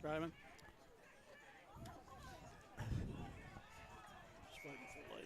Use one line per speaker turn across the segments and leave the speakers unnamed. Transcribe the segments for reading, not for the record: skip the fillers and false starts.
Raymond. Just waiting for Lee.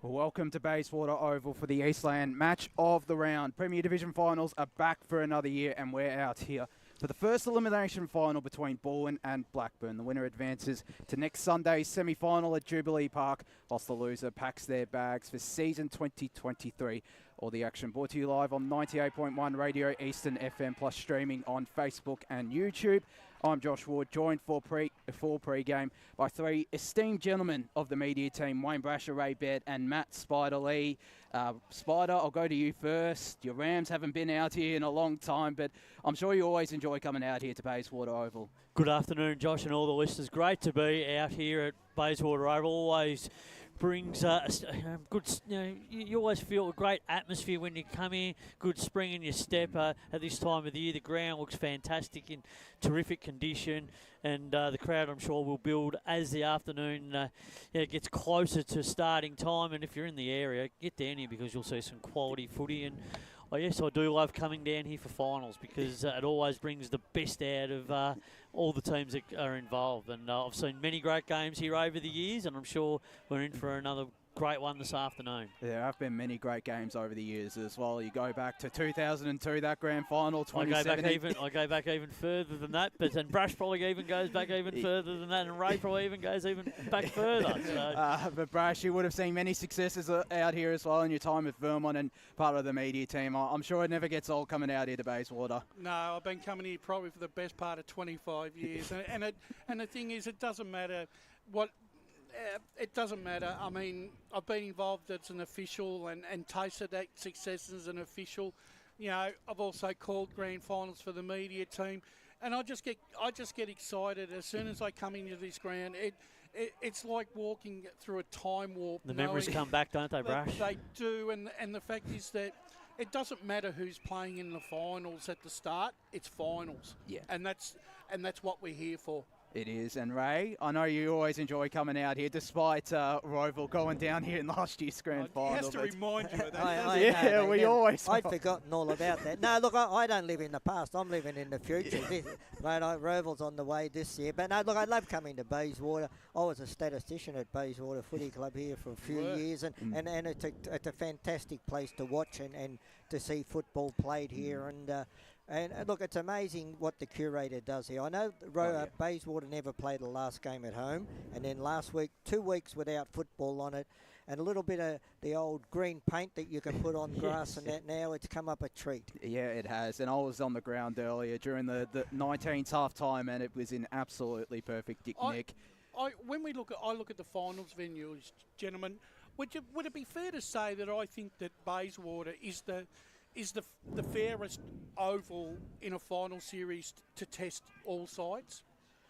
Well, welcome to Bayswater Oval for the Eastland match of the round. Premier Division finals are back for another year, and we're out here for the first elimination final between Balwyn and Blackburn. The winner advances to next Sunday's semi-final at Jubilee Park, whilst the loser packs their bags for season 2023. All the action brought to you live on 98.1 Radio Eastern FM, plus streaming on Facebook and YouTube. I'm Josh Ward, joined for pre-game by three esteemed gentlemen of the media team, Wayne Brasher, Ray Baird and Matt Spider Lee. Spider, I'll go to you first. Your Rams haven't been out here in a long time, but I'm sure you always enjoy coming out here to Bayswater Oval.
Good afternoon, Josh, and all the listeners. Great to be out here at Bayswater Oval. Always brings good, you always feel a great atmosphere when you come in, good spring in your step. At this time of the year, the ground looks fantastic, in terrific condition, and the crowd, I'm sure, will build as the afternoon gets closer to starting time. And if you're in the area, get down here because you'll see some quality footy. And yes, I do love coming down here for finals because it always brings the best out of all the teams that are involved. And I've seen many great games here over the years, and I'm sure we're in for another great one this afternoon.
There have been many great games over the years as well. You go back to 2002, that grand final, 2017.
I go back even further than that, and Brash probably even goes back even further than that, and Ray probably even goes even back further. So.
But Brash, you would have seen many successes out here as well in your time with Vermont and part of the media team. I'm sure it never gets old coming out here to Bayswater.
No, I've been coming here probably for the best part of 25 years, and the thing is, it doesn't matter what. It doesn't matter. I mean, I've been involved as an official and tasted that success as an official. You know, I've also called grand finals for the media team, and I just get excited as soon as I come into this ground. It's like walking through a time warp.
The memories come back, don't they, Brash?
They do, and the fact is that it doesn't matter who's playing in the finals at the start. It's finals.
Yeah.
And that's what we're here for.
It is. And Ray, I know you always enjoy coming out here, despite Roval going down here in last year's grand final.
He has to remind you of that.
I'd
forgotten all about that. No, look, I don't live in the past. I'm living in the future. Roval's on the way this year. But no, look, I love coming to Bayswater. I was a statistician at Bayswater Footy Club here for a few years, and it's a fantastic place to watch and to see football played here. And look, it's amazing what the curator does here. I know Bayswater never played the last game at home, and then last week, 2 weeks without football on it, and a little bit of the old green paint that you can put on grass and that. Now it's come up a treat.
Yeah, it has. And I was on the ground earlier during the 19th half time, and it was in absolutely perfect nick.
When I look at the finals venues, gentlemen, would it be fair to say that I think that Bayswater is the fairest oval in a final series to test all sides?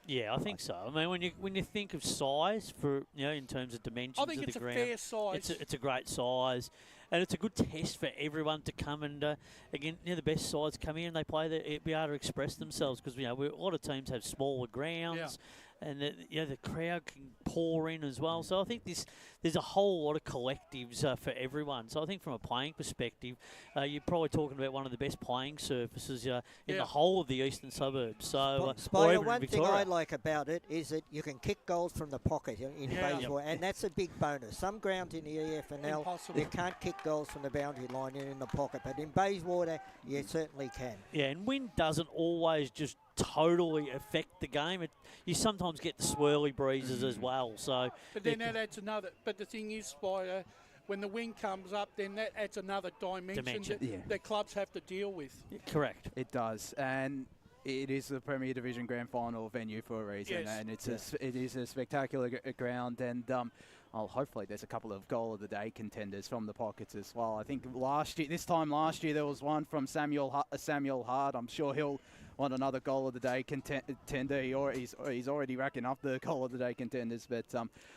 Yeah, I think so. I mean, when you think of size for in terms of dimensions of the ground,
I think it's a fair size.
It's a great size, and it's a good test for everyone to come and again, the best sides come in and they be able to express themselves because a lot of teams have smaller grounds.
Yeah.
And the crowd can pour in as well. So I think there's a whole lot of collectives for everyone. So I think from a playing perspective, you're probably talking about one of the best playing surfaces in the whole of the eastern suburbs. So
Spider, one thing I like about it is that you can kick goals from the pocket in Bayswater, and that's a big bonus. Some grounds in the EFNL, you can't kick goals from the boundary line in the pocket, but in Bayswater, you certainly can.
Yeah, and wind doesn't always just totally affect the game. You sometimes get the swirly breezes as well. So,
but then that adds another. But the thing is, Spider, when the wind comes up, then that adds another dimension. That clubs have to deal with.
Yeah, correct.
It does, and it is the Premier Division Grand Final venue for a reason, and it is a spectacular ground. And hopefully there's a couple of goal of the day contenders from the pockets as well. I think this time last year there was one from Samuel Hart. I'm sure he'll want another goal of the day contender. He's already racking up the goal of the day contenders, but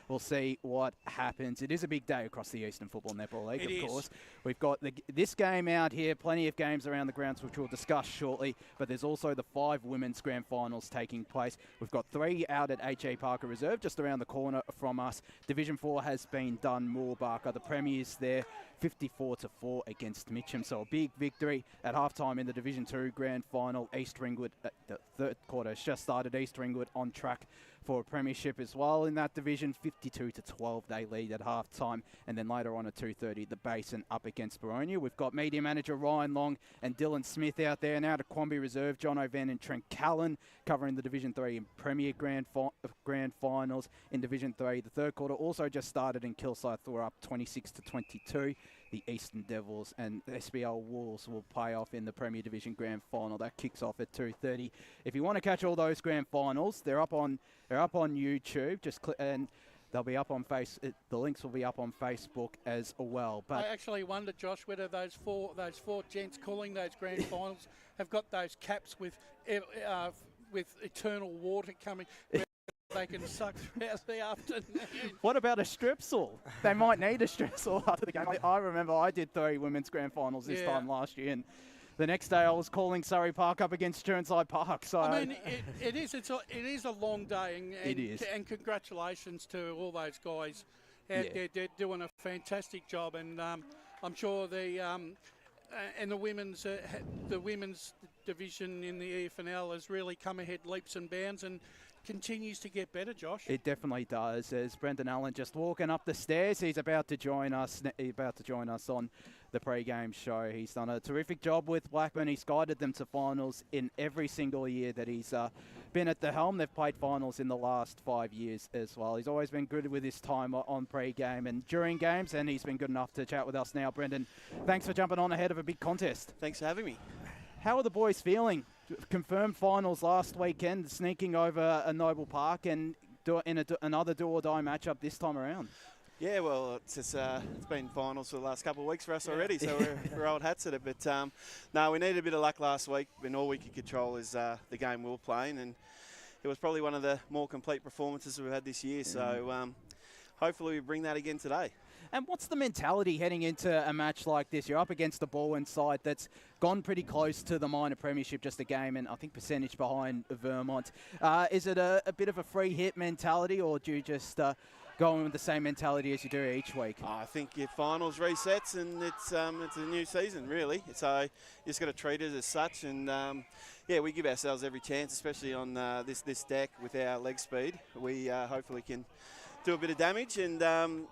we'll see what happens. It is a big day across the Eastern Football Netball League, of course. We've got this game out here, plenty of games around the grounds, which we'll discuss shortly, but there's also the 5 women's grand finals taking place. We've got 3 out at H.A. Parker Reserve, just around the corner from us. Division before has been done. Moorbarker, the premiers there, 54-4 against Mitcham. So a big victory at halftime in the Division 2 Grand Final. East Ringwood, the third quarter has just started. East Ringwood on track for a premiership as well in that division. 52-12 they lead at halftime, and then later on at 2:30 the Basin up against Baronia. We've got media manager Ryan Long and Dylan Smith out there. Now to Quamby Reserve, John O'Van and Trent Callan covering the Division 3 and Premier Grand Finals in Division 3. The third quarter also just started, and Kilsyth were up 26-22. The Eastern Devils and SBL Wolves will play off in the Premier Division Grand Final. That kicks off at 2:30. If you want to catch all those Grand Finals, they're up on YouTube. Just click, and they'll be up on the links will be up on Facebook as well. But
I actually wonder, Josh, whether those four gents calling those Grand Finals have got those caps with eternal water coming. They can suck throughout the afternoon.
What about a Strepsil? They might need a Strepsil after the game. I remember I did 3 women's grand finals this time last year, and the next day I was calling Surrey Park up against Sternside Park. So
I mean, it is a long day, and
it is.
And congratulations to all those guys out there. They're doing a fantastic job, and I'm sure the women's division in the EFNL has really come ahead leaps and bounds, and continues to get better, Josh.
It definitely does. As Brendan Allen just walking up the stairs, he's about to join us. On the pre-game show. He's done a terrific job with Blackburn. He's guided them to finals in every single year that he's been at the helm. They've played finals in the last 5 years as well. He's always been good with his time on pre-game and during games, and he's been good enough to chat with us now. Brendan, thanks for jumping on ahead of a big contest.
Thanks for having me.
How are the boys feeling? Confirmed finals last weekend, sneaking over a Noble Park and another do-or-die matchup this time around.
Yeah, well, it's been finals for the last couple of weeks for us already, so we're old hats at it. But no, we needed a bit of luck last week, and all we could control is the game we were playing, and it was probably one of the more complete performances we've had this year. So hopefully we bring that again today.
And what's the mentality heading into a match like this? You're up against the Balwyn side that's gone pretty close to the minor premiership, just a game and I think percentage behind Vermont. Is it a bit of a free hit mentality, or do you just go in with the same mentality as you do each week?
I think your finals resets, and it's a new season, really. So you just got to treat it as such. And yeah, we give ourselves every chance, especially on this deck with our leg speed. We hopefully can do a bit of damage, and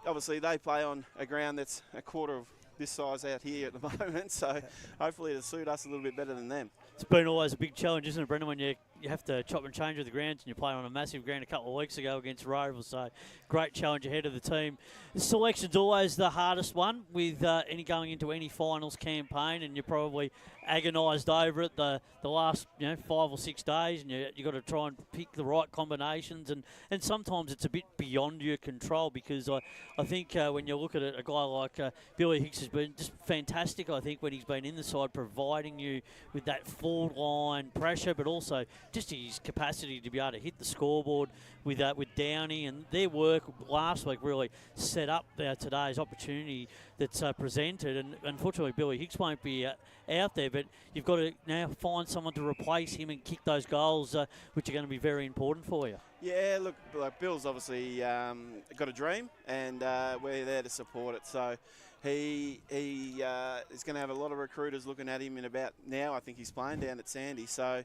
obviously they play on a ground that's a quarter of this size out here at the moment, so hopefully it'll suit us a little bit better than them.
It's been always a big challenge, isn't it, Brendan, when you have to chop and change with the grounds, and you play on a massive ground a couple of weeks ago against Oval, so great challenge ahead of the team. The selection's always the hardest one with any going into any finals campaign, and you're probably agonised over it the last 5 or 6 days, and you got to try and pick the right combinations, and sometimes it's a bit beyond your control, because I think when you look at it, a guy like Billy Hicks has been just fantastic, I think, when he's been in the side, providing you with that forward line pressure, but also just his capacity to be able to hit the scoreboard with Downey, and their work last week really set up today's opportunity that's presented. And unfortunately, Billy Hicks won't be out there, but you've got to now find someone to replace him and kick those goals, which are going to be very important for you.
Yeah, look, Bill's obviously got a dream, and we're there to support it. So he is going to have a lot of recruiters looking at him in about now. I think he's playing down at Sandy. So,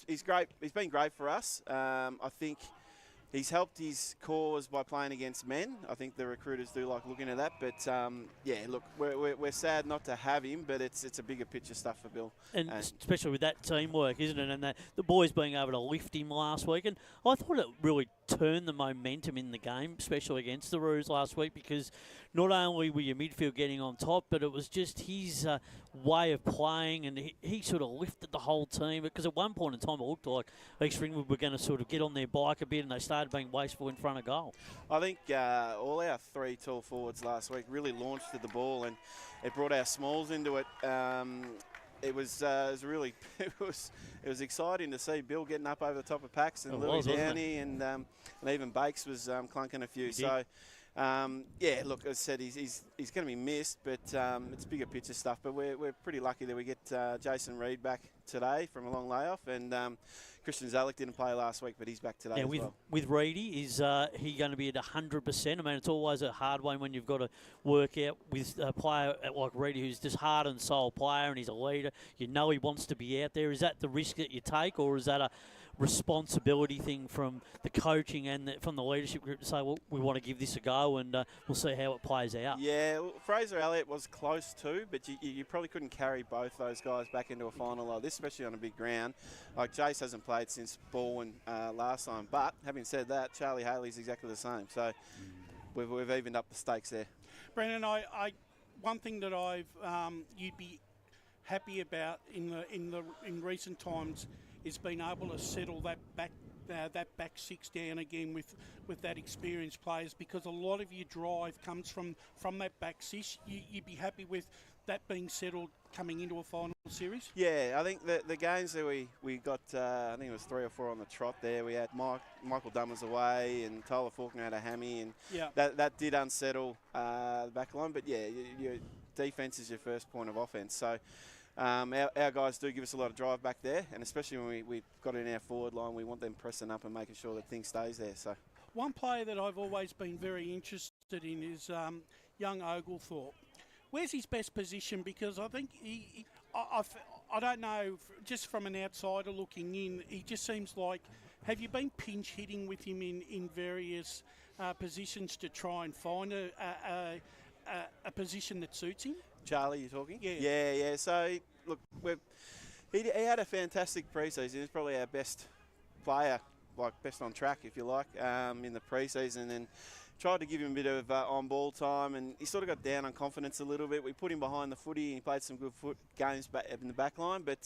he's great. He's been great for us. I think he's helped his cause by playing against men. I think the recruiters do like looking at that. But, yeah, look, we're sad not to have him, but it's a bigger picture stuff for Bill.
And especially with that teamwork, isn't it? And the boys being able to lift him last week. And I thought it really turned the momentum in the game, especially against the Roos last week, because not only were your midfield getting on top, but it was just his way of playing, and he sort of lifted the whole team. Because at one point in time, it looked like East Ringwood were going to sort of get on their bike a bit, and they started being wasteful in front of goal.
I think all our 3 tall forwards last week really launched at the ball, and it brought our smalls into it. It was really it was exciting to see Bill getting up over the top of packs, and Louis Downey, and even Bakes was clunking a few. So yeah, look, as I said, he's going to be missed, but it's bigger picture stuff. But we're pretty lucky that we get Jason Reed back today from a long layoff, and Christian Zalek didn't play last week, but he's back today.
Yeah,
as
with
well.
with Reedy, is he going to be at 100%? I mean, it's always a hard one when you've got to work out with a player like Reedy, who's just heart and soul player, and he's a leader. You know he wants to be out there. Is that the risk that you take, or is that a responsibility thing from the coaching and from the leadership group to say, well, we want to give this a go, and we'll see how it plays out?
Yeah, well, Fraser Elliott was close too, but you probably couldn't carry both those guys back into a final like this, especially on a big ground. Like Jace hasn't played since Balwyn last time, but having said that, Charlie Haley's exactly the same. So we've evened up the stakes there.
Brendan, one thing that you'd be happy about in recent times is being able to settle that back six down again with that experienced players, because a lot of your drive comes from that back six. You'd be happy with that being settled coming into a final series?
Yeah, I think the games that we got, I think it was 3 or 4 on the trot there. We had Michael Dummers away and Tyler Faulkner had a hammy, and that did unsettle the back line. But yeah, your defence is your first point of offence. So our guys do give us a lot of drive back there, and especially when we've got in our forward line, we want them pressing up and making sure that things stays there. So
one player that I've always been very interested in is young Oglethorpe. Where's his best position? Because I think I don't know, just from an outsider looking in, he just seems like, have you been pinch hitting with him in various positions to try and find a position that suits him?
Charlie, you're talking?
Yeah.
So, look, he had a fantastic pre-season. He's probably our best player, like best on track, if you like, in the pre-season, and tried to give him a bit of on-ball time, and he sort of got down on confidence a little bit. We put him behind the footy, and he played some good games back in the back line, but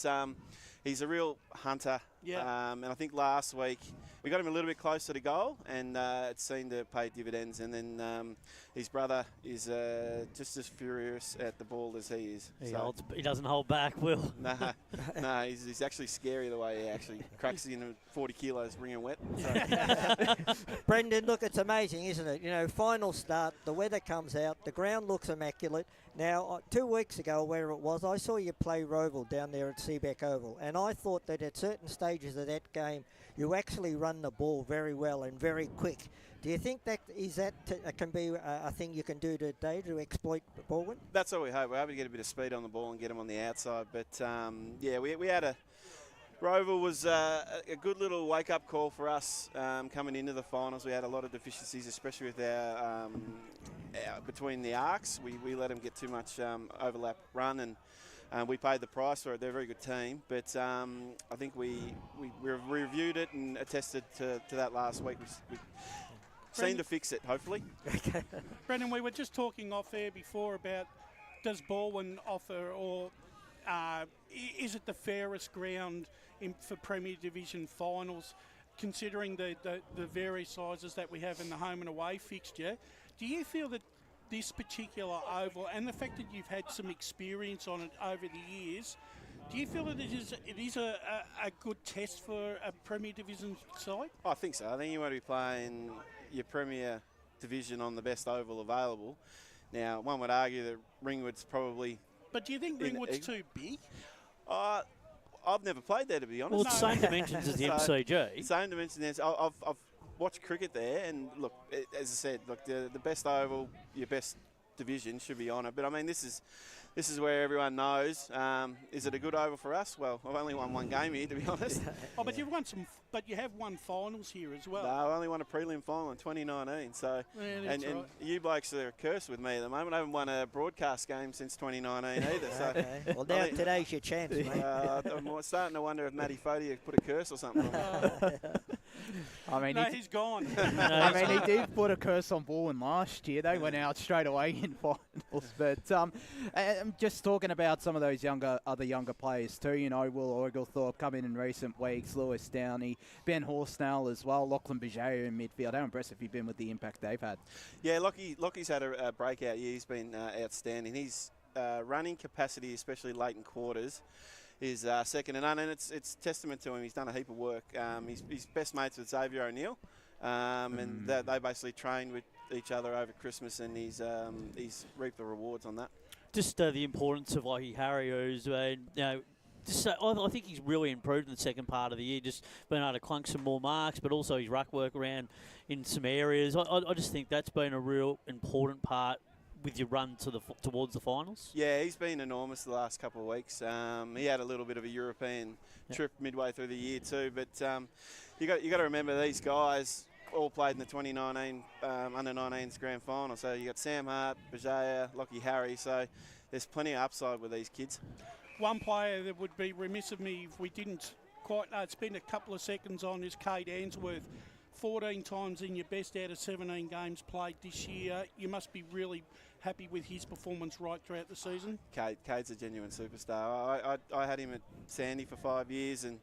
he's a real hunter.
Yeah.
And I think last week we got him a little bit closer to goal, and it seemed to pay dividends. And then his brother is just as furious at the ball as he is.
He doesn't hold back, Will.
No, he's actually scary the way he actually cracks into 40 kilos, bringing wet. So.
Brendan, look, it's amazing, isn't it? You know, final start, the weather comes out, the ground looks immaculate. Now, 2 weeks ago, where it was, I saw you play Roval down there at Seabeck Oval, and I thought that at certain stages of that game, you actually run the ball very well and very quick. Do you think that can be a thing you can do today to exploit Balwyn?
That's what we hope. We're hoping to get a bit of speed on the ball and get him on the outside. But, yeah, we had Roval was a good little wake-up call for us coming into the finals. We had a lot of deficiencies, especially with our between the arcs. We let them get too much overlap run, and we paid the price for it. They're a very good team. But I think we reviewed it and attested to that last week. We seem to fix it, hopefully.
Brendan, we were just talking off air before about, does Balwyn offer, or is it the fairest ground for Premier Division finals, considering the various sizes that we have in the home and away fixture? Do you feel that this particular oval, and the fact that you've had some experience on it over the years, do you feel that it is a good test for a Premier Division side?
I think so. I think you want to be playing your Premier Division on the best oval available. Now, one would argue that Ringwood's probably...
But do you think Ringwood's too big?
I've never played there, to be honest.
Well, it's the same dimensions as the MCG.
Same dimensions. I've watched cricket there, and look, as I said, look, the best oval, your best division should be on it. But I mean, this is where everyone knows. Is it a good oval for us? Well, I've only won one game here, to be honest.
Oh, but you've won some. But you have won finals here as well.
No, I only won a prelim final in 2019. So, and you blokes are cursed with me at the moment. I haven't won a broadcast game since 2019 either. So,
okay. Well, now today's your chance, mate.
I'm starting to wonder if Matty Fody put a curse or something on me.
I mean,
no, he's gone.
I mean, he did put a curse on Balwyn last year. They went out straight away in finals. But I'm just talking about some of those other younger players too. You know, Will Oglethorpe come in recent weeks, Lewis Downey, Ben Horsnell as well, Lachlan Bijou in midfield. How impressive have you been with the impact they've had? Yeah,
Lockie's had a breakout year. He's been outstanding. His running capacity, especially late in quarters, is second to none, and it's testament to him. He's done a heap of work. He's best mates with Xavier O'Neill, and they basically trained with each other over Christmas, and he's reaped the rewards on that.
Just the importance of Harry, who's I think he's really improved in the second part of the year, just being able to clunk some more marks, but also his ruck work around in some areas. I just think that's been a real important part with your run towards the finals.
Yeah, he's been enormous the last couple of weeks. He had a little bit of a European trip midway through the year too, but you got to remember these guys all played in the 2019 under-19s grand final. So you got Sam Hart, Bajaya, Lockie Harry. So there's plenty of upside with these kids.
One player that would be remiss of me if we didn't quite spend a couple of seconds on is Cade Ainsworth. 14 times in your best out of 17 games played this year. You must be really happy with his performance right throughout the season.
Cade's a genuine superstar. I had him at Sandy for 5 years, and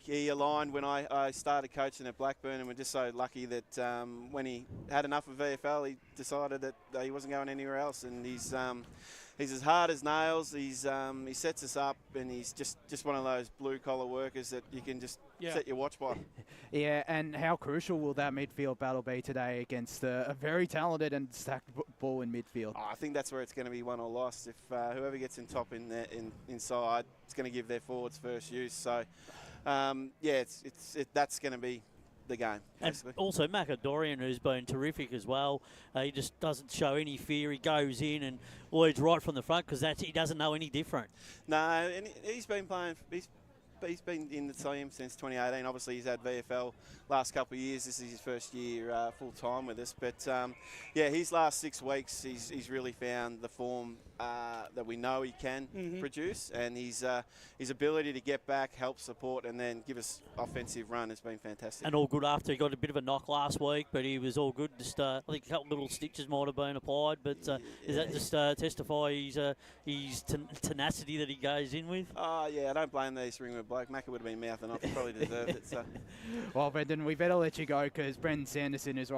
he aligned when I started coaching at Blackburn, and we're just so lucky that when he had enough of VFL, he decided that he wasn't going anywhere else, and he's as hard as nails. He sets us up, and he's just one of those blue-collar workers that you can just set your watch by.
Yeah, and how crucial will that midfield battle be today against a very talented and stacked ball in midfield?
Oh, I think that's where it's going to be won or lost. If whoever gets in top inside, it's going to give their forwards first use. So, that's going to be the game. Basically.
And also Macadorian, who's been terrific as well. He just doesn't show any fear. He goes in and leads right from the front because he doesn't know any different.
No, and he's been playing. He's been in the team since 2018. Obviously, he's had VFL last couple of years. This is his first year full time with us. But his last 6 weeks, he's really found the form that we know he can produce, and his ability to get back, help support, and then give us offensive run has been fantastic.
And all good after he got a bit of a knock last week, but he was all good. Just I think a couple little stitches might have been applied, but does that just testify his tenacity that he goes in with?
Oh yeah, I don't blame these Ringwood bloke. Macca would have been mouthing off. He probably deserved it. So.
Well, Brendan, we better let you go because Brendan Sanderson is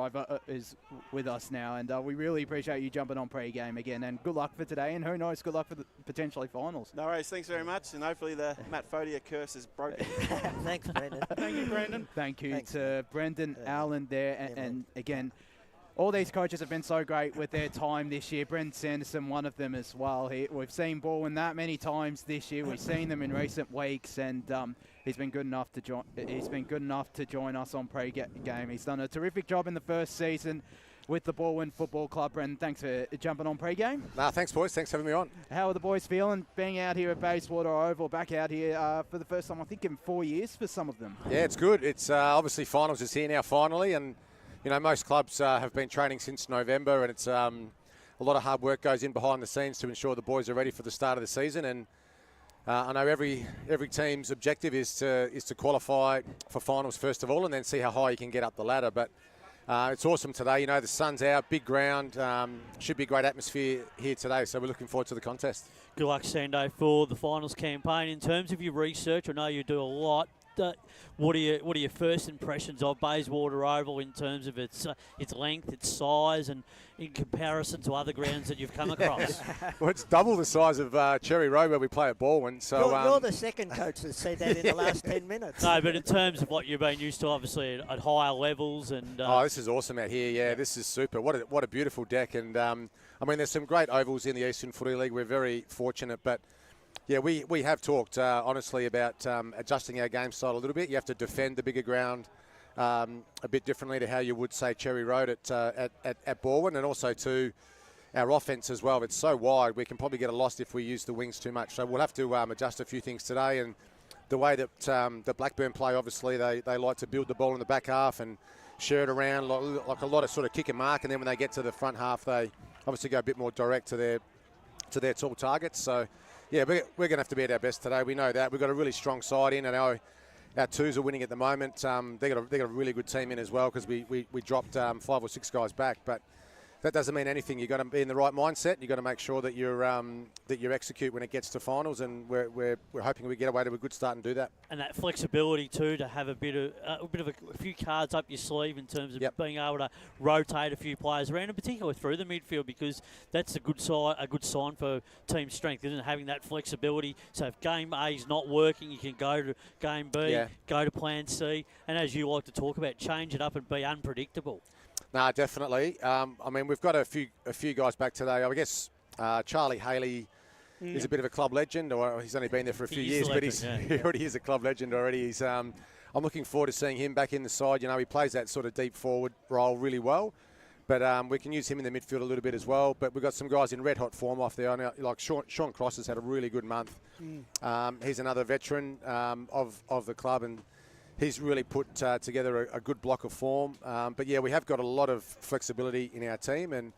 with us now, and we really appreciate you jumping on pre-game again. And good luck for today, and who knows, good luck for the potentially finals.
No worries. Thanks very much, and hopefully the Matt Fodia curse is broken.
Thanks, Brendan.
Thank you, Brendan.
Thank you
Thanks.
to Brendan Allen there, and again, all these coaches have been so great with their time this year. Brendan Sanderson, one of them as well. We've seen Balwyn that many times this year. We've seen them in recent weeks, and he's been good enough to join. He's been good enough to join us on pre-game. He's done a terrific job in the first season with the Balwyn Football Club. Brendan, thanks for jumping on pre-game.
Thanks, boys. Thanks for having me on.
How are the boys feeling being out here at Bayswater Oval, back out here for the first time, I think, in 4 years for some of them?
Yeah, it's good. It's obviously finals is here now finally, and you know most clubs have been training since November, and it's a lot of hard work goes in behind the scenes to ensure the boys are ready for the start of the season. And I know every team's objective is to qualify for finals first of all, and then see how high you can get up the ladder. But it's awesome today. You know, the sun's out, big ground. Should be a great atmosphere here today, so we're looking forward to the contest.
Good luck, Sando, for the finals campaign. In terms of your research, I know you do a lot. What are your first impressions of Bayswater Oval in terms of its length, its size, and in comparison to other grounds that you've come across?
Well, it's double the size of Cherry Road where we play at Balwyn. So
You're the second coach that said that in the last 10 minutes.
No, but in terms of what you've been used to, obviously at higher levels, and
this is awesome out here. Yeah, this is super. What a beautiful deck, and I mean, there's some great ovals in the Eastern Footy League. We're very fortunate, but. Yeah, we have talked honestly about adjusting our game style a little bit. You have to defend the bigger ground a bit differently to how you would say Cherry Road at Balwyn, and also to our offense as well. It's so wide, we can probably get lost if we use the wings too much. So we'll have to adjust a few things today. And the way that the Blackburn play, obviously they like to build the ball in the back half and share it around like a lot of sort of kick and mark. And then when they get to the front half, they obviously go a bit more direct to their tall targets. So. Yeah, we're going to have to be at our best today. We know that. We've got a really strong side in. I know our twos are winning at the moment. They got a really good team in as well because we dropped 5 or 6 guys back. But that doesn't mean anything. You've got to be in the right mindset. You've got to make sure that you execute when it gets to finals, and we're hoping we get away to a good start and do that.
And that flexibility too, to have a few cards up your sleeve in terms of being able to rotate a few players around, and particularly through the midfield, because that's a good sign for team strength, isn't it? Having that flexibility. So if game A is not working, you can go to game B, go to plan C, and as you like to talk about, change it up and be unpredictable.
No, definitely. I mean, we've got a few guys back today. I guess Charlie Haley He's a bit of a club legend, or he's only been there for a few years, but he already is a club legend already. He's I'm looking forward to seeing him back in the side. He plays that sort of deep forward role really well. But we can use him in the midfield a little bit as well. But we've got some guys in red-hot form off there. Like Sean Cross has had a really good month. He's another veteran of the club, and he's really put together a good block of form. But, yeah, we have got a lot of flexibility in our team, and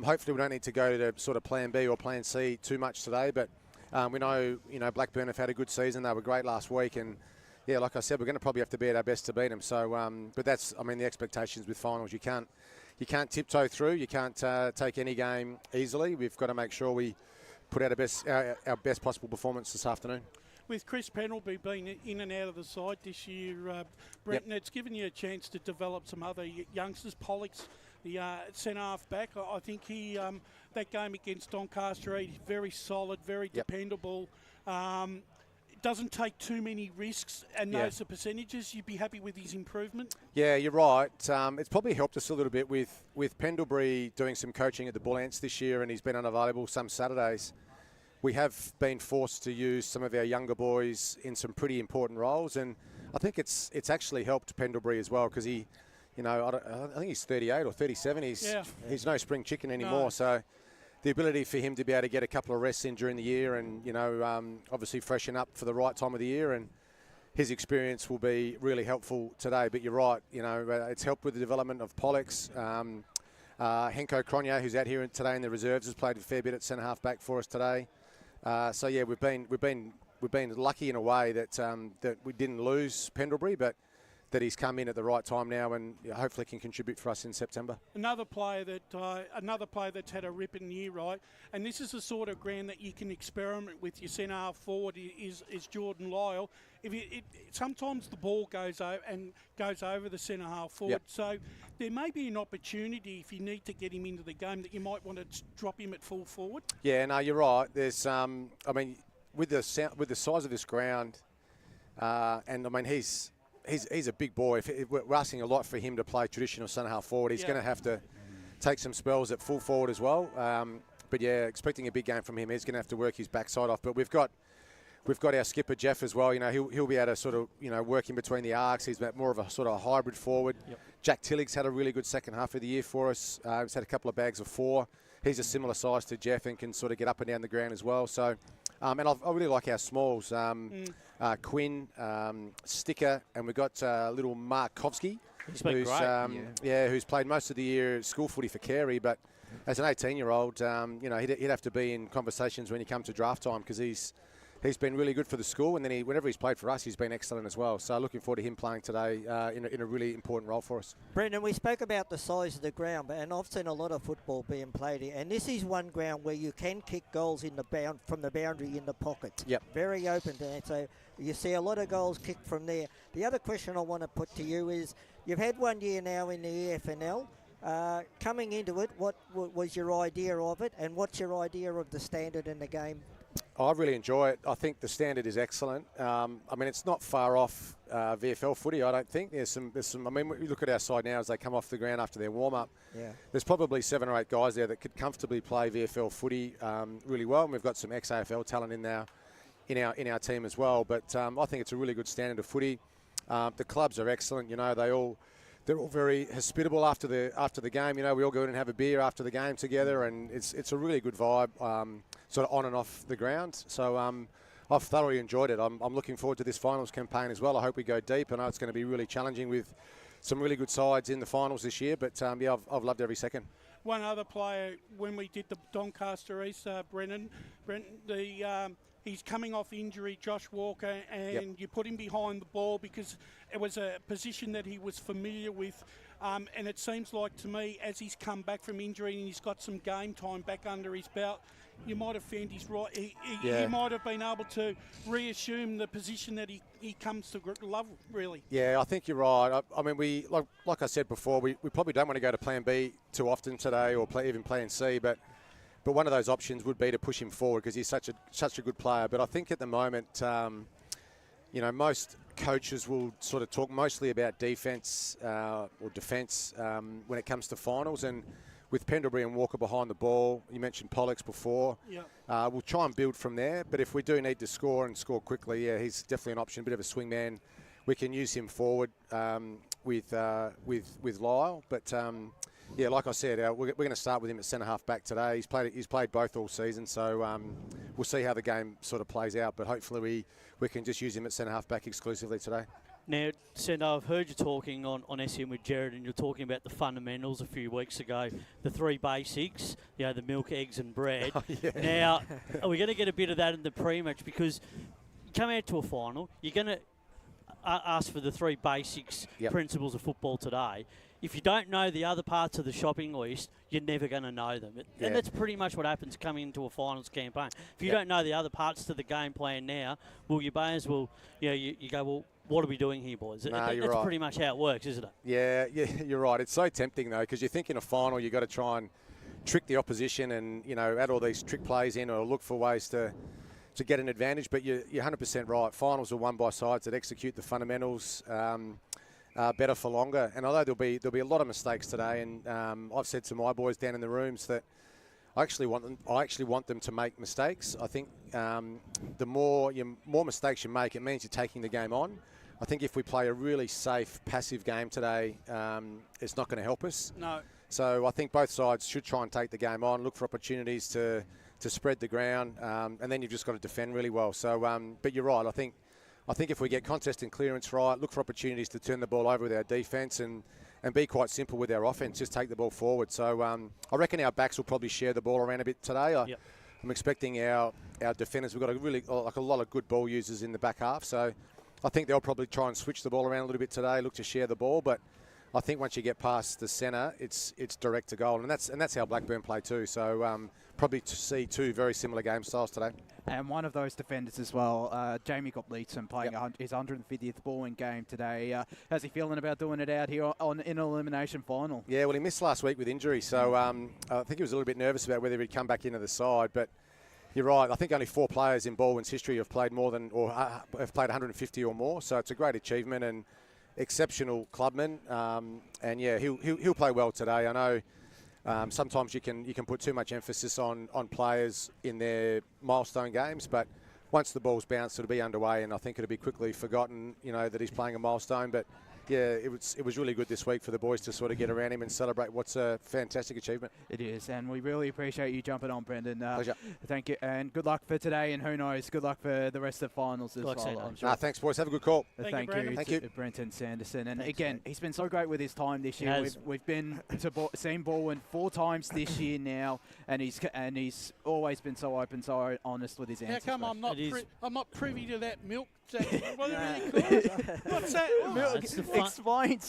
hopefully we don't need to go to sort of plan B or plan C too much today. But we know, Blackburn have had a good season. They were great last week, and yeah, like I said, we're going to probably have to be at our best to beat them. So, but that's, the expectations with finals. You can't tiptoe through. You can't take any game easily. We've got to make sure we put out our best possible performance this afternoon.
With Chris Pendlebury being in and out of the side this year, Brenton, it's given you a chance to develop some other youngsters. Pollock's the centre-half back. I think he that game against Doncaster, he's very solid, very dependable. Doesn't take too many risks and knows the percentages. You'd be happy with his improvement? Yeah,
you're right. It's probably helped us a little bit with Pendlebury doing some coaching at the Bull Ants this year, and he's been unavailable some Saturdays. We have been forced to use some of our younger boys in some pretty important roles, and I think it's actually helped Pendlebury as well, because he, I think he's 38 or 37. He's no spring chicken anymore, so the ability for him to be able to get a couple of rests in during the year and, obviously freshen up for the right time of the year, and his experience will be really helpful today. But you're right, it's helped with the development of Pollux. Henko Cronje, who's out here today in the reserves, has played a fair bit at centre-half back for us today. So, yeah, we've been lucky in a way that we didn't lose Pendlebury, but that he's come in at the right time now and hopefully can contribute for us in September.
Another player that's had a ripping year, right? And this is the sort of ground that you can experiment with your centre half forward is Jordan Lyle. Sometimes the ball goes over the centre half forward, so there may be an opportunity if you need to get him into the game that you might want to drop him at full forward. Yeah, no, you're right. There's, with the size of this ground, and he's a big boy. We're asking a lot for him to play traditional centre half forward. He's going to have to take some spells at full forward as well. But yeah, expecting a big game from him. He's going to have to work his backside off. But we've got our skipper Jeff as well. He'll be able to sort of work in between the arcs. He's more of a sort of a hybrid forward. Yep. Jack Tillich's had a really good second half of the year for us. He's had a couple of bags of 4. He's a similar size to Jeff and can sort of get up and down the ground as well. So, and I really like our smalls. Quinn, Sticker, and we've got little Markovsky, who's played most of the year school footy for Carey, but as an 18-year-old, he'd have to be in conversations when he comes to draft time, because he's been really good for the school, and then whenever he's played for us, he's been excellent as well. So looking forward to him playing today in a really important role for us.
Brendan, we spoke about the size of the ground, and I've seen a lot of football being played here, and this is one ground where you can kick goals from the boundary in the pocket.
Yep.
Very open to that, so you see a lot of goals kicked from there. The other question I want to put to you is, you've had 1 year now in the EFNL. Coming into it, what was your idea of it, and what's your idea of the standard in the game?
I really enjoy it. I think the standard is excellent. It's not far off VFL footy, I don't think. There's some. We look at our side now as they come off the ground after their warm-up. Yeah. There's probably 7 or 8 guys there that could comfortably play VFL footy really well, and we've got some ex-AFL talent in our team as well. But I think it's a really good standard of footy. The clubs are excellent. They're all very hospitable after the game. We all go in and have a beer after the game together, and it's a really good vibe, sort of on and off the ground. So I've thoroughly enjoyed it. I'm looking forward to this finals campaign as well. I hope we go deep. I know it's going to be really challenging with some really good sides in the finals this year, but I've loved every second. One other player, when we did the Doncaster East, Brenton, he's coming off injury, Josh Walker, and you put him behind the ball because it was a position that he was familiar with. And it seems like to me, as he's come back from injury and he's got some game time back under his belt, you might have found he's right. He might have been able to reassume the position that he comes to love, really. Yeah, I think you're right. We like I said before, we probably don't want to go to Plan B too often today, or even Plan C, but one of those options would be to push him forward because he's such a good player. But I think at the moment, most coaches will sort of talk mostly about defence or defence when it comes to finals, and with Pendlebury and Walker behind the ball. You mentioned Pollux before.
Yeah.
We'll try and build from there. But if we do need to score and score quickly, yeah, he's definitely an option. A bit of a swing man. We can use him forward with Lyle. But yeah, like I said, we're going to start with him at centre half back today. He's played both all season, so we'll see how the game sort of plays out. But hopefully we can just use him at centre half back exclusively today.
Now, Sendo, I've heard you talking on SEM with Jared, and you're talking about the fundamentals a few weeks ago, the 3 basics, the milk, eggs and bread.
Oh, yeah.
Now, are we going to get a bit of that in the pre-match? Because you come out to a final, you're going to ask for the 3 basics principles of football today. If you don't know the other parts of the shopping list, you're never going to know them. And that's pretty much what happens coming into a finals campaign. If you don't know the other parts to the game plan now, well, you may as well, you go, well, what are we doing here, boys?
You're
that's
right.
pretty much how it works, isn't it?
Yeah, you're right. It's so tempting, though, because you think in a final you've got to try and trick the opposition and, add all these trick plays in or look for ways to get an advantage. But you're 100% right. Finals are won by sides that execute the fundamentals better for longer. And although there'll be a lot of mistakes today, and I've said to my boys down in the rooms that I actually want them to make mistakes. I think the more mistakes you make, it means you're taking the game on. I think if we play a really safe, passive game today, it's not going to help us.
No.
So I think both sides should try and take the game on, look for opportunities to spread the ground, and then you've just got to defend really well. So, but you're right. I think if we get contest and clearance right, look for opportunities to turn the ball over with our defence and be quite simple with our offence, just take the ball forward. So I reckon our backs will probably share the ball around a bit today. I'm expecting our defenders, we've got a lot of good ball users in the back half. So I think they'll probably try and switch the ball around a little bit today, look to share the ball. But I think once you get past the centre, it's direct to goal. And that's how Blackburn play too. So probably to see 2 very similar game styles today.
And one of those defenders as well, Jamie Gottliebsen, playing his 150th Balwyn game today. How's he feeling about doing it out here in an elimination final? Yeah,
well, he missed last week with injury, so I think he was a little bit nervous about whether he'd come back into the side. But you're right. I think only 4 players in Balwyn's history have played more than or have played 150 or more. So it's a great achievement and exceptional clubman. And yeah, he'll play well today. I know. Sometimes you can put too much emphasis on players in their milestone games, but once the ball's bounced, it'll be underway, and I think it'll be quickly forgotten, that he's playing a milestone. But yeah, it was really good this week for the boys to sort of get around him and celebrate what's a fantastic achievement.
It is, and we really appreciate you jumping on, Brendan.
Pleasure.
Thank you, and good luck for today, and who knows, good luck for the rest of the finals as well. I'm sure.
Thanks, boys. Have a good call.
Thank
you to Brenton Sanderson. And again, he's been so great with his time this year. We've been to seen Balwyn 4 times this year now, and he's always been so open, so honest with his answers.
How come I'm not privy to that milk? What's that?
Explain.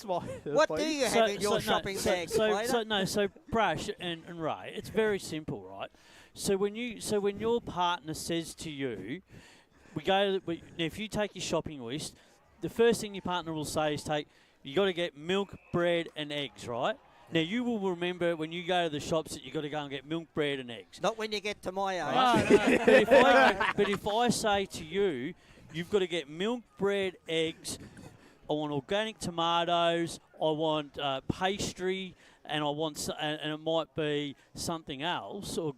What do you have in your shopping bag?
So Brash and Ray, it's very simple, right? So when your partner says to you, if you take your shopping list, the first thing your partner will say is you got to get milk, bread, and eggs, right? Now, you will remember when you go to the shops that you've got to go and get milk, bread, and eggs.
Not when you get to my age.
No. But if I say to you, you've got to get milk, bread, eggs, I want organic tomatoes, I want pastry, and it might be something else. Or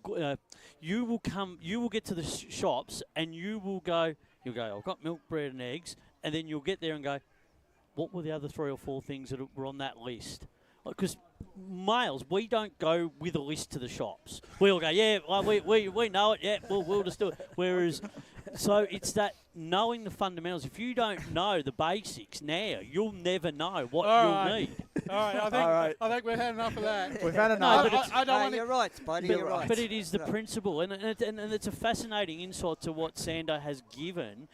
you will get to the shops and you'll go, I've got milk, bread, and eggs, and then you'll get there and go, what were the other 3 or 4 things that were on that list? Because males, we don't go with a list to the shops. We'll go, we know it, we'll just do it. Whereas, so it's that knowing the fundamentals. If you don't know the basics now, you'll never know what you'll need.
All right, I think we've had enough of that.
We've had enough.
You're right, Spidey, you're right.
But it is the principle, and it's a fascinating insight to what Sando has given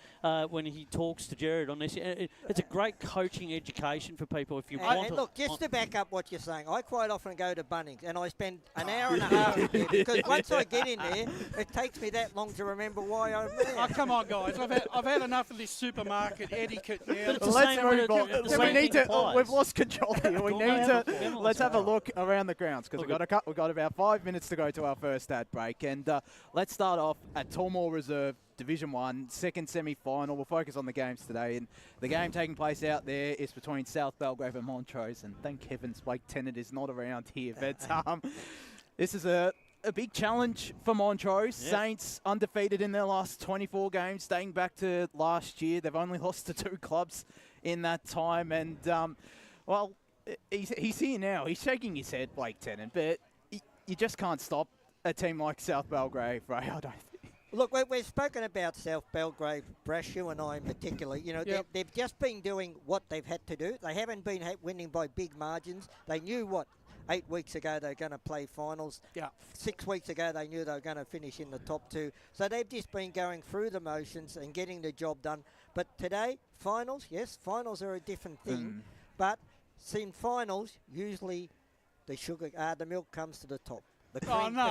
when he talks to Jared on this. It's a great coaching education for people if you want to.
Look, just to back up what you're saying, I quite often go to Bunnings and I spend an hour and a half in there because once I get in there, it takes me that long to remember why I'm there.
Oh, come on, guys. I've had enough of this supermarket etiquette now.
Let's move on. We've lost control here. Let's have a look around the grounds because we've got about 5 minutes to go to our first ad break. And let's start off at Tullamore Reserve. Division 1, second semi-final. We'll focus on the games today. And the game taking place out there is between South Belgrave and Montrose. And thank heavens Blake Tennant is not around here. But this is a big challenge for Montrose.
Yep.
Saints undefeated in their last 24 games, dating back to last year. They've only lost to 2 clubs in that time. And, well, he's here now. He's shaking his head, Blake Tennant. But you just can't stop a team like South Belgrave, Ray, I don't think.
Look, we've spoken about South Belgrave, Brash, you and I in particular. You know,
Yep.
they've just been doing what they've had to do. They haven't been winning by big margins. They knew 8 weeks ago they were going to play finals.
Yeah.
6 weeks ago they knew they were going to finish in the top 2. So they've just been going through the motions and getting the job done. But today, finals, yes, finals are a different thing. But in finals, usually the milk comes to the top. The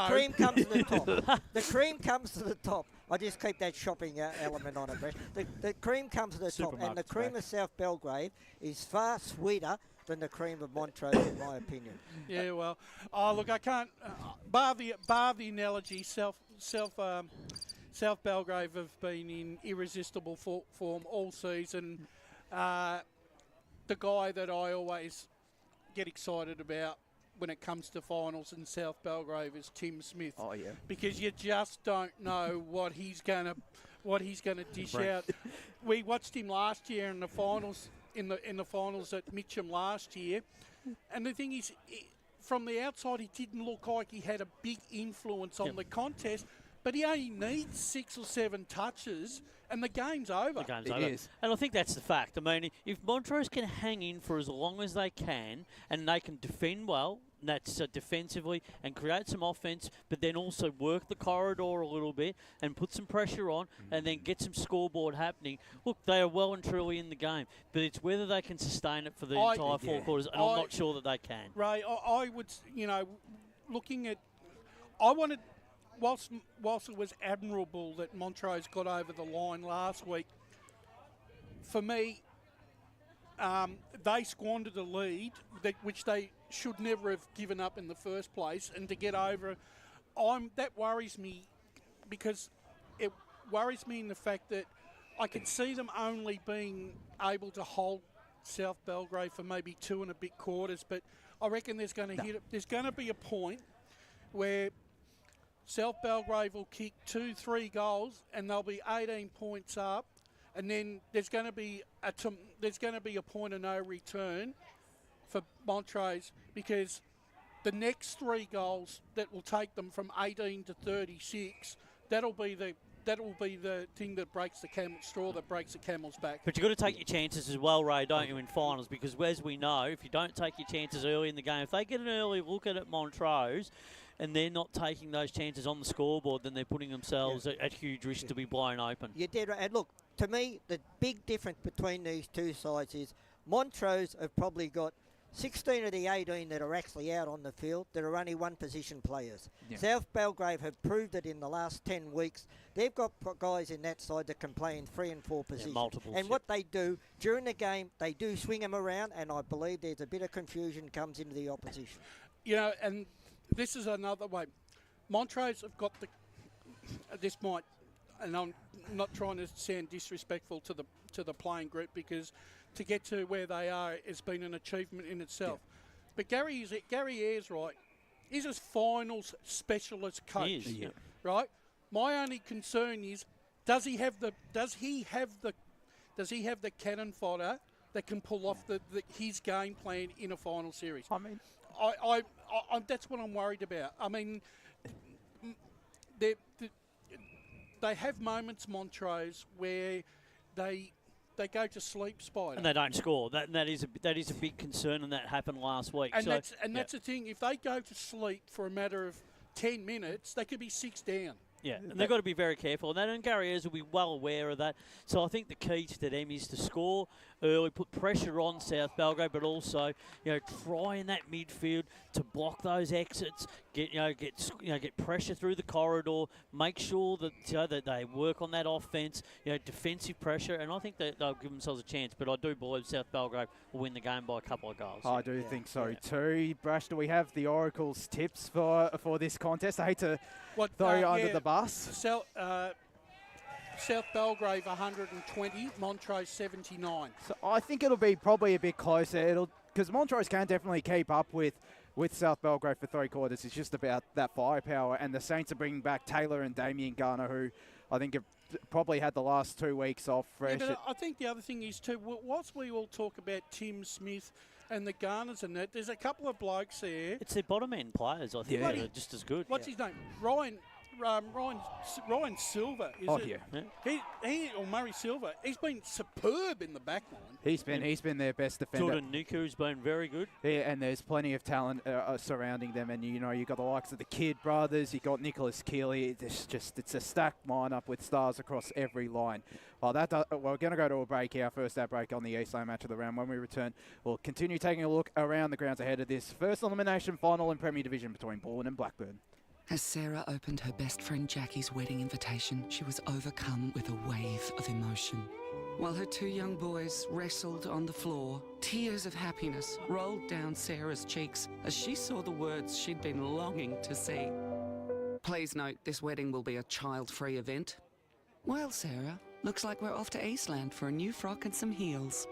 cream comes to the top. The cream comes to the top. I just keep that shopping element on it, Brett. The cream comes to the top, and the cream of South Belgrave is far sweeter than the cream of Montrose, in my opinion.
Yeah, well, look, I can't. Bar the analogy, South Belgrave have been in irresistible form all season. The guy that I always get excited about when it comes to finals in South Belgrave is Tim Smith.
Oh, yeah.
Because you just don't know what he's gonna dish out. We watched him last year in the finals in the finals at Mitcham last year, and the thing is, from the outside, he didn't look like he had a big influence on the contest. But he only needs 6 or 7 touches, and the game's over.
The game's over. And I think that's the fact. I mean, if Montrose can hang in for as long as they can, and they can defend well, that's defensively, and create some offense, but then also work the corridor a little bit and put some pressure on, and then get some scoreboard happening. Look, they are well and truly in the game, but it's whether they can sustain it for the entire 4 quarters, and I'm not sure that they can.
Ray, I would, looking at, I wanted. Whilst it was admirable that Montrose got over the line last week, for me, they squandered a lead which they should never have given up in the first place, and to get over, that worries me, because it worries me in the fact that I could see them only being able to hold South Belgrave for maybe 2 and a bit quarters, but I reckon there's going to be a point where South Belgrave will kick 2-3 goals, and they'll be 18 points up, and then there's going to be a point of no return for Montrose, because the next 3 goals that will take them from 18 to 36, that'll be the thing that breaks the straw that breaks the camel's back.
But you've got to take your chances as well, Ray, don't you, in finals? Because as we know, if you don't take your chances early in the game, if they get an early look at Montrose, and they're not taking those chances on the scoreboard, then they're putting themselves at huge risk to be blown open.
You did right. And look, to me, the big difference between these two sides is Montrose have probably got 16 of the 18 that are actually out on the field that are only one position players. Yeah. South Belgrave have proved it in the last 10 weeks. They've got guys in that side that can play in 3 and 4 positions.
Multiples,
and what they do during the game, they do swing them around, and I believe there's a bit of confusion comes into the opposition.
And this is another way. Montrose have got this might, and I'm not trying to sound disrespectful to the playing group, because to get to where they are has been an achievement in itself. Yeah. But Gary Ayres, right, he's a finals specialist coach.
He is, yeah.
Right? My only concern is, does he have the cannon fodder that can pull off his game plan in a final series?
I mean,
I that's what I'm worried about. I mean, they have moments, Montrose, where they go to sleep, Spider,
and they don't score. That is a big concern, and that happened last week.
And that's the thing. If they go to sleep for a matter of 10 minutes, they could be 6 down.
Yeah, and they've got to be very careful. And Gary Ayres will be well aware of that. So I think the key to them is to score early, put pressure on South Belgrave, but also try in that midfield to block those exits, get pressure through the corridor, make sure that that they work on that offense, defensive pressure, and I think that they'll give themselves a chance. But I do believe South Belgrave will win the game by a couple of goals.
I do think so too. Brash, do we have the Oracle's tips for this contest? I hate to throw you under the bus.
South Belgrave 120, Montrose 79.
So I think it'll be probably a bit closer. Because Montrose can definitely keep up with South Belgrave for three quarters. It's just about that firepower, and the Saints are bringing back Taylor and Damien Garner, who I think have probably had the last 2 weeks off fresh.
Yeah, but I think the other thing is too, whilst we all talk about Tim Smith and the Garners and that, there's a couple of blokes there.
It's their bottom end players, I think, that are just as good.
What's his name? Ryan Silver. He or Murray Silver. He's been superb in the back line.
He's been their best defender.
Jordan Niku's been very good.
Yeah, and there's plenty of talent surrounding them, and you got the likes of the Kidd brothers. You got Nicholas Keeley. It's a stacked lineup with stars across every line. Well, we're going to go to a break here, first out break on the Eastland match of the round. When we return, we'll continue taking a look around the grounds ahead of this first elimination final in Premier Division between Balwyn and Blackburn.
As Sarah opened her best friend Jackie's wedding invitation, she was overcome with a wave of emotion. While her two young boys wrestled on the floor, tears of happiness rolled down Sarah's cheeks as she saw the words she'd been longing to see. Please note, this wedding will be a child-free event. Well, Sarah, looks like we're off to Eastland for a new frock and some heels.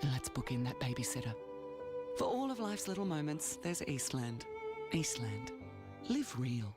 And let's book in that babysitter. For all of life's little moments, there's Eastland. Eastland. Live real.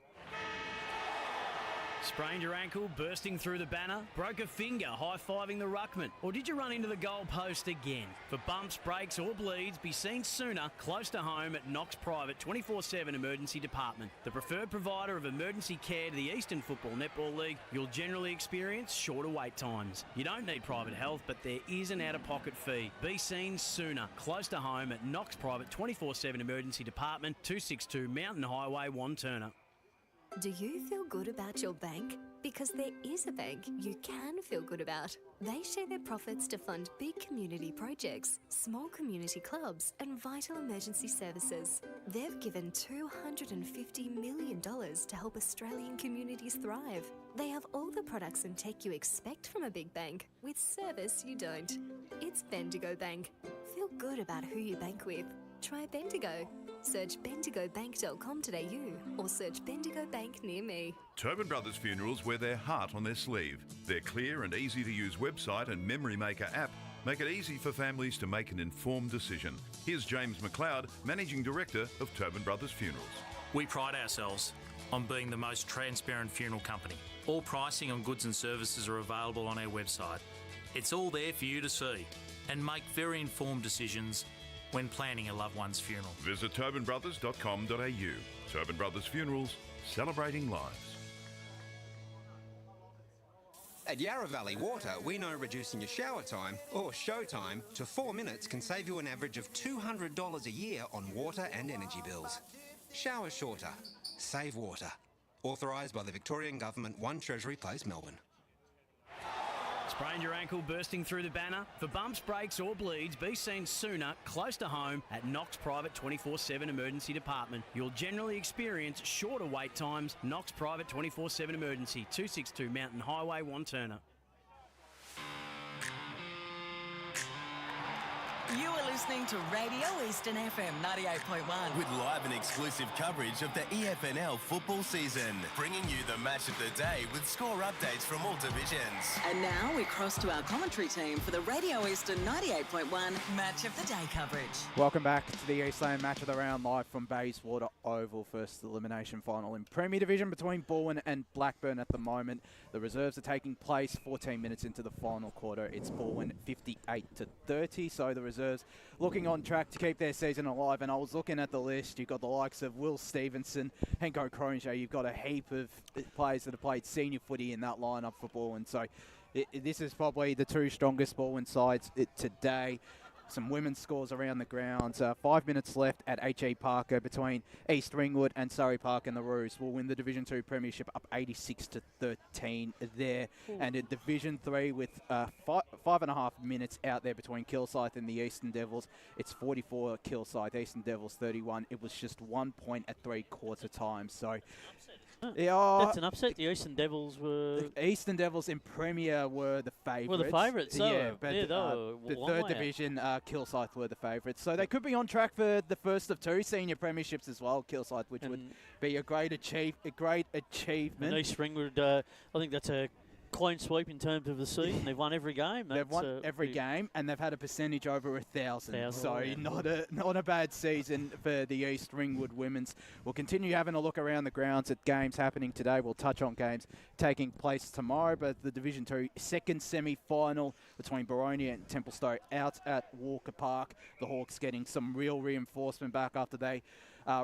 Sprained your ankle, bursting through the banner? Broke a finger, high-fiving the ruckman? Or did you run into the goal post again? For bumps, breaks or bleeds, be seen sooner, close to home at Knox Private 24/7 Emergency Department. The preferred provider of emergency care to the Eastern Football Netball League, you'll generally experience shorter wait times. You don't need private health, but there is an out-of-pocket fee. Be seen sooner, close to home at Knox Private 24/7 Emergency Department, 262 Mountain Highway, Wantirna.
Do you feel good about your bank? Because there is a bank you can feel good about. They share their profits to fund big community projects, small community clubs, and vital emergency services. They've given $250 million to help Australian communities thrive. They have all the products and tech you expect from a big bank, with service you don't. It's Bendigo Bank. Feel good about who you bank with. Try Bendigo. Search bendigobank.com.au or search Bendigo Bank near me.
Tobin Brothers Funerals wear their heart on their sleeve. Their clear and easy-to-use website and Memory Maker app make it easy for families to make an informed decision. Here's James McLeod, Managing Director of Tobin Brothers Funerals.
We pride ourselves on being the most transparent funeral company. All pricing on goods and services are available on our website. It's all there for you to see and make very informed decisions when planning a loved one's funeral.
Visit tobinbrothers.com.au. Tobin Brothers Funerals, celebrating lives.
At Yarra Valley Water, we know reducing your shower time, or show time, to 4 minutes can save you an average of $200 a year on water and energy bills. Shower shorter. Save water. Authorised by the Victorian Government, 1 Treasury Place, Melbourne.
Sprained your ankle, bursting through the banner? For bumps, breaks or bleeds, be seen sooner, close to home at Knox Private 24/7 Emergency Department. You'll generally experience shorter wait times. Knox Private 24/7 Emergency, 262 Mountain Highway, Wantirna.
You are listening to Radio Eastern FM 98.1.
With live and exclusive coverage of the EFNL football season. Bringing you the match of the day with score updates from all divisions.
And now we cross to our commentary team for the Radio Eastern 98.1 Match of the Day coverage.
Welcome back to the Eastland match of the round, live from Bayswater Oval. First elimination final in Premier Division between Balwyn and Blackburn at the moment. The reserves are taking place 14 minutes into the final quarter. It's Balwyn 58-30, so the reserves looking on track to keep their season alive. And I was looking at the list. You've got the likes of Will Stevenson, Henko Kroenje. You've got a heap of players that have played senior footy in that lineup for Balwyn. So this is probably the two strongest Balwyn sides today. Some women's scores around the grounds. 5 minutes left at H.E. Parker between East Ringwood and Surrey Park, and the Roos will win the Division 2 Premiership up 86-13 there. Ooh. And in Division 3 with 5.5 minutes out there between Kilsyth and the Eastern Devils, it's 44 Kilsyth, Eastern Devils 31. It was just 1 point at three-quarter time. So
that's an upset. The Eastern Devils were...
The Eastern Devils in Premier were the favourites.
Were the favourites, so
yeah, but the third division, Kilsyth were the favourites. So they could be on track for the first of two senior premierships as well, Kilsyth, which would be a great achievement.
And East Ringwood, I think that's a clean sweep in terms of the season. They've won every game.
They've won every game, and they've had a percentage over 1,000. So not a bad season for the East Ringwood Women's. We'll continue having a look around the grounds at games happening today. We'll touch on games taking place tomorrow, but the Division 2 second semi-final between Baronia and Templestowe out at Walker Park. The Hawks getting some real reinforcement back after they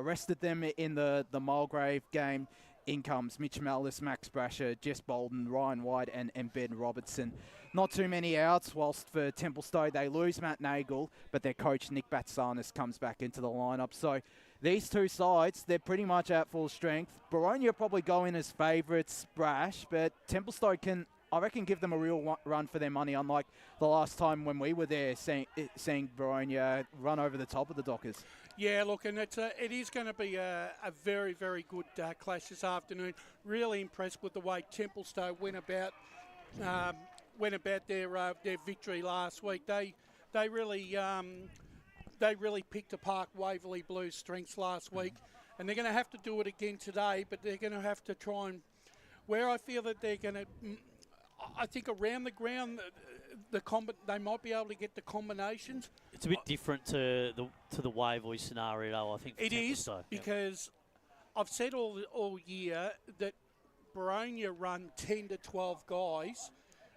rested them in the Mulgrave game. In comes Mitch Mallis, Max Brasher, Jess Bolden, Ryan White and Ben Robertson. Not too many outs, whilst for Templestowe they lose Matt Nagel, but their coach Nick Batsanis comes back into the lineup. So these two sides, they're pretty much at full strength. Baronia probably go in as favourites, Brash, but Templestowe can, I reckon, give them a real run for their money, unlike the last time when we were there seeing Baronia run over the top of the Dockers.
Yeah, look, and it is going to be a very, very good clash this afternoon. Really impressed with the way Templestowe went about their victory last week. They really picked apart Waverley Blues' strengths last week, and they're going to have to do it again today. But they're going to have to try and where I feel that they're going to. I think around the ground, they might be able to get the combinations.
It's a bit different to the Waverley scenario, I think.
It is, because I've said all year that Baronia run 10 to 12 guys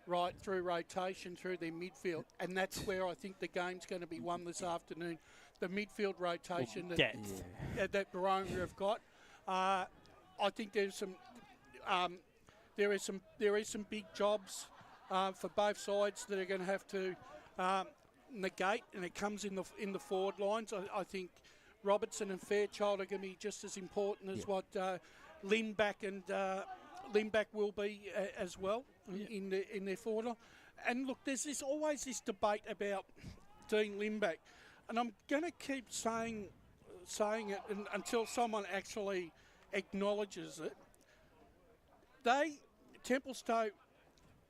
right through rotation through their midfield, and that's where I think the game's going to be won this afternoon. The midfield rotation that Baronia have got. I think there's some. There is some big jobs for both sides that are going to have to negate, and it comes in the forward lines. I think Robertson and Fairchild are going to be just as important as what Lindback will be as well in their forward line. And look, there's always this debate about Dean Lindback, and I'm going to keep saying it until someone actually acknowledges it. Templestowe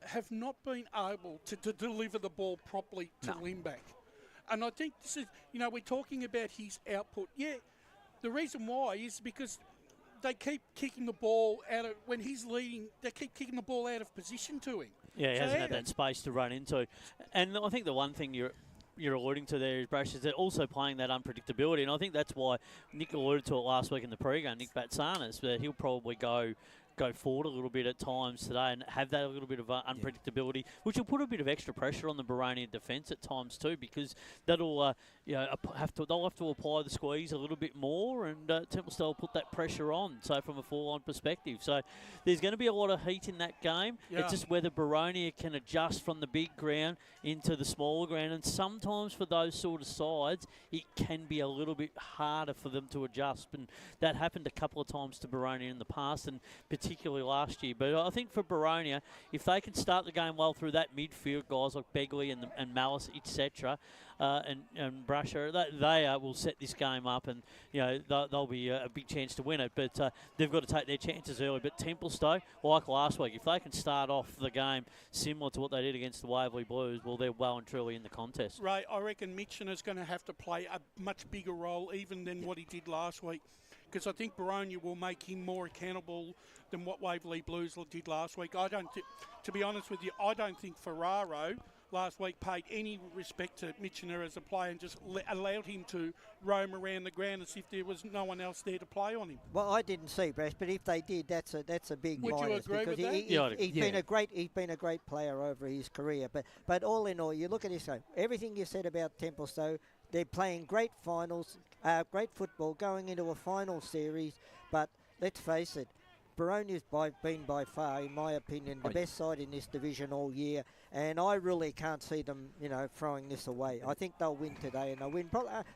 have not been able to deliver the ball properly to Lindback. And I think this is, we're talking about his output. Yeah, the reason why is because they keep kicking the ball out of, when he's leading, they keep kicking the ball out of position to him.
Yeah, he hasn't had that space to run into. And I think the one thing you're alluding to there is, Brash, is they're also playing that unpredictability. And I think that's why Nick alluded to it last week in the pre-game, Nick Batsanis, that he'll probably go forward a little bit at times today and have that a little bit of unpredictability, which will put a bit of extra pressure on the Baronia defence at times too, because that'll they'll have to apply the squeeze a little bit more, and Templestowe will put that pressure on. So from a full-on perspective, so there's going to be a lot of heat in that game. Yeah. It's just whether Baronia can adjust from the big ground into the smaller ground, and sometimes for those sort of sides, it can be a little bit harder for them to adjust, and that happened a couple of times to Baronia in the past, and particularly last year. But I think for Baronia, if they can start the game well through that midfield, guys like Begley and Malice, etc., and Brasher, they will set this game up, and they'll be a big chance to win it. But they've got to take their chances early. But Templestowe, like last week, if they can start off the game similar to what they did against the Waverley Blues, well, they're well and truly in the contest.
Ray, I reckon Mitchell is going to have to play a much bigger role even than what he did last week, because I think Baronia will make him more accountable than what Waverley Blues did last week. To be honest with you, I don't think Ferraro last week paid any respect to Mitchener as a player and just allowed him to roam around the ground as if there was no one else there to play on him.
Well, I didn't see, Brash, but if they did, that's a big minus.
Would you agree with
that? He's been a great player over his career. But all in all, you look at this game. Everything you said about Templestowe, they're playing great finals, great football, going into a final series. But let's face it, Baronia's been by far, in my opinion, the best side in this division all year, and I really can't see them, throwing this away. I think they'll win today, and they'll win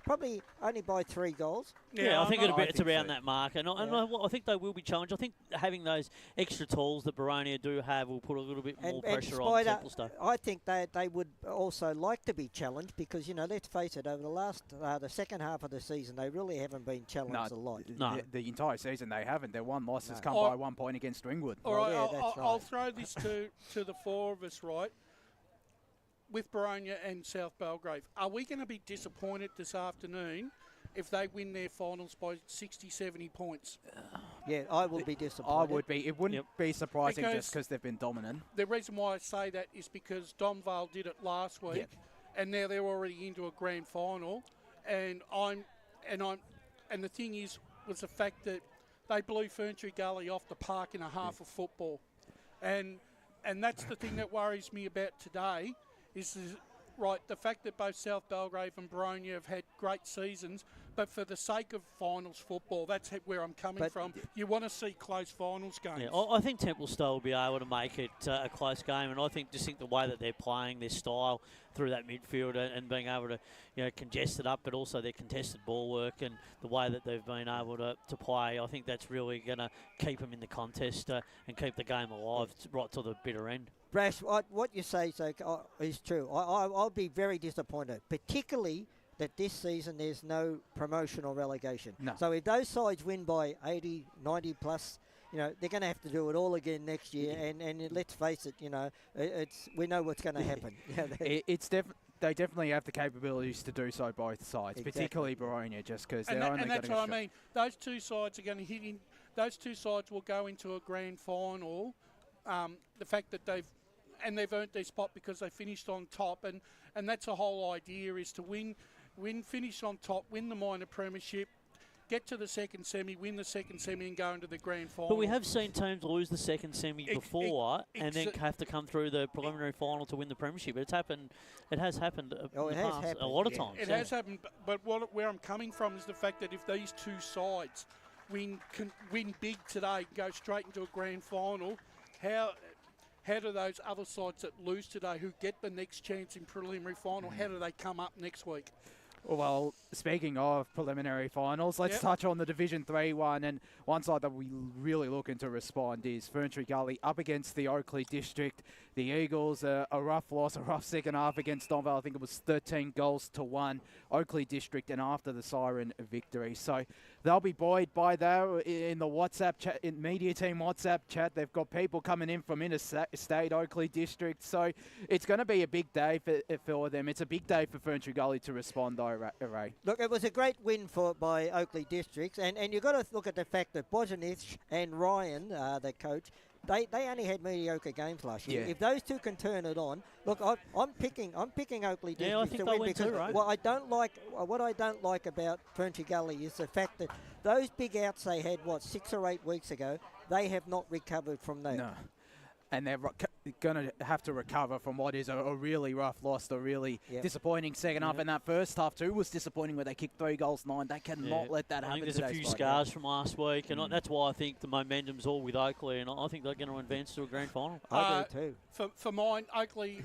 probably only by 3 goals.
Yeah, I think it's around that mark, and I think they will be challenged. I think having those extra tools that Baronia do have will put a little bit more pressure on Templestowe.
I think they would also like to be challenged because, let's face it, over the second half of the season, they really haven't been challenged a lot.
No, the entire season they haven't. Their one loss has come by 1 point against Ringwood.
All right, I'll throw this to the 4 of us, right? With Baronia and South Belgrave, are we going to be disappointed this afternoon if they win their finals by 60, 70 points?
Yeah, I would be disappointed.
I would be. It wouldn't be surprising
Because
just because they've been dominant.
The reason why I say that is because Domvale did it last week, and now they're already into a grand final, and the thing is was the fact that they blew Ferntree Gully off the park in a half of football, and that's the thing that worries me about today is right, the fact that both South Belgrave and Boronia have had great seasons, but for the sake of finals football, that's where I'm coming from. You want to see close finals games.
Yeah, I think Templestowe will be able to make it a close game, and I think the way that they're playing, their style through that midfield and being able to congest it up, but also their contested ball work and the way that they've been able to play, I think that's really going to keep them in the contest and keep the game alive right to the bitter end.
Brash, what you say is true. I'll be very disappointed, particularly that this season there's no promotion or relegation.
No.
So if those sides win by 80, 90 plus, they're going to have to do it all again next year. And let's face it, we know what's going to happen.
They definitely have the capabilities to do so both sides, particularly Boronia, just because they're only going to.
And that's what I mean. Those two sides are going to hit in. Those two sides will go into a grand final. The fact that they've earned their spot because they finished on top, and that's the whole idea is to win, finish on top, win the minor premiership, get to the second semi, win the second semi, and go into the grand final.
But we have seen teams lose the second semi before and then have to come through the preliminary final to win the premiership. It's happened. It has happened a lot of times.
It has happened, but where I'm coming from is the fact that if these two sides win big today, go straight into a grand final, how do those other sides that lose today, who get the next chance in preliminary final, how do they come up next week?
Well, speaking of preliminary finals, let's touch on the Division 3 one. And one side that we really looking to respond is Ferntree Gully up against the Oakley District. The Eagles, a rough loss, a rough second half against Domvale. I think it was 13 goals to 1. Oakley District, and after the siren victory. So they'll be buoyed by that in the WhatsApp chat, in media team WhatsApp chat. They've got people coming in from interstate Oakley District. So it's going to be a big day for them. It's a big day for Ferntree Gully to respond, though, Ray.
Look, it was a great win by Oakley Districts, and you've got to look at the fact that Bozanich and Ryan, the coach, they only had mediocre games last year.
Yeah.
If those two can turn it on, look, I'm picking Oakley Districts
I think
to
they'll
win
win
because
too, right?
what I don't like about Ferntree Gully is the fact that those big outs they had 6 or 8 weeks ago, they have not recovered from that.
No. And they're going to have to recover from what is a really rough loss, a really disappointing second half. And that first half, too, was disappointing where they kicked 3 goals, 9. They cannot let that happen.
I think there's a few scars from last week, and that's why I think the momentum's all with Oakley, and I think they're going to advance to a grand final.
I do
too. For mine, Oakley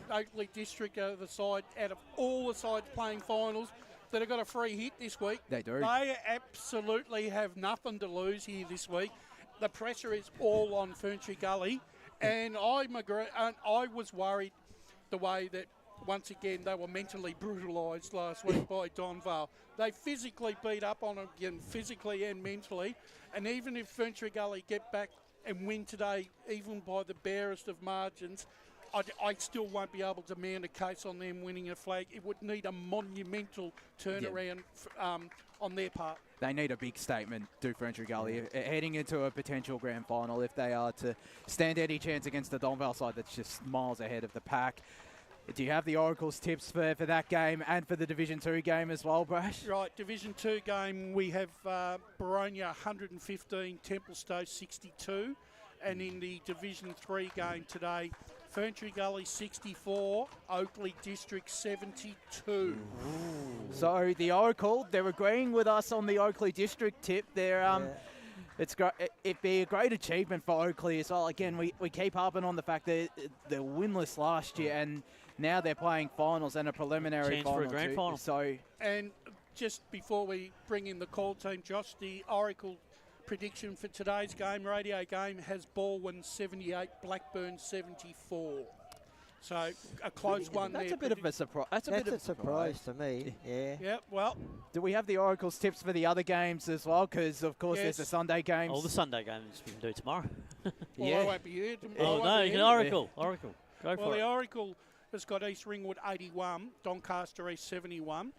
District are the side, out of all the sides playing finals, that have got a free hit this week.
They do.
They absolutely have nothing to lose here this week. The pressure is all on Ferntree Gully. And I was worried the way that, once again, they were mentally brutalised last week by Domvale. They physically beat up on them again, physically and mentally. And even if Ferntree Gully get back and win today, even by the barest of margins, I still won't be able to mount a case on them winning a flag. It would need a monumental turnaround on their part.
They need a big statement, do Ferntree Gully, heading into a potential grand final if they are to stand any chance against the Domvale side that's just miles ahead of the pack. Do you have the Oracle's tips for that game and for the Division 2 game as well, Brash?
Right, Division 2 game, we have Boronia 115, Templestowe 62. And in the Division 3 game today, Ferntree Gully 64, Oakley District 72.
Ooh. So the Oracle, they're agreeing with us on the Oakley District tip. It's great. It'd be a great achievement for Oakley as well. Again, we keep harping on the fact that they're winless last year, and now they're playing finals and a preliminary
chance
final
for a grand final.
So,
and just before we bring in the call team, Josh, the Oracle prediction for today's radio game has Balwyn 78, Blackburn 74. So a close one there.
That's a bit of a surprise. That's a
surprise to me. Yeah.
Yeah. Well,
do we have the Oracle's tips for the other games as well? Because of course there's the Sunday games.
All the Sunday games we can do tomorrow.
I won't be here tomorrow.
Oh no, you can Oracle. Go for it.
Well, the Oracle has got East Ringwood 81, Doncaster East 71,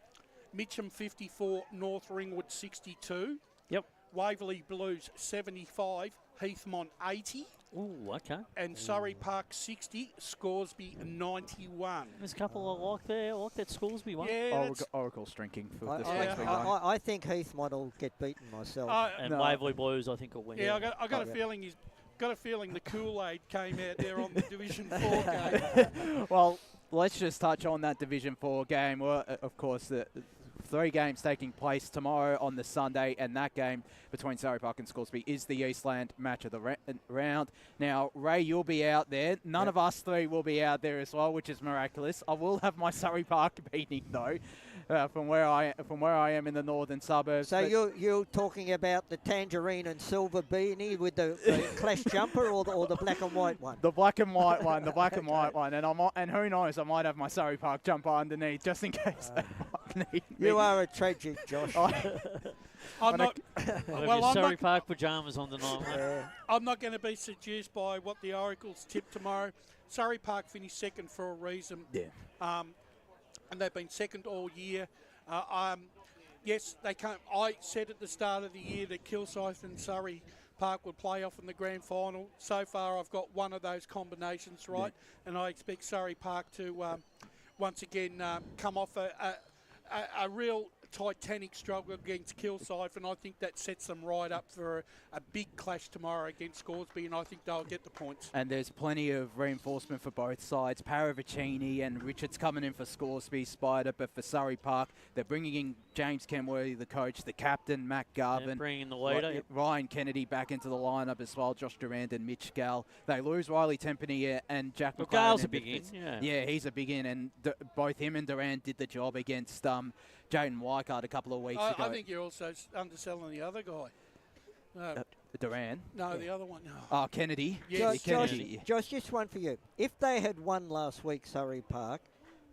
Mitcham 54, North Ringwood 62.
Yep.
Waverley Blues 75, Heathmont 80.
Ooh, okay.
And Surrey Park 60, Scoresby 91.
There's a couple I like there. I like that Scoresby one.
Yeah,
Oracle's drinking for
I,
this
I,
next week.
I think Heathmont will get beaten myself.
And Waverley Blues, I think, will win.
Yeah, I got a feeling the Kool-Aid came out there on the Division 4 game.
Well, let's just touch on that Division 4 game. Well, of course, the 3 games taking place tomorrow on the Sunday, and that game between Surrey Park and Scoresby is the Eastland match of the round. Now, Ray, you'll be out there. None of us 3 will be out there as well, which is miraculous. I will have my Surrey Park beating, though, from where I am in the northern suburbs.
So you're talking about the tangerine and silver beanie with the clash jumper, or the black and white one?
The black and white one, the black and white one, and who knows, I might have my Surrey Park jumper underneath just in case they might need me.
You are a tragic, Josh.
I'm not.
Surrey Park pyjamas on tonight.
I'm not going to be seduced by what the Oracles tip tomorrow. Surrey Park finished second for a reason.
Yeah.
And they've been second all year. Yes, they can't. I said at the start of the year that Kilsyth and Surrey Park would play off in the grand final. So far, I've got one of those combinations right, and I expect Surrey Park to once again come off a real titanic struggle against Kilsyth, and I think that sets them right up for a big clash tomorrow against Scoresby, and I think they'll get the points.
And there's plenty of reinforcement for both sides. Paravicini and Richards coming in for Scoresby, Spider, but for Surrey Park, they're bringing in James Kenworthy, the coach, the captain, Matt Garvin.
Bringing in the leader.
Ryan Kennedy back into the lineup as well, Josh Durand and Mitch Gall. They lose Riley Tempany and Jack McLeod.
Gall's a big in,
Yeah, he's a big in, and both him and Durand did the job against Jaden Weikart a couple of weeks ago.
I think you're also underselling the other guy. No.
Duran?
No, the other one.
Oh, Kennedy.
Yes.
Josh, just one for you. If they had won last week, Surrey Park,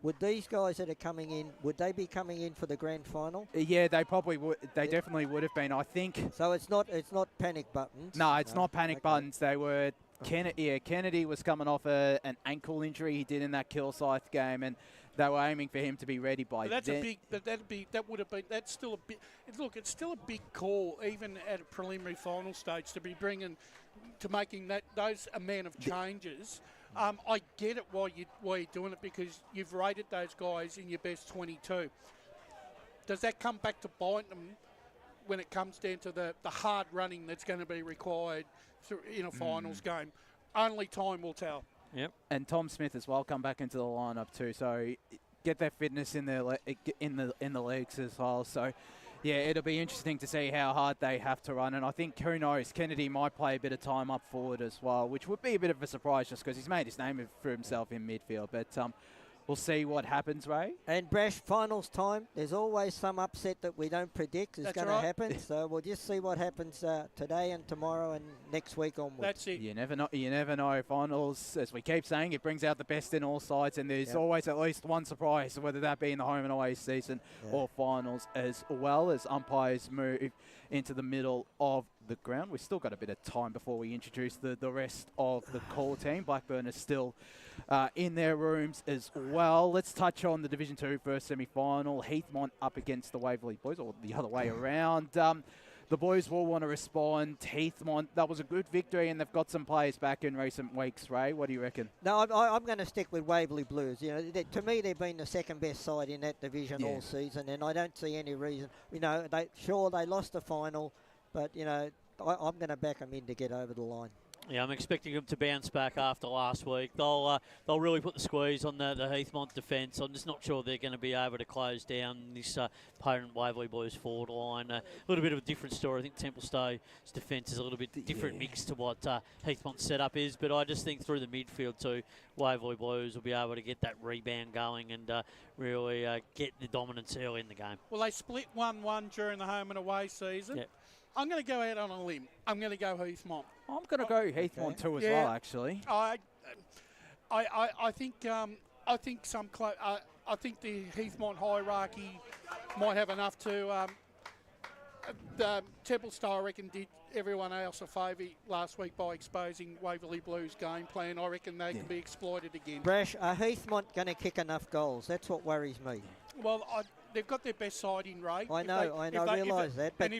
would these guys that are coming in, would they be coming in for the grand final?
Yeah, they probably would. They definitely would have been, I think.
So it's not panic buttons?
No, it's not panic buttons. They were... Kennedy was coming off an ankle injury he did in that Kilsyth game, and they were aiming for him to be ready by
But
then.
that's still a bit. Look, it's still a big call, even at a preliminary final stage, to be making those amount of changes. I get it why you're doing it, because you've rated those guys in your best 22. Does that come back to bite them when it comes down to the hard running that's going to be required in a finals game? Only time will tell.
Yep.
And Tom Smith as well come back into the lineup too. So get their fitness in the legs as well. So yeah, it'll be interesting to see how hard they have to run. And I think, who knows, Kennedy might play a bit of time up forward as well, which would be a bit of a surprise just because he's made his name for himself in midfield. But we'll see what happens, Ray.
And Brash, finals time, there's always some upset that we don't predict is going to happen. So we'll just see what happens today and tomorrow and next week onwards.
That's it.
You never know. Finals, as we keep saying, it brings out the best in all sides, and there's always at least one surprise, whether that be in the home and away season or finals, as well as umpires move into the middle of the ground. We've still got a bit of time before we introduce the rest of the call team. Blackburn is still in their rooms as well. Let's touch on the Division 2 first semi-final. Heathmont up against the Waverley Boys, or the other way around. The boys will want to respond. Heathmont, that was a good victory, and they've got some players back in recent weeks. Ray, what do you reckon?
No, I'm going to stick with Waverley Blues. You know, to me, they've been the second best side in that division all season, and I don't see any reason. You know, they lost the final, but you know, I'm going to back them in to get over the line.
Yeah, I'm expecting them to bounce back after last week. They'll really put the squeeze on the Heathmont defence. I'm just not sure they're going to be able to close down this opponent Waverley Boys forward line. A little bit of a different story. I think Templestow's defence is a little bit different mix to what Heathmont's setup is. But I just think through the midfield too, Waverley Blues will be able to get that rebound going and really get the dominance early in the game.
Well, they split 1-1 during the home and away season.
Yep.
I'm going to go out on a limb. I'm going to go Heathmont.
I'm going to go Heathmont too as well, actually.
I think I think the Heathmont hierarchy might have enough to. Templestowe, I reckon, did everyone else a favour last week by exposing Waverley Blues' game plan. I reckon they can be exploited again.
Brash, are Heathmont going to kick enough goals? That's what worries me.
Well, they've got their best side in, Ray.
I realise that. But
and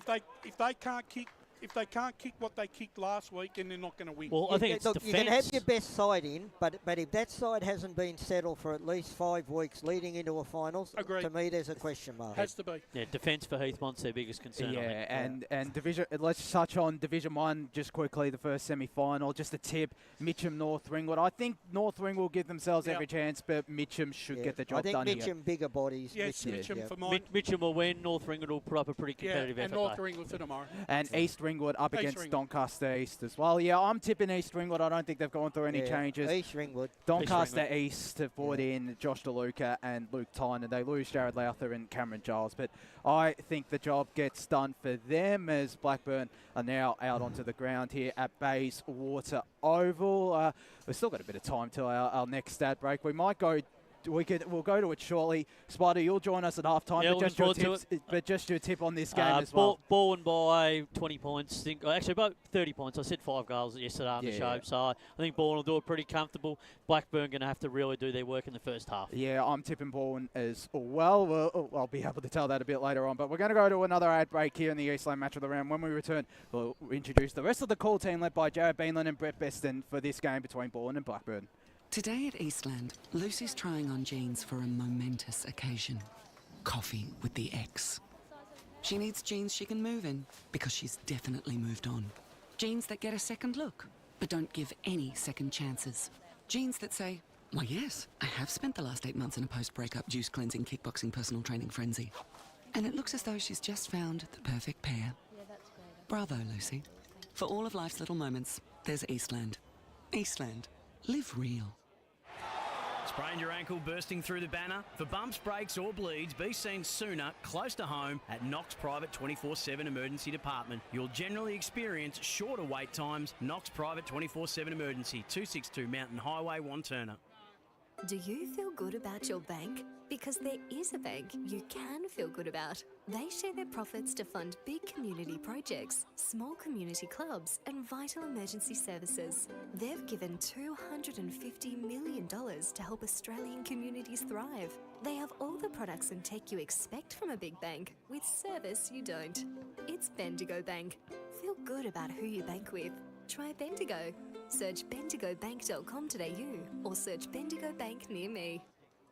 if they can't kick what they kicked last week, then they're not going to win.
Well, I think it's
look,
defence.
you can have your best side in, but if that side hasn't been settled for at least 5 weeks leading into a finals, to me there's a question mark.
Has to be.
Yeah, defence for Heathmont's their biggest concern.
Yeah, and division. Let's touch on Division 1 just quickly. The first semi-final, just a tip: Mitcham, North Ringwood. I think North Ringwood will give themselves every chance, but Mitcham should get the job done.
I think Mitcham bigger bodies.
Yes, Mitcham for mine.
Mitcham will win. North Ringwood will put up a pretty competitive effort.
And North Ringwood for tomorrow.
And East Ringwood up against Doncaster East as well. Yeah, I'm tipping East Ringwood. I don't think they've gone through any changes.
East Ringwood.
Doncaster East have brought in Josh DeLuca and Luke Tynan. They lose Jared Lowther and Cameron Giles, but I think the job gets done for them as Blackburn are now out onto the ground here at Bayswater Oval. We've still got a bit of time till our next stat break. We might go. We'll go to it shortly. Spider, you'll join us at halftime.
Yeah,
but just your tip on this game as well.
Balwyn by 20 points. Actually, about 30 points. I said 5 goals yesterday on the show. So I think Balwyn will do it pretty comfortable. Blackburn going to have to really do their work in the first half.
Yeah, I'm tipping Balwyn as well. I'll be able to tell that a bit later on. But we're going to go to another ad break here in the Eastland match of the round. When we return, we'll introduce the rest of the call team led by Jared Beanland and Brett Beston for this game between Balwyn and Blackburn.
Today at Eastland, Lucy's trying on jeans for a momentous occasion. Coffee with the ex. She needs jeans she can move in because she's definitely moved on. Jeans that get a second look, but don't give any second chances. Jeans that say, why yes, I have spent the last 8 months in a post-breakup juice cleansing, kickboxing, personal training frenzy. And it looks as though she's just found the perfect pair.
Yeah, that's great.
Bravo, Lucy. For all of life's little moments, there's Eastland. Eastland. Live real.
Sprained your ankle bursting through the banner? For bumps, breaks or bleeds, be seen sooner, close to home, at Knox Private 24/7 Emergency Department. You'll generally experience shorter wait times. Knox Private 24/7 Emergency, 262 Mountain Highway, Wanturna.
Do you feel good about your bank? Because there is a bank you can feel good about. They share their profits to fund big community projects, small community clubs, and vital emergency services. They've given $250 million to help Australian communities thrive. They have all the products and tech you expect from a big bank, with service you don't. It's Bendigo Bank. Feel good about who you bank with. Try Bendigo. Search bendigobank.com.au or search Bendigo Bank near me.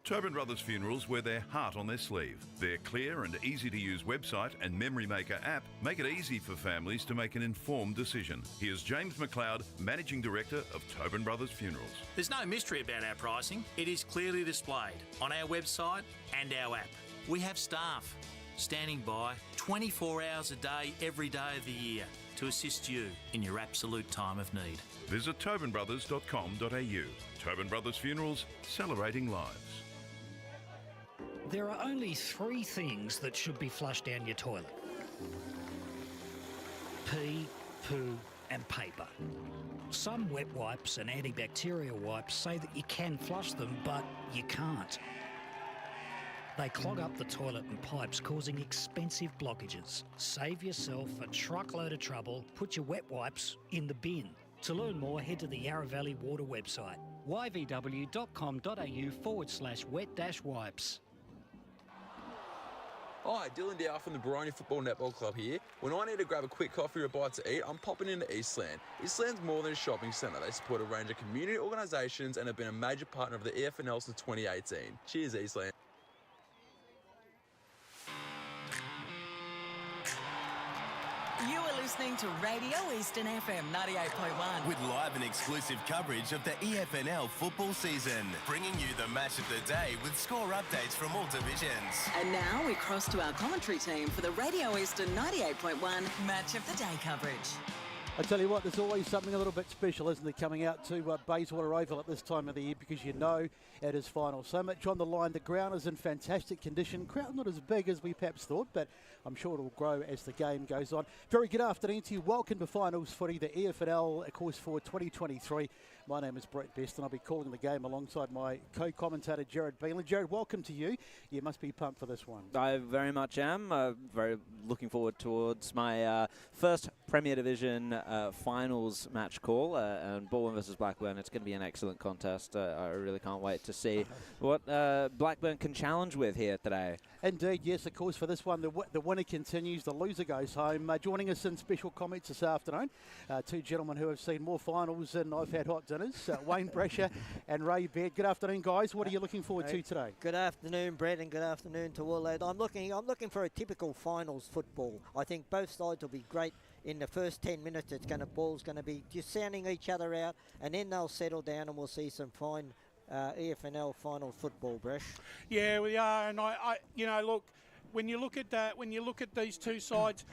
Tobin Brothers Funerals wear their heart on their sleeve. Their clear and easy-to-use website and Memory Maker app make it easy for families to make an informed decision. Here's James McLeod, Managing Director of Tobin Brothers Funerals.
There's no mystery about our pricing. It is clearly displayed on our website and our app. We have staff standing by 24 hours a day, every day of the year to assist you in your absolute time of need.
Visit tobinbrothers.com.au. Tobin Brothers Funerals, celebrating lives.
There are only 3 things that should be flushed down your toilet. Pee, poo and paper. Some wet wipes and antibacterial wipes say that you can flush them, but you can't. They clog up the toilet and pipes, causing expensive blockages. Save yourself a truckload of trouble. Put your wet wipes in the bin. To learn more, head to the Yarra Valley Water website, yvw.com.au/wet-wipes.
Hi, Dylan Dow from the Baroni Football Netball Club here. When I need to grab a quick coffee or a bite to eat, I'm popping into Eastland. Eastland's more than a shopping centre. They support a range of community organisations and have been a major partner of the EFNL since 2018. Cheers, Eastland.
You are listening to Radio Eastern FM 98.1.
With live and exclusive coverage of the EFNL football season. Bringing you the match of the day with score updates from all divisions.
And now we cross to our commentary team for the Radio Eastern 98.1 Match of the Day coverage.
I tell you what, there's always something a little bit special, isn't there, coming out to Bayswater Oval at this time of the year, because you know it is final. So much on the line. The ground is in fantastic condition. Crowd not as big as we perhaps thought, but I'm sure it will grow as the game goes on. Very good afternoon to you. Welcome to Finals Footy, the EFNL, of course, for 2023. My name is Brett Best, and I'll be calling the game alongside my co-commentator, Jared Beelan. Jared, welcome to you. You must be pumped for this one.
I very much am. Very looking forward towards my first Premier Division finals match call, and Balwyn versus Blackburn. It's going to be an excellent contest. I really can't wait to see what Blackburn can challenge with here today.
Indeed, yes, of course, for this one, the winner continues, the loser goes home. Joining us in special comments this afternoon, two gentlemen who have seen more finals than I've had hot dinners, Wayne Brasher and Ray Baird. Good afternoon, guys. What are you looking forward to today?
Good afternoon, Brett, and good afternoon to all that. I'm looking for a typical finals football. I think both sides will be great. In the first 10 minutes, ball's going to be just sounding each other out, and then they'll settle down, and we'll see some fine EFNL final football, Bresh.
Yeah, we are, and I look, when you look at these two sides,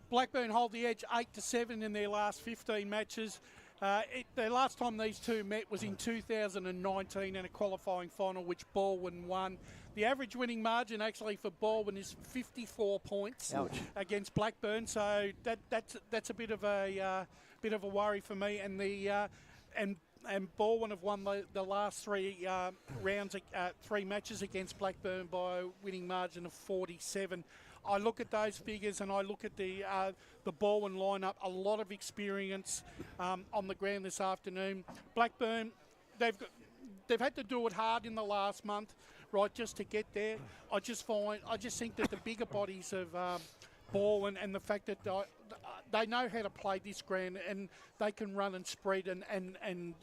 Blackburn hold the edge 8-7 in their last 15 matches. The last time these two met was in 2019 in a qualifying final, which Balwyn won. The average winning margin actually for Balwyn is 54 points against Blackburn, so that's a bit of a worry for me. And and Balwyn have won the last three rounds, 3 matches against Blackburn by a winning margin of 47. I look at those figures and I look at the Balwyn lineup. A lot of experience on the ground this afternoon. Blackburn, they've had to do it hard in the last month, right, just to get there. I just think that the bigger bodies of Balwyn and the fact that they know how to play this ground and they can run and spread and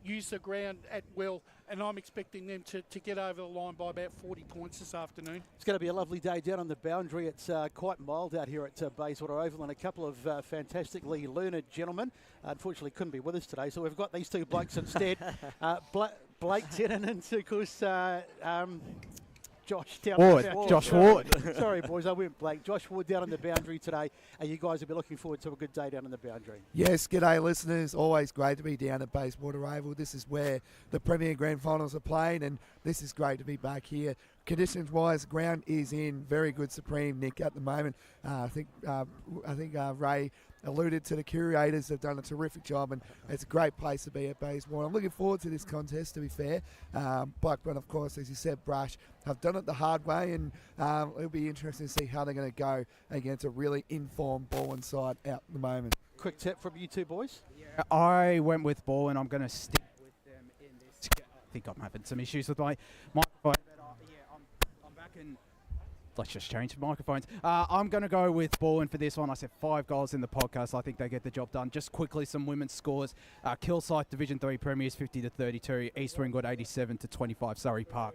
use the ground at will, and I'm expecting them to get over the line by about 40 points this afternoon.
It's going to be a lovely day down on the boundary. It's quite mild out here at Bayswater Oval, and a couple of fantastically learned gentlemen unfortunately couldn't be with us today, so we've got these two blokes instead. Blake Tennant and, of course, Josh down
Josh Ward.
Sorry, boys, I went Blake. Josh Ward down on the boundary today. You guys will be looking forward to a good day down on the boundary.
Yes, g'day listeners. Always great to be down at Bayswater Oval. This is where the Premier Grand Finals are playing, and this is great to be back here. Conditions-wise, ground is in very good supreme nick at the moment. I think Ray alluded to the curators. They've done a terrific job, and it's a great place to be at Bayswater. I'm looking forward to this contest, to be fair. Blackburn, of course, as you said, Brush, have done it the hard way, and it'll be interesting to see how they're going to go against a really informed Balwyn side out at the moment.
Quick tip from you two boys.
Yeah, I went with Balwyn. I'm going to stick with them in this. I think I'm having some issues with my microphone, but I'm back in. Let's just change microphones. I'm going to go with Balwyn for this one. I said 5 goals in the podcast. I think they get the job done. Just quickly, some women's scores. Kilsyth Division 3 Premiers 50-32. East Ringwood 87-25. Surrey Park.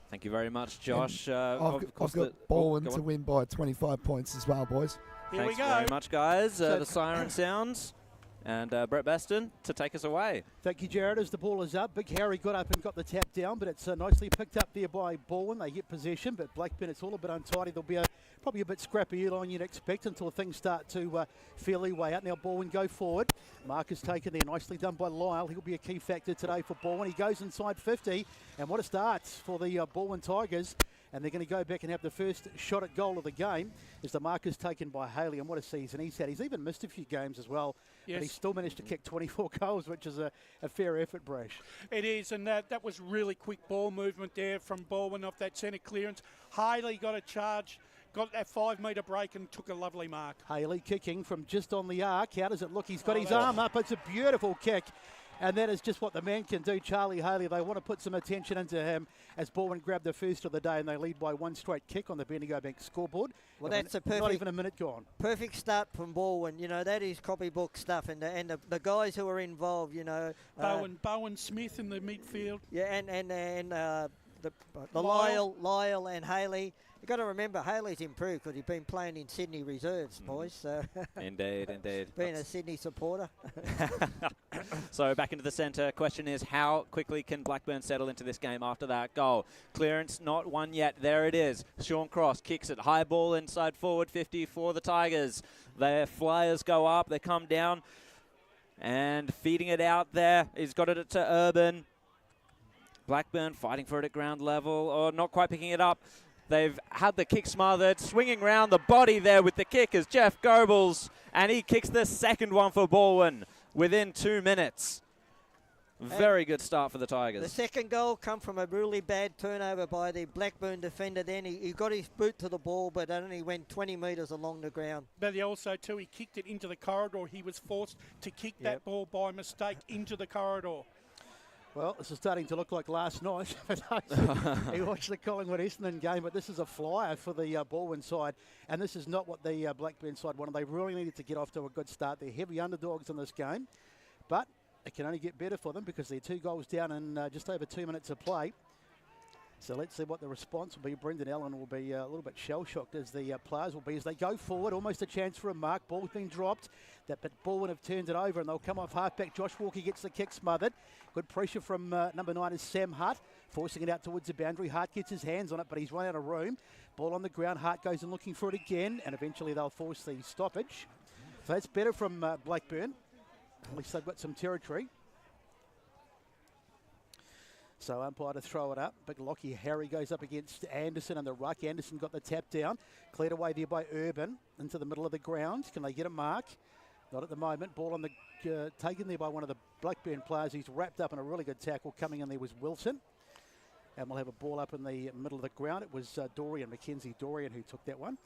Thank you very much, Josh.
I've got Balwyn to win by 25 points as well, boys.
Here
Thanks
we go.
very much, guys. The siren sounds. And Brett Beston to take us away.
Thank you, Jared. As the ball is up, Big Harry got up and got the tap down, but it's nicely picked up there by Balwyn. They get possession, but Blackburn, it's all a bit untidy. There'll be probably a bit scrappy line you'd expect until things start to feel their way out. Now Balwyn go forward. Mark is taken there. Nicely done by Lyle. He'll be a key factor today for Balwyn. He goes inside 50, and what a start for the Balwyn Tigers. And they're going to go back and have the first shot at goal of the game as the mark is taken by Haley. And what a season he's had. He's even missed a few games as well.
Yes.
But he still managed to kick 24 goals, which is a fair effort, Brash.
It is, and that was really quick ball movement there from Balwyn off that centre clearance. Haley got a charge, got that 5-metre break and took a lovely mark.
Haley kicking from just on the arc. How does it look? He's got his arm up. It's a beautiful kick. And that is just what the man can do, Charlie Haley. They want to put some attention into him as Balwyn grabbed the first of the day, and they lead by 1 straight kick on the Bendigo Bank scoreboard.
Well, that's a perfect,
not even a minute gone.
Perfect start from Balwyn. You know, that is copybook stuff, and the guys who are involved, you know.
Bowen Smith in the midfield.
Yeah, and Lyle and Haley. You've got to remember, Haley's improved because he's been playing in Sydney reserves, boys. So
Indeed.
Being a Sydney supporter.
So back into the centre. Question is, how quickly can Blackburn settle into this game after that goal? Clearance not won yet. There it is. Sean Cross kicks it. High ball inside forward 50 for the Tigers. Their flyers go up. They come down. And feeding it out there. He's got it to Urban. Blackburn fighting for it at ground level. Or not quite picking it up. They've had the kick smothered, swinging round the body there with the kick is Jeff Goebbels, and he kicks the second one for Balwyn. within 2 minutes. Very good start for the Tigers.
The second goal come from a really bad turnover by the Blackburn defender. Then he got his boot to the ball, but it only went 20 metres along the ground.
But he also, too, he kicked it into the corridor. He was forced to kick that ball by mistake into the corridor.
Well, this is starting to look like last night. He watched the Collingwood Eastland game, but this is a flyer for the Balwyn side, and this is not what the Blackburn side wanted. They really needed to get off to a good start. They're heavy underdogs in this game, but it can only get better for them because they're 2 goals down in just over 2 minutes of play. So let's see what the response will be. Brendan Allen will be a little bit shell-shocked as the players will be as they go forward. Almost a chance for a mark. Ball's been dropped. But Balwyn have turned it over and they'll come off halfback. Josh Walker gets the kick smothered. Good pressure from number 9 is Sam Hutt, forcing it out towards the boundary. Hart gets his hands on it, but he's run out of room. Ball on the ground. Hart goes in looking for it again, and eventually they'll force the stoppage. So that's better from Blackburn. At least they've got some territory. So umpire to throw it up. Big Lockie Harry goes up against Anderson and the ruck. Anderson got the tap down. Cleared away there by Urban into the middle of the ground. Can they get a mark? Not at the moment. Ball on the taken there by one of the Blackburn players. He's wrapped up in a really good tackle. Coming in there was Wilson. And we'll have a ball up in the middle of the ground. It was Mackenzie Dorian who took that one.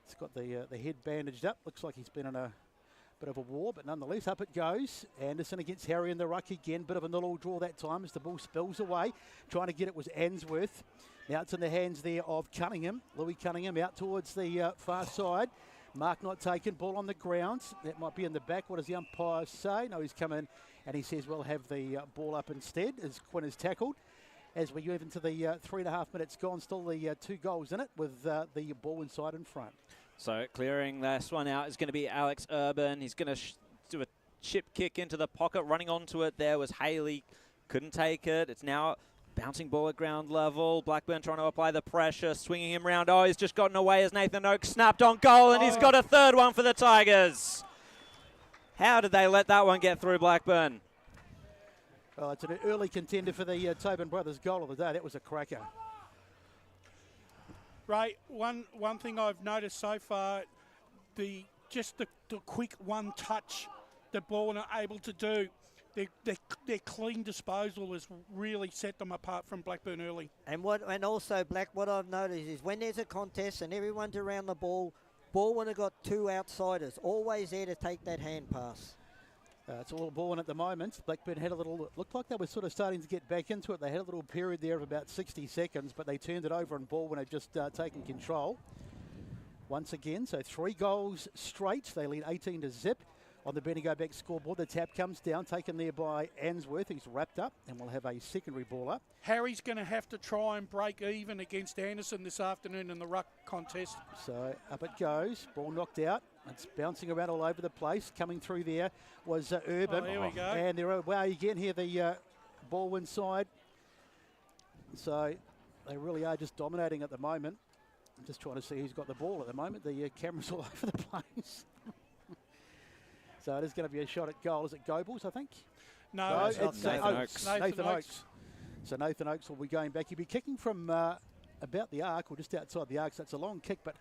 He's got the head bandaged up. Looks like he's been in a bit of a war, but nonetheless, up it goes. Anderson against Harry in the ruck again. Bit of a nil-all draw that time as the ball spills away. Trying to get it was Answorth. Now it's in the hands there of Cunningham. Louis Cunningham out towards the far side. Mark not taken. Ball on the ground. That might be in the back. What does the umpire say? No, he's come in and he says we'll have the ball up instead as Quinn is tackled. As we move into the 3.5 minutes gone, still the 2 goals in it with the ball inside in front.
So clearing this one out is going to be Alex Urban. He's going to do a chip kick into the pocket. Running onto it there was Haley. Couldn't take it. It's now bouncing ball at ground level. Blackburn trying to apply the pressure. Swinging him round. Oh, he's just gotten away as Nathan Oakes snapped on goal. And he's got a third one for the Tigers. How did they let that one get through Blackburn?
Oh, it's an early contender for the Tobin brothers goal of the day. That was a cracker.
Ray, one thing I've noticed so far, the quick one touch that Balwyn are able to do, their clean disposal has really set them apart from Blackburn early.
And also what I've noticed is when there's a contest and everyone's around the ball, Balwyn have got 2 outsiders, always there to take that hand pass.
It's a little Balwyn at the moment. Blackburn had looked like they were sort of starting to get back into it. They had a little period there of about 60 seconds, but they turned it over and Balwyn had just taken control once again. So 3 goals straight. They lead 18-0 on the Bendigo back scoreboard. The tap comes down, taken there by Answorth. He's wrapped up, and we'll have a secondary ball up.
Harry's going to have to try and break even against Anderson this afternoon in the ruck contest.
So up it goes. Ball knocked out. It's bouncing around all over the place. Coming through there was Urban.
Oh, here we go.
And they're away again here, the Balwyn side. So they really are just dominating at the moment. I'm just trying to see who's got the ball at the moment. The camera's all over the place. So it is going to be a shot at goal. Is it Goebbels, I think?
No,
it's
Nathan Oakes.
Nathan Oakes. So Nathan Oakes will be going back. He'll be kicking from about the arc or just outside the arc. So it's a long kick, but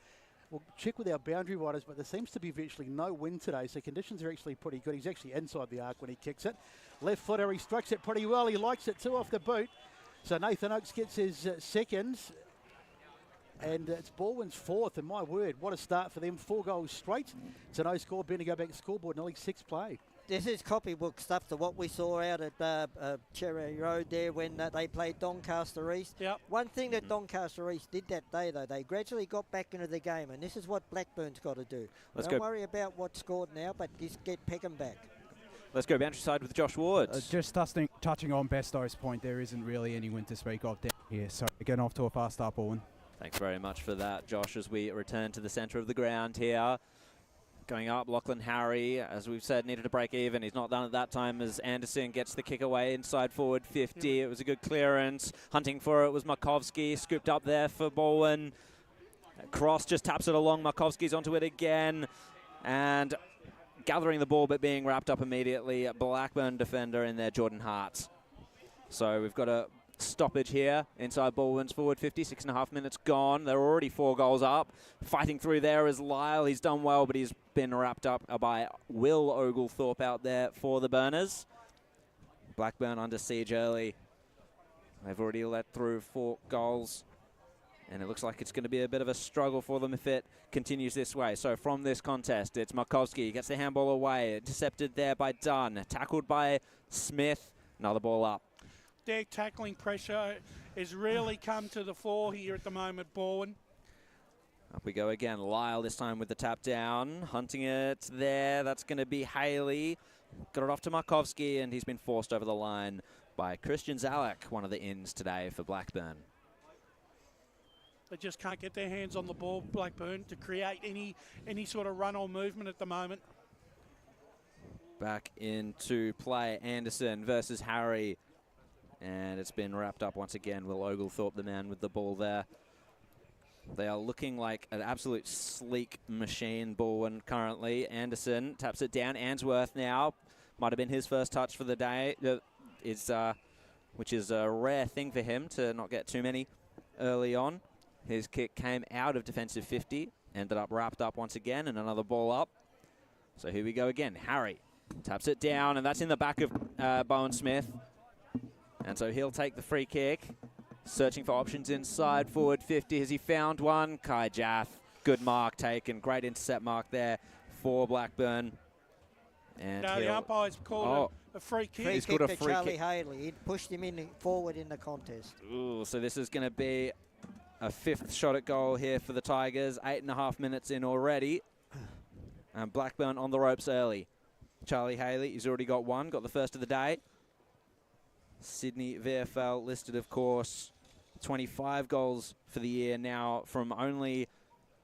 we'll check with our boundary riders, but there seems to be virtually no wind today, so conditions are actually pretty good. He's actually inside the arc when he kicks it. Left footer, he strikes it pretty well. He likes it too off the boot. So Nathan Oakes gets his second, and it's Balwyn's 4th, and my word, what a start for them. 4 goals straight. It's a no-score, Bendigo back scoreboard, nearly 6 played.
This is copybook stuff to what we saw out at Cherry Road there when they played Doncaster East.
Yep.
One thing that Doncaster East did that day, though, they gradually got back into the game, and this is what Blackburn's got to do. Don't worry about what's scored now, but just get Peckham back.
Let's go boundary side with Josh Ward.
Just touching on Besto's point, there isn't really any wind to speak of down here, so we're getting off to a fast start, Balwyn.
Thanks very much for that, Josh, as we return to the centre of the ground here. Going up, Lachlan Harry, as we've said, needed to break even. He's not done at that time as Anderson gets the kick away inside forward 50. It was a good clearance. Hunting for it was Markovski, scooped up there for Balwyn. Cross just taps it along. Markovski's onto it again. And gathering the ball but being wrapped up immediately. Blackburn defender in there, Jordan Hart. So we've got a stoppage here inside Balwyn's forward 50, 6.5 minutes gone. They're already 4 goals up. Fighting through there is Lyle. He's done well, but he's been wrapped up by Will Oglethorpe out there for the Burners. Blackburn under siege early. They've already let through 4 goals. And it looks like it's going to be a bit of a struggle for them if it continues this way. So from this contest, it's Markowski. He gets the handball away. Intercepted there by Dunn. Tackled by Smith. Another ball up.
Their tackling pressure has really come to the fore here at the moment, Balwyn.
Up we go again. Lyle this time with the tap down. Hunting it there. That's going to be Haley. Got it off to Markowski, and he's been forced over the line by Christian Zalek, one of the ins today for Blackburn.
They just can't get their hands on the ball, Blackburn, to create any sort of run or movement at the moment.
Back into play. Anderson versus Harry. And it's been wrapped up once again. Will Oglethorpe, the man with the ball there. They are looking like an absolute sleek machine, Balwyn, currently. Anderson taps it down. Answorth now. Might have been his first touch for the day, which is a rare thing for him to not get too many early on. His kick came out of defensive 50. Ended up wrapped up once again, and another ball up. So here we go again. Harry taps it down, and that's in the back of Bowen Smith. And so he'll take the free kick. Searching for options inside forward 50. Has he found one? Kai Jaff. Good mark taken. Great intercept mark there for Blackburn. And
no, the umpire's called a free kick.
Free kick to Charlie Haley. He pushed him forward in the contest.
Ooh, so this is going to be a 5th shot at goal here for the Tigers. 8.5 minutes in already. And Blackburn on the ropes early. Charlie Haley, he's already got one. Got the first of the day. Sydney VFL listed, of course, 25 goals for the year now from only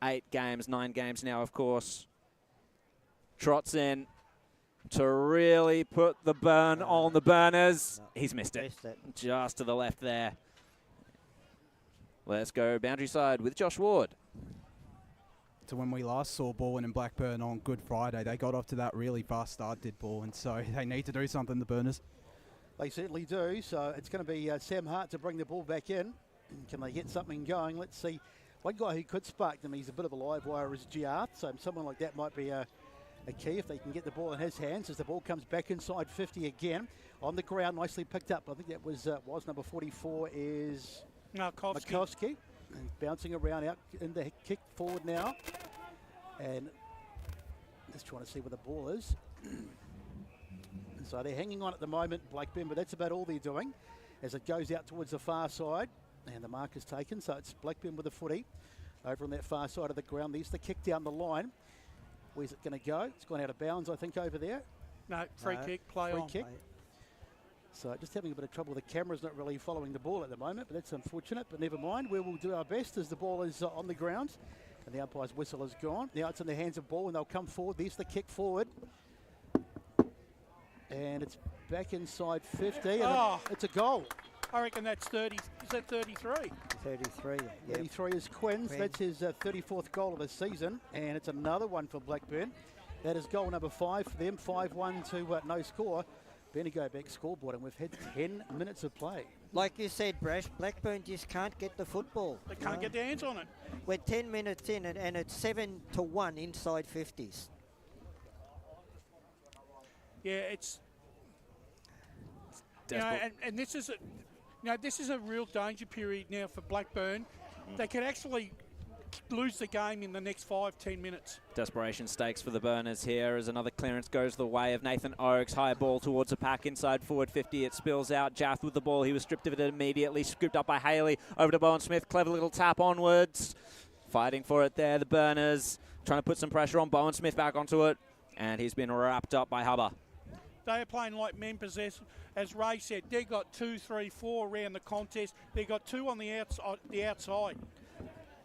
9 games now, of course. Trots in to really put the burn on the Burners. He's missed it. Just to the left there. Let's go boundary side with Josh Ward.
So when we last saw Balwyn and Blackburn on Good Friday, they got off to that really fast start, did Balwyn. So they need to do something, the Burners.
They certainly do. So it's going to be Sam Hart to bring the ball back in. Can they get something going? Let's see. One guy who could spark them, he's a bit of a live wire, is Giart. So someone like that might be a key if they can get the ball in his hands as the ball comes back inside 50 again. On the ground, nicely picked up. I think that was number 44 is Markowski. And bouncing around out in the kick forward now. And just trying to see where the ball is. So they're hanging on at the moment, Blackburn, but that's about all they're doing as it goes out towards the far side. And the mark is taken, so it's Blackburn with the footy over on that far side of the ground. There's the kick down the line. Where's it going to go? It's gone out of bounds, I think, over there.
No, free kick, play on.
Free kick. So just having a bit of trouble. The camera's not really following the ball at the moment, but that's unfortunate. But never mind. We will do our best as the ball is on the ground. And the umpire's whistle is gone. Now it's in the hands of Ball, and they'll come forward. There's the kick forward. And it's back inside 50. And it's a goal.
I reckon that's 30. Is that 33?
33. Yep.
33 is Quinn's. That's his 34th goal of the season. And it's another one for Blackburn. That is goal number 5 for them. 5-1 to no score. Bendigo back scoreboard, and we've had 10 minutes of play.
Like you said, Brash, Blackburn just can't get the football.
They can't get their hands on it.
We're 10 minutes in, and it's 7-1 inside 50s.
Yeah, it's you know, and this is this is a real danger period now for Blackburn. They could actually lose the game in the next 5-10 minutes.
Desperation stakes for the Burners here as another clearance goes the way of Nathan Oakes. High ball towards the pack inside forward 50. It spills out. Jaff with the ball. He was stripped of it immediately. Scooped up by Haley. Over to Bowen Smith. Clever little tap onwards. Fighting for it there. The Burners trying to put some pressure on Bowen Smith back onto it. And he's been wrapped up by Hubber.
They are playing like men possess. As Ray said, they got 2, 3, 4 around the contest. They got 2 on the outside.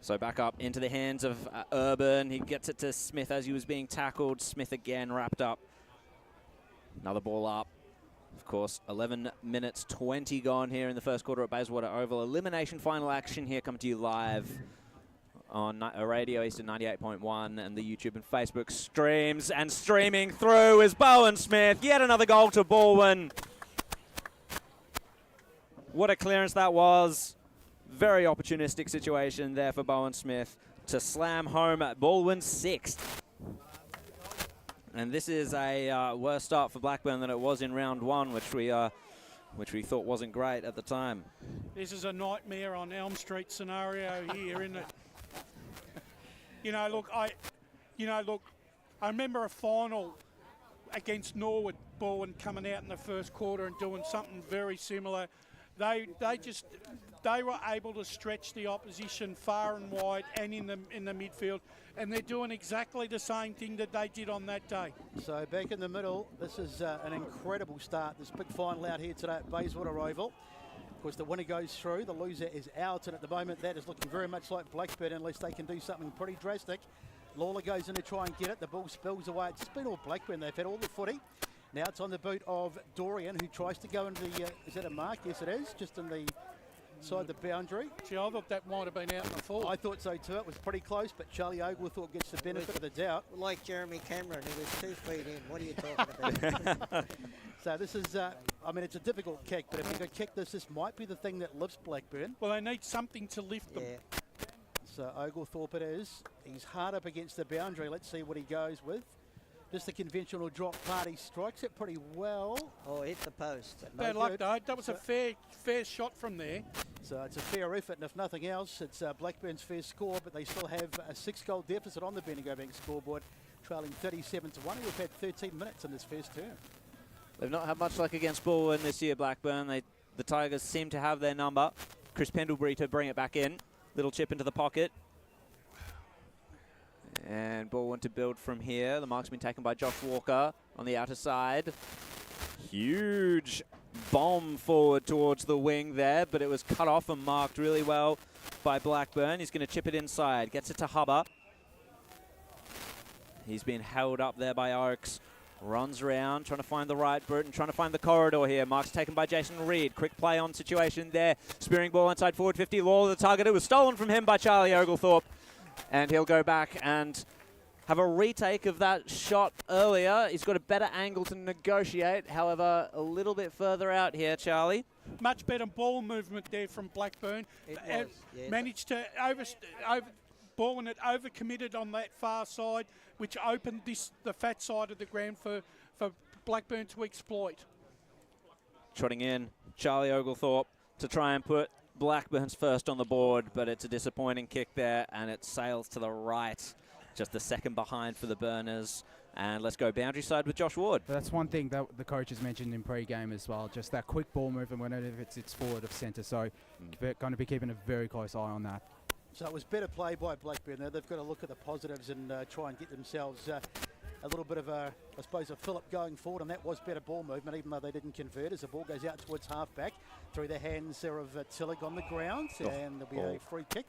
So back up into the hands of Urban. He gets it to Smith as he was being tackled. Smith again wrapped up. Another ball up. Of course, 11 minutes 20 gone here in the first quarter at Bayswater Oval. Elimination final action here coming to you live on Radio Eastern 98.1 and the YouTube and Facebook streams. And streaming through is Bowen Smith. Yet another goal to Balwyn. What a clearance that was. Very opportunistic situation there for Bowen Smith to slam home at Balwyn's 6th. And this is a worse start for Blackburn than it was in round 1, which we thought wasn't great at the time.
This is a nightmare on Elm Street scenario here, isn't it? I remember a final against Norwood, Balwyn coming out in the first quarter and doing something very similar. They were able to stretch the opposition far and wide and in the midfield, and they're doing exactly the same thing that they did on that day.
So back in the middle, this is an incredible start. This big final out here today at Bayswater Oval. Of course, the winner goes through, the loser is out, and at the moment that is looking very much like Blackburn unless they can do something pretty drastic. Lawler goes in to try and get it. The ball spills away. It's been all Blackburn. They've had all the footy. Now it's on the boot of Dorian, who tries to go into the, is that a mark? Yes, it is, just in the side the boundary.
Gee, I thought that might have been out in the full.
I thought so too. It was pretty close, but Charlie Oglethorpe gets the benefit of the doubt.
Like Jeremy Cameron, he was 2 feet in. What are you talking about?
So this is, I mean, it's a difficult kick, but if you could kick this might be the thing that lifts Blackburn.
Well, they need something to lift them.
Yeah.
So Oglethorpe it is. He's hard up against the boundary. Let's see what he goes with. Just a conventional drop part. He strikes it pretty well.
Oh, hit the post.
Bad luck, though. That was a fair shot from there.
So it's a fair effort, and if nothing else, it's Blackburn's first score, but they still have a 6-goal deficit on the Bendigo Bank scoreboard, trailing 37-1. We've had 13 minutes in this first term.
They've not had much luck against Balwyn this year, Blackburn. The Tigers seem to have their number. Chris Pendlebury to bring it back in. Little chip into the pocket. And Balwyn to build from here. The mark's been taken by Josh Walker on the outer side. Huge bomb forward towards the wing there, but it was cut off and marked really well by Blackburn. He's going to chip it inside. Gets it to Hubber. He's been held up there by Oakes. Runs around, trying to find the right boot and trying to find the corridor here. Mark's taken by Jason Reed. Quick play on situation there. Spearing ball inside forward 50. Lawler the target. It was stolen from him by Charlie Oglethorpe. And he'll go back and have a retake of that shot earlier. He's got a better angle to negotiate. However, a little bit further out here, Charlie.
Much better ball movement there from Blackburn. Managed to Balwyn had overcommitted on that far side, which opened the fat side of the ground for Blackburn to exploit.
Trotting in, Charlie Oglethorpe to try and put Blackburn's first on the board, but it's a disappointing kick there, and it sails to the right, just the second behind for the Burners. And let's go boundary side with Josh Ward.
That's one thing that the coaches mentioned in pre-game as well, just that quick ball movement whenever it's forward of centre. So going to be keeping a very close eye on that.
So it was better play by Blackburn there. They've got to look at the positives and try and get themselves a little bit of a, I suppose, a fillip going forward, and that was better ball movement, even though they didn't convert, as the ball goes out towards half-back through the hands there of Tillich on the ground, and there'll be a free kick.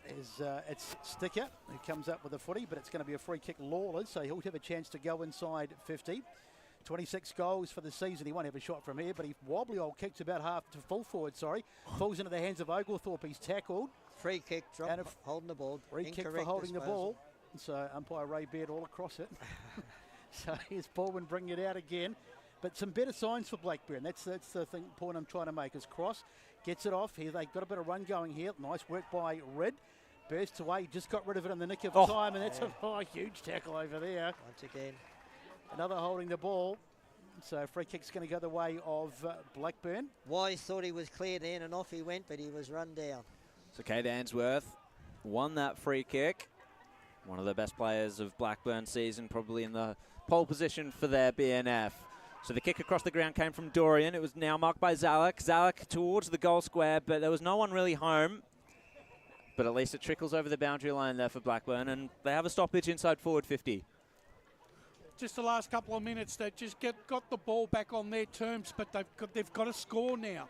It's Sticker who comes up with the footy, but it's going to be a free kick Lawler, so he'll have a chance to go inside 50. 26 goals for the season. He won't have a shot from here, but he wobbly old kicks about half to full forward, falls into the hands of Oglethorpe. He's tackled.
Free kick, drop, holding the ball.
Free kick for holding the ball. So umpire Ray Baird all across it. So here's Balwyn bringing it out again. But some better signs for Blackburn. That's the point I'm trying to make. Is Cross gets it off here. They've got a bit of run going here. Nice work by Red. Bursts away. Just got rid of it in the nick of time, and that's a huge tackle over there.
Once again. Another
holding the ball. So free kick's going to go the way of Blackburn.
Wise thought he was cleared in and off he went, but he was run down.
So Kate Answorth won that free kick. One of the best players of Blackburn season, probably in the pole position for their BNF. So the kick across the ground came from Dorian. It was now marked by Zalek. Zalek towards the goal square, but there was no one really home. But at least it trickles over the boundary line there for Blackburn, and they have a stoppage inside forward 50.
Just the last couple of minutes, they just got the ball back on their terms, but they've got to score now.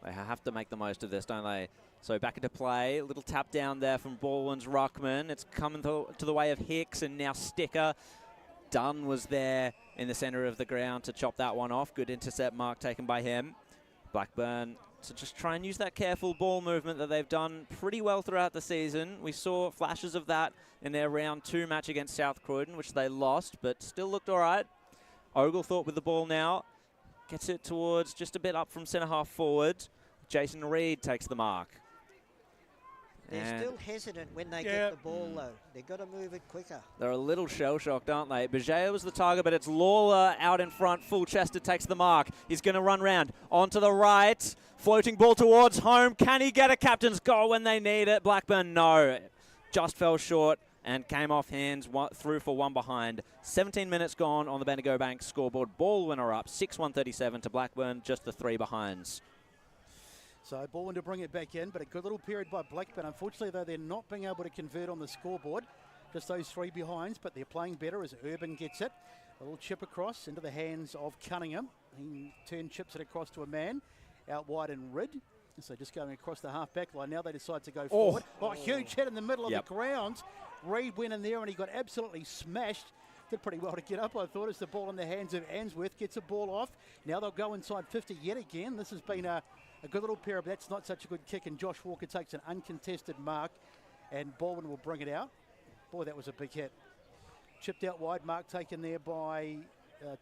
They have to make the most of this, don't they? So back into play, a little tap down there from Balwyn's ruckman. It's coming to the way of Hicks, and now Sticker. Dunn was there in the centre of the ground to chop that one off. Good intercept mark taken by him. Blackburn to just try and use that careful ball movement that they've done pretty well throughout the season. We saw flashes of that in their round 2 match against South Croydon, which they lost, but still looked all right. Oglethorpe with the ball now. Gets it towards just a bit up from centre half forward. Jason Reed takes the mark.
They're
And
still hesitant when they get the ball, though. They've got to move it quicker.
they're a little shell-shocked, aren't they? Bajea was the target, but it's Lawler out in front. Full-chested takes the mark. He's going to run round onto the right. Floating ball towards home. Can he get a captain's goal when they need it? Blackburn, no. Just fell short and came off hands, through for one behind. 17 minutes gone on the Bendigo Bank scoreboard. Balwyn are up 6-1-37 to Blackburn, just the 3 behinds.
So Balwyn to bring it back in, but a good little period by Blackburn. Unfortunately, though, they're not being able to convert on the scoreboard. Just those 3 behinds, but they're playing better as Urban gets it. A little chip across into the hands of Cunningham. He chips it across to a man out wide in Rid. So just going across the half-back line. Now they decide to go forward. Oh, huge hit in the middle of the ground. Reed went in there and he got absolutely smashed. Did pretty well to get up, I thought, as the ball in the hands of Answorth gets a ball off. Now they'll go inside 50 yet again. This has been a good little pair, but that's not such a good kick, and Josh Walker takes an uncontested mark, and Balwyn will bring it out. Boy, that was a big hit. Chipped out wide, mark taken there by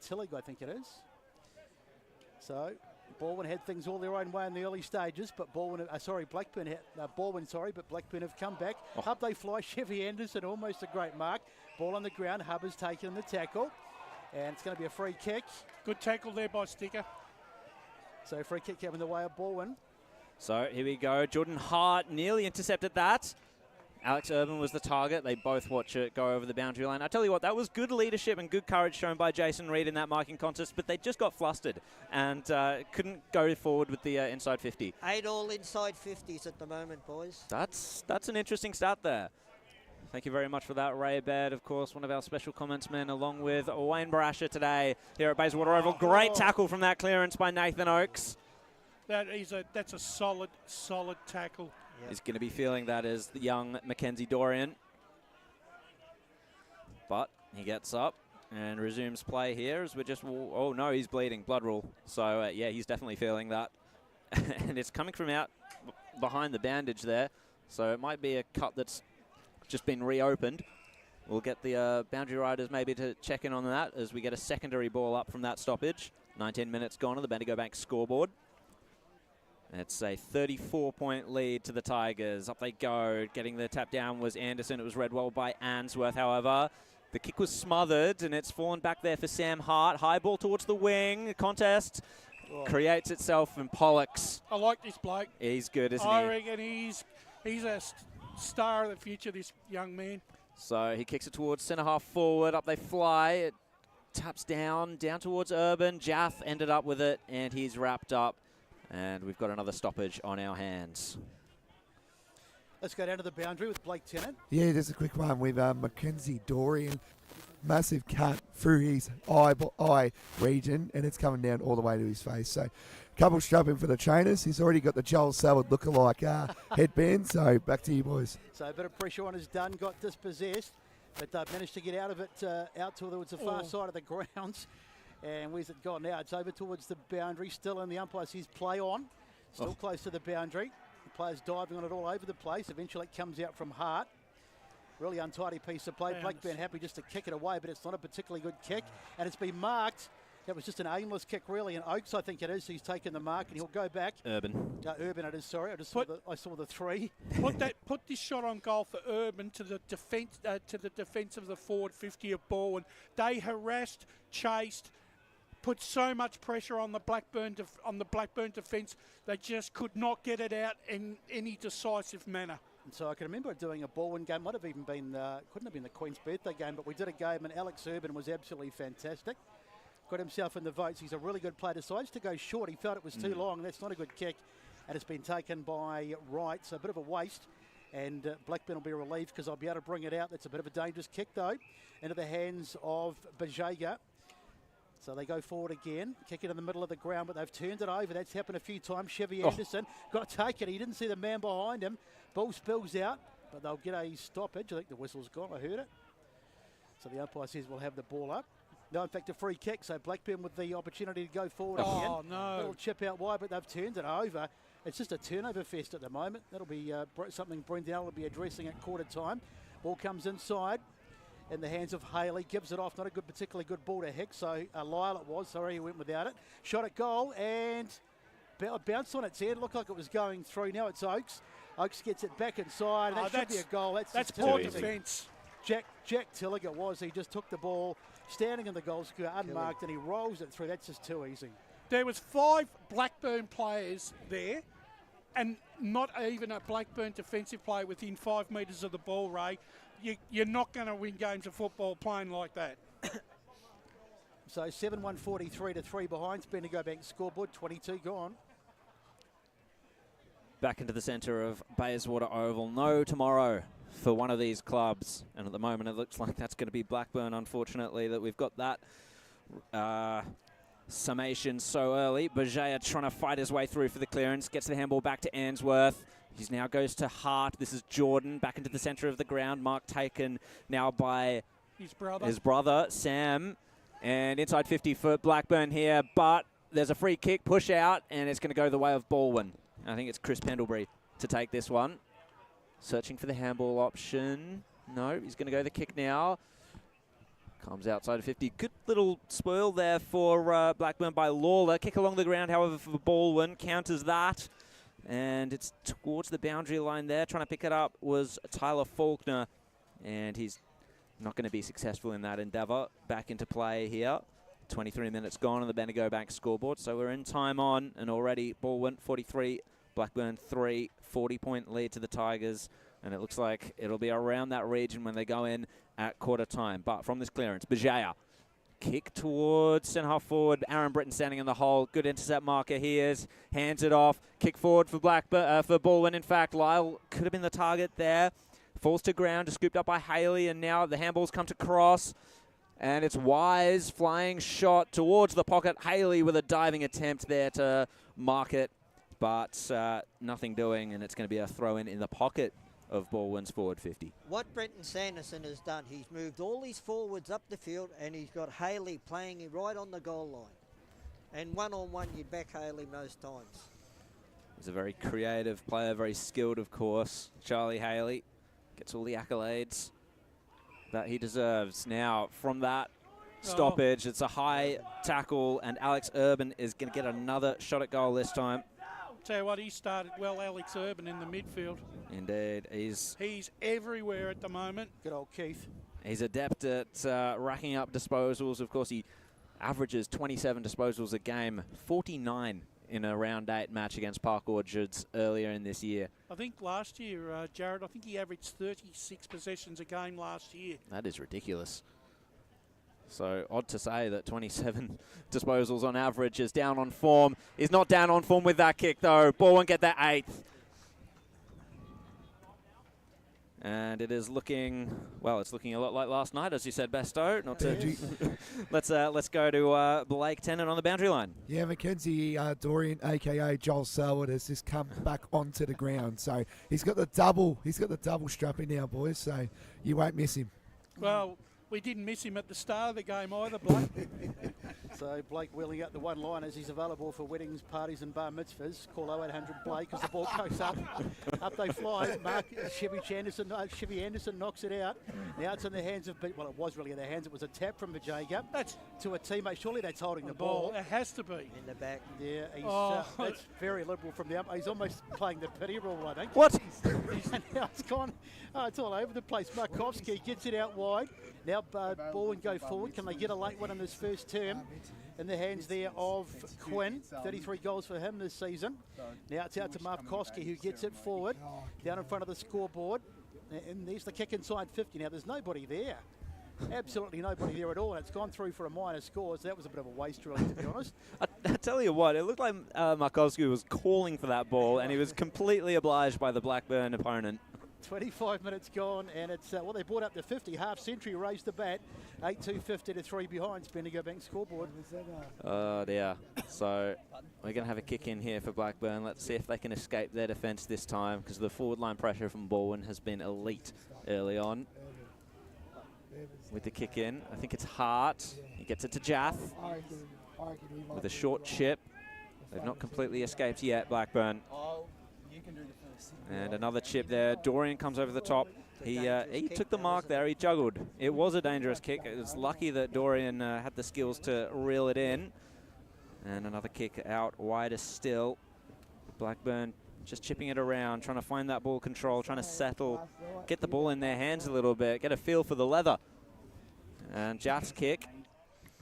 Tillig, I think it is. So Balwyn had things all their own way in the early stages, but Balwyn but Blackburn have come back. Up they fly, Chevy Anderson, almost a great mark. Ball on the ground, Hubbard's taken the tackle, and it's going to be a free kick.
Good tackle there by Sticker.
So free kick coming the way of Balwyn.
So here we go. Jordan Hart nearly intercepted that. Alex Urban was the target. They both watch it go over the boundary line. I tell you what, that was good leadership and good courage shown by Jason Reed in that marking contest, but they just got flustered and couldn't go forward with the inside 50.
8 all inside 50s at the moment, boys.
That's an interesting start there. Thank you very much for that, Ray Baird, of course, one of our special comments men, along with Wayne Barasha today here at Bayswater Oval. Great tackle from that clearance by Nathan Oakes.
That's a solid tackle.
Yep. He's going to be feeling that as the young Mackenzie Dorian. But he gets up and resumes play here as we're just... Oh, no, he's bleeding. Blood rule. So, yeah, he's definitely feeling that. And it's coming from out behind the bandage there. So it might be a cut that's just been reopened. We'll get the boundary riders maybe to check in on that as we get a secondary ball up from that stoppage. 19 minutes gone on the Bendigo Bank scoreboard. It's a 34-point lead to the Tigers. Up they go. Getting the tap down was Anderson. It was read well by Answorth, however. The kick was smothered, and it's fallen back there for Sam Hart. High ball towards the wing. The contest creates itself, and Pollux.
I like this bloke.
He's good, isn't he?
I reckon he's a star of the future, this young man.
So he kicks it towards centre half forward. Up they fly. It taps down towards Urban. Jaff ended up with it, and he's wrapped up. And we've got another stoppage on our hands.
Let's go down to the boundary with Blake Tennant.
Yeah, just a quick one with Mackenzie Dorian. Massive cut through his eye region, and it's coming down all the way to his face. So, couple strapping for the trainers. He's already got the Joel Selwood lookalike headband. So, back to you, boys.
So, a bit of pressure on his done, got dispossessed, but they've managed to get out of it out towards the far side of the grounds. And where's it gone now? It's over towards the boundary. Still in the umpire sees play on. Still close to the boundary. The player's diving on it all over the place. Eventually it comes out from Hart. Really untidy piece of play. Blackburn happy just to kick it away, but it's not a particularly good kick. And it's been marked. That was just an aimless kick, really. And Oakes, I think it is, he's taken the mark, and he'll go back.
Urban
it is, sorry. I saw the 3.
Put this shot on goal for Urban to the defence of the forward 50 of Balwyn. They harassed, chased, put so much pressure on the Blackburn defence, they just could not get it out in any decisive manner.
And so I can remember doing a Balwyn game, might have even been, couldn't have been the Queen's birthday game, but we did a game and Alex Urban was absolutely fantastic. Got himself in the votes. He's a really good player. Decides to go short. He felt it was too long. That's not a good kick. And it's been taken by Wright, so a bit of a waste. And Blackburn will be relieved because I'll be able to bring it out. That's a bit of a dangerous kick, though, into the hands of Bajega. So they go forward again, kick it in the middle of the ground, but they've turned it over. That's happened a few times. Chevy Anderson got to take it. He didn't see the man behind him. Ball spills out, but they'll get a stoppage. I think the whistle's gone. I heard it. So the umpire says we'll have the ball up. No, in fact, a free kick. So Blackburn with the opportunity to go forward again.
Oh, no.
Little chip out wide, but they've turned it over. It's just a turnover fest at the moment. That'll be something Brendell will be addressing at quarter time. Ball comes inside. in the hands of Haley. Gives it off. Not a particularly good ball to Hicks. So Lyle it was. Sorry, he went without it. Shot at goal and bounced on its head. Looked like it was going through. Now it's Oakes. Oakes gets it back inside. And that should be a goal.
That's poor defence.
Jack Tillich it was. He just took the ball standing in the goal square unmarked and he rolls it through. That's just too easy.
There was 5 Blackburn players there and not even a Blackburn defensive player within 5 metres of the ball, Ray. You're not going to win games of football playing like that.
So 7-1-43 to 3 behind. Bendigo Bank scoreboard, 22 gone.
Back into the centre of Bayswater Oval. No tomorrow for one of these clubs. And at the moment, it looks like that's going to be Blackburn, unfortunately, that we've got that summation so early. Bajaya trying to fight his way through for the clearance. Gets the handball back to Ainsworth. He now goes to Hart. This is Jordan back into the centre of the ground. Mark taken now by his brother, Sam. And inside 50 for Blackburn here. But there's a free kick, push out, and it's going to go the way of Balwyn. I think it's Chris Pendlebury to take this one. Searching for the handball option. No, he's going to go the kick now. Comes outside of 50. Good little spoil there for Blackburn by Lawler. Kick along the ground, however, for Balwyn. Counters that. And it's towards the boundary line there. Trying to pick it up was Tyler Faulkner. And he's not going to be successful in that endeavour. Back into play here. 23 minutes gone on the Bendigo Bank scoreboard. So we're in time on. And already Balwyn 43, Blackburn 3. 40-point lead to the Tigers. And it looks like it'll be around that region when they go in at quarter time. But from this clearance, Bajaya. Kick towards centre half forward. Aaron Britton standing in the hole. Good intercept marker here. Hands it off. Kick forward for for Balwyn. In fact, Lyle could have been the target there. Falls to ground, just scooped up by Haley. And now the handballs come to cross. And it's Wise flying shot towards the pocket. Haley with a diving attempt there to mark it. But nothing doing. And it's going to be a throw in the pocket of Balwyn's forward 50.
What Brenton Sanderson has done, he's moved all his forwards up the field and he's got Haley playing right on the goal line. And one-on-one, you back Haley most times.
He's a very creative player, very skilled, of course. Charlie Haley gets all the accolades that he deserves. Now, from that stoppage, it's a high tackle, and Alex Urban is going to get another shot at goal this time.
Tell you what, he started well, Alex Urban, in the midfield.
Indeed. He's
everywhere at the moment.
Good old Keith.
He's adept at racking up disposals. Of course, he averages 27 disposals a game, 49 in a round 8 match against Park Orchards earlier in this year.
I think last year, Jared, I think he averaged 36 possessions a game last year.
That is ridiculous. So odd to say that 27 disposals on average is down on form. He's not down on form with that kick, though. Ball won't get that 8th. And it is looking, well, it's looking a lot like last night, as you said, Besto. Not to let's go to Blake Tennant on the boundary line.
Yeah, Mackenzie Dorian, a.k.a. Joel Selwood, has just come back onto the ground. So he's got the double strapping now, boys, so you won't miss him.
Well, we didn't miss him at the start of the game either, Blake.
So Blake wheeling out the one line as he's available for weddings, parties and bar mitzvahs. Call 0800 Blake as the ball goes up. Up they fly. Chevy Anderson knocks it out. Now it's in the hands of, well, it was really in their hands. It was a tap from Vijay to a teammate. Surely that's holding the ball.
It has to be.
In the back.
Yeah, that's very liberal from the umpire. He's almost playing the pity rule, I think.
What?
And now it's gone. Oh, it's all over the place. Markovsky gets it out wide. Now Balwyn go forward. Can they get a late one in this first term? In the hands there of Quinn. 33 goals for him this season. Now it's out to Markovsky, who gets it forward. Down in front of the scoreboard. And there's the kick inside 50. Now there's nobody there. Absolutely nobody there at all. And it's gone through for a minor score. So that was a bit of a waste, really, to be honest.
I tell you what, it looked like Markovsky was calling for that ball, and he was completely obliged by the Blackburn opponent.
25 minutes gone, and it's, well, they brought up to 50. Half century raised the bat. 8-2-50 to 3 behind. Bendigo Bank scoreboard.
Oh, dear. So we're going to have a kick in here for Blackburn. Let's see if they can escape their defence this time, because the forward line pressure from Balwyn has been elite early on. With the kick in, I think it's Hart. He gets it to Jaff with a short chip. They've not completely escaped yet, Blackburn. And another chip there. Dorian comes over the top. He took the mark there. He juggled. It was a dangerous kick. It was lucky that Dorian had the skills to reel it in. And another kick out wider still. Blackburn just chipping it around, trying to find that ball control, trying to settle, get the ball in their hands a little bit, get a feel for the leather. And Jack's kick,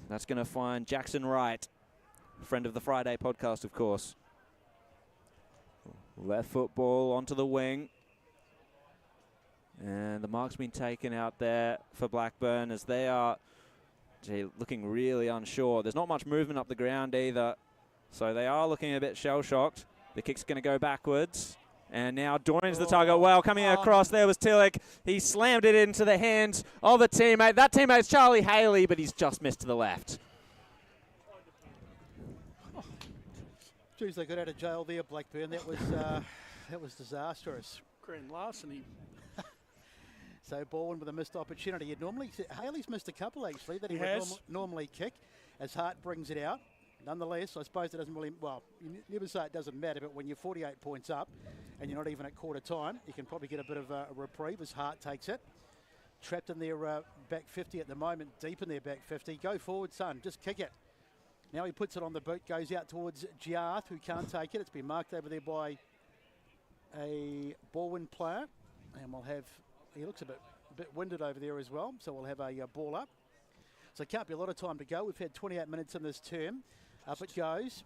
that's going to find Jackson Wright, friend of the Friday podcast, of course. Left foot ball onto the wing. And the mark's been taken out there for Blackburn as they are looking really unsure. There's not much movement up the ground either, so they are looking a bit shell-shocked. The kick's going to go backwards. And now Dorian's the target. Well, coming across there was Tillich. He slammed it into the hands of a teammate. That teammate's Charlie Haley, but he's just missed to the left.
Geez, they got out of jail there, Blackburn. That was disastrous.
Grand larceny.
So Balwyn with a missed opportunity. Haley's missed a couple actually that he would normally kick as Hart brings it out. Nonetheless, I suppose it doesn't really, well, you never say it doesn't matter, but when you're 48 points up and you're not even at quarter time, you can probably get a bit of a reprieve as Hart takes it. Trapped in their back 50 at the moment, deep in their back 50. Go forward, son, just kick it. Now he puts it on the boot, goes out towards Giarth, who can't take it. It's been marked over there by a Balwyn player. And we'll have, he looks a bit winded over there as well, so we'll have a ball up. So it can't be a lot of time to go. We've had 28 minutes in this term. Up it goes.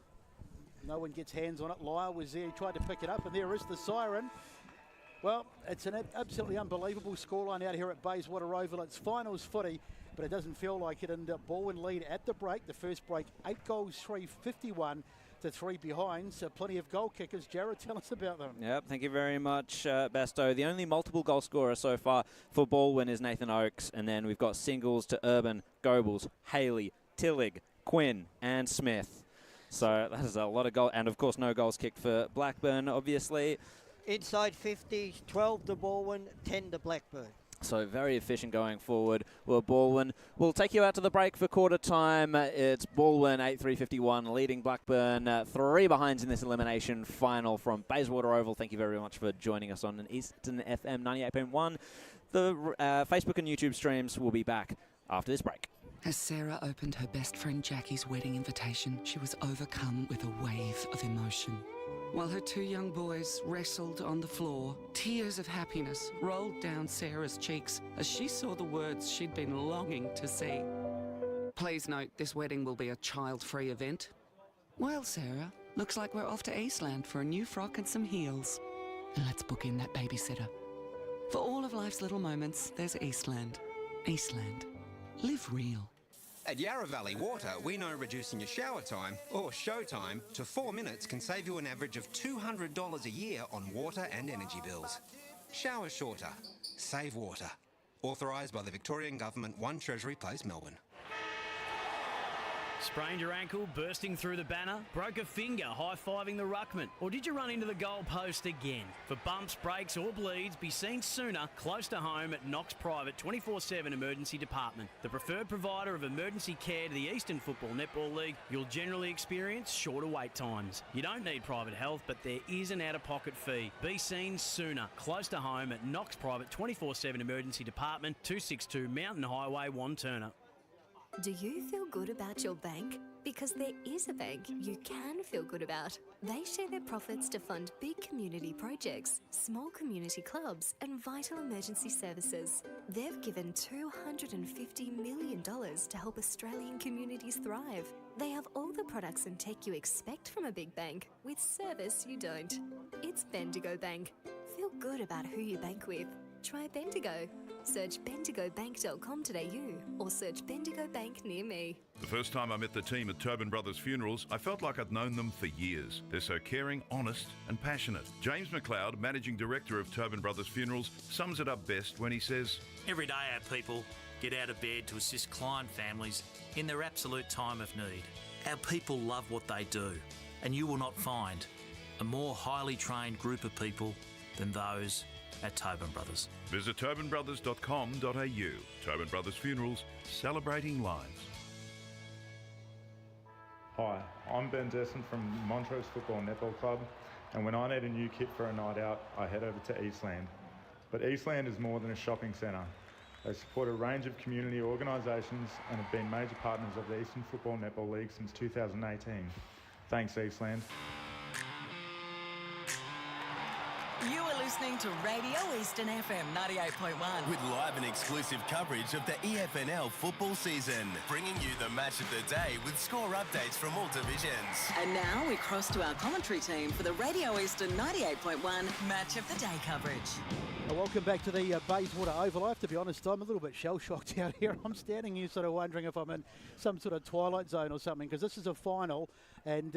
No one gets hands on it. Lyle was there. He tried to pick it up, and there is the siren. Well, it's an absolutely unbelievable scoreline out here at Bayswater Oval. It's finals footy, but it doesn't feel like it. And Balwyn lead at the break. The first break, 8 goals, 3, 51 to 3 behind. So plenty of goal kickers. Jared, tell us about them.
Yep, thank you very much, Basto. The only multiple goal scorer so far for Balwyn is Nathan Oakes, and then we've got singles to Urban, Goebbels, Haley, Tillig, Quinn and Smith. So that is a lot of goals. And, of course, no goals kicked for Blackburn, obviously.
Inside 50, 12 to Balwyn, 10 to Blackburn.
So very efficient going forward. Well, Balwyn will take you out to the break for quarter time. It's Balwyn 8-3-51 leading Blackburn 3 behinds in this elimination final from Bayswater Oval. Thank you very much for joining us on an Eastern FM 98.1. The Facebook and YouTube streams will be back after this break.
As Sarah opened her best friend Jackie's wedding invitation, she was overcome with a wave of emotion. While her 2 young boys wrestled on the floor, tears of happiness rolled down Sarah's cheeks as she saw the words she'd been longing to see. Please note, this wedding will be a child-free event. Well, Sarah, looks like we're off to Eastland for a new frock and some heels. And let's book in that babysitter. For all of life's little moments, there's Eastland. Eastland. Live real.
At Yarra Valley Water, we know reducing your shower time, or show time, to 4 minutes can save you an average of $200 a year on water and energy bills. Shower shorter. Save water. Authorised by the Victorian Government, 1 Treasury Place, Melbourne.
Sprained your ankle, bursting through the banner? Broke a finger, high-fiving the ruckman? Or did you run into the goal post again? For bumps, breaks or bleeds, be seen sooner, close to home at Knox Private 24/7 Emergency Department. The preferred provider of emergency care to the Eastern Football Netball League, you'll generally experience shorter wait times. You don't need private health, but there is an out-of-pocket fee. Be seen sooner, close to home at Knox Private 24/7 Emergency Department, 262 Mountain Highway, Wantirna.
Do you feel good about your bank? Because there is a bank you can feel good about. They share their profits to fund big community projects, small community clubs, and vital emergency services. They've given $250 million to help Australian communities thrive. They have all the products and tech you expect from a big bank, with service you don't. It's Bendigo Bank. Feel good about who you bank with. Try Bendigo. Search bendigobank.com.au or search Bendigo Bank near me.
The first time I met the team at Tobin Brothers Funerals, I felt like I'd known them for years. They're so caring, honest and passionate. James McLeod, Managing Director of Tobin Brothers Funerals, sums it up best when he says,
"Every day our people get out of bed to assist client families in their absolute time of need. Our people love what they do, and you will not find a more highly trained group of people than those at Tobin Brothers."
Visit tobinbrothers.com.au. Tobin Brothers Funerals, celebrating lives.
Hi, I'm Ben Desson from Montrose Football Netball Club, and when I need a new kit for a night out, I head over to Eastland. But Eastland is more than a shopping centre. They support a range of community organisations and have been major partners of the Eastern Football Netball League since 2018. Thanks, Eastland.
You are listening to Radio Eastern FM 98.1.
With live and exclusive coverage of the EFNL football season, bringing you the match of the day with score updates from all divisions.
And now we cross to our commentary team for the Radio Eastern 98.1 Match of the Day coverage.
Welcome back to the Bayswater Oval. I have to be honest, I'm a little bit shell-shocked out here. I'm standing here sort of wondering if I'm in some sort of twilight zone or something, because this is a final, and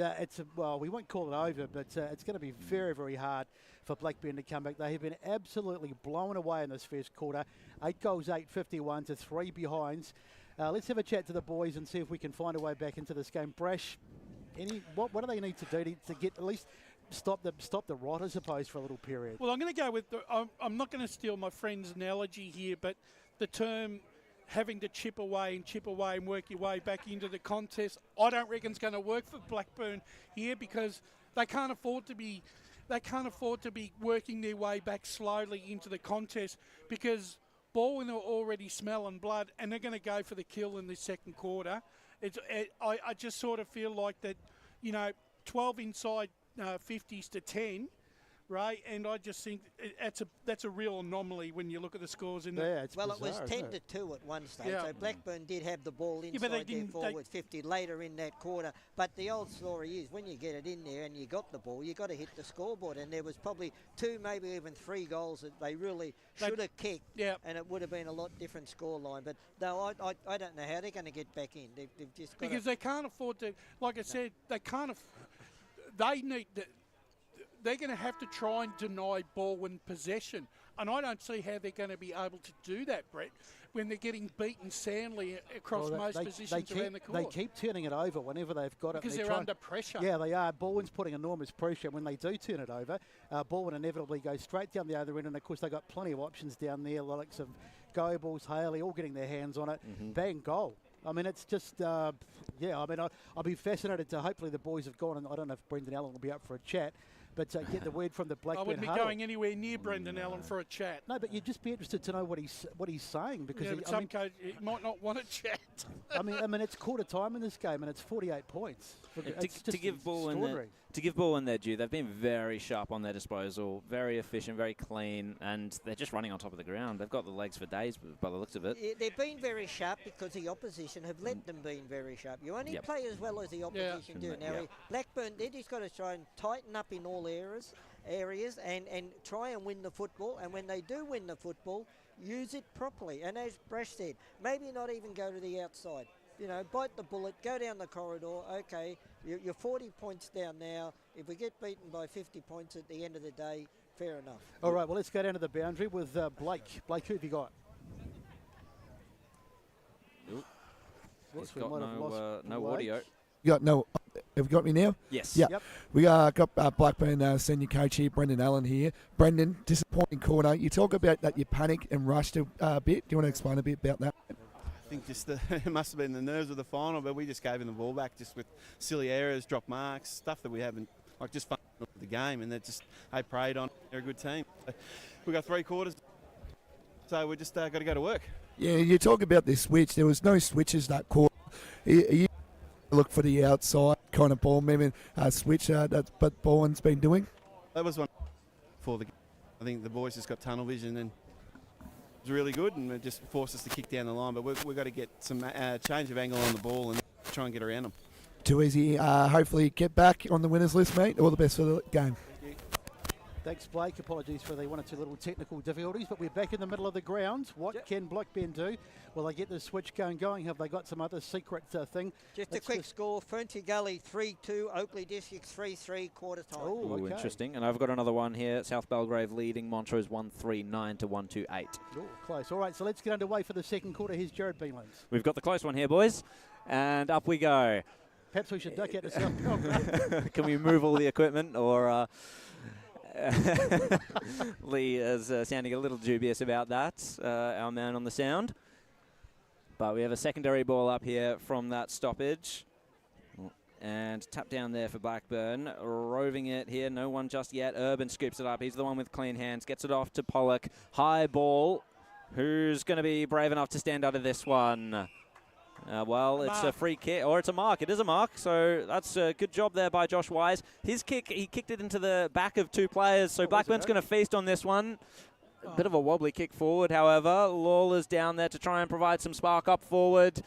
well, we won't call it over, but it's going to be very, very hard for Blackburn to come back. They have been absolutely blown away in this first quarter. 8 goals, 8-51 to 3 behinds. Let's have a chat to the boys and see if we can find a way back into this game. Brash, what do they need to do to get at least stop the rot, I suppose, for a little period?
Well, I'm going to go with I'm not going to steal my friend's analogy here, but the term having to chip away and work your way back into the contest, I don't reckon it's going to work for Blackburn here, because they can't afford to be working their way back slowly into the contest, because Balwyn are already smelling blood and they're going to go for the kill in the second quarter. I just sort of feel like that, 12 inside 50s to 10, right? And I just think that's a real anomaly when you look at the scores in there.
Well, it was 10-2 at one stage, so Blackburn did have the ball inside their forward 50 later in that quarter. But the old story is, when you get it in there and you got the ball, you got to hit the scoreboard. And there was probably 2, maybe even 3 goals that they really should have kicked, and it would have been a lot different scoreline. But no, I don't know how they're going to get back in. They've just got
because they can't afford to. Like I said, they can't. They need to. They're going to have to try and deny Balwyn possession. And I don't see how they're going to be able to do that, Brett, when they're getting beaten soundly across most positions around the court.
They keep turning it over whenever they've got it.
Because they're under pressure.
Yeah, they are. Balwyn's putting enormous pressure. When they do turn it over, Balwyn inevitably goes straight down the other end. And, of course, they've got plenty of options down there, likes of Goebbels, Haley, all getting their hands on it. Bang, goal. I mean, it's just, I'll be fascinated to, hopefully the boys have gone, and I don't know if Brendan Allen will be up for a chat, but get the word from the Blackburn
I wouldn't be
huddle.
going anywhere near Brendan Allen for a chat.
No, but you'd just be interested to know what he's saying, because
some coach might not want a chat.
I mean, it's quarter time in this game, and it's 48 points.
To give Balwyn their due, they've been very sharp on their disposal, very efficient, very clean, and they're just running on top of the ground. They've got the legs for days by the looks of it.
Yeah, they've been very sharp because the opposition have let them be very sharp. You only play as well as the opposition do. Now, Blackburn, they just got to try and tighten up in all areas and try and win the football. And when they do win the football, use it properly. And as Brash said, maybe not even go to the outside. Bite the bullet, go down the corridor. Okay, you're 40 points down now. If we get beaten by 50 points at the end of the day, fair enough.
All right, well, let's go down to the boundary with Blake. Blake, who have you got?
He's got no audio.
You got no. Have you got me now?
Yes.
Yeah.
Yep.
We got Blackburn senior coach here, Brendan Allen here. Brendan, disappointing quarter. You talk about that you panicked and rushed a bit. Do you want to explain a bit about that?
I think just it must have been the nerves of the final, but we just gave him the ball back just with silly errors, drop marks, stuff that we haven't, just fun with the game, and they preyed on. They're a good team. We got 3 quarters, so we just got to go to work.
Yeah, you talk about this switch. There was no switches that quarter. You look for the outside kind of ball movement switch but Balwyn's been doing.
That was one for the game. I think the boys just got tunnel vision and it was really good, and it just forced us to kick down the line. But we've got to get some change of angle on the ball and try and get around them.
Too easy. Hopefully get back on the winners list, mate. All the best for the game.
Thanks, Blake. Apologies for the 1 or 2 little technical difficulties, but we're back in the middle of the ground. What can Blackburn do? Will they get the switch going? Have they got some other secret thing?
Just a quick score. Ferntree Gully 3-2, Oakley District 3-3, quarter time.
Oh, okay. Interesting. And I've got another one here. South Belgrave leading Montrose 139 to 128.
Oh, close. All right, so let's get underway for the second quarter. Here's Jared Beanlands.
We've got the close one here, boys. And up we go.
Perhaps we should duck out to South Belgrave.
Can we move all the equipment, or... Lee is sounding a little dubious about that, our man on the sound. But we have a secondary ball up here from that stoppage. And tap down there for Blackburn. Roving it here. No one just yet. Urban scoops it up. He's the one with clean hands. Gets it off to Pollock. High ball. Who's going to be brave enough to stand out of this one? Well, it's a free kick, or it's a mark. It is a mark, so that's a good job there by Josh Wise. His kick, he kicked it into the back of 2 players, so Blackburn's going to feast on this one. A bit of a wobbly kick forward, however. Lawler's down there to try and provide some spark up forward.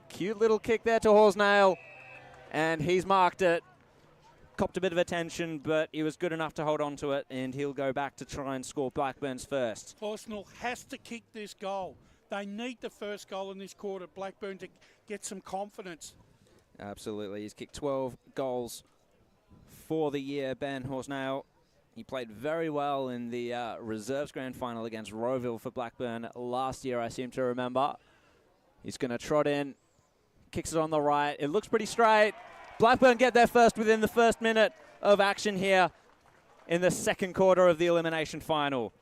Cute little kick there to Horsnail, and he's marked it. Copped a bit of attention, but he was good enough to hold on to it, and he'll go back to try and score Blackburn's first.
Horsnail has to kick this goal. They need the first goal in this quarter, Blackburn, to get some confidence.
Absolutely. He's kicked 12 goals for the year, Ben Horsnail. He played very well in the reserves grand final against Rowville for Blackburn last year, I seem to remember. He's going to trot in, kicks it on the right. It looks pretty straight. Blackburn get there first within the first minute of action here in the second quarter of the elimination final.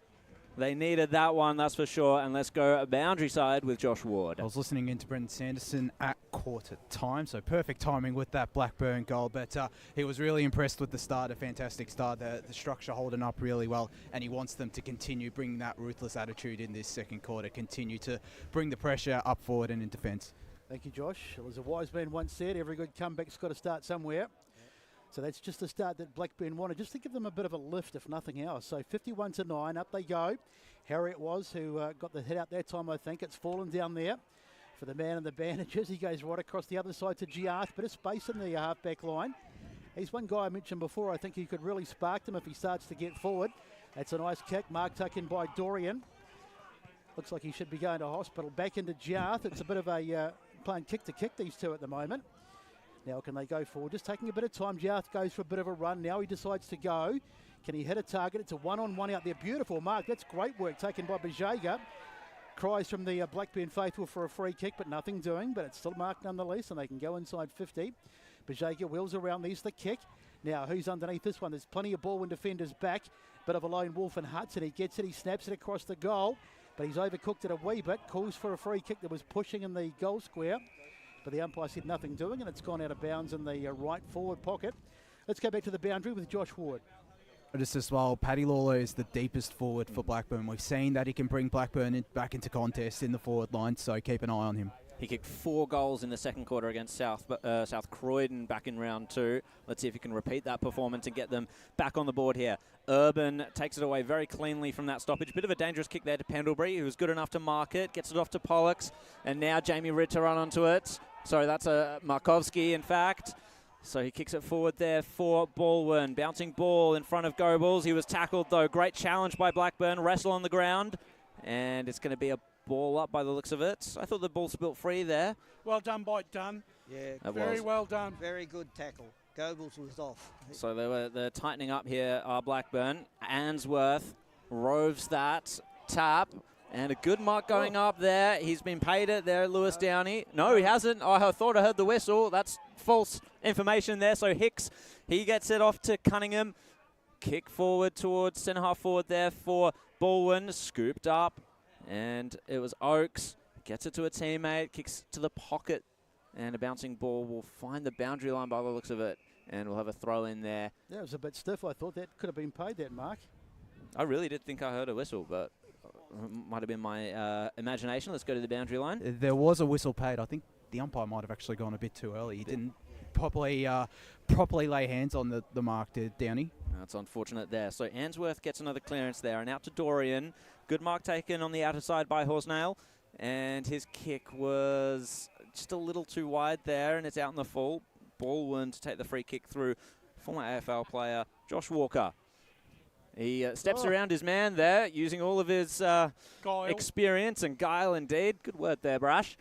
They needed that one, that's for sure. And let's go boundary side with Josh Ward.
I was listening into Brendan Sanderson at quarter time, so perfect timing with that Blackburn goal. But he was really impressed with the start, a fantastic start, the structure holding up really well. And he wants them to continue bringing that ruthless attitude in this second quarter, continue to bring the pressure up forward and in defence.
Thank you, Josh. As a wise man once said, every good comeback's got to start somewhere. So that's just the start that Blackburn wanted, just to give them a bit of a lift, if nothing else. So 51-9, up they go. Harriet was who got the hit out that time, I think. It's fallen down there for the man in the bandages. He goes right across the other side to Giarth. Bit of space in the half-back line. He's one guy I mentioned before. I think he could really spark them if he starts to get forward. That's a nice kick. Mark tuck in by Dorian. Looks like he should be going to hospital. Back into Giarth. It's a bit of a playing kick-to-kick, these two at the moment. Now can they go forward? Just taking a bit of time. Giarth goes for a bit of a run. Now he decides to go. Can he hit a target? It's a one-on-one out there. Beautiful mark. That's great work taken by Bajega. Cries from the Blackburn faithful for a free kick, but nothing doing. But it's still marked nonetheless, and they can go inside 50. Bajega wheels around. There's the kick. Now who's underneath this one? There's plenty of Balwyn defenders back. Bit of a lone wolf in Hudson. He gets it. He snaps it across the goal. But he's overcooked it a wee bit. Calls for a free kick that was pushing in the goal square. But the umpire said nothing doing, and it's gone out of bounds in the right forward pocket. Let's go back to the boundary with Josh Ward.
Just as well, Paddy Lawler is the deepest forward for Blackburn. We've seen that he can bring Blackburn back into contest in the forward line, so keep an eye on him.
He kicked 4 goals in the second quarter against South Croydon back in round 2. Let's see if he can repeat that performance and get them back on the board here. Urban takes it away very cleanly from that stoppage. Bit of a dangerous kick there to Pendlebury, who was good enough to mark it. Gets it off to Pollux, and now Jamie Ridd to run onto it. Sorry, that's a Markovski, in fact. So he kicks it forward there for Balwyn. Bouncing ball in front of Goebbels. He was tackled, though. Great challenge by Blackburn. Wrestle on the ground. And it's going to be a ball up by the looks of it. I thought the ball spilt free there.
Well done by Dunn.
Yeah,
very well done.
Very good tackle. Goebbels was off.
So they're tightening up here, Blackburn. Answorth roves that tap. And a good mark going up there. He's been paid it there, Lewis Downey. No, he hasn't. I thought I heard the whistle. That's false information there. So Hicks, he gets it off to Cunningham. Kick forward towards centre half forward there for Balwyn. Scooped up. And it was Oakes. Gets it to a teammate. Kicks to the pocket. And a bouncing ball will find the boundary line by the looks of it. And we'll have a throw in there.
That was a bit stiff. I thought that could have been paid, that mark.
I really did think I heard a whistle, but might have been my imagination. Let's go to the boundary line.
There was a whistle paid. I think the umpire might have actually gone a bit too early. He didn't properly lay hands on the mark, did Downey.
That's unfortunate there. So Answorth gets another clearance there, and out to Dorian. Good mark taken on the outer side by Horsnail, and his kick was just a little too wide there, and it's out in the full. Balwyn to take the free kick through. Former AFL player Josh Walker. He steps around his man there, using all of his experience and guile, indeed. Good word there, Brash.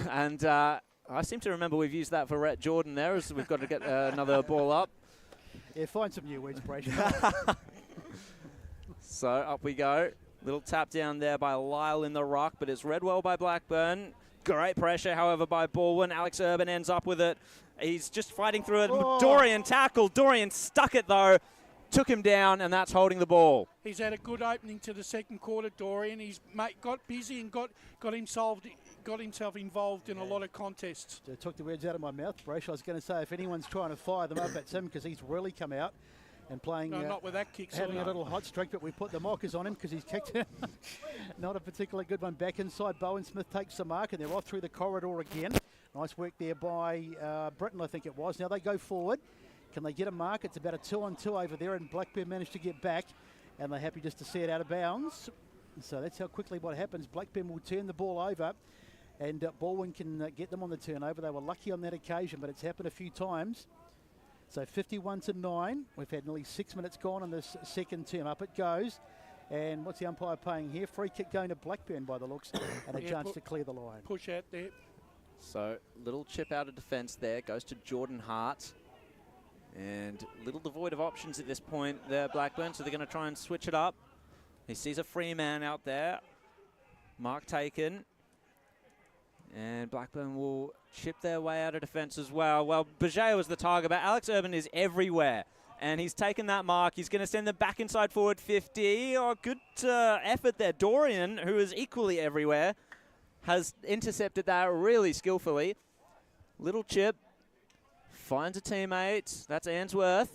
And I seem to remember we've used that for Rhett Jordan there, as we've got to get another ball up.
Yeah, find some new words, Brash.
So up we go. Little tap down there by Lyle in the ruck, but it's read well by Blackburn. Great pressure, however, by Balwyn. Alex Urban ends up with it. He's just fighting through it. Oh. Dorian tackled. Dorian stuck it, though. took him down, and that's holding the ball.
He's had a good opening to the second quarter, Dorian. He's got busy and got himself involved in a lot of contests.
So took the words out of my mouth, Brash. I was going to say, if anyone's trying to fire them up, it's him, because he's really come out and playing.
No, not with that kick.
Having a little hot streak, but we put the mockers on him because he's kicked it. Not a particularly good one. Back inside, Bowen Smith takes the mark, and they're off through the corridor again. Nice work there by Britain, I think it was. Now they go forward. Can they get a mark? It's about a 2-on-2 over there, and Blackburn managed to get back, and they're happy just to see it out of bounds. So that's how quickly what happens. Blackburn will turn the ball over, and Balwyn can get them on the turnover. They were lucky on that occasion, but it's happened a few times. So 51-9. We've had nearly 6 minutes gone on this second term. Up it goes. And what's the umpire paying here? Free kick going to Blackburn by the looks, and a chance to clear the line.
Push out there.
So little chip out of defence there. Goes to Jordan Hart. And little devoid of options at this point there, Blackburn. So they're going to try and switch it up. He sees a free man out there. Mark taken. And Blackburn will chip their way out of defence as well. Well, Bajay was the target, but Alex Urban is everywhere. And he's taken that mark. He's going to send them back inside forward 50. Oh, good effort there. Dorian, who is equally everywhere, has intercepted that really skillfully. Little chip. Finds a teammate. That's Ainsworth.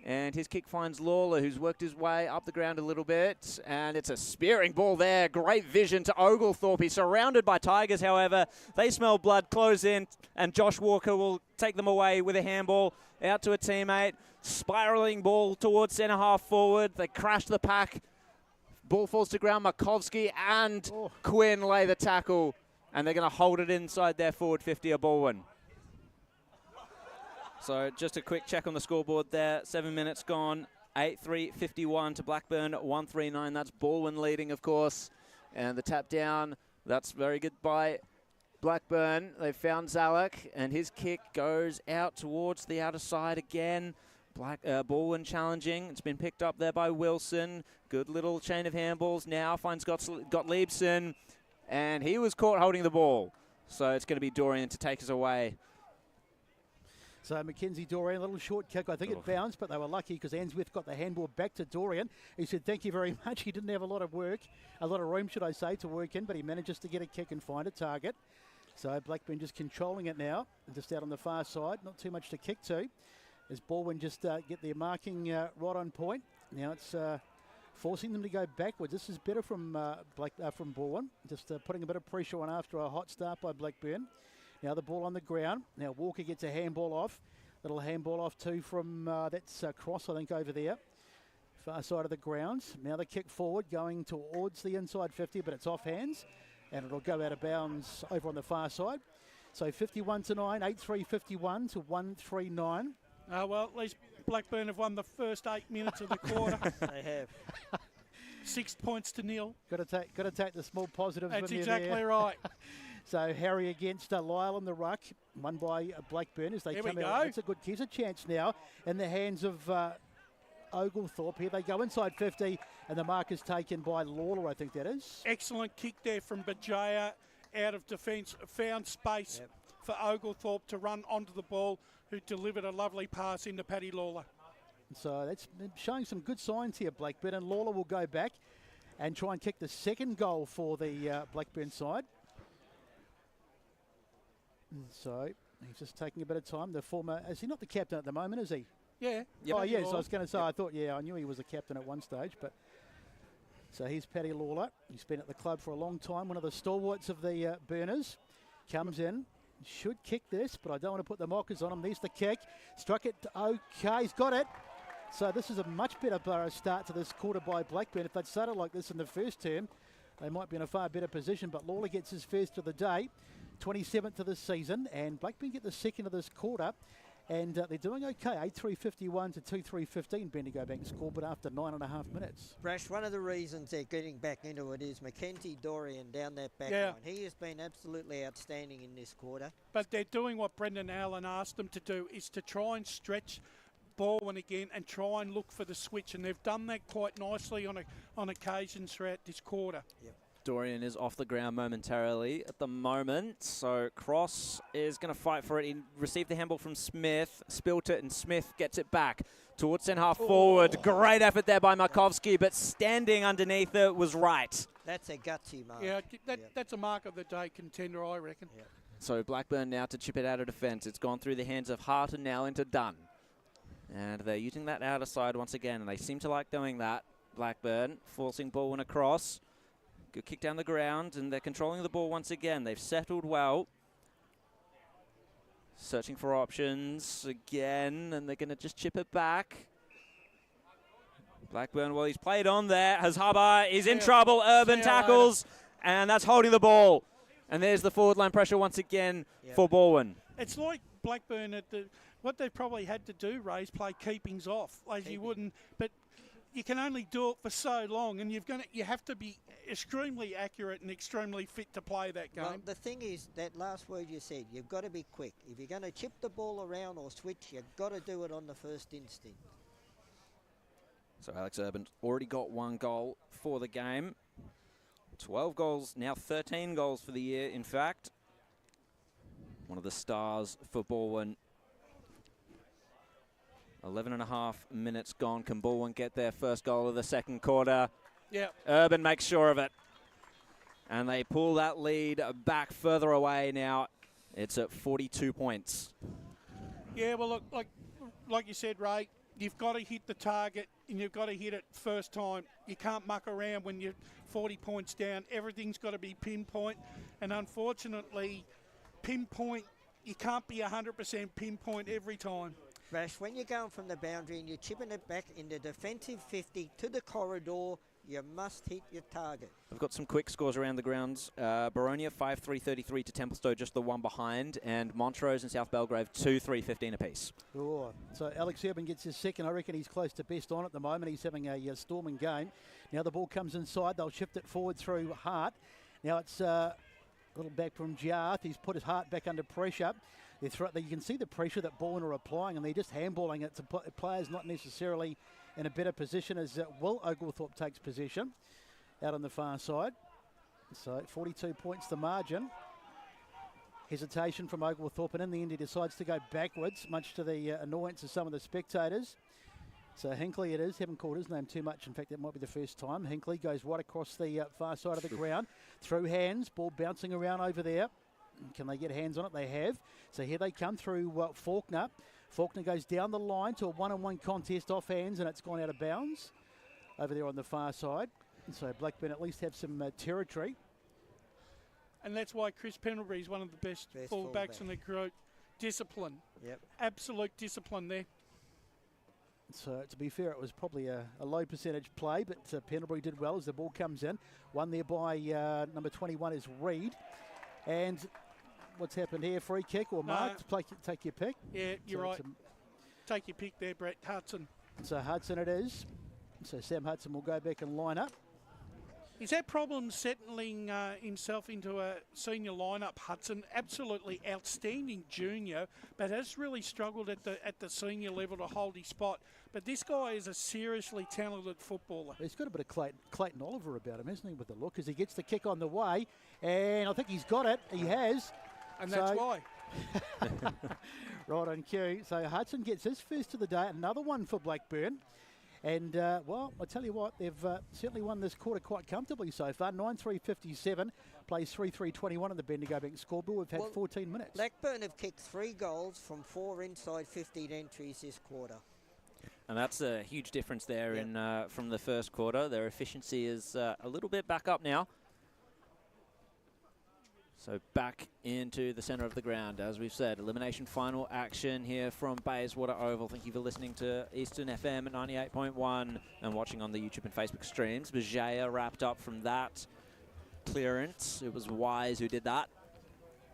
And his kick finds Lawler, who's worked his way up the ground a little bit. And it's a spearing ball there. Great vision to Oglethorpe. He's surrounded by Tigers, however. They smell blood, close in, and Josh Walker will take them away with a handball out to a teammate. Spiralling ball towards centre half forward. They crash the pack. Ball falls to ground. Markovsky and Quinn lay the tackle. And they're going to hold it inside their forward 50 of Balwyn. So just a quick check on the scoreboard there. 7 minutes gone. 8-3-51 to Blackburn. 1-3-9. That's Balwyn leading, of course. And the tap down, that's very good by Blackburn. They found Zalek, and his kick goes out towards the outer side again. Balwyn challenging. It's been picked up there by Wilson. Good little chain of handballs. Now finds Gottliebson, and he was caught holding the ball. So it's going to be Dorian to take us away.
So Mackenzie Dorian, a little short kick. I think it bounced, but they were lucky because Ainsworth got the handball back to Dorian. He said, thank you very much. He didn't have a lot of room, should I say, to work in, but he manages to get a kick and find a target. So Blackburn just controlling it now, just out on the far side. Not too much to kick to. As Balwyn just get their marking right on point. Now it's forcing them to go backwards. This is better from Balwyn. Just putting a bit of pressure on after a hot start by Blackburn. Now the ball on the ground. Now Walker gets a handball off. Little handball off too from, that's Cross, I think, over there. Far side of the ground. Now the kick forward going towards the inside 50, but it's off hands. And it'll go out of bounds over on the far side. So 51-9, 8-3-51 to 1-3-9.
Well, at least Blackburn have won the first 8 minutes of the quarter.
They have.
6 points to nil.
Got to take the small positives.
That's exactly right.
So Harry against Lyle in the ruck, won by Blackburn as they
Here
come
we
out.
go.
It's a good. Here's a chance now in the hands of Oglethorpe. Here they go inside 50, and the mark is taken by Lawler, I think that is.
Excellent kick there from Bajaya out of defence. Found space for Oglethorpe to run onto the ball, who delivered a lovely pass into Paddy Lawler.
So that's showing some good signs here, Blackburn, and Lawler will go back and try and kick the second goal for the Blackburn side. So he's just taking a bit of time. The former, is he not the captain at the moment, is he?
Yeah.
Oh, yes, I was going to say, I thought, I knew he was the captain at one stage, but so here's Paddy Lawler. He's been at the club for a long time, one of the stalwarts of the Burners. Comes in, should kick this, but I don't want to put the mockers on him. There's the kick, struck it, okay, he's got it. So this is a much better start to this quarter by Blackburn. If they'd started like this in the first term, they might be in a far better position, but Lawler gets his first of the day. 27th of the season, and Blackburn get the second of this quarter, and they're doing okay. 8-3-51 to 2-3-15. Bendigo Bank score, but after 9.5 minutes.
Brash, one of the reasons they're getting back into it is Mackenzie Dorian down that back line. He has been absolutely outstanding in this quarter.
But they're doing what Brendan Allen asked them to do, is to try and stretch Balwyn again and try and look for the switch, and they've done that quite nicely on occasions throughout this quarter.
Yep.
Dorian is off the ground momentarily at the moment. So Cross is going to fight for it. He received the handball from Smith, spilt it, and Smith gets it back towards centre half forward. Great effort there by Markovski, but standing underneath it was right.
That's a gutsy mark.
Yeah, that's a mark of the day contender, I reckon.
Yeah.
So Blackburn now to chip it out of defence. It's gone through the hands of Hart and now into Dunn. And they're using that outer side once again, and they seem to like doing that. Blackburn forcing Balwyn across. Good kick down the ground, and they're controlling the ball once again. They've settled well. Searching for options again, and they're going to just chip it back. Blackburn, well, he's played on there. Hazhaba is in trouble. Urban tackles, and that's holding the ball. And there's the forward line pressure once again for Balwyn.
It's like Blackburn what they've probably had to do, Ray, is play keepings off, as you wouldn't. But you can only do it for so long, and you have to be extremely accurate and extremely fit to play that game.
Well, the thing is, that last word you said, you've got to be quick. If you're going to chip the ball around or switch, you've got to do it on the first instinct.
So Alex Urban already got 1 goal for the game. 12 goals, now 13 goals for the year, in fact. One of the stars for Balwyn. 11.5 minutes gone. Can Balwyn get their first goal of the second quarter?
Yeah.
Urban makes sure of it. And they pull that lead back further away now. It's at 42 points.
Yeah, well, look, like you said, Ray, you've got to hit the target and you've got to hit it first time. You can't muck around when you're 40 points down. Everything's got to be pinpoint. And unfortunately, pinpoint, you can't be 100% pinpoint every time.
Rash, when you're going from the boundary and you're chipping it back in the defensive 50 to the corridor, you must hit your target.
I've got some quick scores around the grounds. Baronia 5-3-33 to Templestowe, just the one behind. And Montrose and South Belgrave 2-3-15 apiece.
Oh, so Alex Urban gets his second. I reckon he's close to best on at the moment. He's having a storming game. Now the ball comes inside. They'll shift it forward through Hart. Now it's a little back from Jarth. He's put his Hart back under pressure. You can see the pressure that Balwyn are applying, and they're just handballing it to players not necessarily in a better position as Will Oglethorpe takes possession out on the far side. So 42 points the margin. Hesitation from Oglethorpe, and in the end he decides to go backwards, much to the annoyance of some of the spectators. So Hinkley it is. Haven't called his name too much. In fact, that might be the first time. Hinkley goes right across the far side of the ground. Through hands, ball bouncing around over there. Can they get hands on it? They have. So here they come through Faulkner. Faulkner goes down the line to a one-on-one contest off hands, and it's gone out of bounds over there on the far side. And so Blackburn at least have some territory. And
that's why Chris Pendlebury is one of the best fullbacks in the group. Discipline.
Yep.
Absolute discipline there.
So to be fair, it was probably a low percentage play, but Pendlebury did well as the ball comes in. One there by number 21 is Reed. And what's happened here? Free kick or mark? Take your pick.
Yeah, you're right. Take your pick there, Brett. Hudson.
So Hudson it is. So Sam Hudson will go back and line up.
He's had problems settling himself into a senior lineup, Hudson. Absolutely outstanding junior, but has really struggled at the senior level to hold his spot. But this guy is a seriously talented footballer.
He's got a bit of Clayton Oliver about him, hasn't he, with the look, as he gets the kick on the way. And I think he's got it. He has.
And that's why.
Right on cue. So Hudson gets his first of the day. Another one for Blackburn. And, well, I tell you what, they've certainly won this quarter quite comfortably so far. 9-3-57, plays 3-3-21 in the Bendigo Bank scoreboard. We've had 14 minutes.
Blackburn have kicked 3 goals from 4 inside 15 entries this quarter.
And that's a huge difference there from the first quarter. Their efficiency is a little bit back up now. So back into the centre of the ground, as we've said. Elimination final action here from Bayswater Oval. Thank you for listening to Eastern FM at 98.1 and watching on the YouTube and Facebook streams. Bajaya wrapped up from that clearance. It was Wise who did that.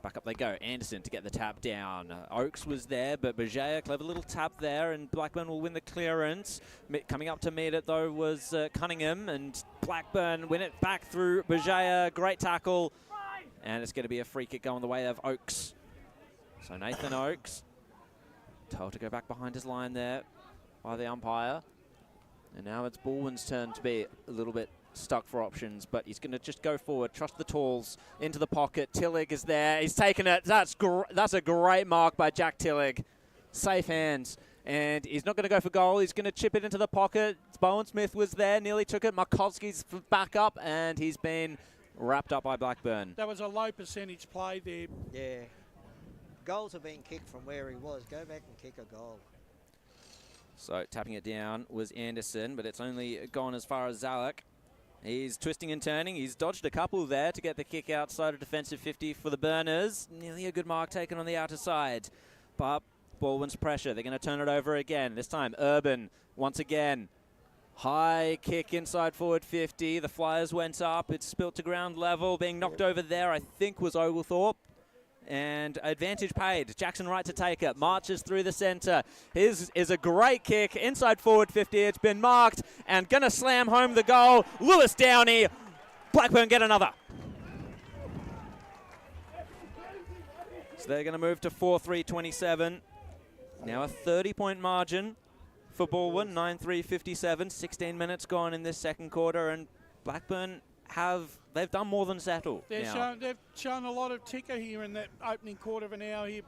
Back up they go. Anderson to get the tap down. Oakes was there, but Bajaya, clever little tap there, and Blackburn will win the clearance. Coming up to meet it, though, was Cunningham, and Blackburn win it back through Bajaya. Great tackle. And it's going to be a free kick going the way of Oakes. So Nathan Oakes told to go back behind his line there by the umpire. And now it's Balwyn's turn to be a little bit stuck for options, but he's going to just go forward, trust the talls, into the pocket. Tillig is there. He's taken it. That's a great mark by Jack Tillig. Safe hands. And he's not going to go for goal. He's going to chip it into the pocket. Bowen Smith was there, nearly took it. Markovsky's back up, and he's been wrapped up by Blackburn.
That was a low percentage play there.
Yeah. Goals have been kicked from where he was. Go back and kick a goal.
So tapping it down was Anderson, but it's only gone as far as Zalek. He's twisting and turning. He's dodged a couple there to get the kick outside of defensive 50 for the Burners. Nearly a good mark taken on the outer side. But Balwyn's pressure. They're going to turn it over again. This time, Urban once again. High kick inside forward 50. The Flyers went up. It's spilt to ground level. Being knocked over there, I think, was Oglethorpe. And advantage paid. Jackson Wright to take it. Marches through the centre. His is a great kick. Inside forward 50. It's been marked. And going to slam home the goal. Lewis Downey. Blackburn get another. So they're going to move to 4-3-27. Now a 30-point margin for Balwyn. 9-3-57. 16 minutes gone in this second quarter. And Blackburn they've done more than settle.
They've shown a lot of ticker here in that opening quarter of an hour here,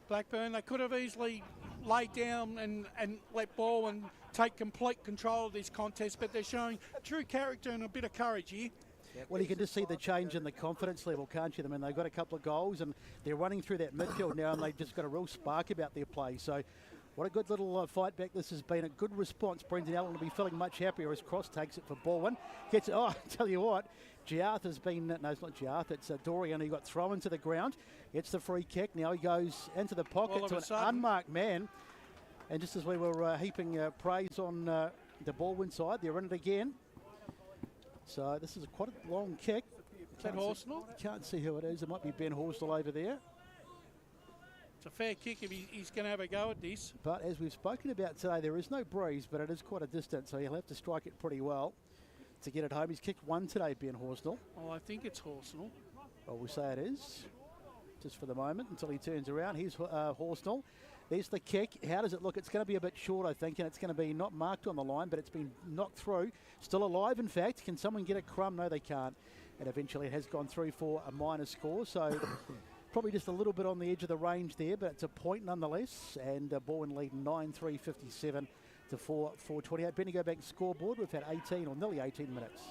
Blackburn. They could have easily laid down and let Balwyn take complete control of this contest, but they're showing true character and a bit of courage here.
Well, you can just see the change in the confidence level, can't you? I mean, they've got a couple of goals and they're running through that midfield now, and they've just got a real spark about their play. So what a good little fight back this has been. A good response. Brendan Allen will be feeling much happier as Cross takes it for Balwyn. Gets it. Oh, I tell you what, Giarth has been, no, it's not Giarth, it's Dorian who got thrown to the ground. Gets the free kick. Now he goes into the pocket to an unmarked man. And just as we were heaping praise on the Balwyn side, they're in it again. So this is quite a long kick.
Is that Horsnell?
Can't see who it is. It might be Ben Horsnell over there.
It's a fair kick if he's going to have a go at this.
But as we've spoken about today, there is no breeze, but it is quite a distance, so he'll have to strike it pretty well to get it home. He's kicked one today, Ben Horsnell.
Oh, I think it's Horsnell.
Well, we'll say it is, just for the moment, until he turns around. Here's Horsnell. There's the kick. How does it look? It's going to be a bit short, I think, and it's going to be not marked on the line, but it's been knocked through. Still alive, in fact. Can someone get a crumb? No, they can't. And eventually it has gone through for a minor score, so probably just a little bit on the edge of the range there, but it's a point nonetheless. And Balwyn lead 9-3-57 to 4-4-28. Benny, go back to scoreboard. We've had 18 or nearly 18 minutes.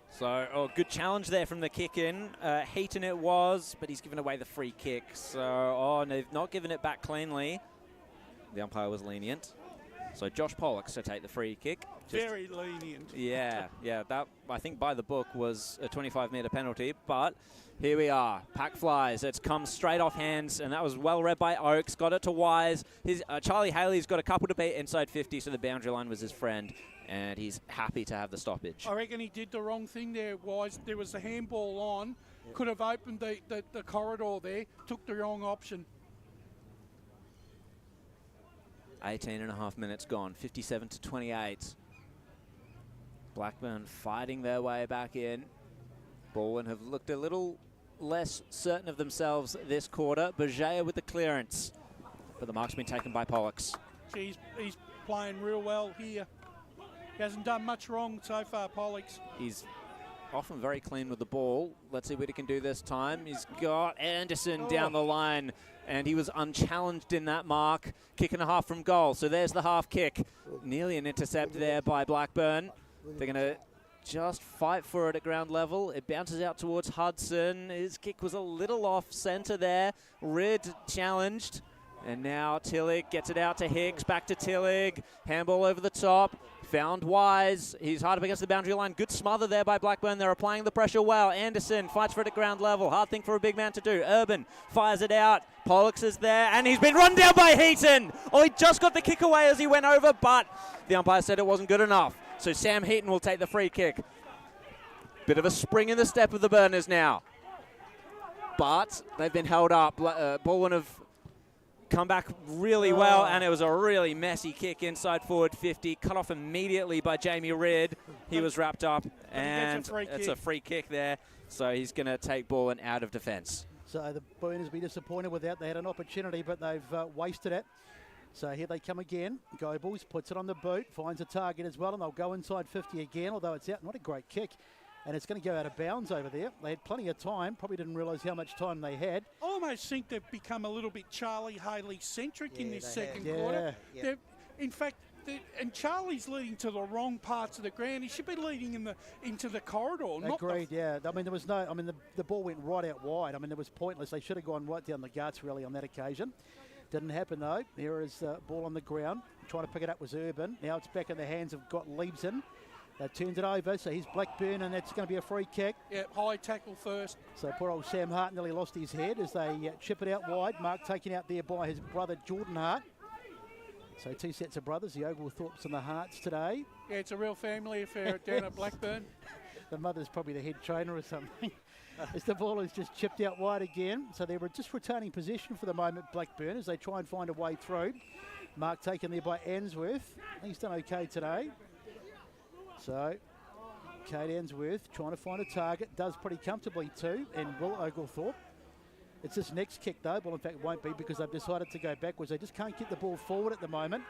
So, good challenge there from the kick in. Heaton it was, but he's given away the free kick. So, they've not given it back cleanly. The umpire was lenient. So, Josh Pollocks to take the free kick.
Very lenient.
Yeah, that, I think, by the book was a 25-metre penalty. But here we are. Pack flies. It's come straight off hands, and that was well read by Oakes. Got it to Wise. Charlie Haley's got a couple to beat inside 50, so the boundary line was his friend. And he's happy to have the stoppage.
I reckon he did the wrong thing there, Wise. There was a handball on. Yep. Could have opened the corridor there. Took the wrong option.
18.5 minutes gone. 57-28. Blackburn fighting their way back in. Balwyn have looked a little less certain of themselves this quarter. Bergea with the clearance. But the mark's been taken by Pollocks.
He's playing real well here. He hasn't done much wrong so far, Pollocks.
He's often very clean with the ball. Let's see what he can do this time. He's got Anderson down the line, and he was unchallenged in that mark. Kick and a half from goal. So there's the half kick. Nearly an intercept there by Blackburn. They're going to just fight for it at ground level. It bounces out towards Hudson. His kick was a little off centre there. Rid challenged. And now Tillig gets it out to Hicks. Back to Tillig. Handball over the top. Found Wise. He's hard up against the boundary line. Good smother there by Blackburn. They're applying the pressure well. Anderson fights for it at ground level. Hard thing for a big man to do. Urban fires it out. Pollocks is there, and he's been run down by Heaton. He just got the kick away as he went over, but the umpire said it wasn't good enough. So Sam Heaton will take the free kick. Bit of a spring in the step of the Burners now. But they've been held up. Balwyn have come back really well, and it was a really messy kick inside forward 50, cut off immediately by Jamie Rid. He was wrapped up, and it's a free kick there, so he's going to take Balwyn out of defence.
So the Burners be disappointed with that. They had an opportunity, but they've wasted it. So here they come again. Goebbels puts it on the boot, finds a target as well, and they'll go inside 50 again, although it's out. Not a great kick. And it's going to go out of bounds over there. They had plenty of time. Probably didn't realise how much time they had.
I almost think they've become a little bit Charlie Haley-centric in this second
have.
quarter.
Yeah.
In fact, and Charlie's leading to the wrong parts of the ground. He should be leading into the corridor.
Agreed, yeah. I mean, there was no... I mean, the ball went right out wide. I mean, it was pointless. They should have gone right down the guts, really, on that occasion. Didn't happen, though. Here is the ball on the ground. Trying to pick it up was Urban. Now it's back in the hands of Gottliebsen. They turned it over, so here's Blackburn, and that's going to be a free kick.
Yeah, high tackle first.
So poor old Sam Hart nearly lost his head as they chip it out wide. Mark taken out there by his brother Jordan Hart. So two sets of brothers, the Oglethorpes and the Harts today.
Yeah, it's a real family affair down at Blackburn.
The mother's probably the head trainer or something. As the ball is just chipped out wide again. So they were just retaining position for the moment, Blackburn, as they try and find a way through. Mark taken there by Answorth. He's done okay today. So, Kate Answorth trying to find a target, does pretty comfortably too, and Will Oglethorpe. It's this next kick though, well in fact it won't be because they've decided to go backwards. They just can't get the ball forward at the moment,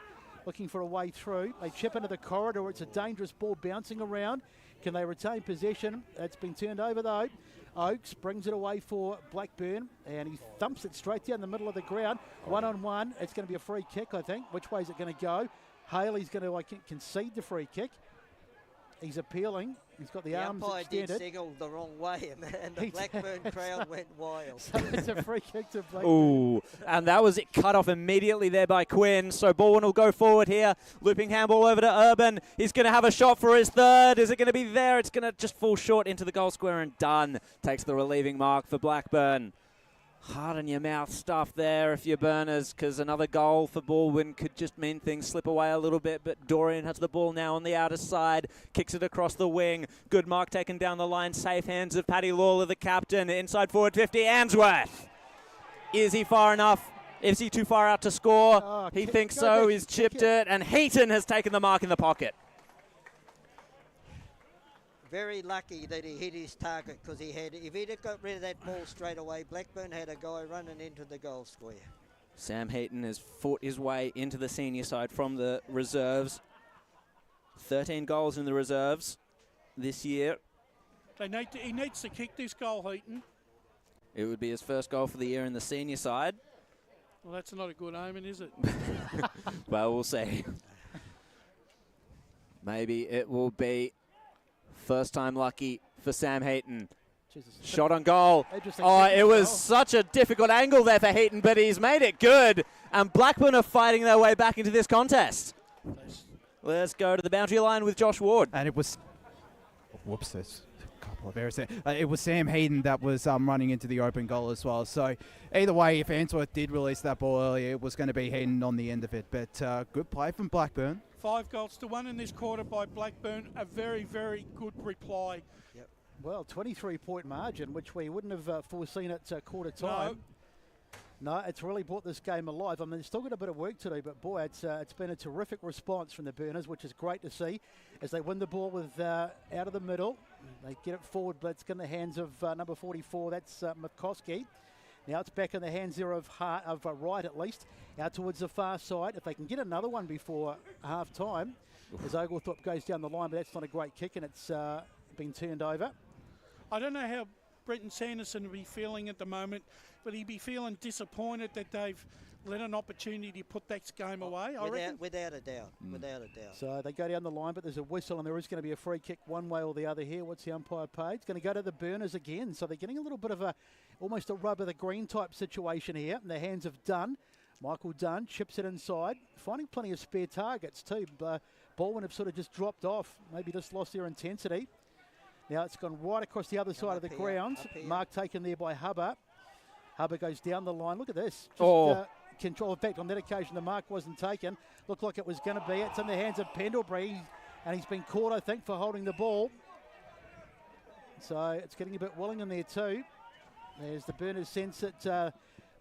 looking for a way through. They chip into the corridor, it's a dangerous ball bouncing around. Can they retain possession? It's been turned over though. Oakes brings it away for Blackburn, and he thumps it straight down the middle of the ground. One-on-one, it's going to be a free kick I think. Which way is it going to go? Haley's going to concede the free kick. He's appealing. He's got the arms
umpire
extended.
did signal the wrong way, and the Blackburn crowd went wild.
So it's a free kick to Blackburn.
Ooh, and that was it cut off immediately there by Quinn. So Balwyn will go forward here. Looping handball over to Urban. He's going to have a shot for his third. Is it going to be there? It's going to just fall short into the goal square and done. Takes the relieving mark for Blackburn. Hard in your mouth stuff there if you're Burners, because another goal for Balwyn could just mean things slip away a little bit. But Dorian has the ball now on the outer side, kicks it across the wing. Good mark taken down the line. Safe hands of Paddy Lawler, the captain. Inside forward 50, Answorth. Is he far enough? Is he too far out to score?
Oh,
he thinks so. He's chipped it, and Heaton has taken the mark in the pocket.
Very lucky that he hit his target, because if he'd have got rid of that ball straight away, Blackburn had a guy running into the goal square.
Sam Heaton has fought his way into the senior side from the reserves. 13 goals in the reserves this year.
He needs to kick this goal, Heaton.
It would be his first goal for the year in the senior side.
Well, that's not a good omen, is it?
Well, we'll see. Maybe it will be first time lucky for Sam Heaton.
Jesus.
Shot on goal.
Oh,
it was such a difficult angle there for Heaton, but he's made it good. And Blackburn are fighting their way back into this contest. Let's go to the boundary line with Josh Ward.
And it was... Whoops, there's a couple of errors there. It was Sam Heaton that was running into the open goal as well. So either way, if Answorth did release that ball earlier, it was going to be Heaton on the end of it. But good play from Blackburn.
5-1 in this quarter by Blackburn. A very, very good reply.
Yep.
Well, 23-point margin, which we wouldn't have foreseen at quarter time. No, it's really brought this game alive. I mean, they've still got a bit of work to do, but boy, it's been a terrific response from the Burners, which is great to see as they win the ball with out of the middle. They get it forward, but it's in the hands of number 44. That's McCoskey. Now it's back in the hands there of Wright, at least, out towards the far side. If they can get another one before half-time, as Oglethorpe goes down the line, but that's not a great kick, and it's been turned over.
I don't know how Brenton Sanderson will be feeling at the moment, but he'd be feeling disappointed that they've let an opportunity to put that game away, I reckon.
Without a doubt, without a doubt.
So they go down the line, but there's a whistle, and there is going to be a free kick one way or the other here. What's the umpire paid? It's going to go to the Burners again. So they're getting a little bit of almost a rub of the green type situation here in the hands of Dunn. Michael Dunn chips it inside, finding plenty of spare targets too. Balwyn have sort of just dropped off, maybe just lost their intensity. Now it's gone right across the other side of the ground. Mark taken there by Hubber. Hubber goes down the line. Look at this. Control. In fact, on that occasion, the mark wasn't taken. Looked like it was going to be. It's in the hands of Pendlebury, and he's been caught, I think, for holding the ball. So it's getting a bit willing in there too. There's the Burners sense that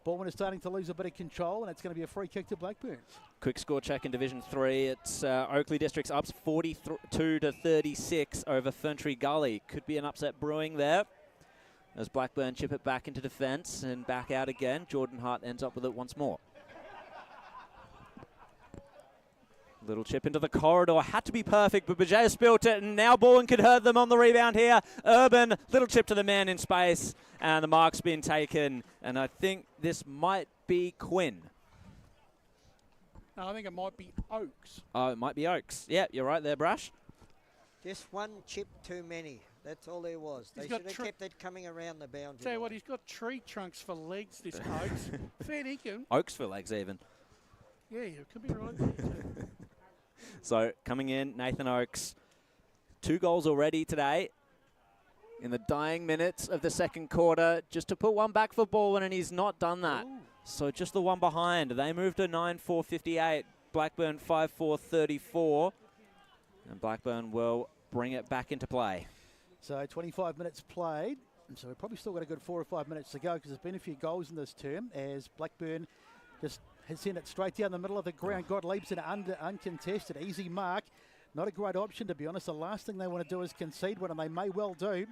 Balwyn is starting to lose a bit of control, and it's going to be a free kick to Blackburn.
Quick score check in Division 3. It's Oakley Districts up 42-36 over Ferntree Gully. Could be an upset brewing there, as Blackburn chip it back into defence and back out again. Jordan Hart ends up with it once more. Little chip into the corridor, had to be perfect, but Bajay spilt it, and now Balwyn could hurt them on the rebound here. Urban, little chip to the man in space, and the mark's been taken, and I think this might be Quinn.
No, I think it might be Oakes.
Oh, it might be Oakes. Yeah, you're right there, Brash.
Just one chip too many. That's all there was. They should have kept it coming around the boundary.
Tell you what, he's got tree trunks for legs, this Oakes. Fair dinkum.
Oakes for legs even.
Yeah, you could be right there too.
So coming in, Nathan Oakes. 2 goals already today in the dying minutes of the second quarter, just to put one back for Balwyn, and he's not done that. Ooh. So just the one behind. They moved to 9-4-58. Blackburn 5-4-34. And Blackburn will bring it back into play.
So 25 minutes played. So we've probably still got a good 4 or 5 minutes to go because there's been a few goals in this term as Blackburn just has sent it straight down the middle of the ground. God leaps it uncontested. Easy mark. Not a great option, to be honest. The last thing they want to do is concede one, and they may well do,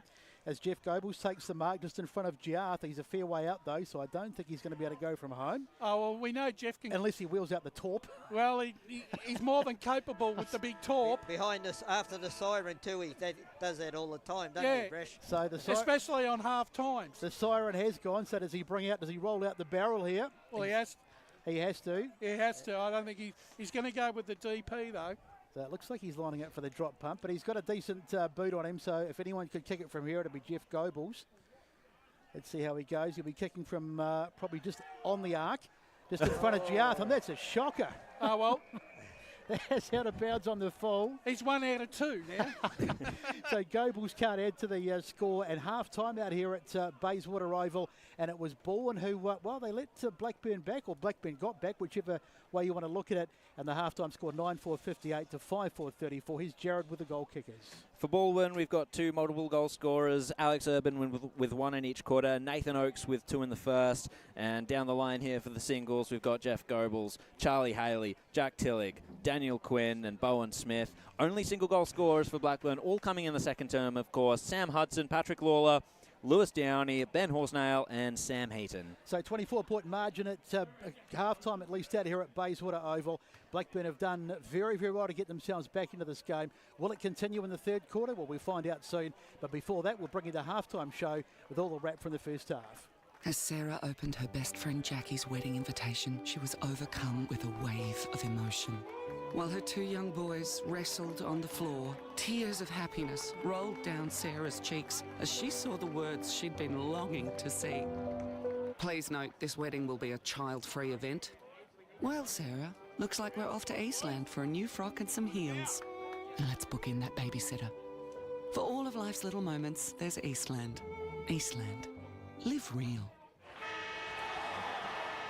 as Jeff Goebbels takes the mark just in front of Giarth. He's a fair way out, though, so I don't think he's going to be able to go from home.
Oh, well, we know Jeff can...
Unless he wheels out the torp.
Well, he's more than capable with the big torp.
Behind us, after the siren, too, he does that all the time, doesn't he, Bresh?
So
especially on half times.
The siren has gone, so does he roll out the barrel here?
Well, he has.
He has to.
He has to. I don't think he's going to go with the DP, though.
So it looks like he's lining up for the drop pump, but he's got a decent boot on him, so if anyone could kick it from here, it'll be Jeff Goebbels. Let's see how he goes. He'll be kicking from probably just on the arc, just in front of Giarth, and that's a shocker.
Oh, well.
That's out of bounds on the full.
He's 1 out of 2 now.
So Goebbels can't add to the score, and half-time out here at Bayswater Oval, and it was Balwyn who, they let Blackburn back, or Blackburn got back, whichever way you want to look at it, and the half-time score 9-4-58 to 5-4-34. Here's Jared with the goal kickers.
For Balwyn, we've got 2 multiple goal scorers. Alex Urban with 1 in each quarter. Nathan Oakes with 2 in the first. And down the line here for the singles, we've got Jeff Goebbels, Charlie Haley, Jack Tillig, Daniel Quinn and Bowen Smith. Only single goal scorers for Blackburn, all coming in the second term, of course. Sam Hudson, Patrick Lawler, Lewis Downey, Ben Horsnail and Sam Heaton.
So 24-point margin at half-time, at least out here at Bayswater Oval. Blackburn have done very, very well to get themselves back into this game. Will it continue in the third quarter? Well, we'll find out soon. But before that, we'll bring you the half-time show with all the wrap from the first half.
As Sarah opened her best friend Jackie's wedding invitation, she was overcome with a wave of emotion. While her 2 young boys wrestled on the floor, tears of happiness rolled down Sarah's cheeks as she saw the words she'd been longing to see. Please note, this wedding will be a child-free event. Well, Sarah, looks like we're off to Eastland for a new frock and some heels. And let's book in that babysitter. For all of life's little moments, there's Eastland. Eastland. Live real.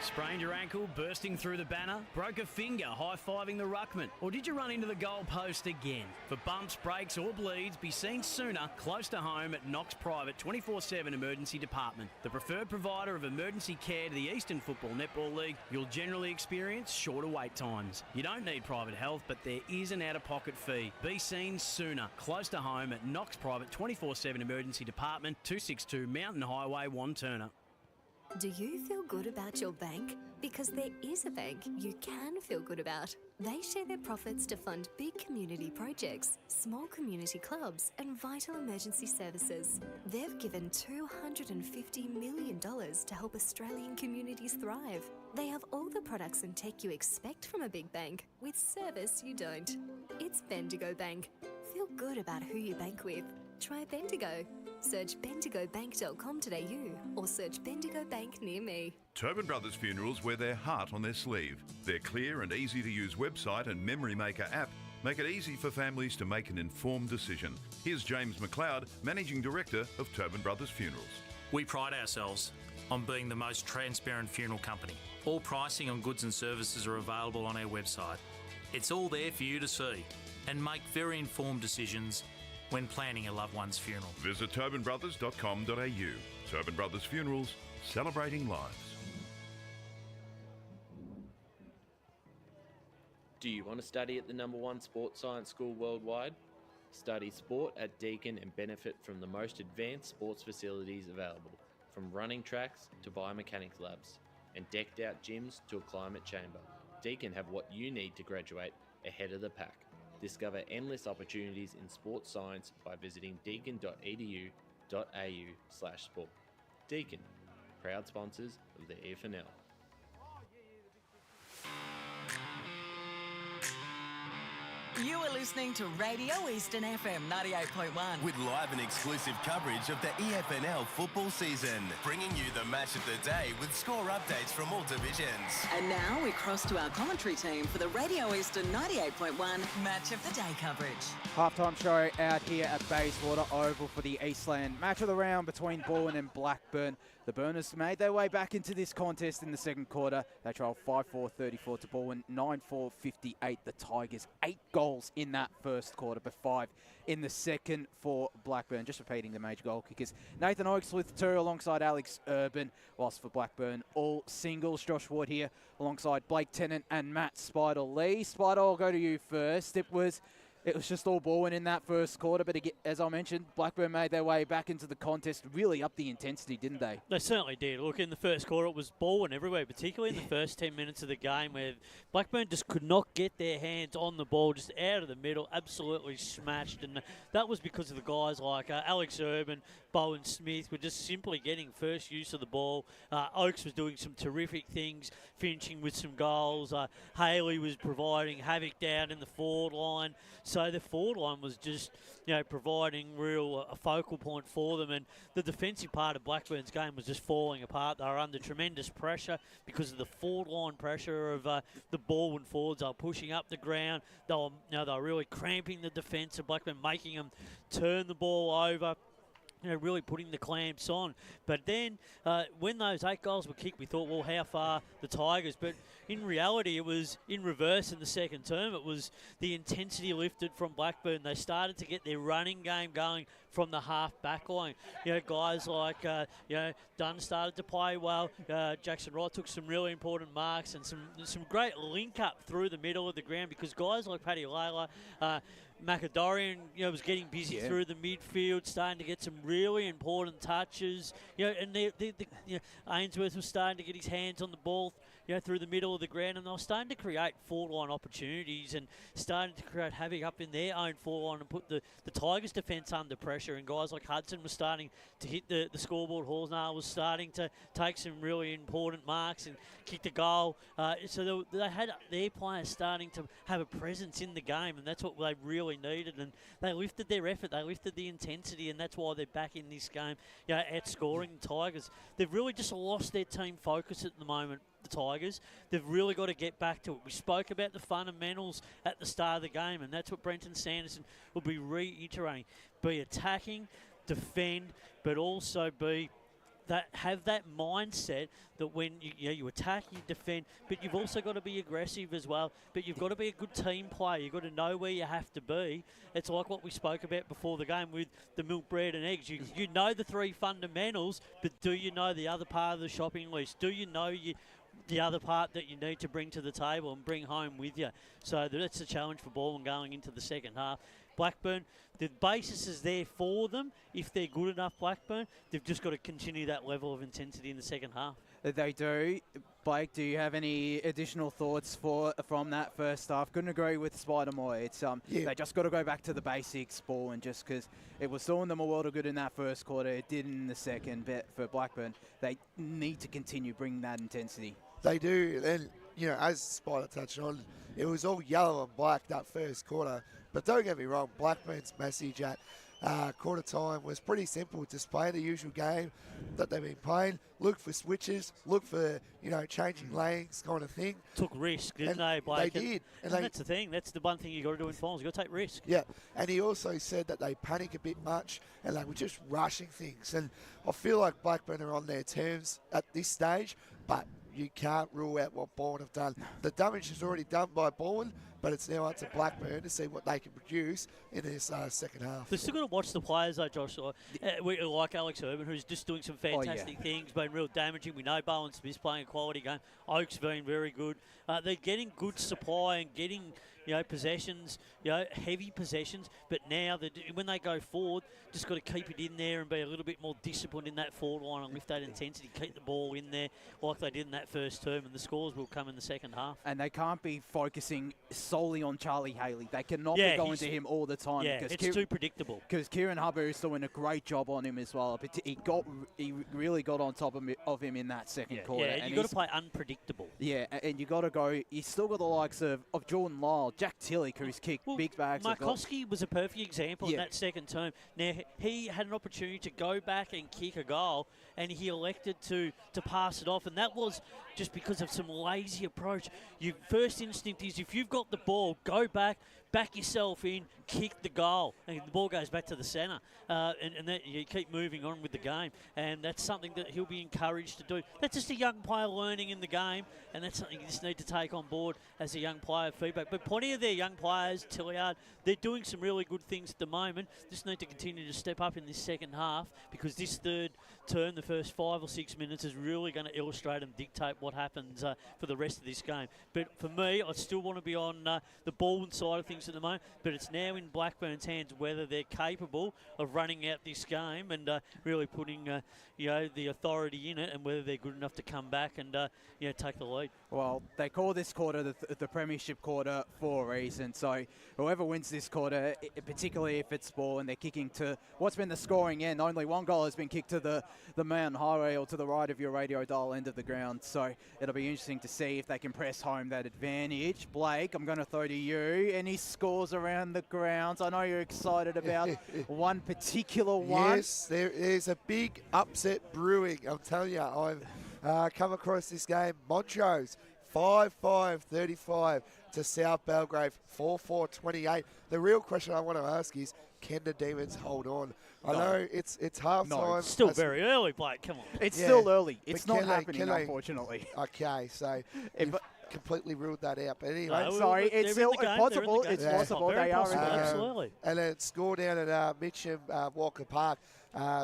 Sprained your ankle, bursting through the banner? Broke a finger, high-fiving the ruckman? Or did you run into the goal post again? For bumps, breaks or bleeds, be seen sooner, close to home at Knox Private 24/7 Emergency Department. The preferred provider of emergency care to the Eastern Football Netball League, you'll generally experience shorter wait times. You don't need private health, but there is an out-of-pocket fee. Be seen sooner, close to home at Knox Private 24/7 Emergency Department, 262 Mountain Highway, Wantirna.
Do you feel good about your bank? Because there is a bank you can feel good about. They share their profits to fund big community projects, small community clubs and vital emergency services. They've given $250 million to help Australian communities thrive. They have all the products and tech you expect from a big bank, with service you don't. It's Bendigo Bank. Feel good about who you bank with. Try Bendigo. Search bendigobank.com.au or search Bendigo Bank near me.
Tobin Brothers Funerals wear their heart on their sleeve. Their clear and easy-to-use website and Memory Maker app make it easy for families to make an informed decision. Here's James McLeod, Managing Director of Tobin Brothers Funerals.
We pride ourselves on being the most transparent funeral company. All pricing on goods and services are available on our website. It's all there for you to see and make very informed decisions when planning a loved one's funeral.
Visit tobinbrothers.com.au. Tobin Brothers Funerals, celebrating lives.
Do you want to study at the #1 sports science school worldwide? Study sport at Deakin and benefit from the most advanced sports facilities available, from running tracks to biomechanics labs, and decked out gyms to a climate chamber. Deakin have what you need to graduate ahead of the pack. Discover endless opportunities in sports science by visiting deakin.edu.au/sport. Deakin, proud sponsors of the EFNL.
You are listening to Radio Eastern FM 98.1.
With live and exclusive coverage of the EFNL football season, bringing you the match of the day with score updates from all divisions.
And now we cross to our commentary team for the Radio Eastern 98.1 Match of the Day coverage.
Halftime show out here at Bayswater Oval for the Eastland match of the round between Balwyn and Blackburn. The Burners made their way back into this contest in the second quarter. They trailed 5-4-34 to Balwyn, 9-4-58. The Tigers, 8 goals in that first quarter, but 5 in the second for Blackburn. Just repeating the major goal kickers. Nathan Oakes with 2 alongside Alex Urban, whilst for Blackburn, all singles. Josh Ward here alongside Blake Tennant and Matt Spider-Lee. Spider, I'll go to you first. It was just all Balwyn in that first quarter, but again, as I mentioned, Blackburn made their way back into the contest, really upped the intensity, didn't they?
They certainly did. Look, in the first quarter, it was Balwyn everywhere, particularly in the first 10 minutes of the game, where Blackburn just could not get their hands on the ball, just out of the middle, absolutely smashed. And that was because of the guys like Alex Urban, Bowen Smith were just simply getting first use of the ball. Oakes was doing some terrific things, finishing with some goals. Haley was providing havoc down in the forward line. So the forward line was just, providing a focal point for them. And the defensive part of Blackburn's game was just falling apart. They were under tremendous pressure because of the forward line pressure of the Balwyn forwards. They were pushing up the ground. They were really cramping the defence of Blackburn, making them turn the ball over. Really putting the clamps on. But then when those 8 goals were kicked, we thought, well, how far the Tigers? But in reality, it was in reverse in the second term. It was the intensity lifted from Blackburn. They started to get their running game going from the half-back line. Guys like, Dunn started to play well. Jackson Wright took some really important marks and some great link-up through the middle of the ground because guys like Paddy Layla, Macadorian, was getting busy through the midfield, starting to get some really important touches. And Ainsworth was starting to get his hands on the ball, through the middle of the ground, and they were starting to create forward line opportunities and starting to create havoc up in their own forward line and put the Tigers' defence under pressure. And guys like Hudson was starting to hit the scoreboard. Horsnall was starting to take some really important marks and kick the goal. So they had their players starting to have a presence in the game, and that's what they really needed. And they lifted their effort, they lifted the intensity, and that's why they're back in this game, outscoring the Tigers. They've really just lost their team focus at the moment, the Tigers. They've really got to get back to it. We spoke about the fundamentals at the start of the game, and that's what Brenton Sanderson will be reiterating. Be attacking, defend, but also have that mindset that when you attack, you defend, but you've also got to be aggressive as well. But you've got to be a good team player. You've got to know where you have to be. It's like what we spoke about before the game with the milk, bread and eggs. You know the 3 fundamentals, but do you know the other part of the shopping list? Do you know the other part that you need to bring to the table and bring home with you? So that's the challenge for Balwyn going into the second half. Blackburn, the basis is there for them. If they're good enough, Blackburn, they've just got to continue that level of intensity in the second half.
They do. Blake, do you have any additional thoughts from that first half? Couldn't agree with Spider-Moy. It's They just got to go back to the basics, Balwyn, just because it was doing them a world of good in that first quarter. It didn't in the second. But for Blackburn, they need to continue bringing that intensity.
They do. And, as Spider touched on, it was all yellow and black that first quarter. But don't get me wrong, Blackburn's message at quarter time was pretty simple. Just play the usual game that they've been playing. Look for switches. Look for, changing lanes kind of thing.
Took risk, didn't they, Blake?
They did.
And that's the thing. That's the one thing you got to do in finals. You've got to take risk.
Yeah. And he also said that they panic a bit much and they were just rushing things. And I feel like Blackburn are on their terms at this stage, but you can't rule out what Balwyn have done. The damage is already done by Balwyn, but it's now up to Blackburn to see what they can produce in this second half.
They've still got to watch the players, though, Josh. Like Alex Urban, who's just doing some fantastic things, been real damaging. We know Bowen Smith's playing a quality game. Oak's been very good. They're getting good supply and getting possessions, heavy possessions. But now, when they go forward, just got to keep it in there and be a little bit more disciplined in that forward line and lift that intensity, keep the ball in there like they did in that first term, and the scores will come in the second half.
And they can't be focusing solely on Charlie Haley. They cannot be going to him all the time.
Yeah,
because
it's too predictable.
Because Kieran Hubbard is doing a great job on him as well. But he really got on top of him in that second quarter.
Yeah, you've got to play unpredictable.
Yeah, and you got to go. You still got the likes of Jordan Lyle, Jack Tillich, who's kicked big bags.
Markowski was a perfect example in that second term. Now, he had an opportunity to go back and kick a goal, and he elected to pass it off, and that was just because of some lazy approach. Your first instinct is if you've got the ball, go back yourself in, kick the goal, and the ball goes back to the centre, and then you keep moving on with the game, and that's something that he'll be encouraged to do. That's just a young player learning in the game, and that's something you just need to take on board as a young player feedback. But plenty of their young players, Tilliard, they're doing some really good things at the moment. Just need to continue to step up in this second half, because this third term, the first 5 or 6 minutes, is really going to illustrate and dictate what happens for the rest of this game. But for me, I still want to be on the Balwyn side of things at the moment, but it's now in Blackburn's hands whether they're capable of running out this game and really putting the authority in it, and whether they're good enough to come back and take the lead.
Well, they call this quarter the premiership quarter for a reason. So whoever wins this quarter, particularly if it's ball and they're kicking to what's been the scoring end, only one goal has been kicked to the Mountain Highway or to the right of your radio dial end of the ground. So it'll be interesting to see if they can press home that advantage. Blake, I'm going to throw to you. Any scores around the grounds? I know you're excited about one particular one.
Yes, there's a big upset brewing. I'm telling you, I've come across this game. Montrose 5-5-35 to South Belgrave 4-4-28. The real question I want to ask is, can the Demons hold on? I know it's half time.
No, it's still very early, Blake. Come on.
It's still early. It's not happening, unfortunately.
Okay, so you've completely ruled that out. But anyway,
sorry, it's still possible. It's possible. They are in the game.
Absolutely.
And then score down at Mitcham Walker Park.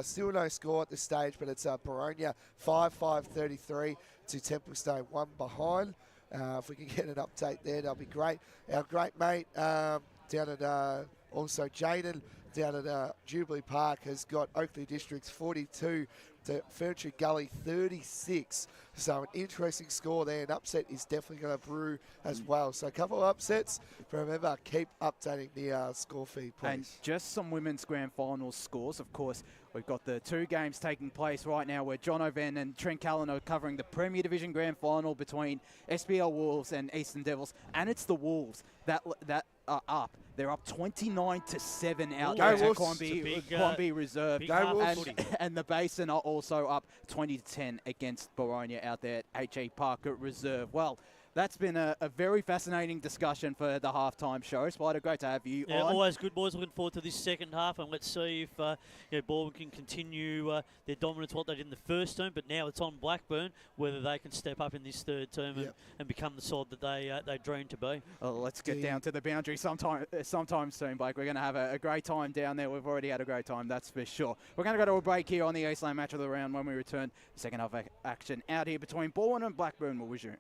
Still no score at this stage, but it's Boronia 5-5-33 to Templestone 1 behind. If we can get an update there, that'll be great. Our great mate down at also Jaden down at Jubilee Park has got Oakley Districts 42 to Furniture Gully 36. So an interesting score there. An upset is definitely going to brew as well. So a couple of upsets. But remember, keep updating the score feed, please.
And just some women's grand final scores. Of course, we've got the 2 games taking place right now where John O'Van and Trent Callan are covering the Premier Division grand final between SPL Wolves and Eastern Devils. And it's the Wolves that are up. They're up 29-7 out there at Quamby Reserve. And the Basin are also up 20-10 against Boronia out there at HE Park Reserve. Well, that's been a very fascinating discussion for the halftime show. Spider, great to have you on.
Always good, boys. Looking forward to this second half, and let's see if Balwyn can continue their dominance, what they did in the first term, but now it's on Blackburn, whether they can step up in this third term and become the side that they dream to be.
Well, let's get down to the boundary sometime soon, Blake. We're going to have a great time down there. We've already had a great time, that's for sure. We're going to go to a break here on the Eastland Match of the Round. When we return, the second half action out here between Balwyn and Blackburn will resume.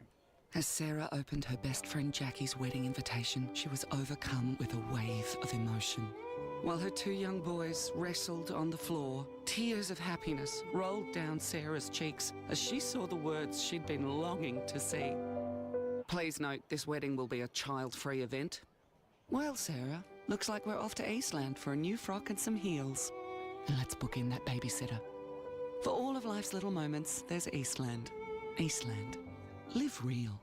As Sarah opened her best friend Jackie's wedding invitation, she was overcome with a wave of emotion. While her 2 young boys wrestled on the floor, tears of happiness rolled down Sarah's cheeks as she saw the words she'd been longing to see. Please note, this wedding will be a child-free event. Well, Sarah, looks like we're off to Eastland for a new frock and some heels. And let's book in that babysitter. For all of life's little moments, there's Eastland. Eastland. Live real.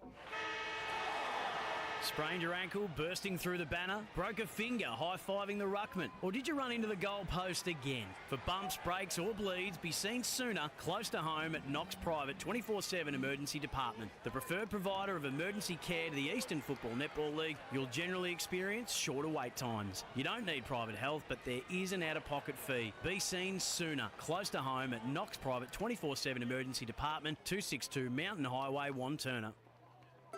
Sprained your ankle, bursting through the banner? Broke a finger, high-fiving the ruckman? Or did you run into the goal post again? For bumps, breaks or bleeds, be seen sooner, close to home at Knox Private 24/7 Emergency Department. The preferred provider of emergency care to the Eastern Football Netball League, you'll generally experience shorter wait times. You don't need private health, but there is an out-of-pocket fee. Be seen sooner, close to home at Knox Private 24/7 Emergency Department, 262 Mountain Highway, Wantirna.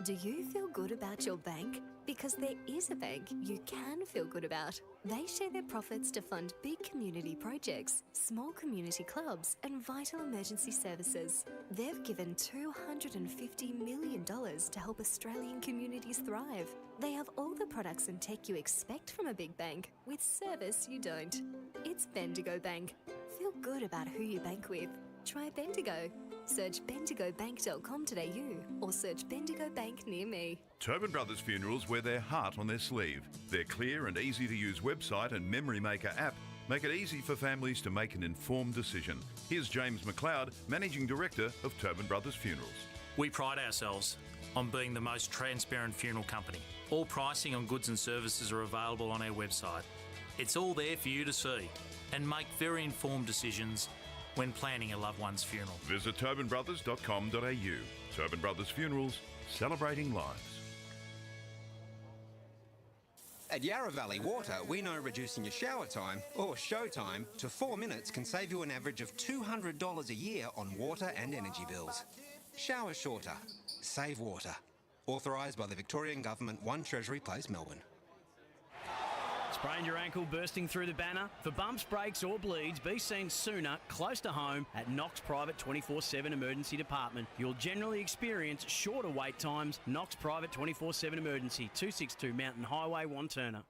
Do you feel good about your bank? Because there is a bank you can feel good about. They share their profits to fund big community projects, small community clubs, and vital emergency services. They've given $250 million to help Australian communities thrive. They have all the products and tech you expect from a big bank, with service you don't. It's Bendigo Bank. Feel good about who you bank with. Try Bendigo. Search bendigobank.com.au or search Bendigo Bank near me.
Tobin Brothers Funerals wear their heart on their sleeve. Their clear and easy-to-use website and Memory Maker app make it easy for families to make an informed decision. Here's James McLeod, Managing Director of Tobin Brothers Funerals.
We pride ourselves on being the most transparent funeral company. All pricing on goods and services are available on our website. It's all there for you to see and make very informed decisions when planning a loved one's funeral.
Visit tobinbrothers.com.au. Tobin Brothers Funerals, celebrating lives.
At Yarra Valley Water, we know reducing your shower time, or show time, to 4 minutes can save you an average of $200 a year on water and energy bills. Shower shorter. Save water. Authorised by the Victorian Government, 1 Treasury Place, Melbourne.
Sprained your ankle bursting through the banner? For bumps, breaks or bleeds, be seen sooner, close to home, at Knox Private 24/7 Emergency Department. You'll generally experience shorter wait times. Knox Private 24/7 Emergency, 262 Mountain Highway, Wanturna.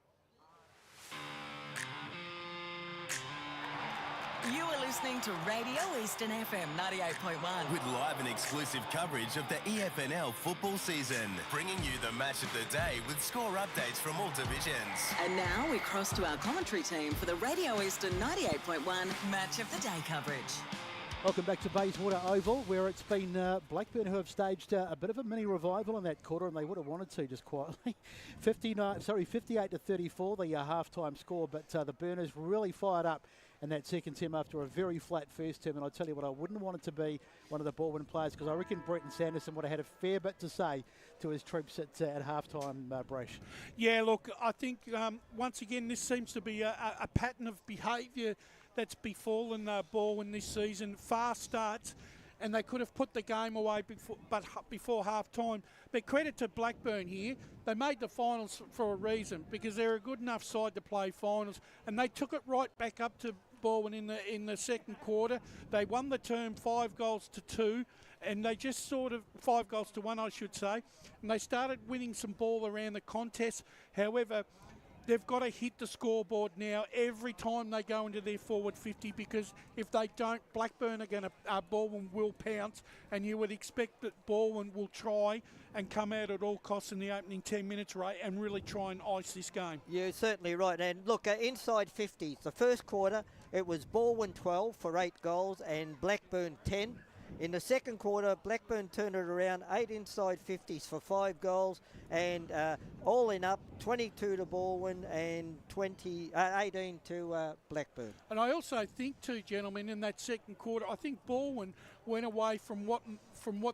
You are listening to Radio Eastern FM 98.1.
With live and exclusive coverage of the EFNL football season, bringing you the match of the day with score updates from all divisions.
And now we cross to our commentary team for the Radio Eastern 98.1 Match of the Day coverage.
Welcome back to Bayswater Oval, where it's been Blackburn who have staged a bit of a mini revival in that quarter, and they would have wanted to just quietly. 58-34, the half-time score, but the Burners really fired up in that second term after a very flat first term. And I tell you what, I wouldn't want it to be one of the Balwyn players, because I reckon Bretton Sanderson would have had a fair bit to say to his troops at half-time, Bresh.
Yeah, look, I think once again this seems to be a pattern of behaviour that's befallen Balwyn this season. Fast starts, and they could have put the game away before half-time. But credit to Blackburn here. They made the finals for a reason, because they're a good enough side to play finals, and they took it right back up to Balwyn in the second quarter. They won the term 5-2, and they just sort of 5-1, I should say, and they started winning some ball around the contest. However, they've got to hit the scoreboard now every time they go into their forward 50, because if they don't, Blackburn are going to, Balwyn will pounce, and you would expect that Balwyn will try and come out at all costs in the opening 10 minutes, Ray, and really try and ice this game.
You're certainly right. And look, inside 50s, the first quarter, it was Balwyn 12 for 8 goals and Blackburn 10. In the second quarter, Blackburn turned it around, 8 inside 50s for 5 goals, and all in up, 22 to Balwyn and 18 to Blackburn.
And I also think too, gentlemen, in that second quarter, I think Balwyn went away from what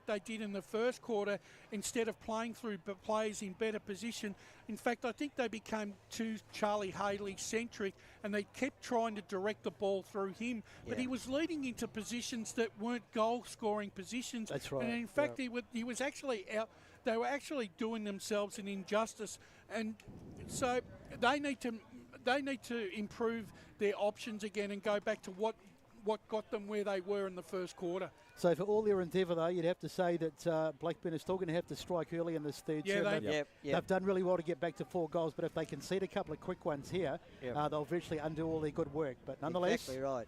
they did in the first quarter, instead of playing through players in better position. In fact, I think they became too Charlie Haley-centric, and they kept trying to direct the ball through him. But he was leading into positions that weren't goal-scoring positions.
That's right.
And in fact, he was actually out. They were actually doing themselves an injustice, and so they need to improve their options again and go back to what got them where they were in the first quarter.
So for all their endeavour, though, you'd have to say that Blackburn is still going to have to strike early in this third term. They've done really well to get back to 4 goals, but if they concede a couple of quick ones here, they'll virtually undo all their good work. But nonetheless,
exactly right.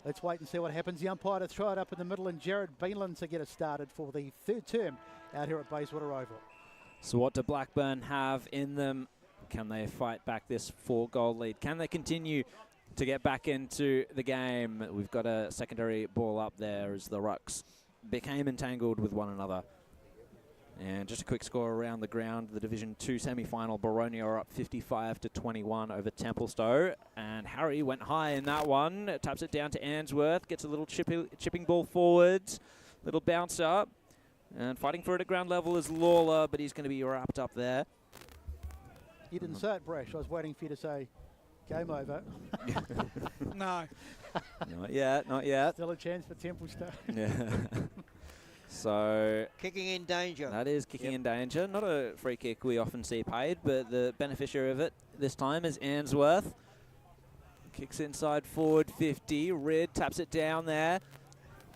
Let's wait and see what happens. The umpire to throw it up in the middle, and Jared Beanland to get us started for the third term out here at Bayswater Oval.
So what do Blackburn have in them? Can they fight back this 4-goal lead? Can they continue to get back into the game? We've got a secondary ball up there as the Rucks became entangled with one another. And just a quick score around the ground. The Division 2 semi-final, Boronia are up 55-21 over Templestowe. And Harry went high in that one. Taps it down to Answorth. Gets a little chipping ball forwards. Little bounce up. And fighting for it at ground level is Lawler, but he's going to be wrapped up there.
You didn't say it, Brash. I was waiting for you to say game over.
No.
Not yet, not yet.
Still a chance for Templestowe.
Yeah. So
kicking in danger.
That is kicking in danger. Not a free kick we often see paid, but the beneficiary of it this time is Answorth. Kicks inside forward 50. Red taps it down there.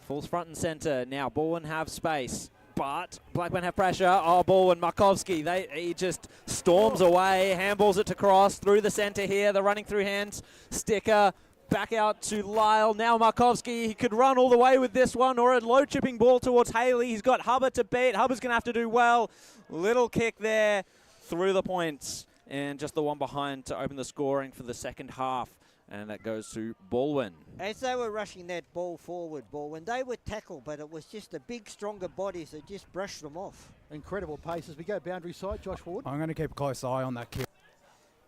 Falls front and centre. Now Balwyn have space, but Blackburn have pressure. Oh, Balwyn, Markovski, he just storms away, handballs it to Cross through the centre here. The running through hands. Sticker back out to Lyle. Now Markovski, he could run all the way with this one, or a low chipping ball towards Haley. He's got Hubbard to beat. Hubbard's going to have to do well. Little kick there through the points. And just the one behind to open the scoring for the second half. And that goes to Balwyn.
As they were rushing that ball forward, Balwyn, they were tackled, but it was just the big, stronger bodies that just brushed them off.
Incredible pace as we go boundary side. Josh Ward.
I'm going to keep a close eye on that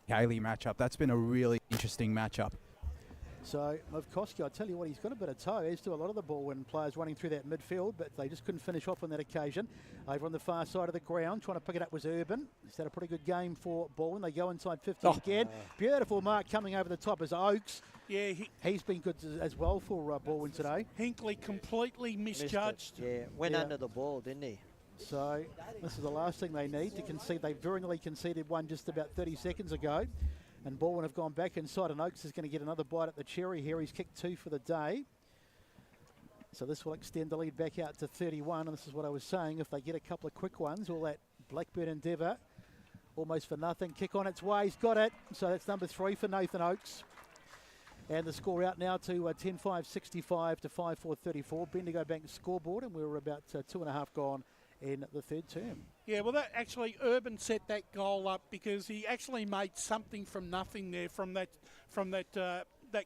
Haley matchup. That's been a really interesting matchup.
So, Markovski, I tell you what, he's got a bit of toe, as do a lot of the Balwyn players running through that midfield, but they just couldn't finish off on that occasion. Over on the far side of the ground, trying to pick it up was Urban. He's had a pretty good game for Balwyn. They go inside 50 again. Beautiful mark coming over the top as Oakes.
Yeah,
he's been good as well for Balwyn today.
Hinkley completely misjudged.
Yeah, went under the ball, didn't he?
So, this is the last thing they need to concede. They very nearly conceded one just about 30 seconds ago. And Balwyn have gone back inside, and Oakes is going to get another bite at the cherry here. He's kicked 2 for the day. So this will extend the lead back out to 31, and this is what I was saying. If they get a couple of quick ones, all that Blackburn endeavour, almost for nothing. Kick on its way, he's got it. So that's number 3 for Nathan Oakes. And the score out now to 10-5-65 to 5-4-34. Bendigo Bank scoreboard, and we're about 2.5 gone in the third term.
Yeah, well, that actually Urban set that goal up because he actually made something from nothing there from that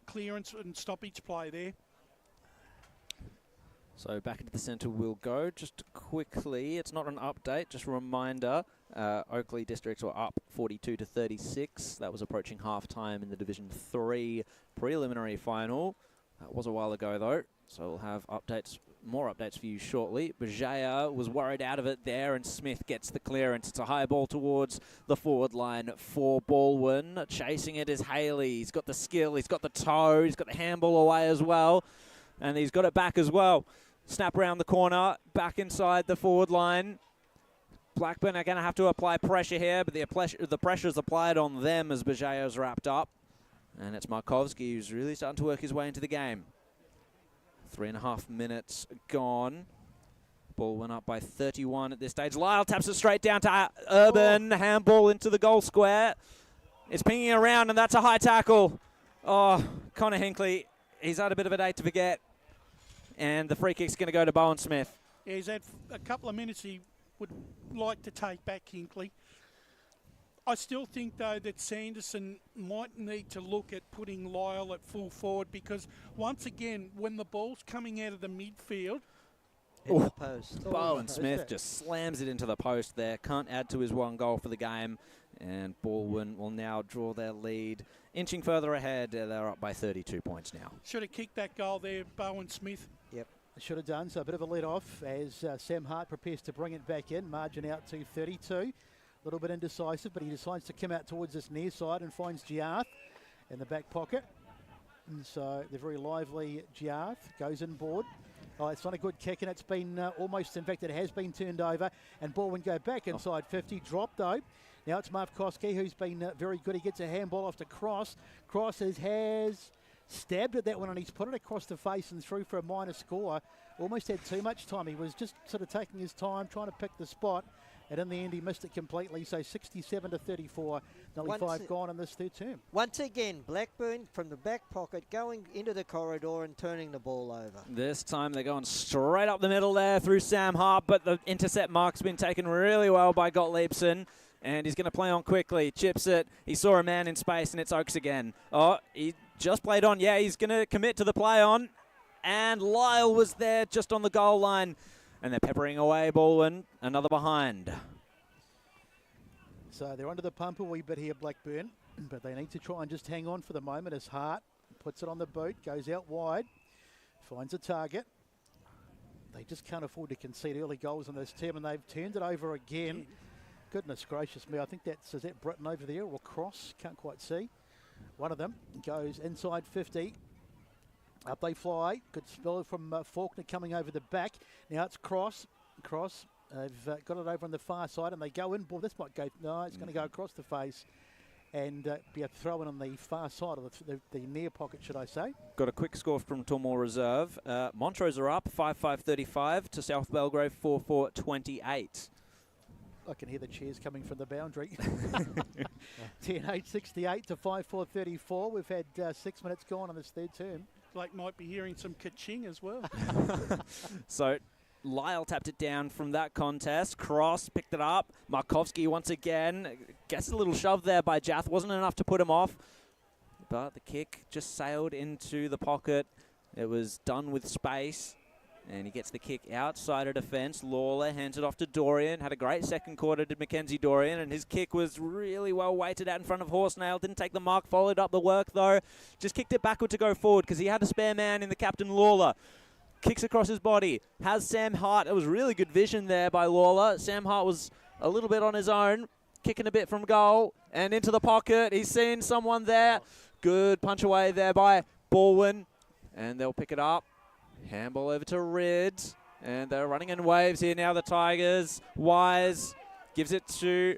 clearance and stoppage play there.
So back into the centre we'll go. Just quickly, it's not an update, just a reminder. Oakley Districts were up 42 to 36. That was approaching half time in the Division 3 preliminary final. That was a while ago though, so we'll have updates. More updates for you shortly. Bajaya was worried out of it there, and Smith gets the clearance. It's a high ball towards the forward line for Balwyn. Chasing it is Haley. He's got the skill, he's got the toe, he's got the handball away as well, and he's got it back as well. Snap around the corner, back inside the forward line. Blackburn are going to have to apply pressure here, but the pressure's applied on them as Bajaya's wrapped up. And it's Markovski who's really starting to work his way into the game. 3.5 minutes gone. Ball went up by 31 at this stage. Lyle taps it straight down to Urban. Handball into the goal square. It's pinging around, and that's a high tackle. Oh, Connor Hinkley, he's had a bit of a day to forget. And the free kick's going to go to Bowen Smith.
Yeah, he's had a couple of minutes he would like to take back, Hinkley. I still think, though, that Sanderson might need to look at putting Lyle at full forward because, once again, when the ball's coming out of the midfield...
The post.
Bowen Smith just slams it into the post there. Can't add to his one goal for the game. And Balwyn will now draw their lead. Inching further ahead, they're up by 32 points now.
Should have kicked that goal there, Bowen Smith.
Yep.
Should have done. So a bit of a lead off as Sam Hart prepares to bring it back in. Margin out to 32. A little bit indecisive, but he decides to come out towards this near side and finds Giarth in the back pocket. And so the very lively Giarth goes inboard. Oh, it's not a good kick, and it's been almost, in fact, it has been turned over. And Balwyn go back inside 50, dropped though. Now it's Markovski who's been very good. He gets a handball off to Cross. Cross has stabbed at that one, and he's put it across the face and through for a minor score. Almost had too much time. He was just sort of taking his time, trying to pick the spot. And in the end, he missed it completely. So 67 to 34, nearly 5 gone in this third term.
Once again, Blackburn from the back pocket going into the corridor and turning the ball over.
This time they're going straight up the middle there through Sam Hart, but the intercept mark's been taken really well by Gottliebsen. And he's going to play on quickly. Chips it. He saw a man in space, and it's Oakes again. Oh, he just played on. Yeah, he's going to commit to the play on. And Lyle was there just on the goal line. And they're peppering away, Balwyn. Another behind.
So they're under the pump a wee bit here, Blackburn. But they need to try and just hang on for the moment as Hart puts it on the boot, goes out wide, finds a target. They just can't afford to concede early goals in this term, and they've turned it over again. Goodness gracious me, I think is that Britton over there or Cross? Can't quite see. One of them goes inside 50. Up they fly. Good spell from Faulkner coming over the back. Now it's Cross. They've got it over on the far side, and they go in. Boy, this might go. No, it's going to go across the face and be a throw-in on the far side of the near pocket, should I say.
Got a quick score from Tullamore Reserve. Montrose are up 5-5-35 to South Belgrave 4-4-28.
I can hear the cheers coming from the boundary. 10-8, 68 to 5-4-34. We've had 6 minutes gone on this third term.
Blake might be hearing some ka-ching as well.
So Lyle tapped it down from that contest. Cross picked it up. Markovsky once again gets a little shove there by Jath. Wasn't enough to put him off, but the kick just sailed into the pocket. It was done with space, and he gets the kick outside of defence. Lawler hands it off to Dorian. Had a great second quarter, did Mackenzie Dorian, and his kick was really well weighted out in front of Horsnail. Didn't take the mark, followed up the work though. Just kicked it backward to go forward because he had a spare man in the captain Lawler. Kicks across his body. Has Sam Hart. It was really good vision there by Lawler. Sam Hart was a little bit on his own, kicking a bit from goal and into the pocket. He's seen someone there. Good punch away there by Balwyn, and they'll pick it up. Handball over to Rid, and they're running in waves here now, the Tigers. Wise gives it to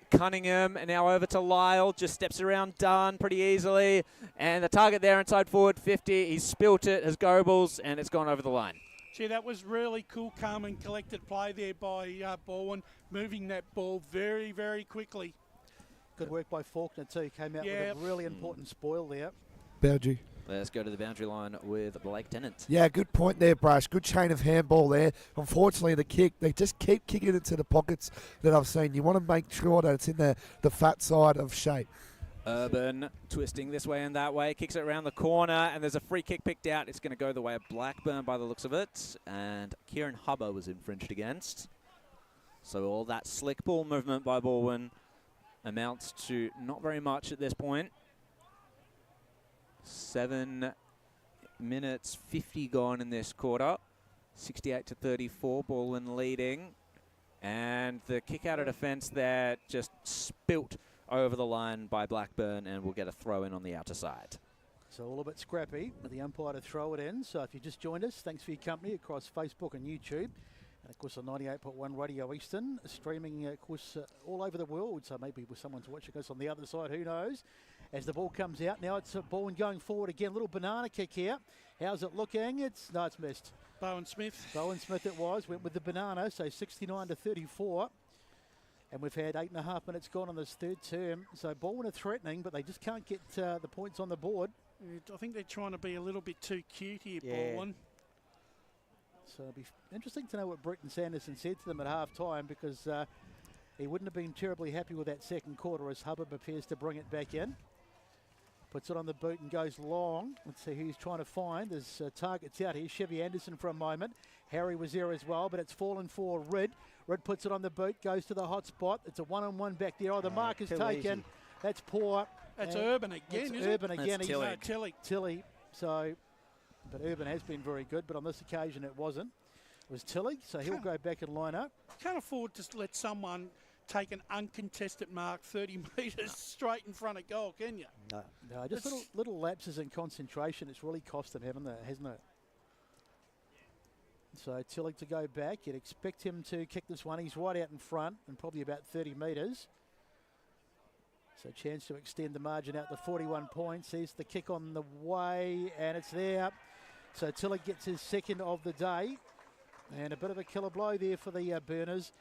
Cunningham, and now over to Lyle. Just steps around Dunn pretty easily, and the target there inside forward 50. He's spilt it, has Goebbels, and it's gone over the line.
Gee, that was really cool, calm and collected play there by Balwyn, moving that ball very, very quickly.
Good work by Faulkner too. Came out with a really important spoil there.
Boundary.
Let's go to the boundary line with Blake Tennant.
Yeah, good point there, Brush. Good chain of handball there. Unfortunately, the kick, they just keep kicking it to the pockets that I've seen. You want to make sure that it's in the fat side of shape.
Urban twisting this way and that way, kicks it around the corner, and there's a free kick picked out. It's going to go the way of Blackburn by the looks of it, and Kieran Hubber was infringed against. So all that slick ball movement by Balwyn amounts to not very much at this point. 7 minutes 50 gone in this quarter. 68 to 34, Balwyn leading. And the kick out of defence there just spilt over the line by Blackburn, and we'll get a throw in on the outer side.
So all a bit scrappy with the umpire to throw it in. So if you just joined us, thanks for your company across Facebook and YouTube. And of course on 98.1 Radio Eastern, streaming of course all over the world. So maybe with someone's watching us on the other side, who knows. As the ball comes out, now it's Balwyn going forward again. Little banana kick here. How's it looking? It's missed.
Bowen Smith.
Bowen Smith it was. Went with the banana, so 69 to 34. And we've had 8.5 minutes gone on this third term. So Balwyn are threatening, but they just can't get the points on the board.
I think they're trying to be a little bit too cute here, Balwyn.
So it'll be interesting to know what Britton Sanderson said to them at half-time, because he wouldn't have been terribly happy with that second quarter as Hubbard appears to bring it back in. Puts it on the boot and goes long. Let's see who he's trying to find. There's targets out here. Chevy Anderson for a moment. Harry was there as well, but it's fallen for Rid. Rid puts it on the boot, goes to the hot spot. It's a one-on-one back there. Oh, the mark is taken.
Easy.
That's poor.
That's Urban again,
That's
is
Urban
it?
again.
That's
He's
Tilly.
Tilly. So, but Urban has been very good, but on this occasion it wasn't. It was Tilly, so he'll go back and line up.
Can't afford to let someone take an uncontested mark 30 metres straight in front of goal, can you?
No, just little lapses in concentration. It's really cost them, hasn't it? So Tilly to go back. You'd expect him to kick this one. He's right out in front and probably about 30 metres. So chance to extend the margin out to 41 points. There's the kick on the way, and it's there. So Tilly gets his second of the day. And a bit of a killer blow there for the Burners.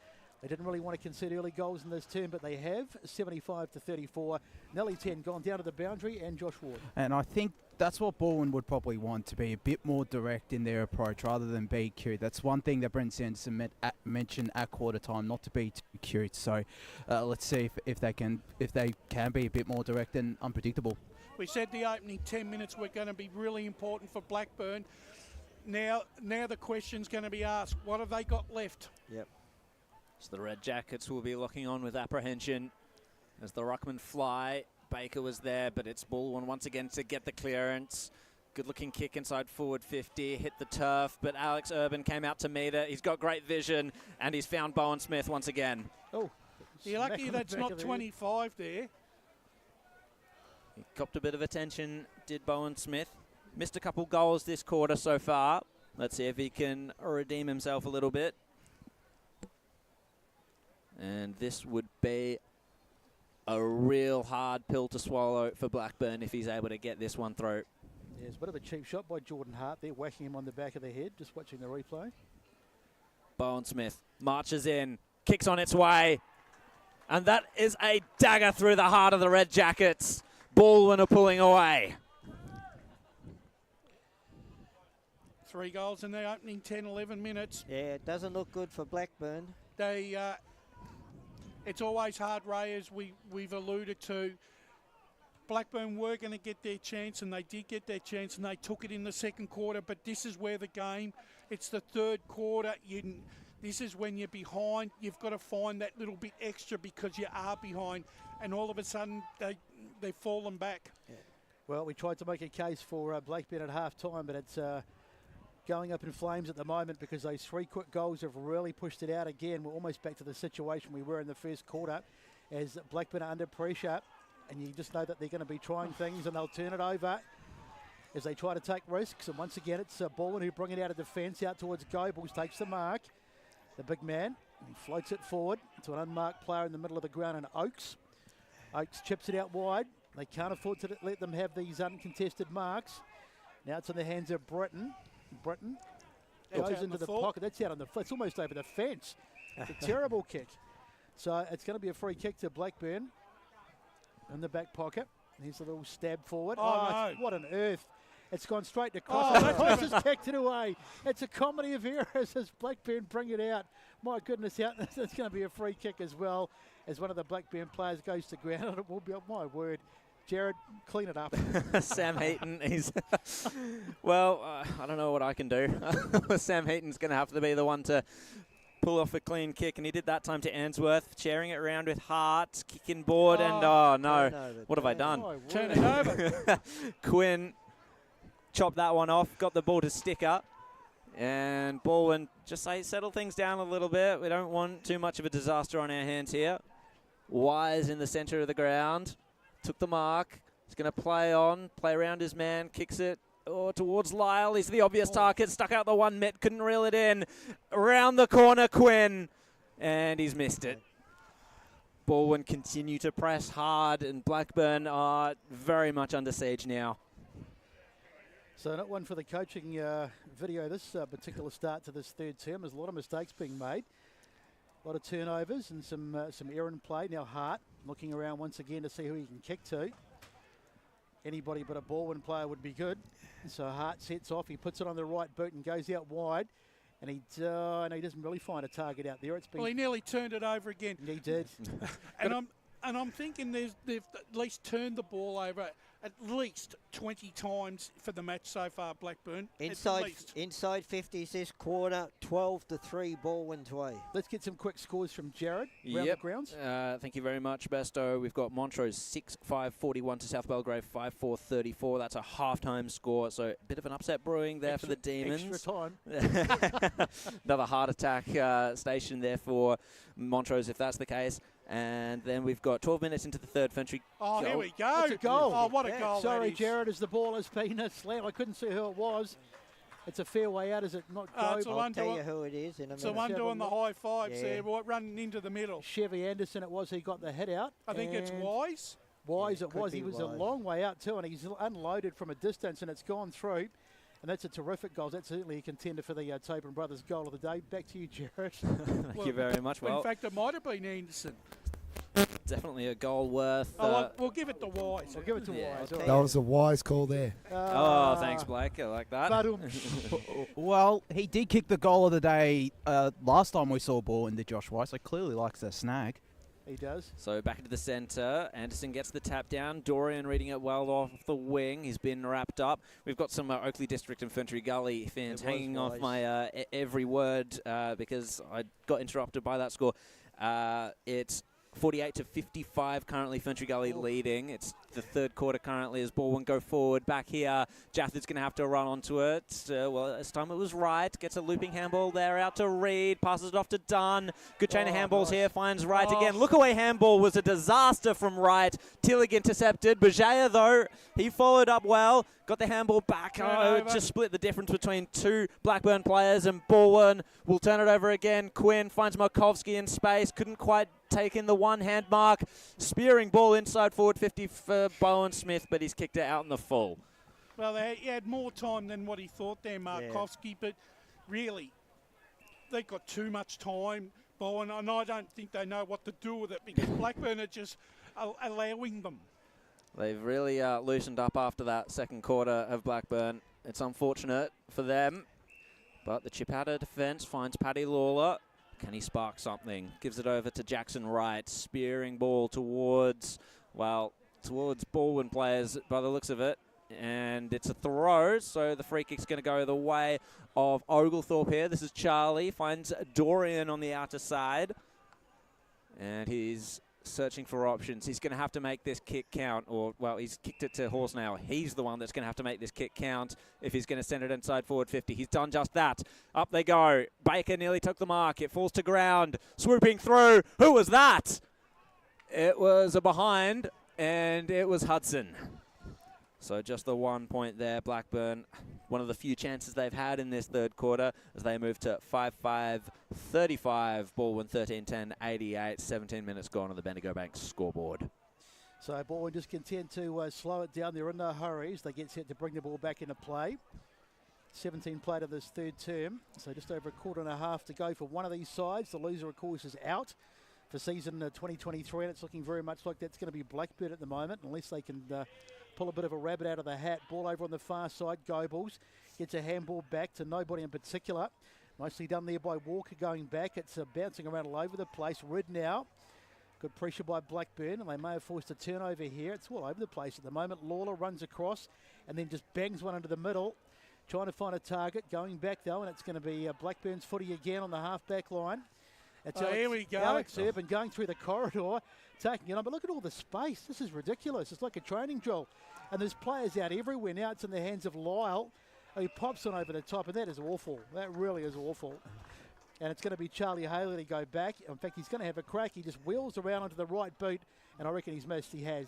They didn't really want to concede early goals in this term, but they have. 75 to 34. Nearly 10 gone down to the boundary, and Josh Ward.
And I think that's what Balwyn would probably want, to be a bit more direct in their approach rather than be cute. That's one thing that Brent Sanderson mentioned at quarter time, not to be too cute. So let's see if they can be a bit more direct and unpredictable.
We said the opening 10 minutes were going to be really important for Blackburn. Now the question's going to be asked, what have they got left?
Yep.
So the Red Jackets will be looking on with apprehension as the ruckman fly. Baker was there, but it's Balwyn once again to get the clearance. Good looking kick inside forward 50, hit the turf, but Alex Urban came out to meet it. He's got great vision, and he's found Bowen Smith once again.
Oh,
you're lucky that's not 25 there.
He copped a bit of attention, did Bowen Smith. Missed a couple goals this quarter so far. Let's see if he can redeem himself a little bit. And this would be a real hard pill to swallow for Blackburn if he's able to get this one through.
Yeah, it's a bit of a cheap shot by Jordan Hart there, whacking him on the back of the head, just watching the replay.
Bowen Smith marches in, Kicks on its way. And that is a dagger through the heart of the Red Jackets. Balwyn are pulling away.
3 goals in the opening 10, 11 minutes.
Yeah, it doesn't look good for Blackburn.
It's always hard, Ray, as we've alluded to. Blackburn were going to get their chance, and they did get their chance, and they took it in the second quarter. But this is where the game, it's the third quarter. This is when you're behind. You've got to find that little bit extra because you are behind, and all of a sudden they've fallen back.
Yeah. Well, we tried to make a case for Blackburn at half-time, but it's going up in flames at the moment because those 3 quick goals have really pushed it out again. We're almost back to the situation we were in the first quarter as Blackburn are under pressure. And you just know that they're going to be trying things, and they'll turn it over as they try to take risks. And once again, it's Balwyn who bring it out of defence, out towards Goebbels, takes the mark. The big man, he floats it forward to an unmarked player in the middle of the ground, and Oakes. Oakes chips it out wide. They can't afford to let them have these uncontested marks. Now it's in the hands of Britton. Britton goes into the pocket. That's out on the, it's almost over the fence. It's a terrible kick. So it's going to be a free kick to Blackburn. In the back pocket. Here's a little stab forward.
Oh, no.
What on earth. It's gone straight to cross. Oh, just kicked it away. It's a comedy of errors as Blackburn bring it out. My goodness, it's going to be a free kick as well as one of the Blackburn players goes to ground. And it will be, my word. Jared, clean it up.
Sam Heaton, he's... well, I don't know what I can do. Sam Heaton's going to have to be the one to pull off a clean kick, and he did that time to Answorth, sharing it around with Hart, kicking board, and oh no, what have I done?
Turn it over.
Quinn chopped that one off, got the ball to Sticker, and Balwyn just settle things down a little bit. We don't want too much of a disaster on our hands here. Wise in the centre of the ground, took the mark, he's going to play around his man, kicks it. Towards Lyle. He's the obvious target. Stuck out the 1 met. Couldn't reel it in. Around the corner, Quinn. And he's missed it. Balwyn continue to press hard, and Blackburn are very much under siege now.
So not one for the coaching video this particular start to this third term. There's a lot of mistakes being made. A lot of turnovers and some errant play. Now Hart looking around once again to see who he can kick to. Anybody but a Balwyn player would be good. So Hart sets off. He puts it on the right boot and goes out wide. And he doesn't really find a target out there.
Well, he nearly turned it over again.
He did.
and I'm thinking they've at least turned the ball over at least 20 times for the match so far, Blackburn.
Inside 50s this quarter, 12-3 Balwyn's way.
Let's get some quick scores from Jared around the grounds.
Thank you very much, Besto. We've got Montrose 6-5-41 to South Belgrave 5-4-34. That's a half-time score, so a bit of an upset brewing there for the Demons.
Extra time.
Another heart attack station there for Montrose, if that's the case. And then we've got 12 minutes into the third Fentry.
Oh, here we go.
It's a goal.
Oh, what a goal.
Sorry, Jared, as the ball has been slammed. I couldn't see who it was. It's a fair way out, is it not?
I'll tell you who it is in a minute.
It's the one doing the high fives there, running into the middle.
Chevy Anderson it was. He got the hit out.
I think it's Wise.
Wise it was. He was a long way out too, and he's unloaded from a distance, and it's gone through. And that's a terrific goal. That's certainly a contender for the Tobin Brothers goal of the day. Back to you, Jared.
Thank you very much.
In fact, it might have been Anderson.
Definitely a goal worth.
We'll give it to Wise.
We'll give it to Wise.
That was a wise call there.
Thanks, Blake. I like that.
Well, he did kick the goal of the day last time we saw ball into Josh Wise, so clearly likes a snag.
He does.
So back into the centre. Anderson gets the tap down. Dorian reading it well off the wing. He's been wrapped up. We've got some Oakley District and Fentry Gully fans hanging off my every word because I got interrupted by that score. It's 48-55 currently, Fentry Gully leading. It's the third quarter currently as Balwyn go forward. Back here, Jafford's going to have to run onto it. Well, this time it was Wright. Gets a looping handball there out to Reed. Passes it off to Dunn. Good chain of handballs here. Finds Wright again. Look away handball was a disaster from Wright. Tillich intercepted. Bajaya, though, he followed up well. Got the handball back. Just split the difference between two Blackburn players, and Balwyn will turn it over again. Quinn finds Markovsky in space. Couldn't quite take in the one-hand mark. Spearing ball inside forward 50 for Bowen Smith, but he's kicked it out in the full.
Well, he had more time than what he thought there, Markovsky, but really, they got too much time. Balwyn, and I don't think they know what to do with it because Blackburn are just allowing them.
They've really loosened up after that second quarter of Blackburn. It's unfortunate for them, but the Chipata defence finds Paddy Lawler. Can he spark something? Gives it over to Jackson Wright, spearing ball towards Balwyn players by the looks of it. And it's a throw, so the free kick's going to go the way of Oglethorpe here. This is Charlie, finds Dorian on the outer side. And he's searching for options. He's going to have to make this kick count, he's kicked it to Horse now. He's the one that's going to have to make this kick count if he's going to send it inside forward 50. He's done just that. Up they go. Baker nearly took the mark. It falls to ground. Swooping through. Who was that? It was a behind, and it was Hudson. So just the 1 point there, Blackburn. One of the few chances they've had in this third quarter as they move to 5-5-35. Balwyn 13-10, 88, 17 minutes gone on the Bendigo Bank scoreboard.
So Balwyn just content to slow it down. They're in no hurries. They get set to bring the ball back into play. 17 played of this third term. So just over a quarter and a half to go for one of these sides. The loser, of course, is out for season 2023, and it's looking very much like that's going to be Blackburn at the moment, unless they can pull a bit of a rabbit out of the hat. Ball over on the far side. Goebbels gets a handball back to nobody in particular. Nicely done there by Walker going back. It's bouncing around all over the place. Red now. Good pressure by Blackburn, and they may have forced a turnover here. It's all over the place at the moment. Lawler runs across and then just bangs one into the middle. Trying to find a target. Going back, though, and it's going to be Blackburn's footy again on the half-back line. It's
here we go.
Alex Urban going through the corridor, taking it on. But look at all the space. This is ridiculous. It's like a training drill. And there's players out everywhere. Now it's in the hands of Lyle, who pops on over the top, and that is awful. That really is awful. And it's going to be Charlie Haley to go back. In fact, he's going to have a crack. He just wheels around onto the right boot, and I reckon he's missed. He has.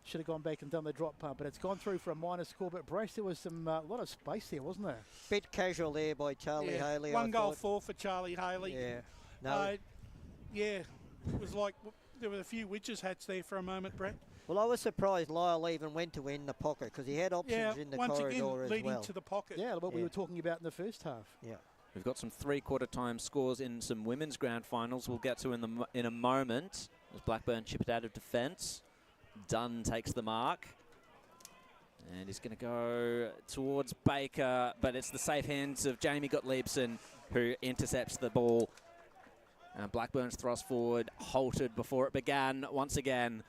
Should have gone back and done the drop pump, but it's gone through for a minor score. But Brash, there was a lot of space there, wasn't there?
Bit casual there by Charlie Haley.
One goal for Charlie Haley.
Yeah. No.
It was like there were a few witches' hats there for a moment, Brett.
Well, I was surprised Lyle even went to in the pocket because he had options in the corridor
again,
as
leading
well.
to the pocket.
Yeah, what we were talking about in the first half.
Yeah.
We've got some three-quarter time scores in some women's grand finals we'll get to in a moment. As Blackburn chip it out of defence. Dunn takes the mark. And he's going to go towards Baker, but it's the safe hands of Jamie Gottliebsen who intercepts the ball. And Blackburn's thrust forward halted before it began once again.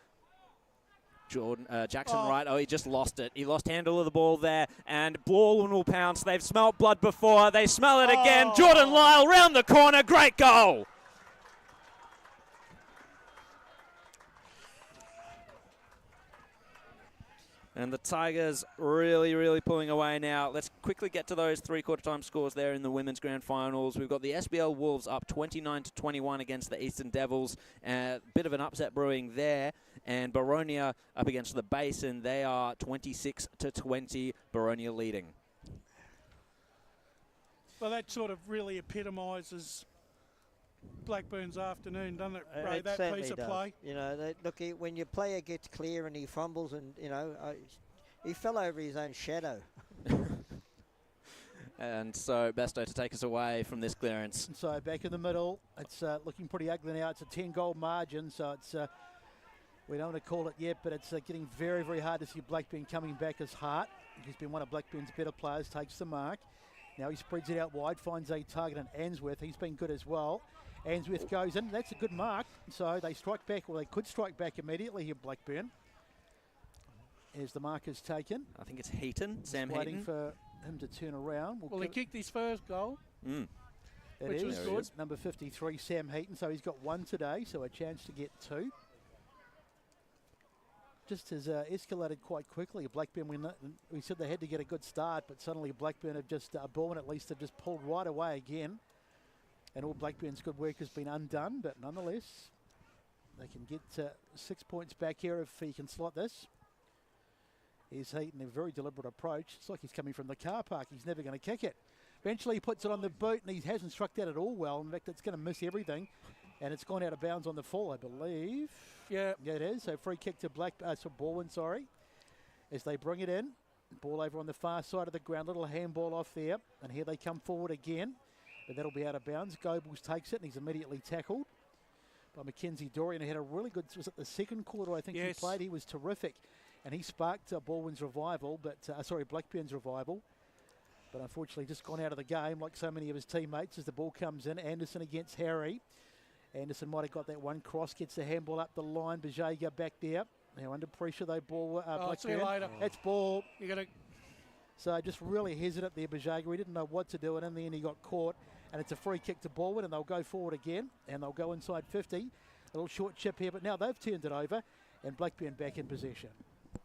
Jackson Wright, he just lost it. He lost handle of the ball there, and Balwyn will pounce. They've smelt blood before. They smell it again. Jordan Lyle round the corner. Great goal. And the Tigers really, really pulling away now. Let's quickly get to those three-quarter time scores there in the women's grand finals. We've got the SBL Wolves up 29-21 against the Eastern Devils. Bit of an upset brewing there. And Baronia up against the Basin. They are 26-20, Baronia leading.
Well, that sort of really epitomises Blackburn's afternoon, doesn't it, Ray?
It
that piece of play.
You know, when your player gets clear and he fumbles and, he fell over his own shadow.
And so Besto to take us away from this clearance.
So back in the middle, it's looking pretty ugly now. It's a 10-goal margin, so it's we don't want to call it yet, but it's getting very, very hard to see Blackburn coming back as Hart. He's been one of Blackburn's better players, takes the mark. Now he spreads it out wide, finds a target on Answorth. He's been good as well. Answorth goes in. That's a good mark. So they strike back, or they could strike back immediately here, Blackburn. As the mark is taken.
I think it's Heaton, Sam Heaton.
Waiting for him to turn around.
Well, he kicked his first goal.
Which was good. Number 53, Sam Heaton. So he's got one today, so a chance to get two. Just has escalated quite quickly. Blackburn, we said they had to get a good start, but suddenly Blackburn have just, Balwyn at least, have just pulled right away again. And all Blackburn's good work has been undone, but nonetheless, they can get 6 points back here if he can slot this. He's Heaton, a very deliberate approach. It's like he's coming from the car park. He's never going to kick it. Eventually he puts it on the boot, and he hasn't struck that at all well. In fact, it's going to miss everything. And it's gone out of bounds on the fall, I believe.
Yeah.
Yeah, it is. So free kick to Balwyn, sorry. As they bring it in. Ball over on the far side of the ground. Little handball off there. And here they come forward again. but that'll be out of bounds. Goebbels takes it, and he's immediately tackled by Mackenzie Dorian, who had a really good, was it the second quarter, I think he played? He was terrific, and he sparked Balwyn's revival, Blackburn's revival. But unfortunately just gone out of the game like so many of his teammates as the ball comes in. Anderson against Harry. Anderson might have got that one cross, gets the handball up the line. Bajega back there. Now under pressure though, ball.
See you later.
That's ball.
You got to.
So just really hesitant there, Bajega. He didn't know what to do, and in the end he got caught. And it's a free kick to Balwyn, and they'll go forward again, and they'll go inside 50. A little short chip here, but now they've turned it over, and Blackburn back in possession.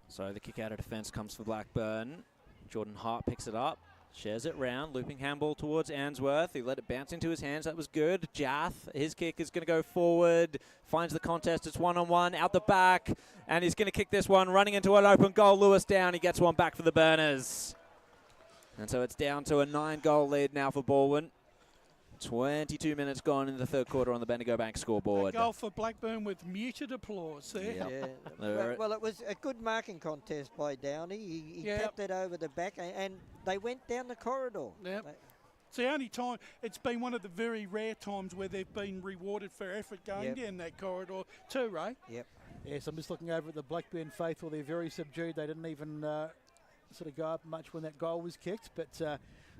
So the kick out of defence comes for Blackburn. Jordan Hart picks it up. Shares it round, looping handball towards Answorth. He let it bounce into his hands. That was good. Jath, his kick is going to go forward. Finds the contest. It's one-on-one out the back. And he's going to kick this one, running into an open goal. Lewis down. He gets one back for the Burners. And so it's down to a 9-goal lead now for Balwyn. 22 minutes gone in the third quarter on the Bendigo Bank scoreboard.
A goal for Blackburn with muted applause there.
Yeah. Well, it was a good marking contest by Downey. He tapped it over the back, and they went down the corridor.
Yep. It's the only time, it's been one of the very rare times where they've been rewarded for effort going down that corridor too, Ray.
Yep.
Yes, I'm just looking over at the Blackburn faithful. They're very subdued. They didn't even sort of go up much when that goal was kicked, but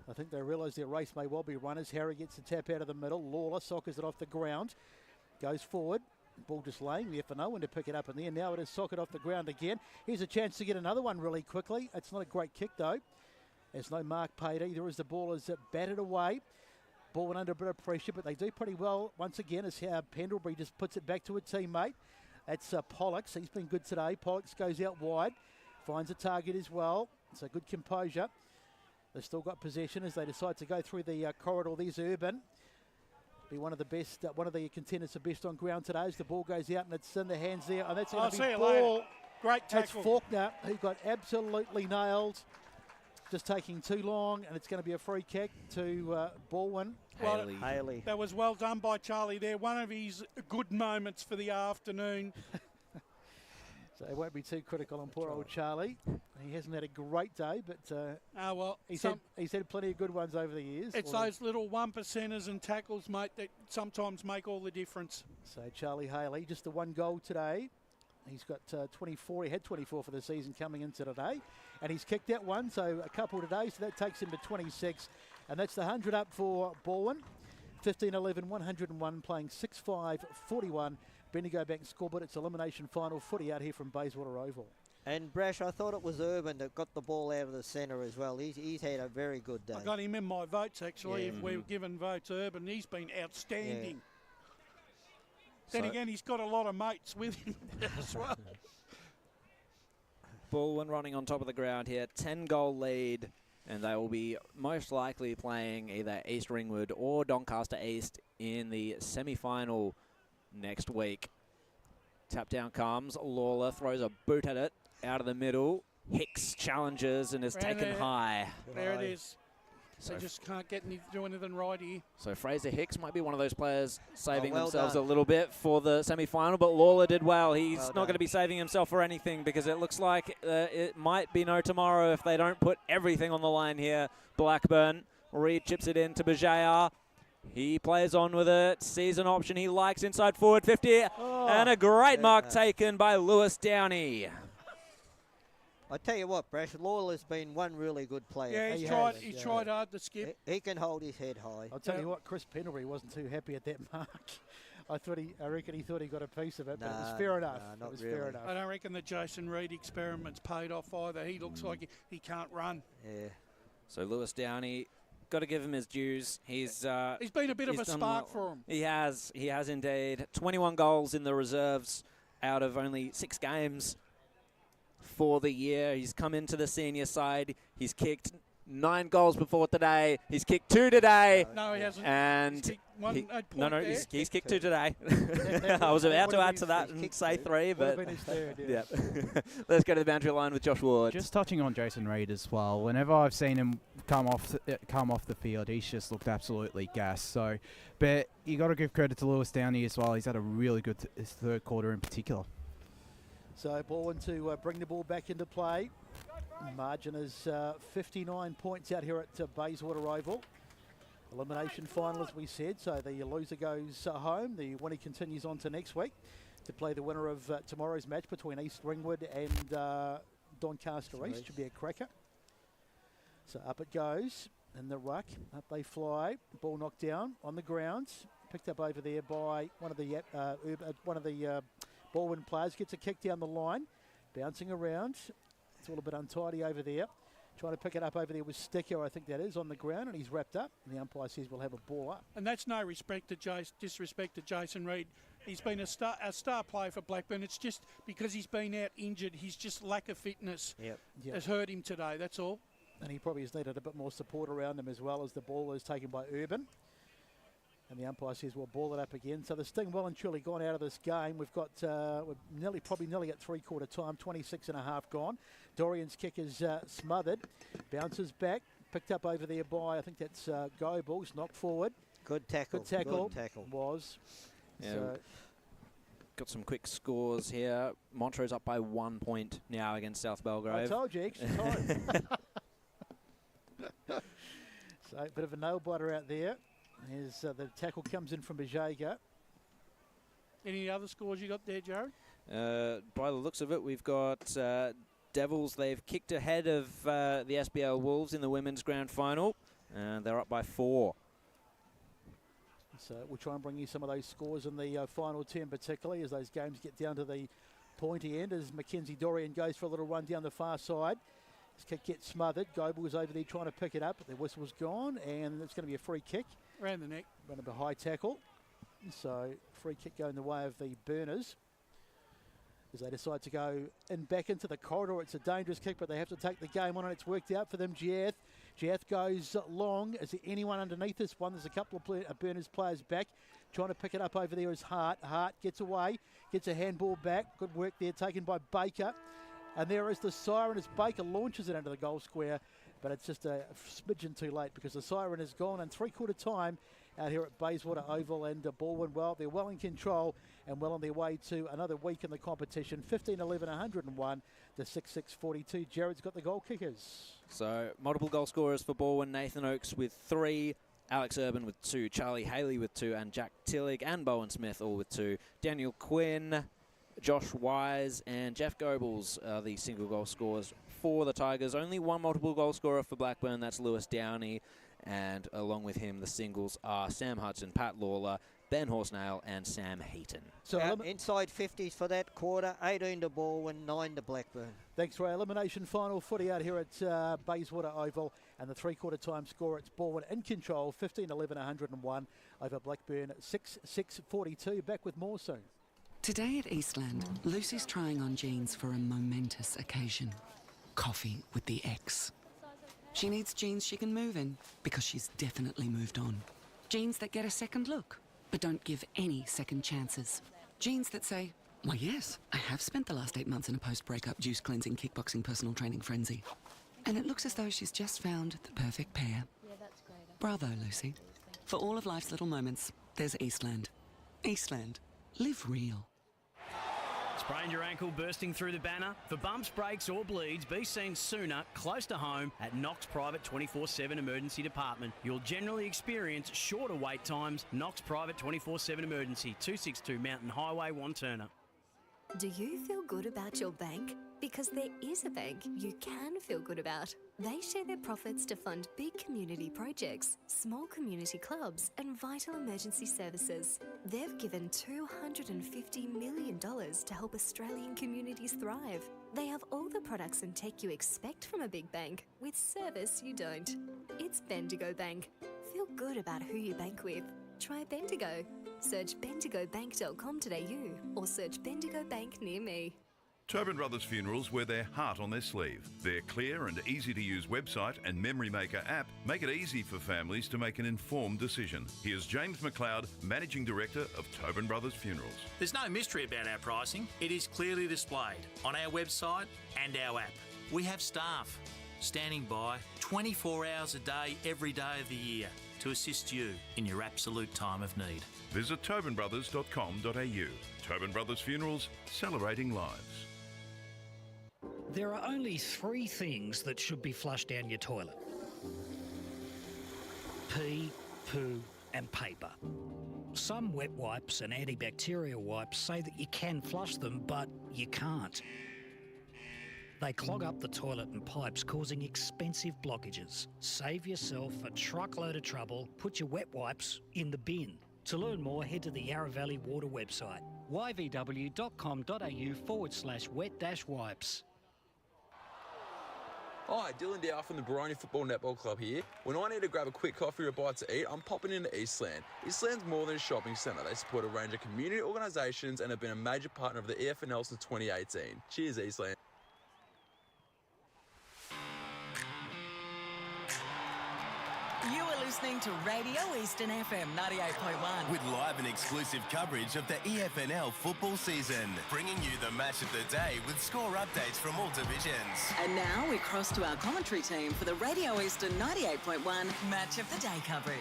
I think they realise their race may well be run as Harry gets the tap out of the middle. Lawler sockers it off the ground, goes forward. Ball just laying there for no one to pick it up in the end. Now it is socket off the ground again. Here's a chance to get another one really quickly. It's not a great kick though. There's no mark paid either as the ball is batted away. Ball went under a bit of pressure, but they do pretty well once again as Pendlebury just puts it back to a teammate. That's Pollux. He's been good today. Pollux goes out wide, finds a target as well. So good composure. They've still got possession as they decide to go through the corridor. There's Urban. Be one of the best, one of the contenders for best on ground today as the ball goes out and it's in the hands there. And that's going to be ball.
Great tackle.
That's Faulkner who got absolutely nailed. Just taking too long, and it's going to be a free kick to Balwyn.
Haley.
That was well done by Charlie there. One of his good moments for the afternoon.
So it won't be too critical on poor old Charlie. He hasn't had a great day, but he's had plenty of good ones over the years.
It's those little 1%ers and tackles, mate, that sometimes make all the difference.
So Charlie Haley, just the one goal today. He's got 24. He had 24 for the season coming into today. And he's kicked that one, so a couple today. So that takes him to 26. And that's the 100 up for Balwyn. 15-11, 101, playing 6-5, 41. Bendigo Bank scoreboard. It's elimination final footy out here from Bayswater Oval.
And Brash, I thought it was Urban that got the ball out of the centre as well. He's had a very good day.
I got him in my votes, actually. If we were given votes, Urban, he's been outstanding.
Yeah.
Then again, he's got a lot of mates with him as well.
Balwyn running on top of the ground here, 10-goal lead, and they will be most likely playing either East Ringwood or Doncaster East in the semi-final next week. Tap down comes, Lawler throws a boot at it, out of the middle. Hicks challenges and is taken high.
There it is. So they just can't do anything right here.
So Fraser Hicks might be one of those players saving themselves a little bit for the semi-final, but Lawler did well. He's not going to be saving himself for anything because it looks like it might be no tomorrow if they don't put everything on the line here. Blackburn, Reed chips it in to Bajaya. He plays on with it, sees an option he likes inside forward 50, and a great mark taken by Lewis Downey.
I tell you what, Brash, Lawler's been one really good player.
Yeah, he's tried hard to skip.
He can hold his head high.
I'll tell you what, Chris Pendlebury wasn't too happy at that mark. I reckon he thought he got a piece of it, but it was fair enough.
Not
it was
really.
fair enough.
I don't reckon the Jason Reed experiment's paid off either. He looks like he can't run.
Yeah.
So Lewis Downey, got to give him his dues. He's
been a bit of a spark for him.
He has indeed. 21 goals in the reserves out of only 6 games for the year. He's come into the senior side. He's kicked 9 goals before today. He's kicked 2 today.
No, he hasn't.
And he's kicked 2 today. I was about to add to that and say 3, but yeah. Let's go to the boundary line with Josh Ward.
Just touching on Jason Reed as well. Whenever I've seen him come off the field, he's just looked absolutely gassed. So, but you got to give credit to Lewis Downey as well. He's had a really good third quarter in particular.
So Balwyn to bring the ball back into play. Margin is 59 points out here at Bayswater Oval. Elimination final, as we said, so the loser goes home. The winner continues on to next week to play the winner of tomorrow's match between East Ringwood and Doncaster East. Should be a cracker. So up it goes in the ruck. Up they fly. Ball knocked down on the ground. Picked up over there by one of the Balwyn players. Gets a kick down the line. Bouncing around. It's all a bit untidy over there. Trying to pick it up over there with Sticker, I think that is, on the ground, and he's wrapped up. And the umpire says we'll have a ball up.
And that's no disrespect to Jason Reid. He's been a star player for Blackburn. It's just because he's been out injured, his just lack of fitness has hurt him today, that's all.
And he probably has needed a bit more support around him as well, as the ball is taken by Urban. And the umpire says we'll ball it up again. So the Sting well and truly gone out of this game. We've got we're probably nearly at three-quarter time, 26 and a half gone. Dorian's kick is smothered. Bounces back. Picked up over there by, I think that's Goebbels. Knocked forward.
Good tackle.
Good tackle.
Good tackle.
Was.
Yeah.
So
Got some quick scores here. Montrose up by 1 point now against South Belgrave.
I told you, extra time. So a bit of a nail-biter out there. As the tackle comes in from Bajega.
Any other scores you got there, Jared?
By the looks of it, we've got Devils. They've kicked ahead of the SBL Wolves in the women's grand final. And they're up by 4.
So we'll try and bring you some of those scores in the final 10, particularly as those games get down to the pointy end. As Mackenzie Dorian goes for a little run down the far side. His kick gets smothered. Goebel was over there trying to pick it up, but the whistle's gone, and it's going to be a free kick.
Around the neck.
Run a high tackle. So free kick going the way of the Burners. As they decide to go back into the corridor. It's a dangerous kick, but they have to take the game on, and it's worked out for them. Giath goes long. Is there anyone underneath this one? There's a couple of Burners players back. Trying to pick it up over there is Hart. Hart gets away. Gets a handball back. Good work there taken by Baker. And there is the siren as Baker launches it into the goal square. But it's just a smidgen too late because the siren is gone. And three-quarter time out here at Bayswater Oval, and Balwyn, well, they're well in control and well on their way to another week in the competition. 15-11, 101 to 6-6-42. Jared's got the goal kickers.
So multiple goal scorers for Balwyn. Nathan Oakes with 3. Alex Urban with 2. Charlie Haley with 2. And Jack Tillig and Bowen Smith all with 2. Daniel Quinn, Josh Wise and Jeff Goebbels are the single goal scorers for the Tigers. Only one multiple goal scorer for Blackburn, that's Lewis Downey. And along with him, the singles are Sam Hudson, Pat Lawler, Ben Horsnail and Sam Heaton.
So inside 50s for that quarter, 18 to Balwyn, 9 to Blackburn.
Thanks, Ray. Elimination final footy out here at Bayswater Oval, and the three-quarter time score, it's Balwyn in control, 15-11, 101 over Blackburn, 6-6-42. Back with more soon.
Today at Eastland, Lucy's trying on jeans for a momentous occasion. Coffee with the ex. She needs jeans she can move in because she's definitely moved on. Jeans that get a second look, but don't give any second chances. Jeans that say, why yes, I have spent the last 8 months in a post-breakup juice cleansing, kickboxing, personal training frenzy. And it looks as though she's just found the perfect pair.
Yeah, that's great.
Bravo, Lucy. For all of life's little moments, there's Eastland. Eastland. Live real.
Sprained your ankle bursting through the banner? For bumps, breaks or bleeds, be seen sooner, close to home, at Knox Private 24/7 Emergency Department. You'll generally experience shorter wait times. Knox Private 24/7 Emergency, 262 Mountain Highway, Wanturna.
Do you feel good about your bank? Because there is a bank you can feel good about. They share their profits to fund big community projects, small community clubs, and vital emergency services. They've given $250 million to help Australian communities thrive. They have all the products and tech you expect from a big bank, with service you don't. It's Bendigo Bank. Feel good about who you bank with. Try Bendigo. Search bendigobank.com.au or search Bendigo Bank near me.
Tobin Brothers Funerals wear their heart on their sleeve. Their clear and easy-to-use website and Memory Maker app make it easy for families to make an informed decision. Here's James McLeod, Managing Director of Tobin Brothers Funerals.
There's no mystery about our pricing. It is clearly displayed on our website and our app. We have staff standing by 24 hours a day, every day of the year to assist you in your absolute time of need.
Visit tobinbrothers.com.au. Tobin Brothers Funerals, celebrating lives.
There are only 3 things that should be flushed down your toilet: pee, poo and paper. Some wet wipes and antibacterial wipes say that you can flush them, but you can't. They clog up the toilet and pipes, causing expensive blockages. Save yourself a truckload of trouble. Put your wet wipes in the bin. To learn more, head to the Yarra Valley Water website, yvw.com.au/wet-wipes.
Hi, Dylan Dow from the Baroni Football Netball Club here. When I need to grab a quick coffee or a bite to eat, I'm popping into Eastland. Eastland's more than a shopping centre. They support a range of community organisations and have been a major partner of the EFNL since 2018. Cheers, Eastland.
You are listening to Radio Eastern FM 98.1.
With live and exclusive coverage of the EFNL football season, bringing you the match of the day with score updates from all divisions.
And now we cross to our commentary team for the Radio Eastern 98.1 Match of the Day coverage.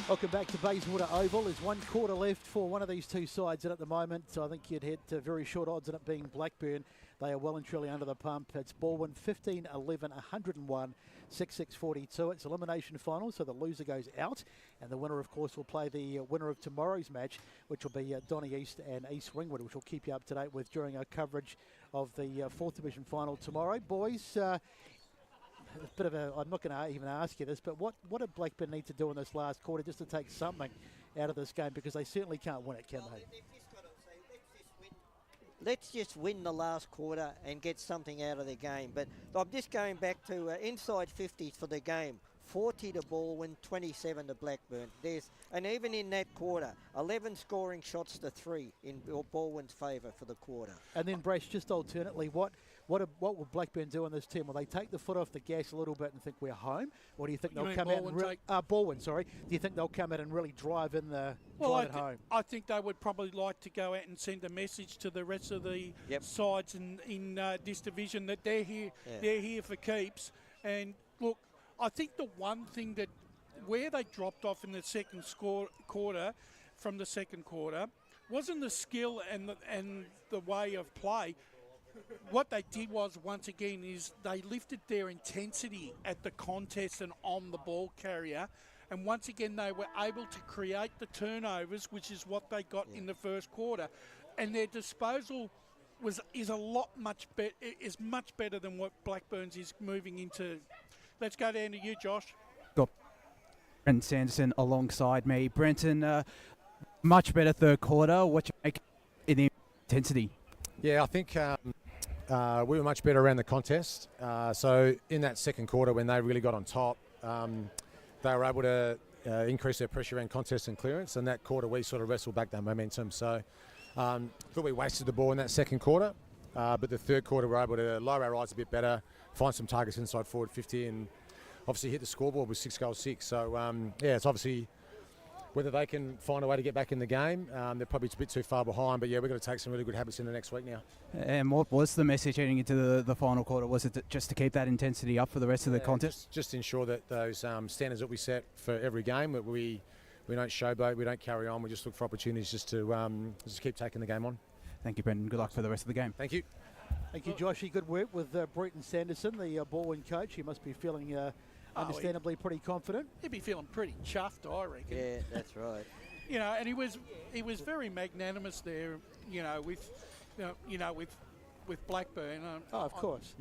Welcome back to Bayswater Oval. There's one quarter left for one of these two sides, and at the moment, I think you'd head to very short odds on it being Blackburn. They are well and truly under the pump. It's Balwyn 15-11, 101, 6-6-42. It's elimination final, so the loser goes out, and the winner, of course, will play the winner of tomorrow's match, which will be Donny East and East Ringwood, which we'll keep you up to date with during our coverage of the 4th Division final tomorrow. Boys, a bit of a, I'm not going to even ask you this, but what did Blackburn need to do in this last quarter just to take something out of this game? Because they certainly can't win it, can they?
Let's just win the last quarter and get something out of the game. But I'm just going back to inside 50s for the game. 40 to Balwyn, 27 to Blackburn. And even in that quarter, 11 scoring shots to 3 in Balwyn's favour for the quarter.
And then, Brace, just alternately, what will Blackburn do on this team? Will they take the foot off the gas a little bit and think we're home? Or do you think they'll come out and Balwyn, sorry. Do you think they'll come out and really drive in the drive it home?
I think they would probably like to go out and send a message to the rest of the sides in this division that they're here. Yeah. They're here for keeps. And look, I think the one thing that where they dropped off in the second quarter from the second quarter wasn't the skill and the way of play. What they did was, once again, is they lifted their intensity at the contest and on the ball carrier. And once again, they were able to create the turnovers, which is what they got in the first quarter. And their disposal is much better than what Blackburn's is moving into. Let's go down to you, Josh.
Got Brenton Sanderson alongside me. Brenton, much better third quarter. What you make in the intensity?
Yeah, I think we were much better around the contest. So in that second quarter, when they really got on top, they were able to increase their pressure around contest and clearance. And that quarter, we sort of wrestled back that momentum. So I thought we wasted the ball in that second quarter. But the third quarter, we were able to lower our eyes a bit better, find some targets inside forward 50, and obviously hit the scoreboard with 6-6. So, it's obviously whether they can find a way to get back in the game. They're probably a bit too far behind, but yeah, we've got to take some really good habits in the next week now.
And what was the message heading into the final quarter? Was it just to keep that intensity up for the rest of the contest?
Just ensure that those standards that we set for every game, that we don't showboat, we don't carry on, we just look for opportunities just to keep taking the game on.
Thank you, Brendan. Good luck for the rest of the game.
Thank you.
Thank you, Joshy. Good work with Brenton Sanderson, the Balwyn coach. He must be feeling understandably pretty confident.
He'd be feeling pretty chuffed, I reckon.
Yeah, that's right.
And he was very magnanimous there. With Blackburn.
Of course.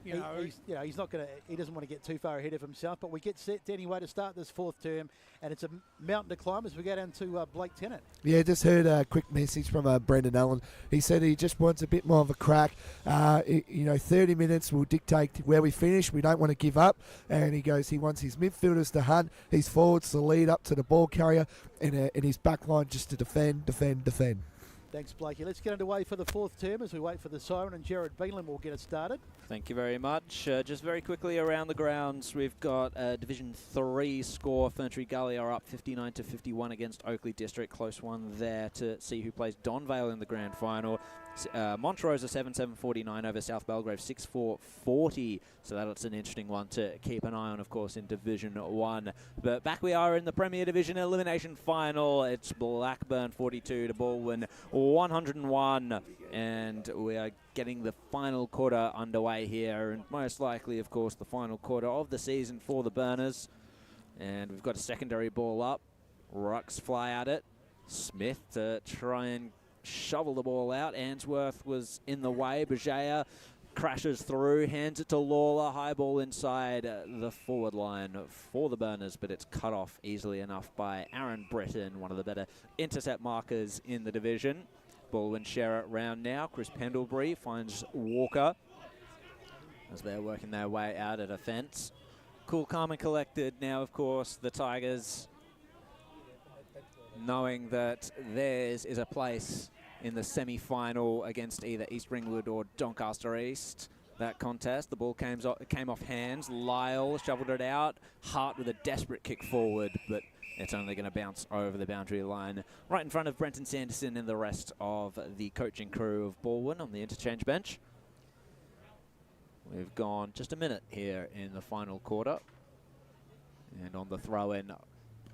He's not going to. He doesn't want to get too far ahead of himself. But we get set anyway to start this fourth term, and it's a mountain to climb as we go down to Blake Tennant.
Yeah, just heard a quick message from Brendan Allen. He said he just wants a bit more of a crack. 30 minutes will dictate where we finish. We don't want to give up. And he goes, he wants his midfielders to hunt, his forwards to lead up to the ball carrier, and his back line just to defend.
Thanks, Blakey. Let's get underway for the fourth term as we wait for the siren, and Jared Beelan will get us started.
Thank you very much. Just very quickly around the grounds, we've got Division 3 score. Ferntree Gully are up 59-51 against Oakley District. Close one there to see who plays Donvale in the grand final. Montrose are 7-7-49 over South Belgrave 6-4-40. So that's an interesting one to keep an eye on, of course, in Division 1. But back we are in the Premier Division elimination final. It's Blackburn 42 to Balwyn 101. And we are getting the final quarter underway here. And most likely, of course, the final quarter of the season for the Burners. And we've got a secondary ball up. Rucks fly at it. Smith to try and shovel the ball out. Answorth was in the way. Bajaya crashes through, hands it to Lawler. High ball inside the forward line for the Burners, but it's cut off easily enough by Aaron Britton, one of the better intercept markers in the division. Balwyn share it round now. Chris Pendlebury finds Walker as they're working their way out of defence. Cool, calm and collected now, of course, the Tigers, knowing that theirs is a place in the semi-final against either East Ringwood or Doncaster East. That contest, the ball came off hands. Lyle shoveled it out. Hart with a desperate kick forward, but it's only going to bounce over the boundary line right in front of Brenton Sanderson and the rest of the coaching crew of Balwyn on the interchange bench. We've gone just a minute here in the final quarter. And on the throw-in,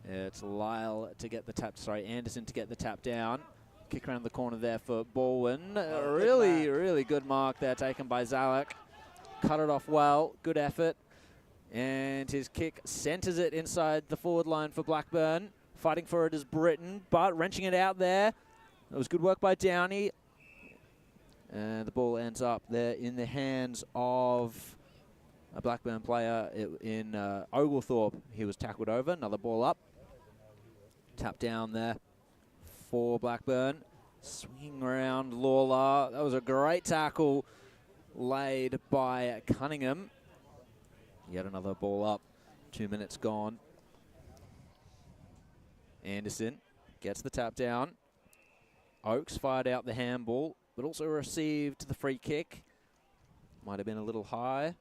it's Lyle to get the tap, Anderson to get the tap down. Kick around the corner there for Balwyn. Really good mark there taken by Zalek. Cut it off well, good effort. And his kick centres it inside the forward line for Blackburn. Fighting for it is Britton, but wrenching it out there. It was good work by Downey. And the ball ends up there in the hands of a Blackburn player in Oglethorpe. He was tackled over, another ball up. Tap down there for Blackburn. Swinging around Lawler. That was a great tackle laid by Cunningham. Yet another ball up. 2 minutes gone. Anderson gets the tap down. Oakes fired out the handball, but also received the free kick. Might have been a little high.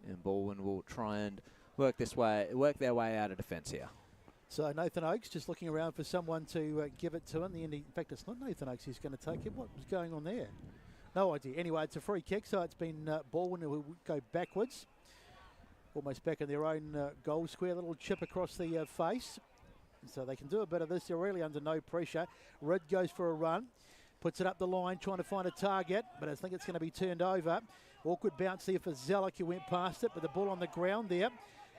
And Balwyn will try and work their way out of defence here.
So Nathan Oakes just looking around for someone to give it to him. In fact, it's not Nathan Oakes who's going to take it. What was going on there? No idea. Anyway, it's a free kick, so it's been Balwyn who will go backwards. Almost back in their own goal square. Little chip across the face. So they can do a bit of this. They're really under no pressure. Red goes for a run. Puts it up the line, trying to find a target, but I think it's going to be turned over. Awkward bounce there for Zellick, who went past it, but the ball on the ground there.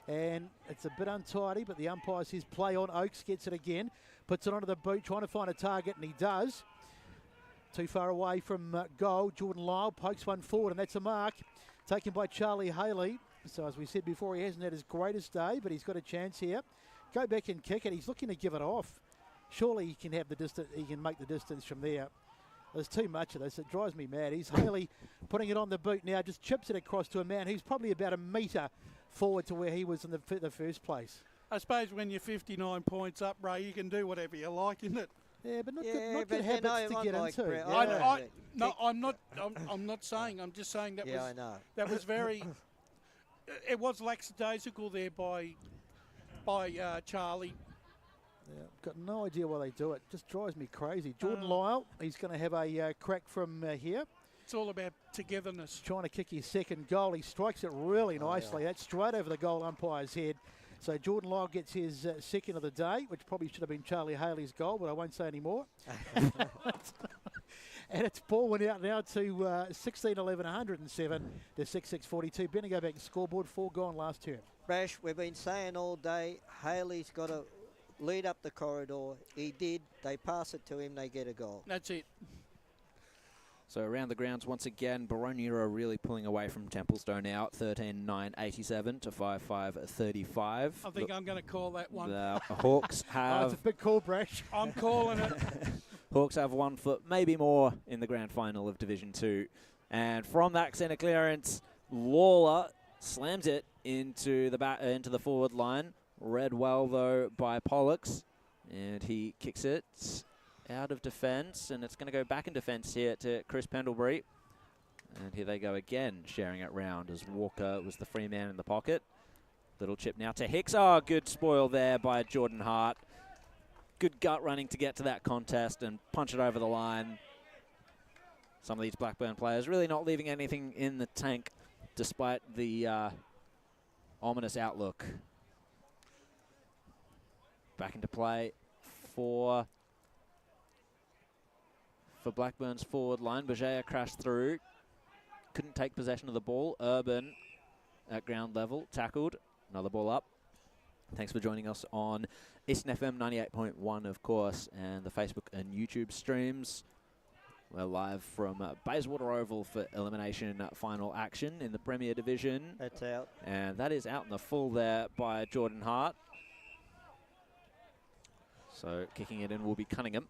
And it's a bit untidy, but the umpire says play on. Oakes gets it again. Puts it onto the boot, trying to find a target, and he does. Too far away from goal. Jordan Lyle pokes one forward, and that's a mark. Taken by Charlie Haley. So as we said before, he hasn't had his greatest day, but he's got a chance here. Go back and kick it. He's looking to give it off. Surely he can have the distance. He can make the distance from there. There's too much of this. It drives me mad. He's Haley putting it on the boot now. Just chips it across to a man who's probably about a metre forward to where he was in the first place.
I suppose when you're 59 points up, Ray, you can do whatever you like, isn't it?
Yeah, but not good habits to get into.
I'm not saying. I'm just saying that
I know.
That was very. It was lackadaisical there by Charlie.
Yeah, got no idea why they do it. Just drives me crazy. Jordan Lyle, he's going to have a crack from here.
It's all about togetherness.
Trying to kick his second goal. He strikes it really nicely. That's straight over the goal umpire's head. So Jordan Lyle gets his second of the day, which probably should have been Charlie Haley's goal, but I won't say any more. And it's Balwyn out now to 16-11, 107 to 6-6-42. Benny, go back to scoreboard. 4 gone last turn.
Brash, we've been saying all day, Haley's got to lead up the corridor. He did. They pass it to him. They get a goal.
That's it.
So around the grounds once again, Baronia are really pulling away from Templestowe now, 13-9-87 to 5-5-35.
I think I'm going to call that one.
The Hawks have...
It's a big call, Brash.
I'm calling it.
Hawks have 1 foot, maybe more, in the grand final of Division 2. And from that centre clearance, Lawler slams it into the forward line. Read well, though, by Pollux. And he kicks it out of defence, and it's going to go back in defence here to Chris Pendlebury. And here they go again, sharing it round as Walker was the free man in the pocket. Little chip now to Hicks. Oh, good spoil there by Jordan Hart. Good gut running to get to that contest and punch it over the line. Some of these Blackburn players really not leaving anything in the tank despite the ominous outlook. Back into play for Blackburn's forward line. Bajaya crashed through. Couldn't take possession of the ball. Urban at ground level. Tackled. Another ball up. Thanks for joining us on Eastland FM 98.1, of course, and the Facebook and YouTube streams. We're live from Bayswater Oval for elimination final action in the Premier Division.
That's out.
And that is out in the full there by Jordan Hart. So kicking it in will be Cunningham.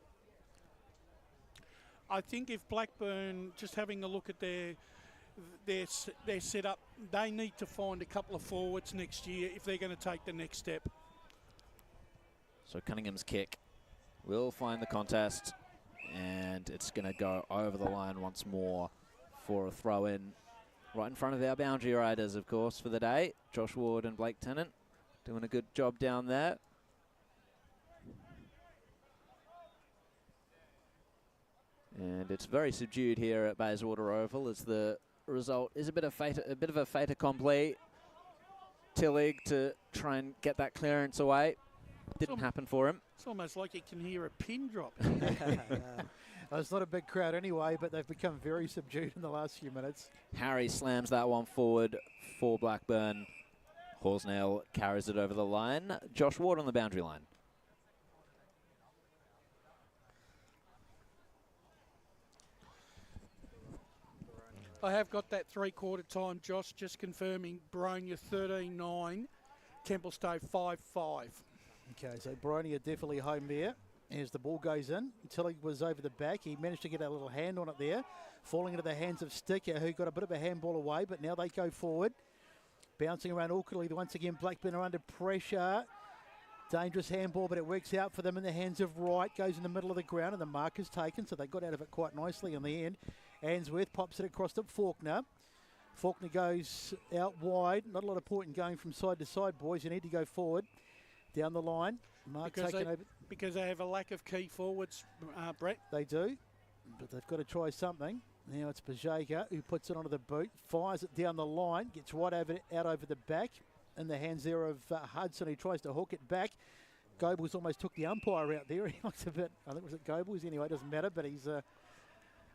I think if Blackburn, just having a look at their setup, they need to find a couple of forwards next year if they're going to take the next step.
So Cunningham's kick will find the contest, and it's going to go over the line once more for a throw-in right in front of our boundary riders, of course, for the day. Josh Ward and Blake Tennant doing a good job down there. And it's very subdued here at Bayswater Oval as the result is a bit of a fait accompli. Tillig to try and get that clearance away. Didn't happen for him.
It's almost like you can hear a pin drop.
It's not a big crowd anyway, but they've become very subdued in the last few minutes.
Harry slams that one forward for Blackburn. Horsnail carries it over the line. Josh Ward on the boundary line.
I have got that three-quarter time, Josh, just confirming Bronia 13-9, Templestone 5-5.
Okay, so Bryony are definitely home there as the ball goes in. Tillig was over the back. He managed to get a little hand on it there, falling into the hands of Sticker, who got a bit of a handball away, but now they go forward. Bouncing around awkwardly once again. Blackburn are under pressure. Dangerous handball, but it works out for them in the hands of Wright. Goes in the middle of the ground, and the mark is taken, so they got out of it quite nicely in the end. Ainsworth pops it across to Faulkner. Faulkner goes out wide. Not a lot of point in going from side to side, boys. You need to go forward. Down the line. Mark taken over.
Because they have a lack of key forwards, Brett.
They do, but they've got to try something. Now it's Bajeka who puts it onto the boot, fires it down the line, gets right out over the back. In the hands there of Hudson, who tries to hook it back. Goebbels almost took the umpire out there. He looks a bit, I think was it Goebbels? Anyway, it doesn't matter, but he's,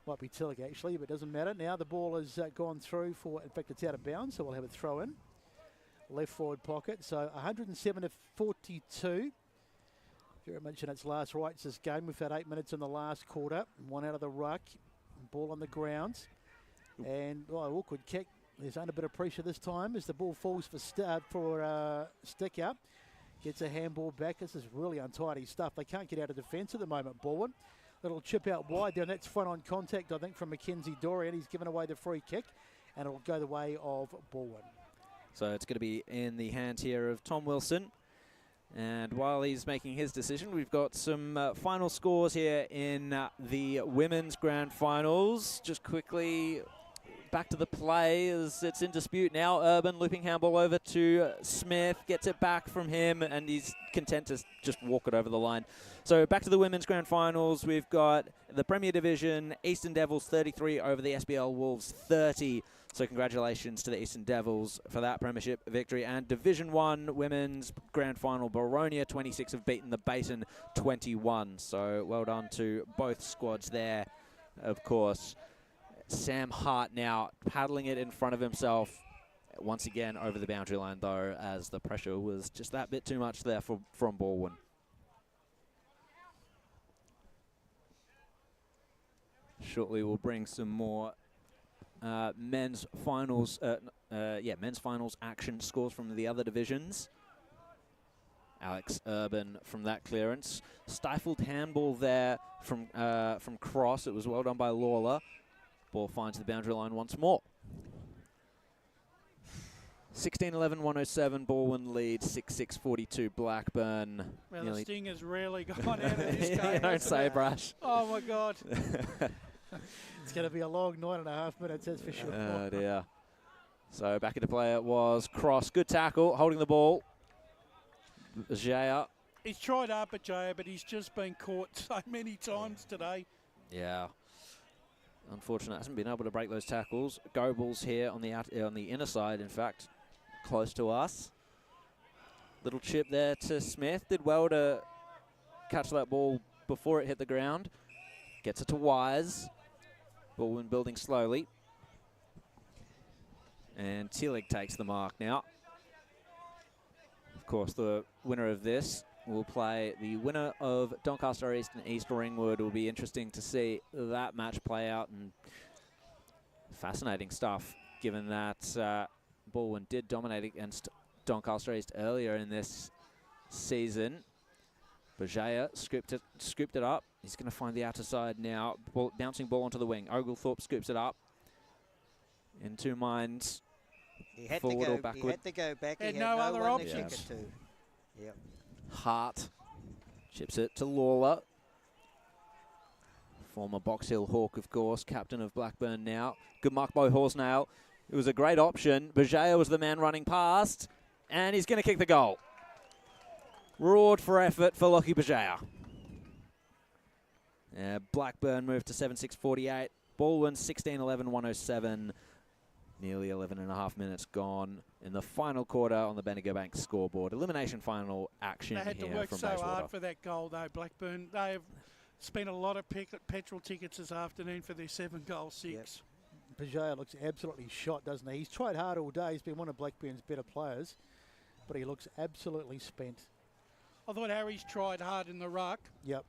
might be Tillich actually, but it doesn't matter. Now the ball has gone through in fact it's out of bounds, so we'll have a throw in. Left forward pocket, so 107 to 42. Very much in its last rights this game. We've had 8 minutes in the last quarter. One out of the ruck, ball on the ground. And awkward kick. There's under a bit of pressure this time as the ball falls for Sticker. Gets a handball back. This is really untidy stuff. They can't get out of defence at the moment, Balwyn. Little chip out wide there, and that's front on contact, I think, from Mackenzie Dorian. He's given away the free kick, and it'll go the way of Balwyn.
So it's going to be in the hands here of Tom Wilson. And while he's making his decision, we've got some final scores here in the women's grand finals. Just quickly back to the play as it's in dispute now. Urban looping handball over to Smith, gets it back from him, and he's content to just walk it over the line. So back to the women's grand finals. We've got the Premier Division, Eastern Devils 33 over the SBL Wolves 30. So congratulations to the Eastern Devils for that premiership victory. And Division 1 women's grand final, Boronia 26 have beaten the Basin 21. So well done to both squads there, of course. Sam Hart now paddling it in front of himself. Once again over the boundary line, though, as the pressure was just that bit too much there from Balwyn. Shortly we'll bring some more men's finals action scores from the other divisions. Alex Urban from that clearance. Stifled handball there from Cross. It was well done by Lawler. Ball finds the boundary line once more. 16-11-107, Balwyn leads 6-6-42 Blackburn.
Well, the sting has rarely gone out of this game.
Yeah, don't say, Brash.
Oh, my God.
It's going to be a long 9.5 minutes, that's for sure.
Oh, dear. So back into play it was Cross. Good tackle, holding the ball. Jaya.
He's tried hard at Jaya, but he's just been caught so many times today.
Yeah. Unfortunate, hasn't been able to break those tackles. Goebbels here on the inner side, in fact, close to us. Little chip there to Smith. Did well to catch that ball before it hit the ground. Gets it to Wise. Balwyn building slowly. And Tillig takes the mark now. course, the winner of this will play the winner of Doncaster East and East Ringwood. It will be interesting to see that match play out, and fascinating stuff, given that Balwyn did dominate against Doncaster East earlier in this season. Bajaya scooped it up. He's going to find the outer side now. Bouncing ball onto the wing. Oglethorpe scoops it up. In two minds.
He had
forward
to go,
or backward.
He had to go back.
Had
he
no
had
other
one to
options.
kick it to. Yep.
Hart chips it to Lawler. Former Box Hill Hawk, of course, captain of Blackburn now. Good mark by Horsnail. It was a great option. Bajaya was the man running past, and he's going to kick the goal. Roared for effort for Lockie Bajaya. Blackburn moved to 7-6-48. Balwyn 16-11-107. Nearly 11 and a half minutes gone in the final quarter on the Bendigo Bank scoreboard. Elimination final action
They had to
here
work
from
so
Bayswater.
hard for that goal, though, Blackburn. They have spent a lot of petrol tickets this afternoon for their 7-goal 6.
Bajaya looks absolutely shot, doesn't he? He's tried hard all day. He's been one of Blackburn's better players, but he looks absolutely spent.
I thought Harry's tried hard in the ruck.
Yep.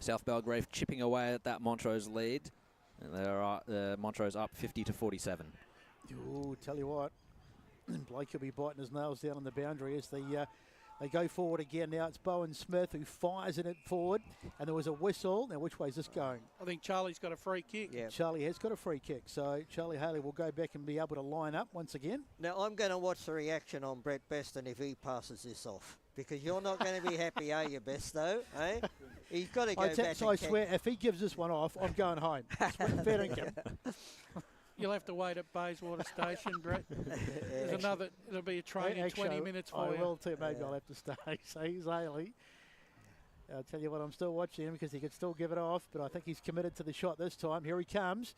South Belgrave chipping away at that Montrose lead. And there are Montrose up 50-47.
Ooh, tell you what, Blake will be biting his nails down on the boundary as they go forward again. Now it's Bowen Smith who fires it forward, and there was a whistle. Now which way is this going?
I think Charlie's got a free kick.
Yeah.
Charlie has got a free kick, so Charlie Haley will go back and be able to line up once again.
Now I'm going to watch the reaction on Brett Beston if he passes this off, because you're not going to be happy, are you, Besto? Eh? He's got to go back.
I swear, if he gives this one off, I'm going home. Fair income.
You'll have to wait at Bayswater Station, Brett. There's another. It'll be a train in 20 minutes for you.
I will too. Maybe I'll have to stay. So he's Haley. I'll tell you what, I'm still watching him because he could still give it off, but I think he's committed to the shot this time. Here he comes.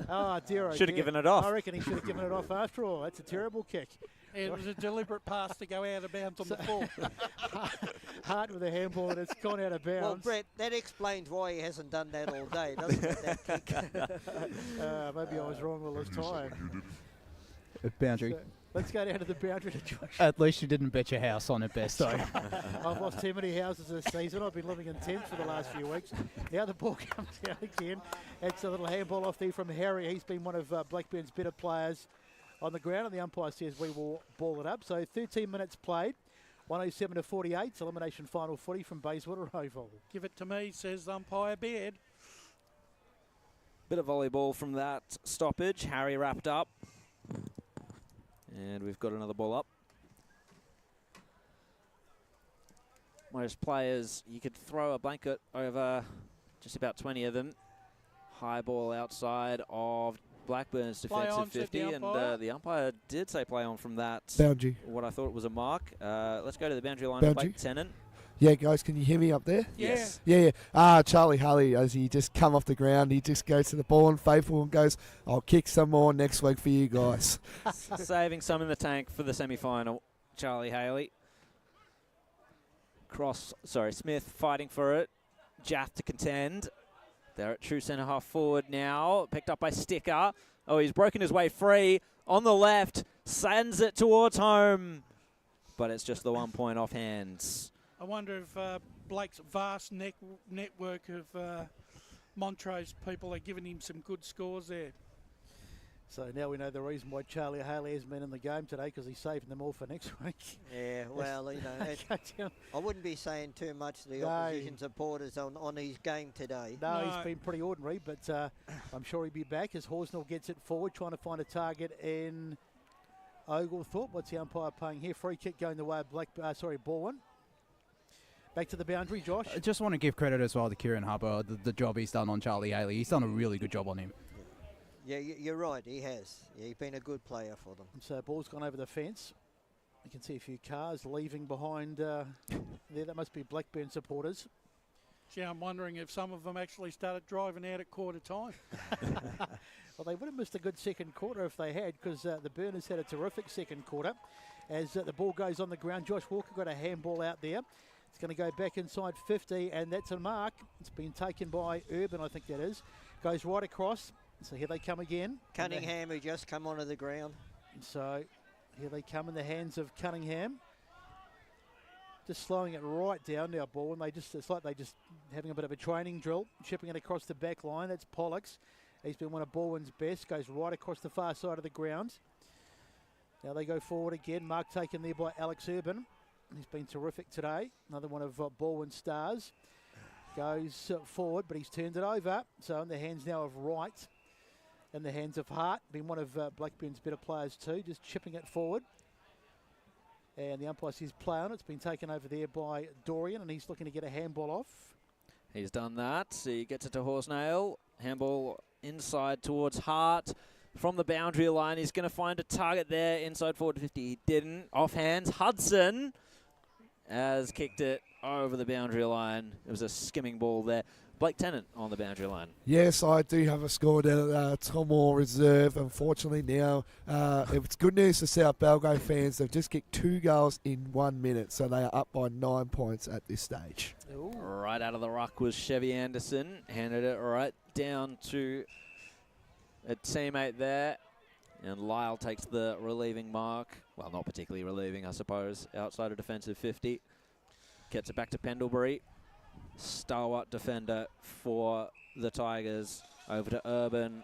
Oh, dear.
Should have given it off.
I reckon he should have given it off after all. That's a terrible kick.
It was a deliberate pass to go out of bounds on the ball.
Hart with a handball and it's gone out of bounds.
Well, Brett, that explains why he hasn't done that all day, doesn't it? That kick.
Maybe I was wrong all this time.
Boundary.
So, let's go down to the boundary to Josh.
At least you didn't bet your house on it, Besto.
I've lost too many houses this season. I've been living in tents for the last few weeks. Now the ball comes down again. It's a little handball off there from Harry. He's been one of Blackburn's better players on the ground, and the umpire says we will ball it up. So 13 minutes played, 107-48. It's elimination final footy from Bayswater Oval.
Give it to me, says umpire Beard.
Bit of volleyball from that stoppage. Harry wrapped up. And we've got another ball up. Most players, you could throw a blanket over just about 20 of them. High ball outside of Blackburn's defensive 50, and the umpire did say play on from that.
Boundary.
What I thought was a mark. Let's go to the boundary line.
Boundary.
Blake Tennant.
Yeah, guys, can you hear me up there?
Yes.
Yeah. Charlie Haley, as he just come off the ground, he just goes to the ball and faithful and goes, I'll kick some more next week for you guys.
Saving some in the tank for the semi-final. Charlie Haley. Smith fighting for it. Jath to contend. They're at true centre half forward now. Picked up by Sticker. Oh, he's broken his way free. On the left. Sends it towards home. But it's just the 1 point off hands.
I wonder if Blake's vast network of Montrose people are giving him some good scores there.
So now we know the reason why Charlie Haley hasn't been in the game today, because he's saving them all for next week.
Yeah, well, you know, I wouldn't be saying too much to the opposition supporters on his game today.
No, he's been pretty ordinary, but I'm sure he'll be back as Horsnell gets it forward, trying to find a target in Oglethorpe. What's the umpire paying here? Free kick going the way of Balwyn. Back to the boundary, Josh.
I just want to give credit as well to Kieran Hubbard, the job he's done on Charlie Haley. He's done a really good job on him.
Yeah, you're right, he has. Yeah, he's been a good player for them.
So ball's gone over the fence. You can see a few cars leaving behind there. That must be Blackburn supporters.
Gee, I'm wondering if some of them actually started driving out at quarter time.
Well, they would have missed a good second quarter if they had, because the Burners had a terrific second quarter. As the ball goes on the ground, Josh Walker got a handball out there. It's going to go back inside 50, and that's a mark. It's been taken by Urban, I think that is. Goes right across. So here they come again.
Cunningham, who just come onto the ground.
So here they come in the hands of Cunningham. Just slowing it right down now, Balwyn. It's like they just having a bit of a training drill, chipping it across the back line. That's Pollux. He's been one of Balwyn's best, goes right across the far side of the ground. Now they go forward again. Mark taken there by Alex Urban. He's been terrific today. Another one of Balwyn's stars. Goes forward, but he's turned it over. So in the hands now of Wright. In the hands of Hart. Been one of Blackburn's better players too. Just chipping it forward. And the umpire says play on. It's been taken over there by Dorian, and he's looking to get a handball off.
He's done that. He gets it to Horsnail. Handball inside towards Hart. From the boundary line, he's going to find a target there inside forward 50. He didn't. Off hands. Hudson has kicked it over the boundary line. It was a skimming ball there. Blake Tennant on the boundary line.
Yes, I do have a score down at Tomore Reserve. Unfortunately now, it's good news for South Belgrade fans. They've just kicked 2 goals in 1 minute, so they are up by 9 points at this stage.
Ooh. Right out of the ruck was Chevy Anderson. Handed it right down to a teammate there. And Lyle takes the relieving mark. Well, not particularly relieving, I suppose. Outside of defensive 50. Gets it back to Pendlebury. Stalwart defender for the Tigers. Over to Urban.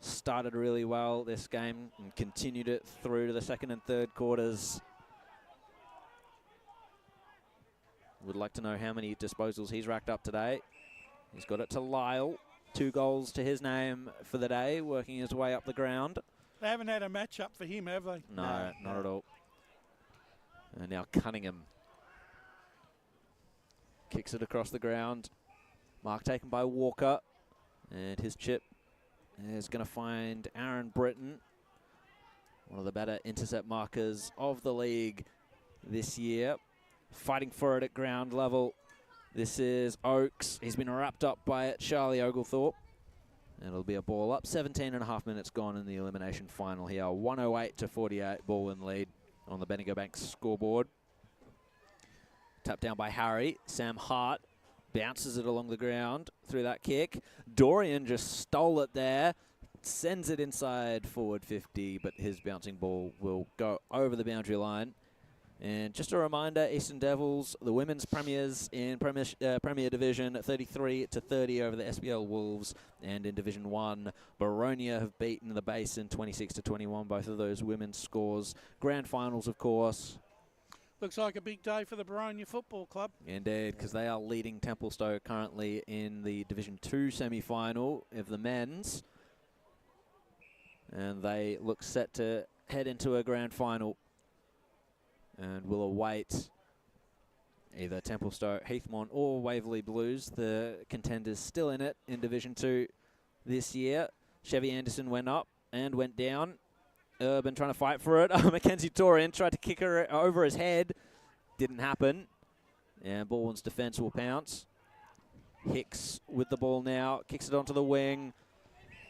Started really well this game and continued it through to the second and third quarters. Would like to know how many disposals he's racked up today. He's got it to Lyle. 2 goals to his name for the day, working his way up the ground.
They haven't had a match up for him, have they?
No, not at all. And now Cunningham. Kicks it across the ground. Mark taken by Walker. And his chip is going to find Aaron Britton. One of the better intercept markers of the league this year. Fighting for it at ground level. This is Oakes. He's been wrapped up by Charlie Oglethorpe. And it'll be a ball up. 17.5 minutes gone in the elimination final here. 108-48 Balwyn lead on the Bendigo Bank scoreboard. Tapped down by Harry. Sam Hart bounces it along the ground through that kick. Dorian just stole it there. Sends it inside forward 50, but his bouncing ball will go over the boundary line. And just a reminder, Eastern Devils, the women's premiers in Premier Division, 33-30 over the SBL Wolves. And in Division 1, Baronia have beaten the Basin 26-21, both of those women's scores. Grand finals, of course.
Looks like a big day for the Baronia Football Club.
Indeed, because they are leading Templestowe currently in the Division 2 semi-final of the men's. And they look set to head into a grand final. And will await either Templestowe, Heathmont or Waverley Blues, the contenders still in it in Division 2 this year. Chevy Anderson went up and went down. Urban trying to fight for it. Mackenzie Torian tried to kick her over his head. Didn't happen. And Balwyn's defence will pounce. Hicks with the ball now. Kicks it onto the wing.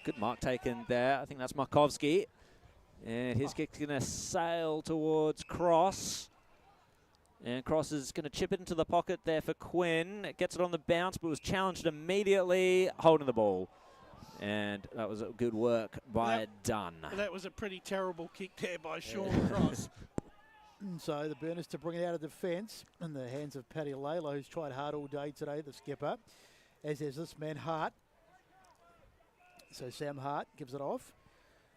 Good mark taken there. I think that's Markovsky. And his kick's going to sail towards Cross. And Cross is going to chip it into the pocket there for Quinn. It gets it on the bounce, but was challenged immediately, holding the ball. And that was good work by Dunn.
That was a pretty terrible kick there by Sean Cross.
So the Burners to bring it out of defence in the hands of Paddy Layla, who's tried hard all day today, the skipper. As is this man Hart. So Sam Hart gives it off.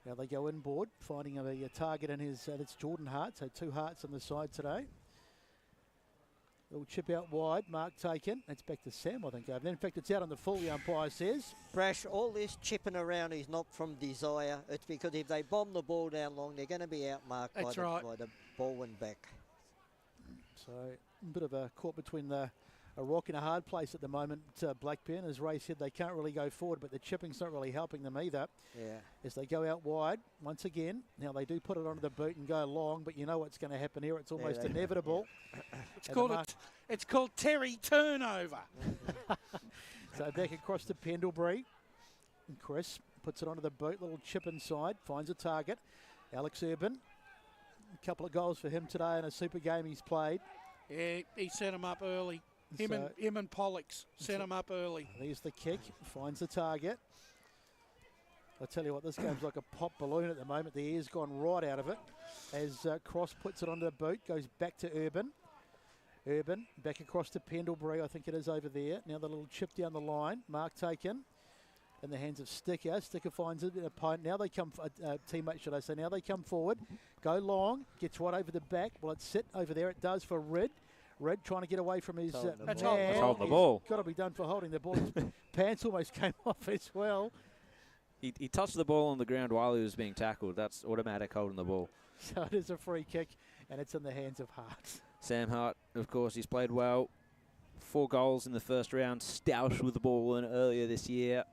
Now they go inboard, finding a target in his, that's Jordan Hart, so 2 Harts on the side today. Little chip out wide, mark taken. That's back to Sam, I think. And then, in fact, it's out on the full, the umpire says.
Brash, all this chipping around is not from desire. It's because if they bomb the ball down long, they're going to be outmarked by the Balwyn back.
So, a bit of a caught between a rock and a hard place at the moment, Blackburn. As Ray said, they can't really go forward, but the chipping's not really helping them either.
Yeah. As
they go out wide, once again. Now, they do put it onto the boot and go long, but you know what's going to happen here. It's almost inevitable.
It's called Terry turnover.
So, back across to Pendlebury. And Chris puts it onto the boot, little chip inside, finds a target. Alex Urban. A couple of goals for him today in a super game he's played.
Yeah, he set him up early. Him and Pollux set him up early.
There's the kick, finds the target. I tell you what, this game's like a pop balloon at the moment. The air's gone right out of it as Cross puts it onto the boot, goes back to Urban. Urban back across to Pendlebury, I think it is over there. Now the little chip down the line. Mark taken in the hands of Sticker. Sticker finds an opponent. Now they come, teammate should I say. Now they come forward. Go long. Gets right over the back. Will it sit over there? It does for Red. Red trying to get away from his man.
That's holding the ball.
Got to be done for holding the ball. His pants almost came off as well.
He touched the ball on the ground while he was being tackled. That's automatic holding the ball.
So it is a free kick, and it's in the hands of Hart.
Sam Hart, of course, he's played well. 4 goals in the first round. Stoush with the ball in earlier this year.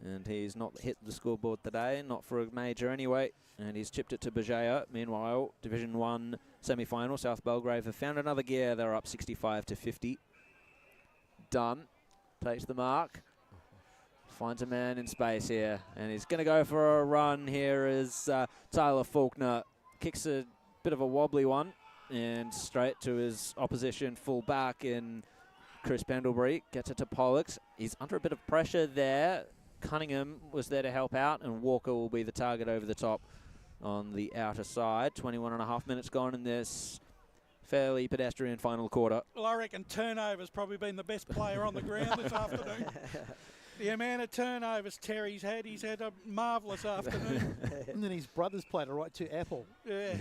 And he's not hit the scoreboard today, not for a major anyway. And he's chipped it to Bajaya. Meanwhile, Division 1 semi-final, South Belgrave have found another gear. They're up 65-50. Dunn takes the mark. Finds a man in space here. And he's going to go for a run here as Tyler Faulkner kicks a bit of a wobbly one. And straight to his opposition full back in Chris Pendlebury. Gets it to Pollux. He's under a bit of pressure there. Cunningham was there to help out, and Walker will be the target over the top on the outer side. 21.5 minutes gone in this fairly pedestrian final quarter.
Well, I reckon Turnover's probably been the best player on the ground this afternoon. The amount of turnovers Terry's had, he's had a marvellous afternoon.
And then his brothers played it right to Apple.
Yeah.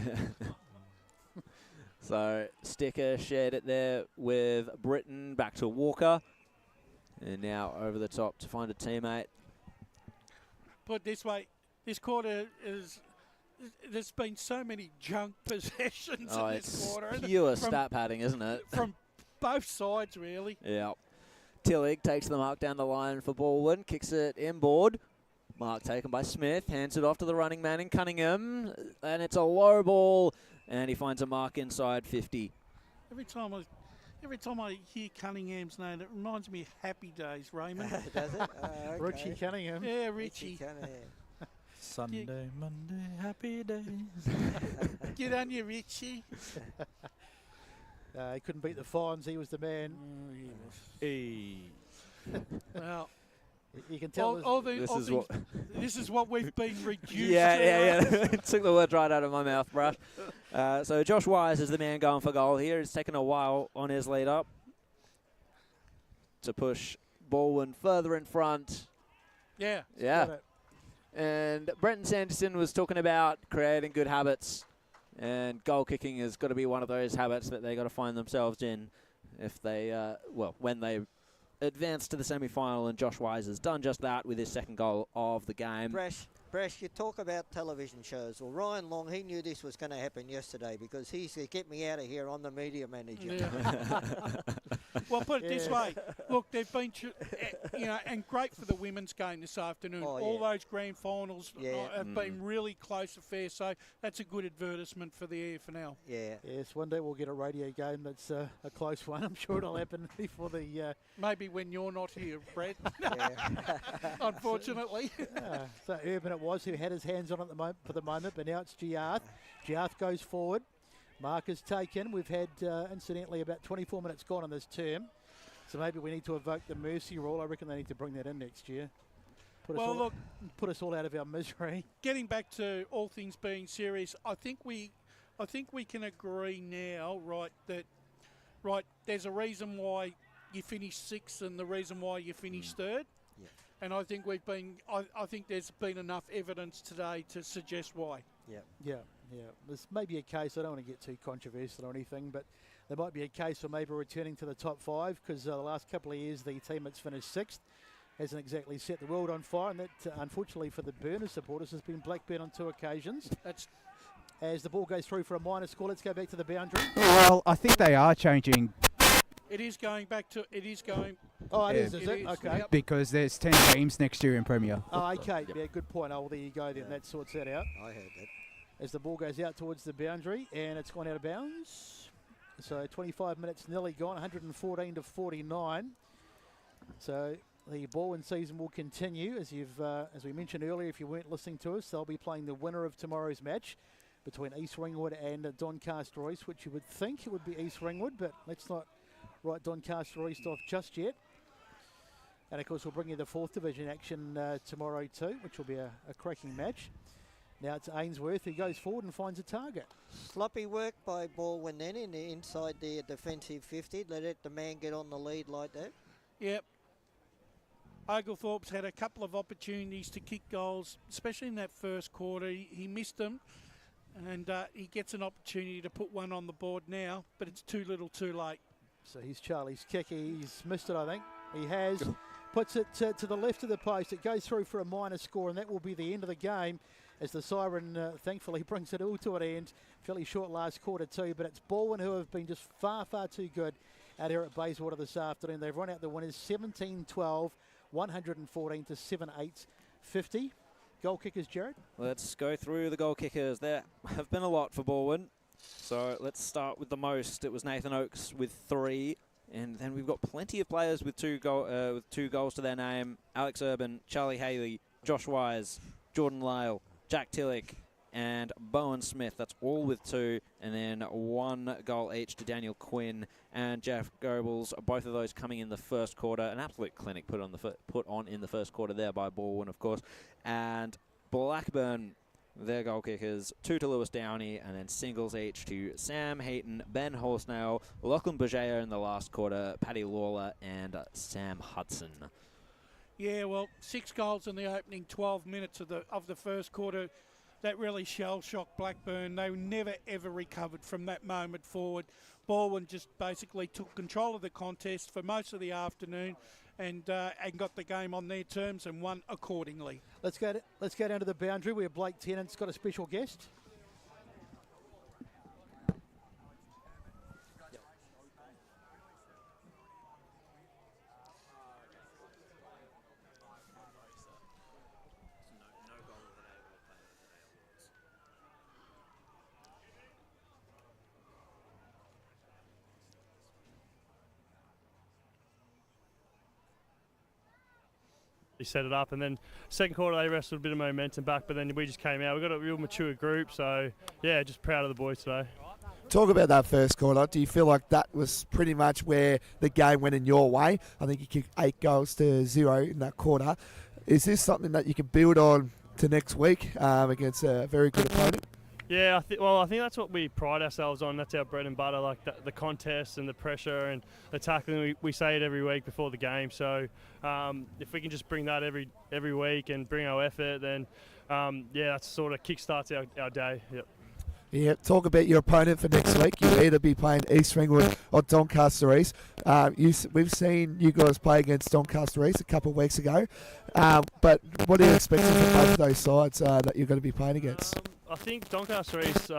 So Sticker shared it there with Britton, back to Walker. And now over the top to find a teammate.
Put it this way, this quarter is... There's been so many junk possessions in this quarter.
It's pure stat padding, isn't it?
From both sides, really.
Yeah. Tillig takes the mark down the line for Balwyn, kicks it inboard. Mark taken by Smith, hands it off to the running man in Cunningham, and it's a low ball, and he finds a mark inside 50.
Every time I hear Cunningham's name, it reminds me of Happy Days, Raymond.
Does it? Okay.
Richie Cunningham.
Yeah, Richie.
Sunday, Monday, happy days.
Get on you, Richie.
He couldn't beat the fines. He was the man.
Well,
you can tell
this is what we've been reduced to.
Yeah. Took the words right out of my mouth, bruh. So Josh Wise is the man going for goal here. It's taken a while on his lead up to push Balwyn further in front.
Yeah.
And Brenton Sanderson was talking about creating good habits, and goal kicking has got to be one of those habits that they got to find themselves in if they, when they advance to the semi-final. And Josh Wise has done just that with his second goal of the game.
Brash, you talk about television shows. Well, Ryan Long, he knew this was going to happen yesterday because he said, "Get me out of here, I'm the media manager."
Yeah. Well, put it this way. Look, they've been, and great for the women's game this afternoon. All those grand finals have been really close affairs, so that's a good advertisement for the EFNL.
Yeah.
Yes, one day we'll get a radio game that's a close one. I'm sure it'll happen before the...
Maybe when you're not here, Brad. Unfortunately.
So Urban it was who had his hands on it for the moment, but now it's Giarth. Giarth goes forward. Mark is taken. We've had, incidentally, about 24 minutes gone on this term. So maybe we need to evoke the mercy rule. I reckon they need to bring that in next year. Put us all out of our misery.
Getting back to all things being serious, I think we can agree now, right, there's a reason why you finished sixth and the reason why you finished third.
Yeah.
And I think I think there's been enough evidence today to suggest why.
Yeah. This may be a case, I don't want to get too controversial or anything, but there might be a case for maybe returning to the top 5 because the last couple of years the team that's finished 6th hasn't exactly set the world on fire, and that, unfortunately for the Burners supporters, has been Blackburn on 2 occasions. As the ball goes through for a minor score, let's go back to the boundary.
Well, I think they are changing.
It is going back to. It is going.
Oh, it is it? Okay.
Yep.
Because there's 10 games next year in Premier.
Oh, okay. Yeah, good point. Oh, well, there you go then. That sorts that out.
I heard that.
As the ball goes out towards the boundary, and it's gone out of bounds. So 25 minutes nearly gone, 114-49. So the Balwyn season will continue. As we mentioned earlier, if you weren't listening to us, they'll be playing the winner of tomorrow's match between East Ringwood and Doncaster East, which you would think it would be East Ringwood, but let's not write Doncaster East off just yet. And of course, we'll bring you the 4th Division action tomorrow too, which will be a cracking match. Now it's Ainsworth who goes forward and finds a target.
Sloppy work by Balwyn then in the inside the defensive 50. Let the man get on the lead like that.
Yep. Oglethorpe's had a couple of opportunities to kick goals, especially in that first quarter. He missed them, and he gets an opportunity to put one on the board now, but it's too little too late.
So he's Charlie's kick. He's missed it, I think. He has. Puts it to the left of the post. It goes through for a minor score, and that will be the end of the game as the siren thankfully brings it all to an end. Fairly short last quarter too, but it's Balwyn who have been just far, far too good out here at Bayswater this afternoon. They've run out the winners 17-12, 114 to 7-8-50. Goal kickers, Jared?
Let's go through the goal kickers. There have been a lot for Balwyn. So let's start with the most. It was Nathan Oakes with 3. And then we've got plenty of players with two goals to their name. Alex Urban, Charlie Haley, Josh Wise, Jordan Lyle, Jack Tillich, and Bowen Smith. That's all with 2. And then 1 goal each to Daniel Quinn and Jeff Goebbels. Both of those coming in the first quarter. An absolute clinic put on in the first quarter there by Balwyn, of course. And Blackburn, their goal kickers, 2 to Lewis Downey, and then singles each to Sam Heaton, Ben Horsnail, Lachlan Bajeo in the last quarter, Paddy Lawler, and Sam Hudson.
Yeah, well, 6 goals in the opening 12 minutes of the first quarter. That really shell-shocked Blackburn. They never, ever recovered from that moment forward. Balwyn just basically took control of the contest for most of the afternoon and got the game on their terms and won accordingly.
Let's go down to the boundary where Blake Tennant's got a special guest.
He set it up, and then second quarter they wrestled a bit of momentum back, but then we just came out. We've got a real mature group, so yeah, just proud of the boys today.
Talk about that first quarter. Do you feel like that was pretty much where the game went in your way? I think you kicked 8 goals to 0 in that quarter. Is this something that you can build on to next week against a very good opponent?
Yeah, I think that's what we pride ourselves on. That's our bread and butter, like the contest and the pressure and the tackling. We say it every week before the game. So if we can just bring that every week and bring our effort, then that sort of kickstarts our day. Yep.
Yeah, talk about your opponent for next week. You'll either be playing East Ringwood or Doncaster East. We've seen you guys play against Doncaster East a couple of weeks ago. But what are you expecting from both of those sides that you're going to be playing against?
I think Doncaster East,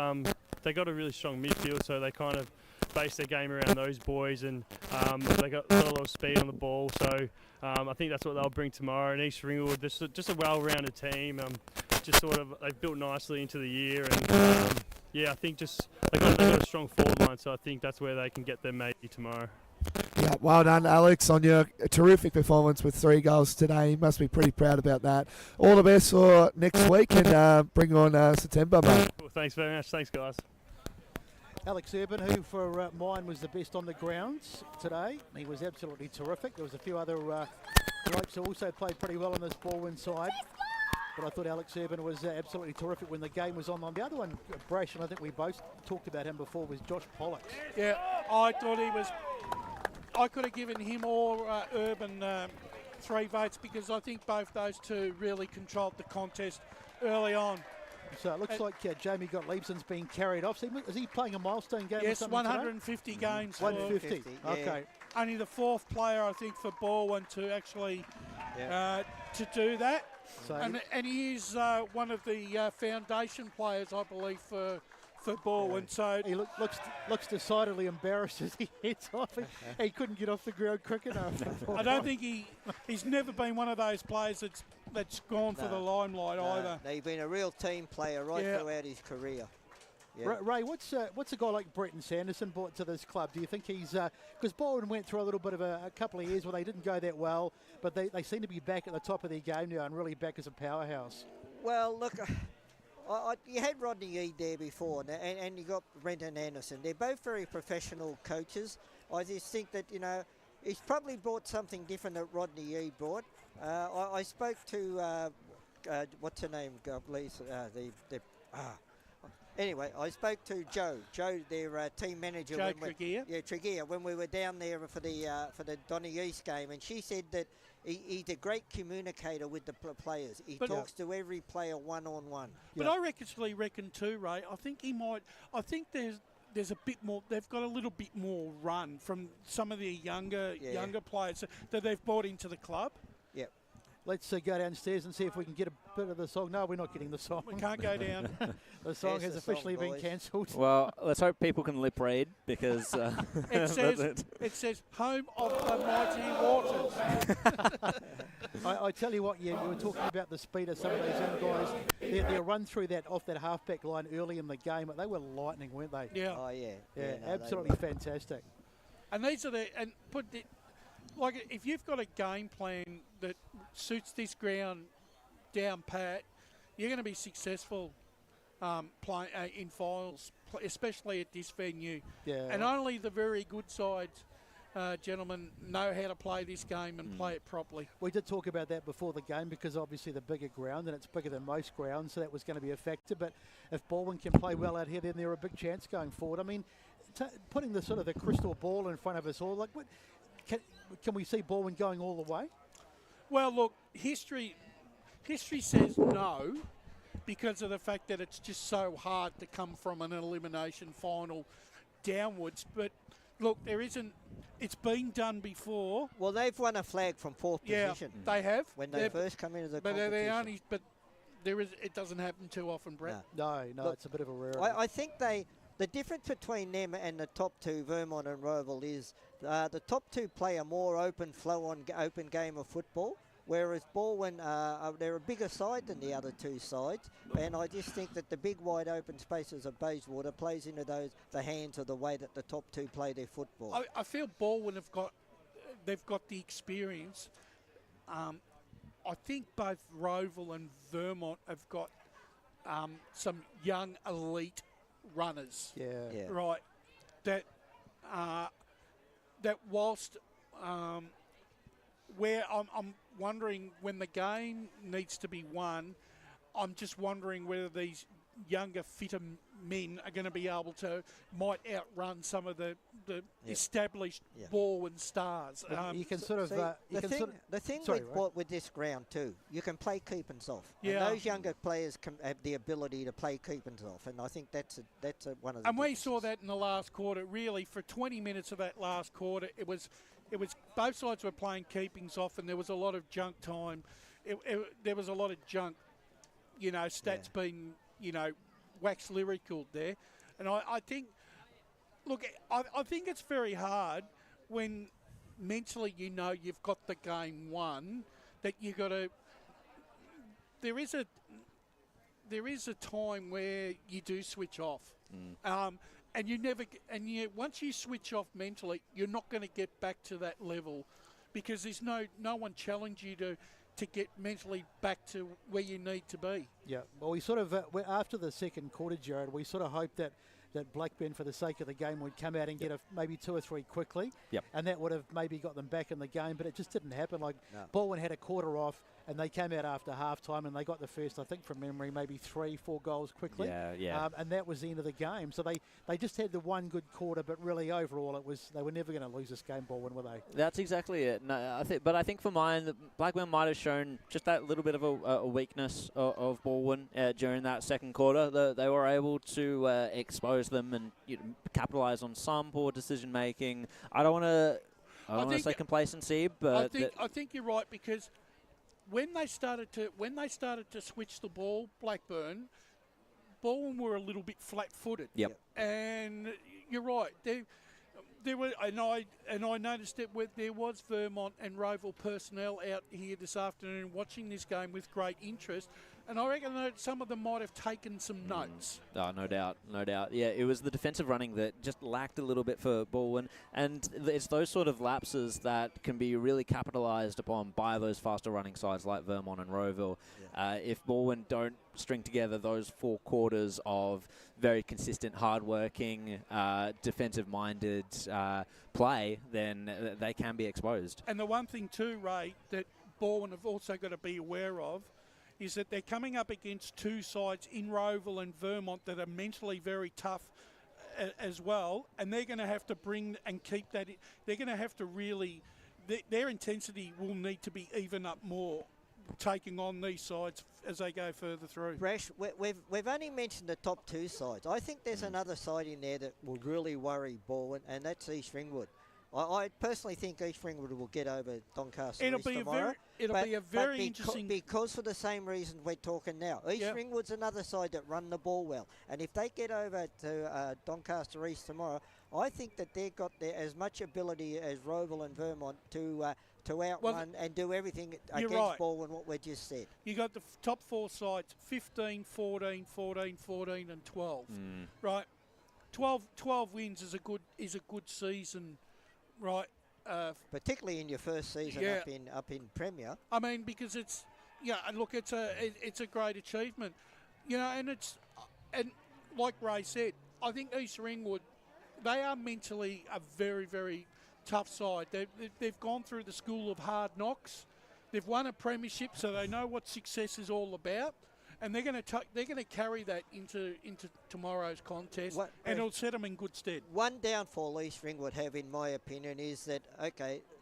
they got a really strong midfield, so they kind of base their game around those boys, and they got a lot of speed on the ball. So I think that's what they'll bring tomorrow. And East Ringwood, just a well-rounded team. They've built nicely into the year, and I think they got a strong forward line. So I think that's where they can get their maybe tomorrow.
Yeah, well done, Alex, on your terrific performance with 3 goals today. You must be pretty proud about that. All the best for next week, and bring on September, mate.
Well, thanks very much. Thanks, guys.
Alex Urban, who for mine was the best on the grounds today. He was absolutely terrific. There was a few other blokes who also played pretty well on this Balwyn side. But I thought Alex Urban was absolutely terrific when the game was on. The other one, brash, and I think we both talked about him before, was Josh Pollock.
Yeah, I thought he was... I could have given him or Urban 3 votes because I think both those two really controlled the contest early on.
So it looks like Jamie Gottliebson's being carried off. So is he playing a milestone game?
Yes,
or something
150
today?
games.
150.
Yeah.
Okay.
Only the 4th player, I think, for Balwyn to actually to do that.
So
and he is one of the foundation players, I believe, for Balwyn. So
he looks decidedly embarrassed as he heads off. He couldn't get off the ground quick enough.
I don't think he's never been one of those players that's gone for the limelight either.
No, he's been a real team player throughout his career. Yeah.
Ray, what's a guy like Bretton Sanderson brought to this club? Do you think he's because Balwyn went through a little bit of a couple of years where they didn't go that well, but they seem to be back at the top of their game now and really back as a powerhouse?
Well, look, you had Rodney Eade there before, and you got Brenton Anderson. They're both very professional coaches. I just think that, he's probably brought something different that Rodney Eade brought. I spoke to what's her name? Please, Anyway, I spoke to Joe, their team manager.
Joe Tregear.
Yeah, Tregear, when we were down there for the Donny East game, and she said that he's a great communicator with the players. He talks to every player one-on-one.
But I reckon too, Ray. I think he might. I think there's a bit more. They've got a little bit more run from some of the younger players that they've brought into the club.
Yep.
Let's go downstairs and see if we can get a bit of the song. No, we're not getting the song.
We can't go down.
The song has officially been cancelled.
Well, let's hope people can lip read because
it says home of the mighty Waters.
I tell you what, you were talking about the speed of some of those young guys. Their run through off that halfback line early in the game, they were lightning, weren't they?
Yeah.
Oh yeah.
Yeah, absolutely fantastic.
And these are like if you've got a game plan that suits this ground down pat, you're going to be successful playing in finals, especially at this venue.
Yeah.
And only the very good sides, gentlemen, know how to play this game and play it properly.
We did talk about that before the game because obviously the bigger ground and it's bigger than most grounds, so that was going to be a factor. But if Balwyn can play well out here, then they're a big chance going forward. I mean, putting the sort of the crystal ball in front of us all, like what? Can we see Balwyn going all the way?
Well, look, history says no because of the fact that it's just so hard to come from an elimination final downwards. But look, it's been done before.
Well, they've won a flag from fourth position.
They have.
When they first come into the competition.
It doesn't happen too often, Brett.
No,
Look,
it's a bit of a rarity.
I think the difference between them and the top two, Vermont and Roval, is the top two play a more open open game of football, whereas Balwyn, they're a bigger side than the other two sides, and I just think that the big wide open spaces of Bayswater plays into the hands of the way that the top two play their football.
I feel Balwyn they've got the experience. I think both Roval and Vermont have got some young elite runners.
Yeah.
Right. That whilst where I'm wondering when the game needs to be won, I'm just wondering whether these younger, fitter men are going to be able to might outrun some of the established Balwyn stars.
You can sort of
the thing with this ground too, you can play keep-ins off.
Yeah.
And those younger players can have the ability to play keep-ins off, and I think that's one of the.
And we saw that in the last quarter. Really, for 20 minutes of that last quarter, it was both sides were playing keepings off, and there was a lot of junk time. There was a lot of junk, stats being wax lyrical there. And I think, look, I think it's very hard when mentally you've got the game won, that you got to, there is a time where you do switch off. And once you switch off mentally, you're not going to get back to that level because there's no one challenge you to get mentally back to where you need to be.
Yeah, well, we sort of, after the second quarter, Jared, we sort of hoped that Blackburn, for the sake of the game, would come out and get maybe 2 or 3 quickly.
Yep.
And that would have maybe got them back in the game, but it just didn't happen. Balwyn had a quarter off, and they came out after half-time, and they got the first, I think from memory, maybe 3-4 goals quickly.
Yeah.
And that was the end of the game. So they just had the one good quarter, but really overall they were never going to lose this game, Balwyn, were they?
That's exactly it. No, I think for mine, Blackburn might have shown just that little bit of a weakness of Balwyn during that second quarter. They were able to expose them and capitalise on some poor decision making. I don't want to say complacency, but
I think you're right because when they started to switch the ball, Blackburn were a little bit flat-footed.
Yep.
And you're right. There were, and I noticed that there was Vermont and Roval personnel out here this afternoon watching this game with great interest. And I reckon that some of them might have taken some notes.
Oh, no doubt. Yeah, it was the defensive running that just lacked a little bit for Balwyn. And it's those sort of lapses that can be really capitalised upon by those faster running sides like Vermont and Roval. Yeah. If Balwyn don't string together those 4 quarters of very consistent, hard-working, defensive-minded play, then they can be exposed.
And the one thing too, Ray, that Balwyn have also got to be aware of is that they're coming up against two sides in Oval and Vermont that are mentally very tough as well, and they're going to have to bring and keep that. They're going to have to really, their intensity will need to be even up more, taking on these sides as they go further through.
Brash, we've only mentioned the top two sides. I think there's another side in there that will really worry Balwyn, and that's East Ringwood. I personally think East Ringwood will get over Doncaster
It'll
East
be
tomorrow.
It'll be a very interesting...
Because for the same reason we're talking now. East Ringwood's another side that run the ball well. And if they get over to Doncaster East tomorrow, I think that they've got as much ability as Oval and Vermont to outrun and do everything against Balwyn, what we just said.
You got the top four sides, 15, 14, 14, 14 and 12. Right? 12 wins is a good season. Right,
particularly in your first season up in Premier.
I mean, because it's look, it's a great achievement, and like Ray said, I think East Ringwood, they are mentally a very, very tough side. They've gone through the school of hard knocks. They've won a premiership, so they know what success is all about. And they're going to carry that into tomorrow's contest, and it'll set them in good stead.
One downfall East Ringwood have, in my opinion, is that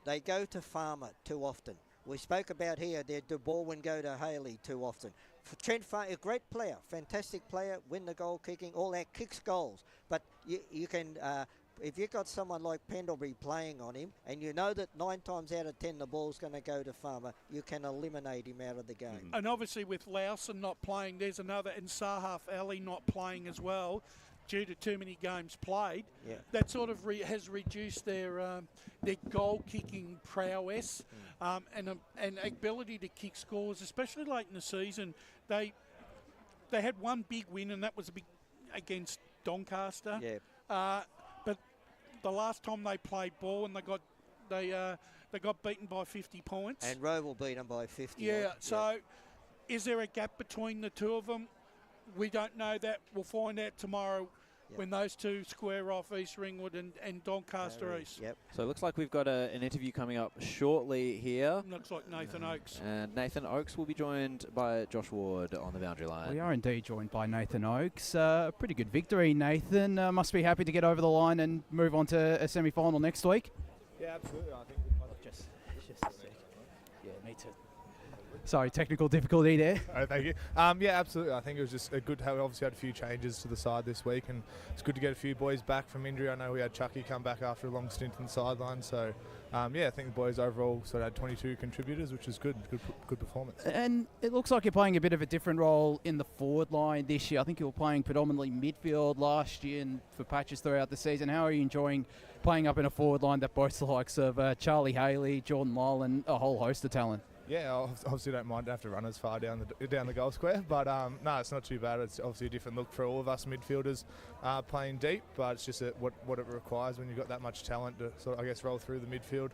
they go to Farmer too often. We spoke about here that the Balwyn go to Haley too often. For Trent Farmer, a great player, fantastic player, win the goal kicking, all that, kicks goals. But you can. If you've got someone like Pendlebury playing on him, and you know that 9 times out of 10 the ball's going to go to Farmer, you can eliminate him out of the game.
And obviously with Lawson not playing, there's another, and Sahaf Ali not playing as well, due to too many games played. That sort of has reduced their goal-kicking prowess and ability to kick scores, especially late in the season. They had one big win, and that was against Doncaster. But the last time they played ball, and they got beaten by 50 points.
And Oval beat them by 50.
So is there a gap between the two of them? We don't know that. We'll find out tomorrow when those two square off, East Ringwood and Doncaster East.
So it looks like we've got an interview coming up shortly here.
Looks like Nathan Oakes.
And Nathan Oakes will be joined by Josh Ward on the boundary line.
We are indeed joined by Nathan Oakes. Pretty good victory, Nathan. Must be happy to get over the line and move on to a semi-final next week.
Yeah, absolutely. I think just a sec. Yeah, me too.
Sorry, technical difficulty there.
Oh, thank you. Yeah, absolutely. I think it was just a good. We obviously had a few changes to the side this week, and it's good to get a few boys back from injury. I know we had Chucky come back after a long stint in the sideline, so I think the boys overall sort of had 22 contributors, which is good performance.
And it looks like you're playing a bit of a different role in the forward line this year. I think you were playing predominantly midfield last year and for patches throughout the season. How are you enjoying playing up in a forward line that boasts the likes of Charlie Haley, Jordan Lyle, and a whole host of talent?
Yeah, I obviously don't mind to have to run as far down the goal square, but no, it's not too bad. It's obviously a different look for all of us midfielders playing deep, but it's just what it requires when you've got that much talent to sort of, I guess, roll through the midfield.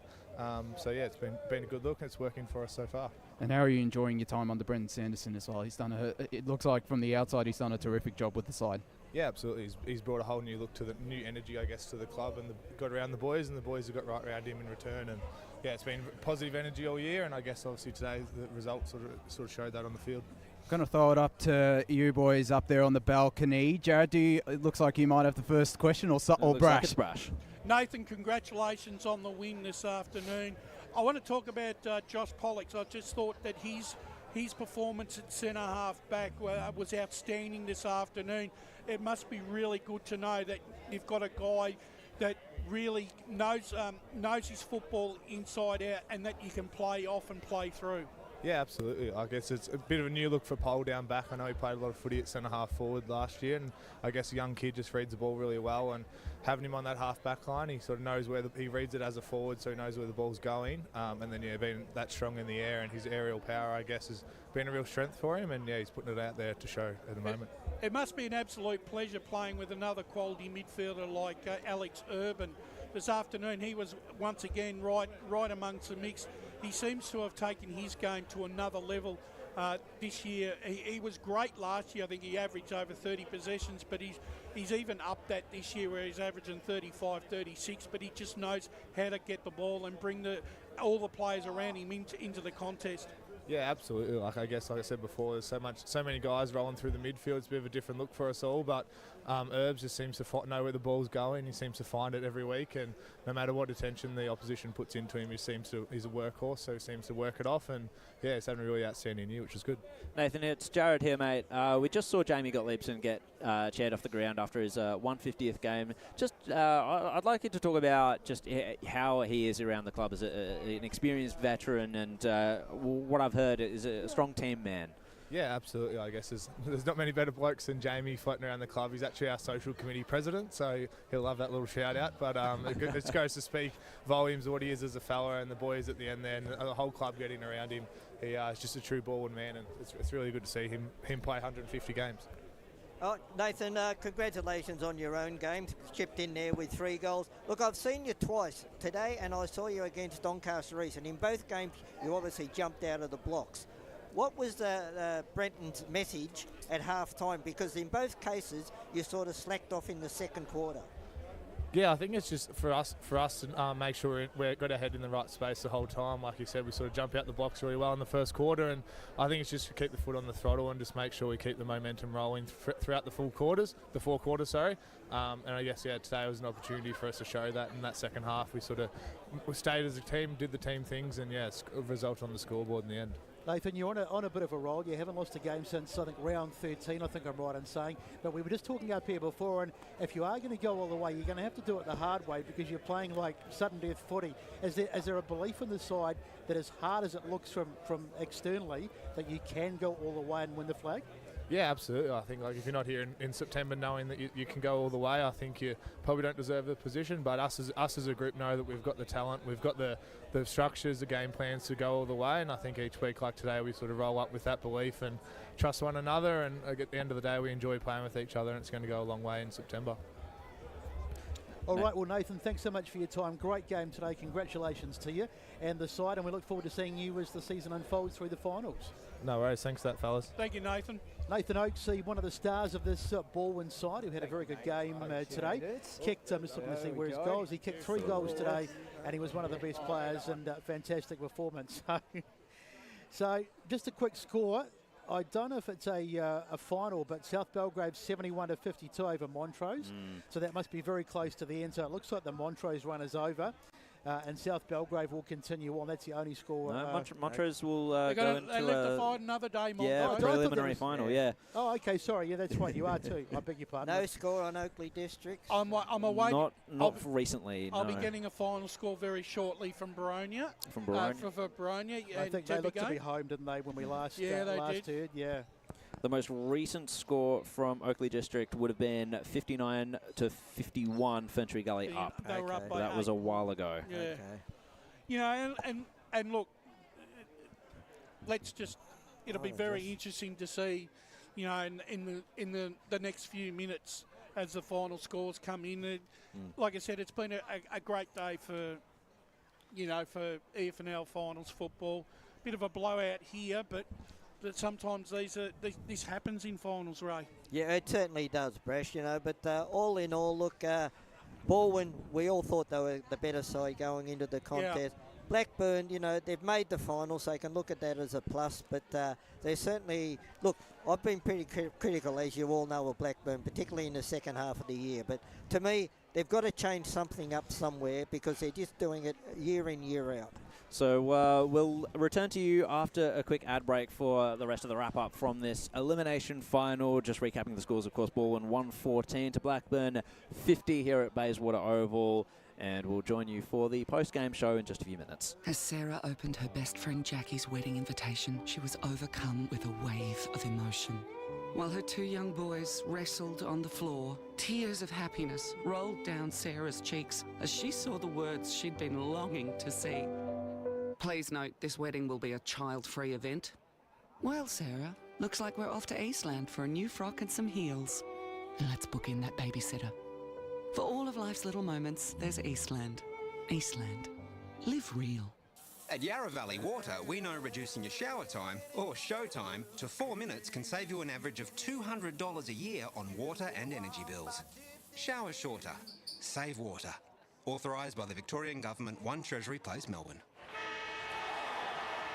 So yeah, it's been a good look and it's working for us so far.
And how are you enjoying your time under Brendan Sanderson as well? He's done it looks like from the outside he's done a terrific job with the side.
Yeah, absolutely. He's brought a whole new look to the new energy, I guess, to the club, and got around the boys, and the boys have got right around him in return. And yeah, it's been positive energy all year, and I guess obviously today the results sort of showed that on the field.
Going to throw it up to you boys up there on the balcony. Jared, it looks like you might have the first question, or Brash.
Like it's Brash.
Nathan, congratulations on the win this afternoon. I want to talk about Josh Pollux. I just thought that his performance at centre half back was outstanding this afternoon. It must be really good to know that you've got a guy that really knows his football inside out, and that you can play off and play through.
Yeah, absolutely. I guess it's a bit of a new look for Pole down back. I know he played a lot of footy at centre half forward last year, and I guess a young kid just reads the ball really well, and having him on that half back line, he sort of knows he reads it as a forward, so he knows where the ball's going, and then being that strong in the air, and his aerial power, I guess, has been a real strength for him, and he's putting it out there to show at the moment.
It must be an absolute pleasure playing with another quality midfielder like Alex Urban. This afternoon he was once again right amongst the mix. He seems to have taken his game to another level this year. He was great last year. I think he averaged over 30 possessions, but he's even upped that this year where he's averaging 35, 36, but he just knows how to get the ball and bring all the players around him into the contest.
Yeah, absolutely. Like I said before, there's so many guys rolling through the midfield. It's a bit of a different look for us all, but Herbs just seems to know where the ball's going. He seems to find it every week, and no matter what attention the opposition puts into him, he's a workhorse, so he seems to work it off, and yeah, he's having a really outstanding year, which is good.
Nathan, it's Jared here, mate. We just saw Jamie Gottliebson get chaired off the ground after his 150th game. Just, I'd like you to talk about just how he is around the club as an experienced veteran, and what I've heard is a strong team man.
Yeah, absolutely. I guess there's not many better blokes than Jamie floating around the club. He's actually our social committee president, so he'll love that little shout out. But it goes to speak volumes of what he is as a fella, and the boys at the end there, and the whole club getting around him. He is just a true Balwyn man, and it's really good to see him play 150 games.
Oh, Nathan, congratulations on your own game. Chipped in there with 3 goals. Look, I've seen you twice today, and I saw you against Doncaster East, and in both games you obviously jumped out of the blocks. What was Brenton's message at half-time? Because in both cases you sort of slacked off in the second quarter.
Yeah, I think it's just for us to make sure we've got our head in the right space the whole time. Like you said, we sort of jump out the blocks really well in the first quarter, and I think it's just to keep the foot on the throttle and just make sure we keep the momentum rolling throughout the 4 quarters. And I guess, today was an opportunity for us to show that in that second half. We stayed as a team, did the team things, and it's a result on the scoreboard in the end.
Nathan, you're on a bit of a roll. You haven't lost a game since, I think, round 13, I think I'm right in saying. But we were just talking up here before, and if you are going to go all the way, you're going to have to do it the hard way because you're playing like sudden death footy. Is there a belief in the side that as hard as it looks from externally, that you can go all the way and win the flag?
Yeah, absolutely. I think if you're not here in September knowing that you can go all the way, I think you probably don't deserve the position. But us as a group know that we've got the talent, we've got the structures, the game plans to go all the way. And I think each week like today we sort of roll up with that belief and trust one another. And at the end of the day we enjoy playing with each other, and it's going to go a long way in September.
All right, well, Nathan, thanks so much for your time. Great game today. Congratulations to you and the side, and we look forward to seeing you as the season unfolds through the finals.
No worries. Thanks for that, fellas.
Thank you, Nathan.
Nathan Oakesy, one of the stars of this Balwyn side, who had a very good game today. Kicked, I'm just looking to see where his goals. He kicked 3 goals today, and he was one of the best players, and fantastic performance. So just a quick score. I don't know if it's a final, but South Belgrave 71-52 over Montrose. So that must be very close to the end. So it looks like the Montrose run is over. And South Belgrave will continue on. That's the only score.
No, Montrose will go into
they left the fight another day, Montrose.
Preliminary final,
Oh, okay, sorry. Yeah, that's right. You are too. I beg your pardon.
No score on Oakley District.
I'm away.
Not recently,
I'll be getting a final score very shortly from Baronia.
From Baronia?
For Baronia.
I think they looked to be home, didn't they, when we last heard? Yeah.
The most recent score from Oakley District would have been 59-51 Fintry Gully up.
They were up by
that
8.
was a while ago.
Yeah. Okay. You know, and look, it'll be very interesting to see, you know, in the next few minutes as the final scores come in. Like I said, it's been a great day for EFNL finals football. Bit of a blowout here, but sometimes this happens in finals, Ray. Yeah,
it certainly does, Bresh, you know. But all in all, look, Balwyn, we all thought they were the better side going into the contest. Yeah. Blackburn, you know, they've made the final, so you can look at that as a plus. But they certainly, look, I've been pretty critical, as you all know, of Blackburn, particularly in the second half of the year. But to me, they've got to change something up somewhere because they're just doing it year in, year out.
So we'll return to you after a quick ad break for the rest of the wrap-up from this elimination final. Just recapping the scores, of course, Balwyn 114 to Blackburn 50 here at Bayswater Oval. And we'll join you for the post-game show in just a few minutes.
As Sarah opened her best friend Jackie's wedding invitation, she was overcome with a wave of emotion. While her 2 young boys wrestled on the floor, tears of happiness rolled down Sarah's cheeks as she saw the words she'd been longing to see. Please note, this wedding will be a child-free event. Well, Sarah, looks like we're off to Eastland for a new frock and some heels. And let's book in that babysitter. For all of life's little moments, there's Eastland. Eastland. Live real.
At Yarra Valley Water, we know reducing your shower time, or show time, to 4 minutes can save you an average of $200 a year on water and energy bills. Shower shorter. Save water. Authorised by the Victorian Government, 1 Treasury Place, Melbourne.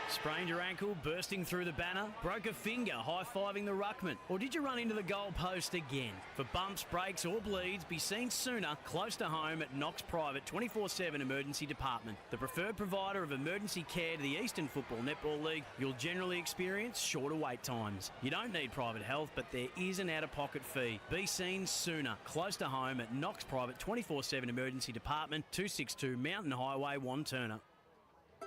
Sprained your ankle, bursting through the banner? Broke a finger, high-fiving the ruckman? Or did you run into the goal post again? For bumps, breaks or bleeds, be seen sooner, close to home at Knox Private 24/7 Emergency Department. The preferred provider of emergency care to the Eastern Football Netball League, you'll generally experience shorter wait times. You don't need private health, but there is an out-of-pocket fee. Be seen sooner, close to home at Knox Private 24/7 Emergency Department, 262 Mountain Highway, Wanturna.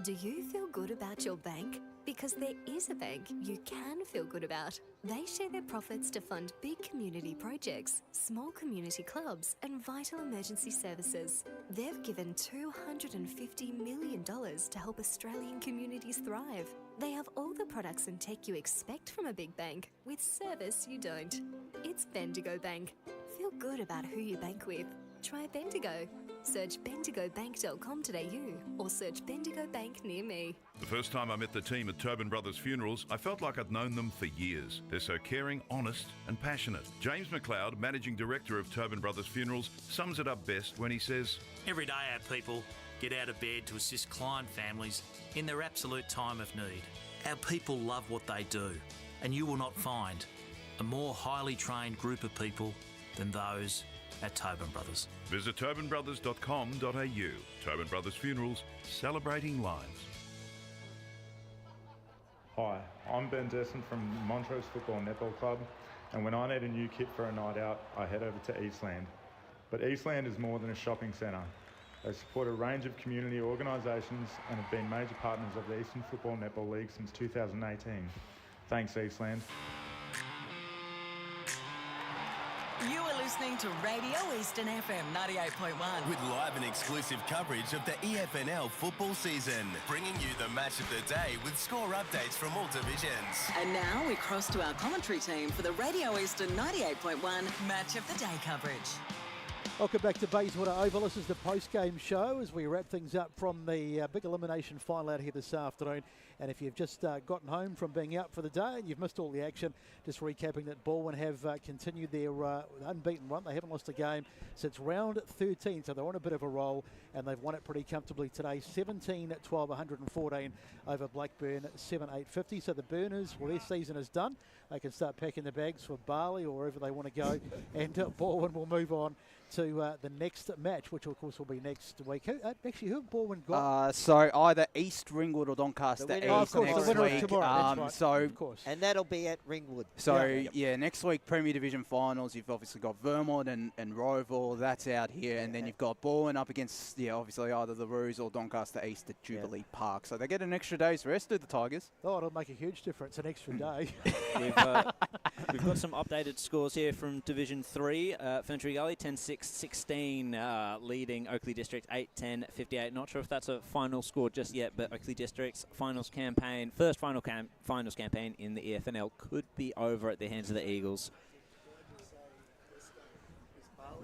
Do you feel good about your bank? Because there is a bank you can feel good about. They share their profits to fund big community projects, small community clubs, and vital emergency services. They've given $250 million to help Australian communities thrive. They have all the products and tech you expect from a big bank, with service you don't. It's Bendigo Bank. Feel good about who you bank with. Try Bendigo. Search bendigobank.com.au or search Bendigo Bank near me.
The first time I met the team at Tobin Brothers Funerals, I felt like I'd known them for years. They're so caring, honest and passionate. James McLeod, Managing Director of Tobin Brothers Funerals, sums it up best when he says,
Every day our people get out of bed to assist client families in their absolute time of need. Our people love what they do, and you will not find a more highly trained group of people than those at Tobin Brothers.
Visit tobinbrothers.com.au. Tobin Brothers Funerals, celebrating lives.
Hi, I'm Ben Desson from Montrose Football Netball Club, and when I need a new kit for a night out, I head over to Eastland. But Eastland is more than a shopping centre. They support a range of community organisations and have been major partners of the Eastern Football Netball League since 2018. Thanks, Eastland.
You are listening to Radio Eastern FM 98.1.
With live and exclusive coverage of the EFNL football season, bringing you the match of the day with score updates from all divisions.
And now we cross to our commentary team for the Radio Eastern 98.1 Match of the Day coverage.
Welcome back to Bayswater Oval. This is the post-game show as we wrap things up from the big elimination final out here this afternoon. And if you've just gotten home from being out for the day and you've missed all the action, just recapping that Balwyn have continued their unbeaten run. They haven't lost a game since round 13, so they're on a bit of a roll, and they've won it pretty comfortably today, 17-12, 114 over Blackburn, 7-8-50. So the Burners, well, their season is done. They can start packing the bags for Bali or wherever they want to go, and Balwyn will move on to the next match, which of course will be next week. Who have Balwyn got?
So either East Ringwood or Doncaster East
of course,
next
the winner
week.
of tomorrow. That's right.
So
of course.
And that'll be at Ringwood.
So yeah, next week Premier Division finals. You've obviously got Vermont and Roval. That's out here, and then you've got Balwyn up against obviously either the Roos or Doncaster East at Jubilee Park. So they get an extra day's rest. Do the Tigers?
Oh, it'll make a huge difference. An extra day.
We've got some updated scores here from Division 3. Ferntree Gully 10-6-16 leading Oakley District 8-10-58. Not sure if that's a final score just yet, but Oakley District's finals campaign, first finals campaign in the EFNL could be over at the hands of the Eagles.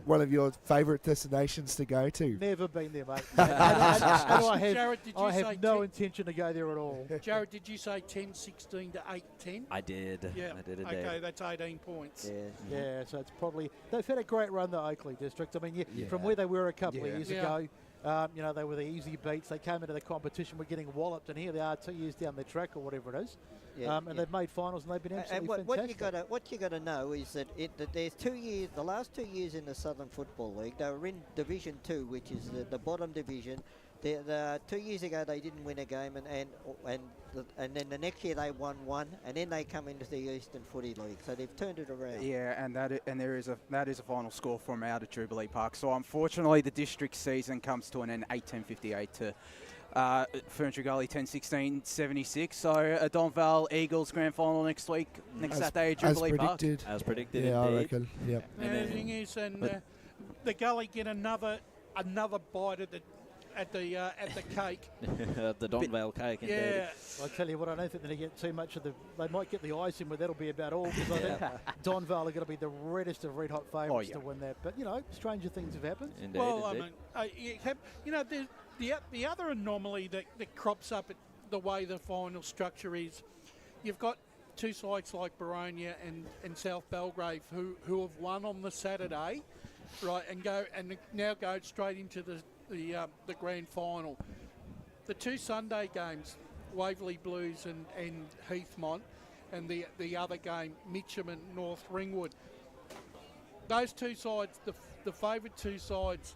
One of your favourite destinations to go to?
Never been there, mate. I have no intention to go there at all.
Jared, did you say 10-16 to 8-10?
I did.
Yeah.
I did indeed.
Okay, that's 18 points.
Yeah, so it's probably... They've had a great run, the Oakley District. I mean, from where they were a couple of years ago, they were the easy beats. They came into the competition, were getting walloped, and here they are 2 years down the track or whatever it is. And they've made finals, and they've been absolutely fantastic.
What you got to know is that there's 2 years, the last 2 years in the Southern Football League, they were in Division 2, which is the bottom division. 2 years ago they didn't win a game, and then the next year they won one, and then they come into the Eastern Footy League. So they've turned it around.
Yeah, and that is a final score from out at Jubilee Park. So unfortunately, the district season comes to an end 8-10-58 to Ferntree Gully 10-16-76. So a Donval Eagles grand final next week, next Saturday at Jubilee Park.
As
predicted.
Yeah, I reckon. Yep.
The thing is, the Gully get another bite at the cake.
The Donvale cake, indeed.
Yeah.
I tell you what, I don't think they get too much of they might get the icing, but that'll be about all, because I think Donvale are going to be the reddest of red hot favourites to win that. But, stranger things have happened.
Indeed,
I mean, the other anomaly that crops up at the way the final structure is, you've got two sides like Baronia and South Belgrave who have won on the Saturday, right, and now go straight into the grand final. The two Sunday games, Waverley Blues and Heathmont, and the other game, Mitcham and North Ringwood. Those two sides, the favoured two sides,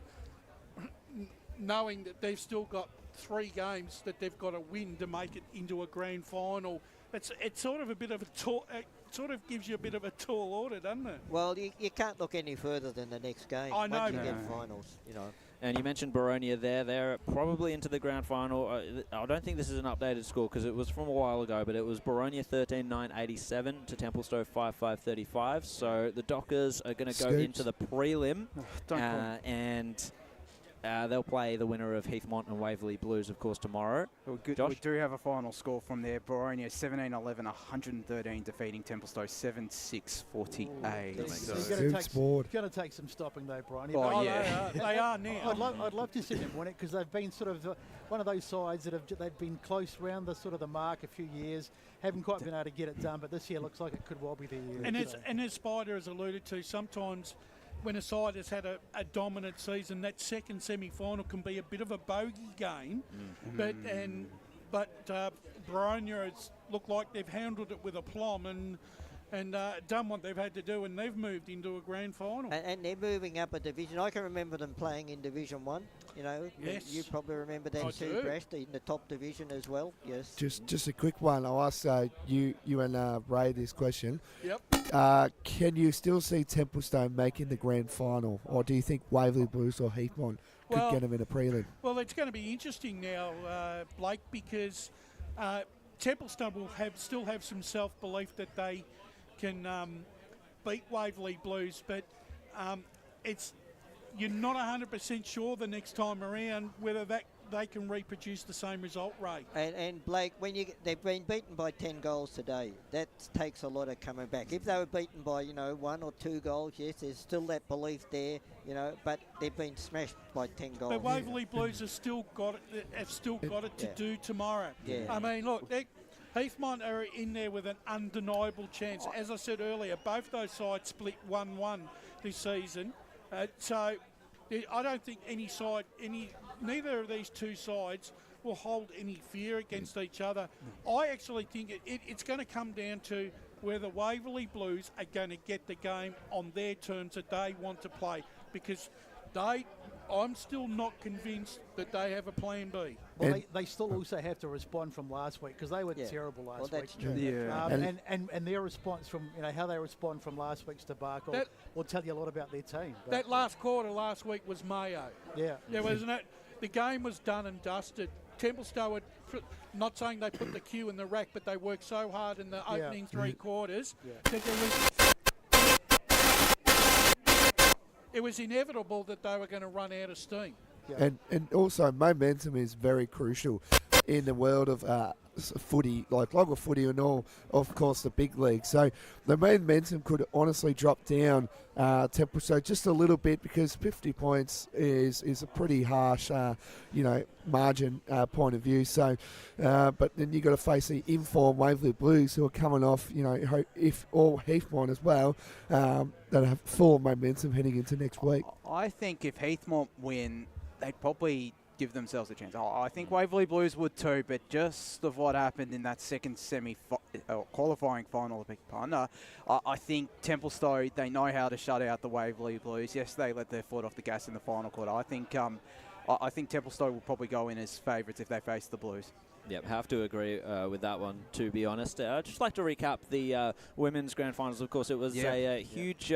knowing that they've still got 3 games that they've got to win to make it into a grand final, it's sort of a bit of a tall. It sort of gives you a bit of a tall order, doesn't it?
Well, you can't look any further than the next game.
I know.
Once you get finals, you know.
And you mentioned Boronia there. They're probably into the grand final. I don't think this is an updated score because it was from a while ago, but it was Boronia 13-9-87 to Templestowe 5-5-35. So the Dockers are going to go into the prelim, and they'll play the winner of Heathmont and Waverley Blues, of course, tomorrow.
We do have a final score from there. Boronia 17-11-113, defeating Templestowe 7-6-48.
It's going to take some stopping, though, Brian.
Oh, yeah.
They are now.
I'd love to see them win it because they've been sort of one of those sides that they've been close around the mark a few years. Haven't quite been able to get it done, but this year looks like it could well be their year.
And as Spider has alluded to, sometimes when a side has had a dominant season, that second semi-final can be a bit of a bogey game. But Boronia has looked like they've handled it with aplomb and done what they've had to do, and they've moved into a grand final.
And they're moving up a division. I can remember them playing in Division 1, you know.
Yes.
You probably remember them too, Breast, in the top division as well. Yes.
Just a quick one. I'll ask you and Ray this question.
Yep.
Can you still see Templestowe making the grand final, or do you think Waverley Blues or Heathmont could get them in a prelim?
Well, it's going to be interesting now, Blake, because Templestowe will still have some self-belief that they can beat Waverley Blues, but you're not 100% sure the next time around whether they can reproduce the same result rate.
And Blake, they've been beaten by 10 goals today. That takes a lot of coming back. If they were beaten by 1 or 2 goals, yes, there's still that belief there, but they've been smashed by 10 goals.
But Waverley Blues have still got it to do tomorrow.
Yeah.
I mean, look, Heathmont are in there with an undeniable chance. As I said earlier, both those sides split 1-1 this season. So I don't think neither of these two sides will hold any fear against each other. I actually think it's going to come down to whether Waverley Blues are going to get the game on their terms that they want to play, because I'm still not convinced that they have a plan B.
Well, they still also have to respond from last week because they were terrible last week.
That's true.
Yeah.
And their response from how they respond from last week's debacle will tell you a lot about their team.
That last quarter last week was Mayo.
Yeah,
wasn't it? The game was done and dusted. Templestowe had, not saying they put the cue in the rack, but they worked so hard in the opening 3 quarters that it was inevitable that they were going to run out of steam.
Yeah. And also momentum is very crucial in the world of footy, like local footy and all, of course, the big league. So the momentum could honestly drop down Templestowe just a little bit, because 50 points is a pretty harsh, margin point of view. So, but then you got to face the informed Waverley Blues, who are coming off, if all Heathmont as well, that have full momentum heading into next week.
I think if Heathmont win, they'd probably give themselves a chance. I think Waverley Blues would too, but just of what happened in that second qualifying final, I think Templestowe, they know how to shut out the Waverley Blues. Yes, they let their foot off the gas in the final quarter. I think Templestowe will probably go in as favourites if they face the Blues.
Yep, have to agree with that one, to be honest. I'd just like to recap the women's grand finals. Of course, it was a huge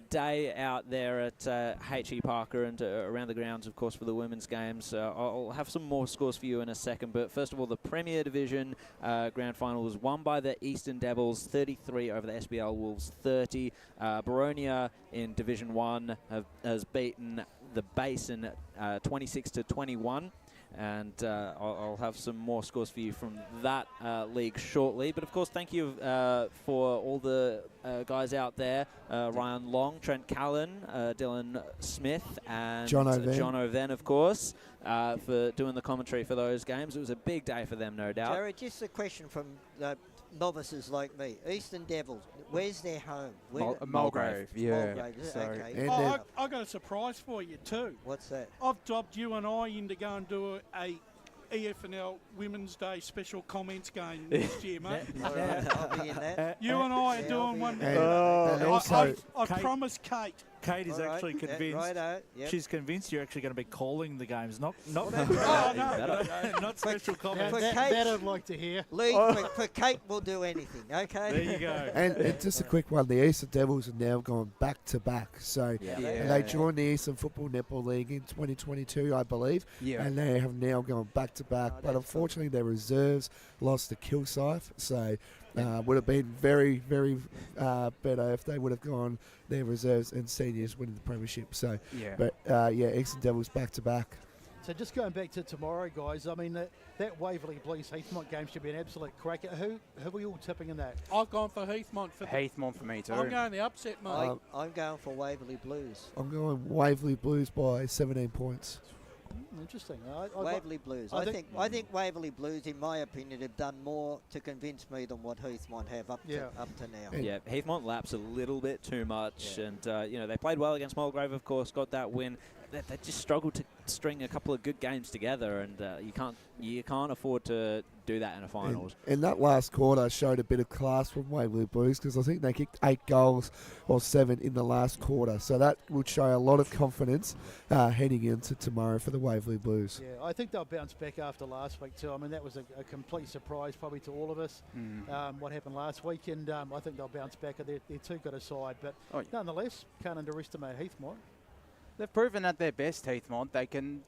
day out there at H.E. Parker and around the grounds, of course, for the women's games. I'll have some more scores for you in a second, but first of all, the Premier Division grand final was won by the Eastern Devils, 33 over the SBL Wolves, 30. Boronia in Division 1 has beaten the Basin 26-21. And I'll have some more scores for you from that league shortly. But, of course, thank you for all the guys out there. Ryan Long, Trent Callan, Dylan Smith, and John Oven, of course, for doing the commentary for those games. It was a big day for them, no doubt.
Jared, just a question from novices like me. Eastern Devils, where's their home?
Mulgrave. Yeah.
Mulgrave,
okay.
I got a surprise for you too.
What's that?
I've dobbed you and I in to go and do a EFNL Women's Day special comments game next year, mate.
All right, I'll be in that.
You and I are doing one.
And also,
I promised Kate.
Kate is actually convinced. She's convinced you're actually going to be calling the games, not not special comments.
That I'd like to hear.
Lee, for Kate, we'll do anything. Okay.
There you go.
and just a quick one: the Eastern Devils are now going back to back. So they joined the Eastern Football Netball League in 2022, I believe.
Yeah.
And they have now gone back to back. But unfortunately, their reserves lost to Kilsyth. So. Would have been very, very better if they would have gone their reserves and seniors winning the premiership. So, Eastern Devils back to back.
So just going back to tomorrow, guys. I mean, that Waverley Blues Heathmont game should be an absolute cracker. Who are we all tipping in that?
I've gone for Heathmont.
Heathmont for me too.
I'm going the upset, mate.
I'm going for Waverley Blues.
I'm going Waverley Blues by 17 points.
Interesting.
Waverley Blues. I think Waverley Blues, in my opinion, have done more to convince me than what Heathmont have up to now.
Yeah, Heathmont laps a little bit too much, and they played well against Mulgrave, of course, got that win. They just struggled to string a couple of good games together, and you can't afford to do that in a finals.
And that last quarter showed a bit of class from Waverley Blues, because I think they kicked 8 goals or 7 in the last quarter. So that would show a lot of confidence heading into tomorrow for the Waverley Blues.
Yeah, I think they'll bounce back after last week too. I mean, that was a complete surprise probably to all of us, what happened last week, and I think they'll bounce back. They're too good a side, but nonetheless, can't underestimate Heathmont.
They've proven at their best, Heathmont.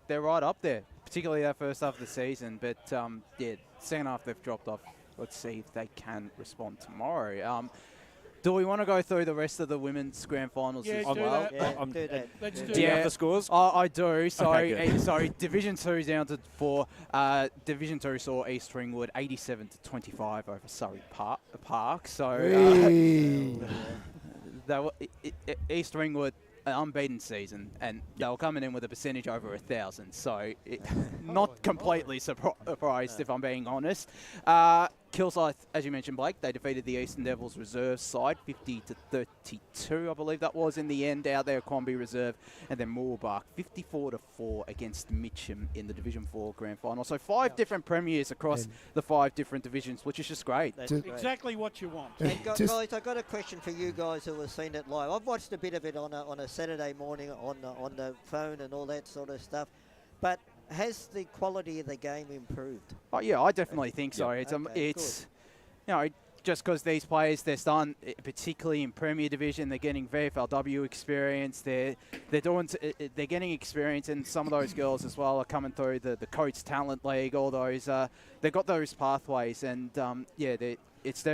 They're right up there, particularly that first half of the season. But second half they've dropped off. Let's see if they can respond tomorrow. Do we want to go through the rest of the women's grand finals as well?
Do that.
Let's do
Do you have the scores?
I do. Sorry,
Okay, good.
sorry. Division 2 down to 4. Division 2 saw East Ringwood 87-25 over Surrey Park. So East Ringwood, an unbeaten season, and they were coming in with a percentage over 1,000. So not completely surprised, if I'm being honest. Kilsyth, as you mentioned, Blake, they defeated the Eastern Devils reserve side 50-32, I believe that was in the end, out there at Quamby Reserve, and then Moorbark 54-4 against Mitcham in the Division 4 grand final. So 5 different premiers across the 5 different divisions, which is just great.
That's
exactly what you want.
And guys, I've got a question for you guys who have seen it live. I've watched a bit of it on a Saturday morning on the phone and all that sort of stuff, but has the quality of the game improved?
Oh yeah, I definitely think so. It's just because these players, they're starting, particularly in Premier Division, they're getting VFLW experience. They're getting experience, and some of those girls as well are coming through the Coates Talent League. All those they've got those pathways, and they're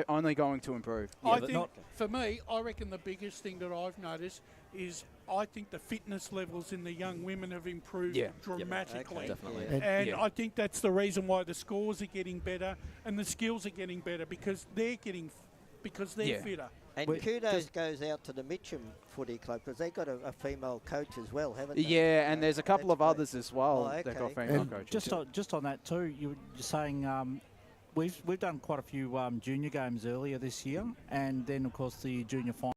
only going to improve.
I think, for me, I reckon the biggest thing that I've noticed is I think the fitness levels in the young women have improved dramatically.
Okay, definitely.
And I think that's the reason why the scores are getting better and the skills are getting better, because they're fitter.
And kudos goes out to the Mitcham Footy Club, because they've got a female coach as well, haven't they?
Yeah, and there's a couple of others as well.
Oh,
They've got
okay.
female coaches.
Just on that too, you're saying we've done quite a few junior games earlier this year, and then of course the junior final.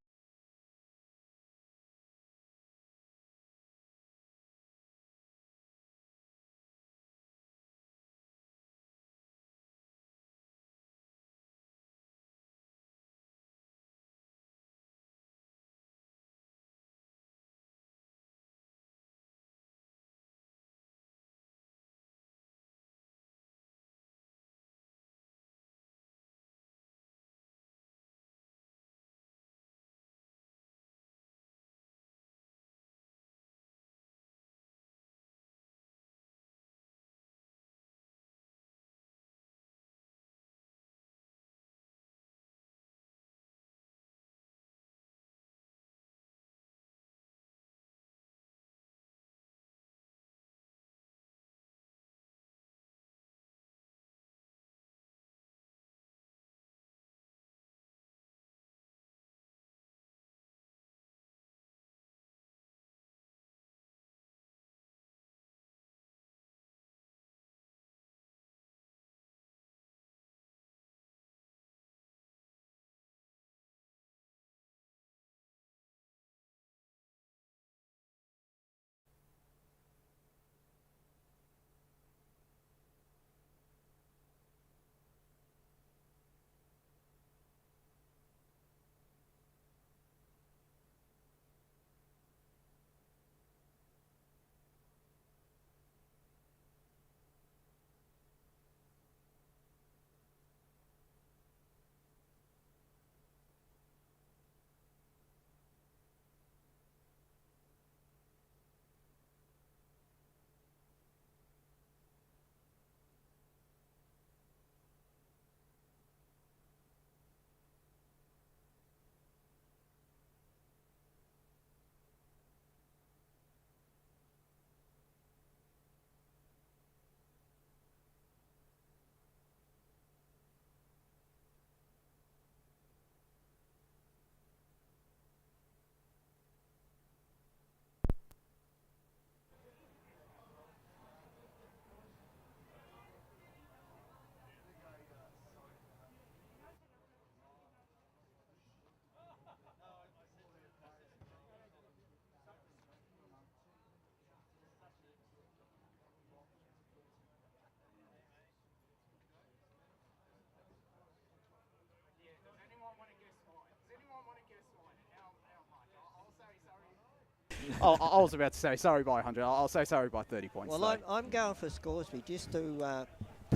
I was about to say sorry by 100. I'll say sorry by 30 points.
Well, I'm going for Scoresby just to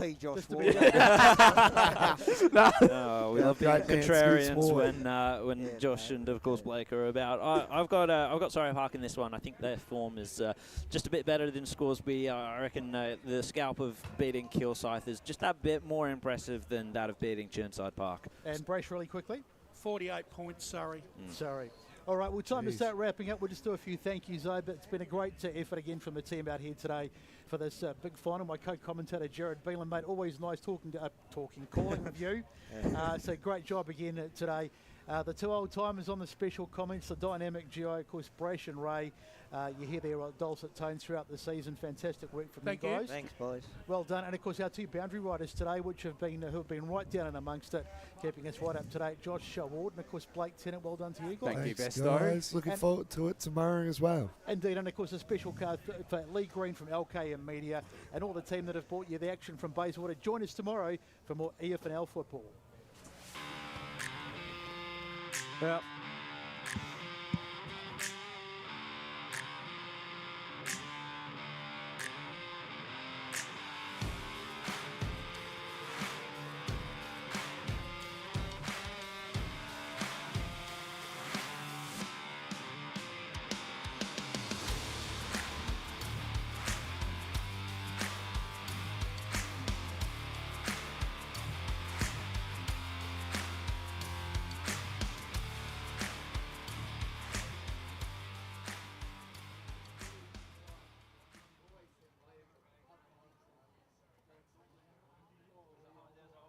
pee Josh Ward.
No, we love being contrarians when Josh and of course Blake are about. I've got Surrey Park in this one. I think their form is just a bit better than Scoresby. I reckon the scalp of beating Kilsyth is just a bit more impressive than that of beating Chirnside Park.
And Brace really quickly.
48 points, Surrey.
Sorry. All right, well, time to start wrapping up. We'll just do a few thank yous, though, but it's been a great effort again from the team out here today for this big final. My co-commentator, Jared Beelan, mate, always nice calling with you. So great job again today. The two old-timers on the special comments, the dynamic duo, of course, Brash and Ray. You hear their dulcet tones throughout the season. Fantastic work from you guys.
Thanks, boys.
Well done. And, of course, our two boundary riders today, which have been right down and amongst it, keeping us right up to date. Josh Ward and, of course, Blake Tennant. Well done to you guys.
Thank you,
Thanks,
Besto.
guys. Looking forward to it tomorrow as well.
Indeed, and of course a special card for Lee Green from LKM Media and all the team that have brought you the action from Bayswater. Join us tomorrow for more EFNL football.
Well,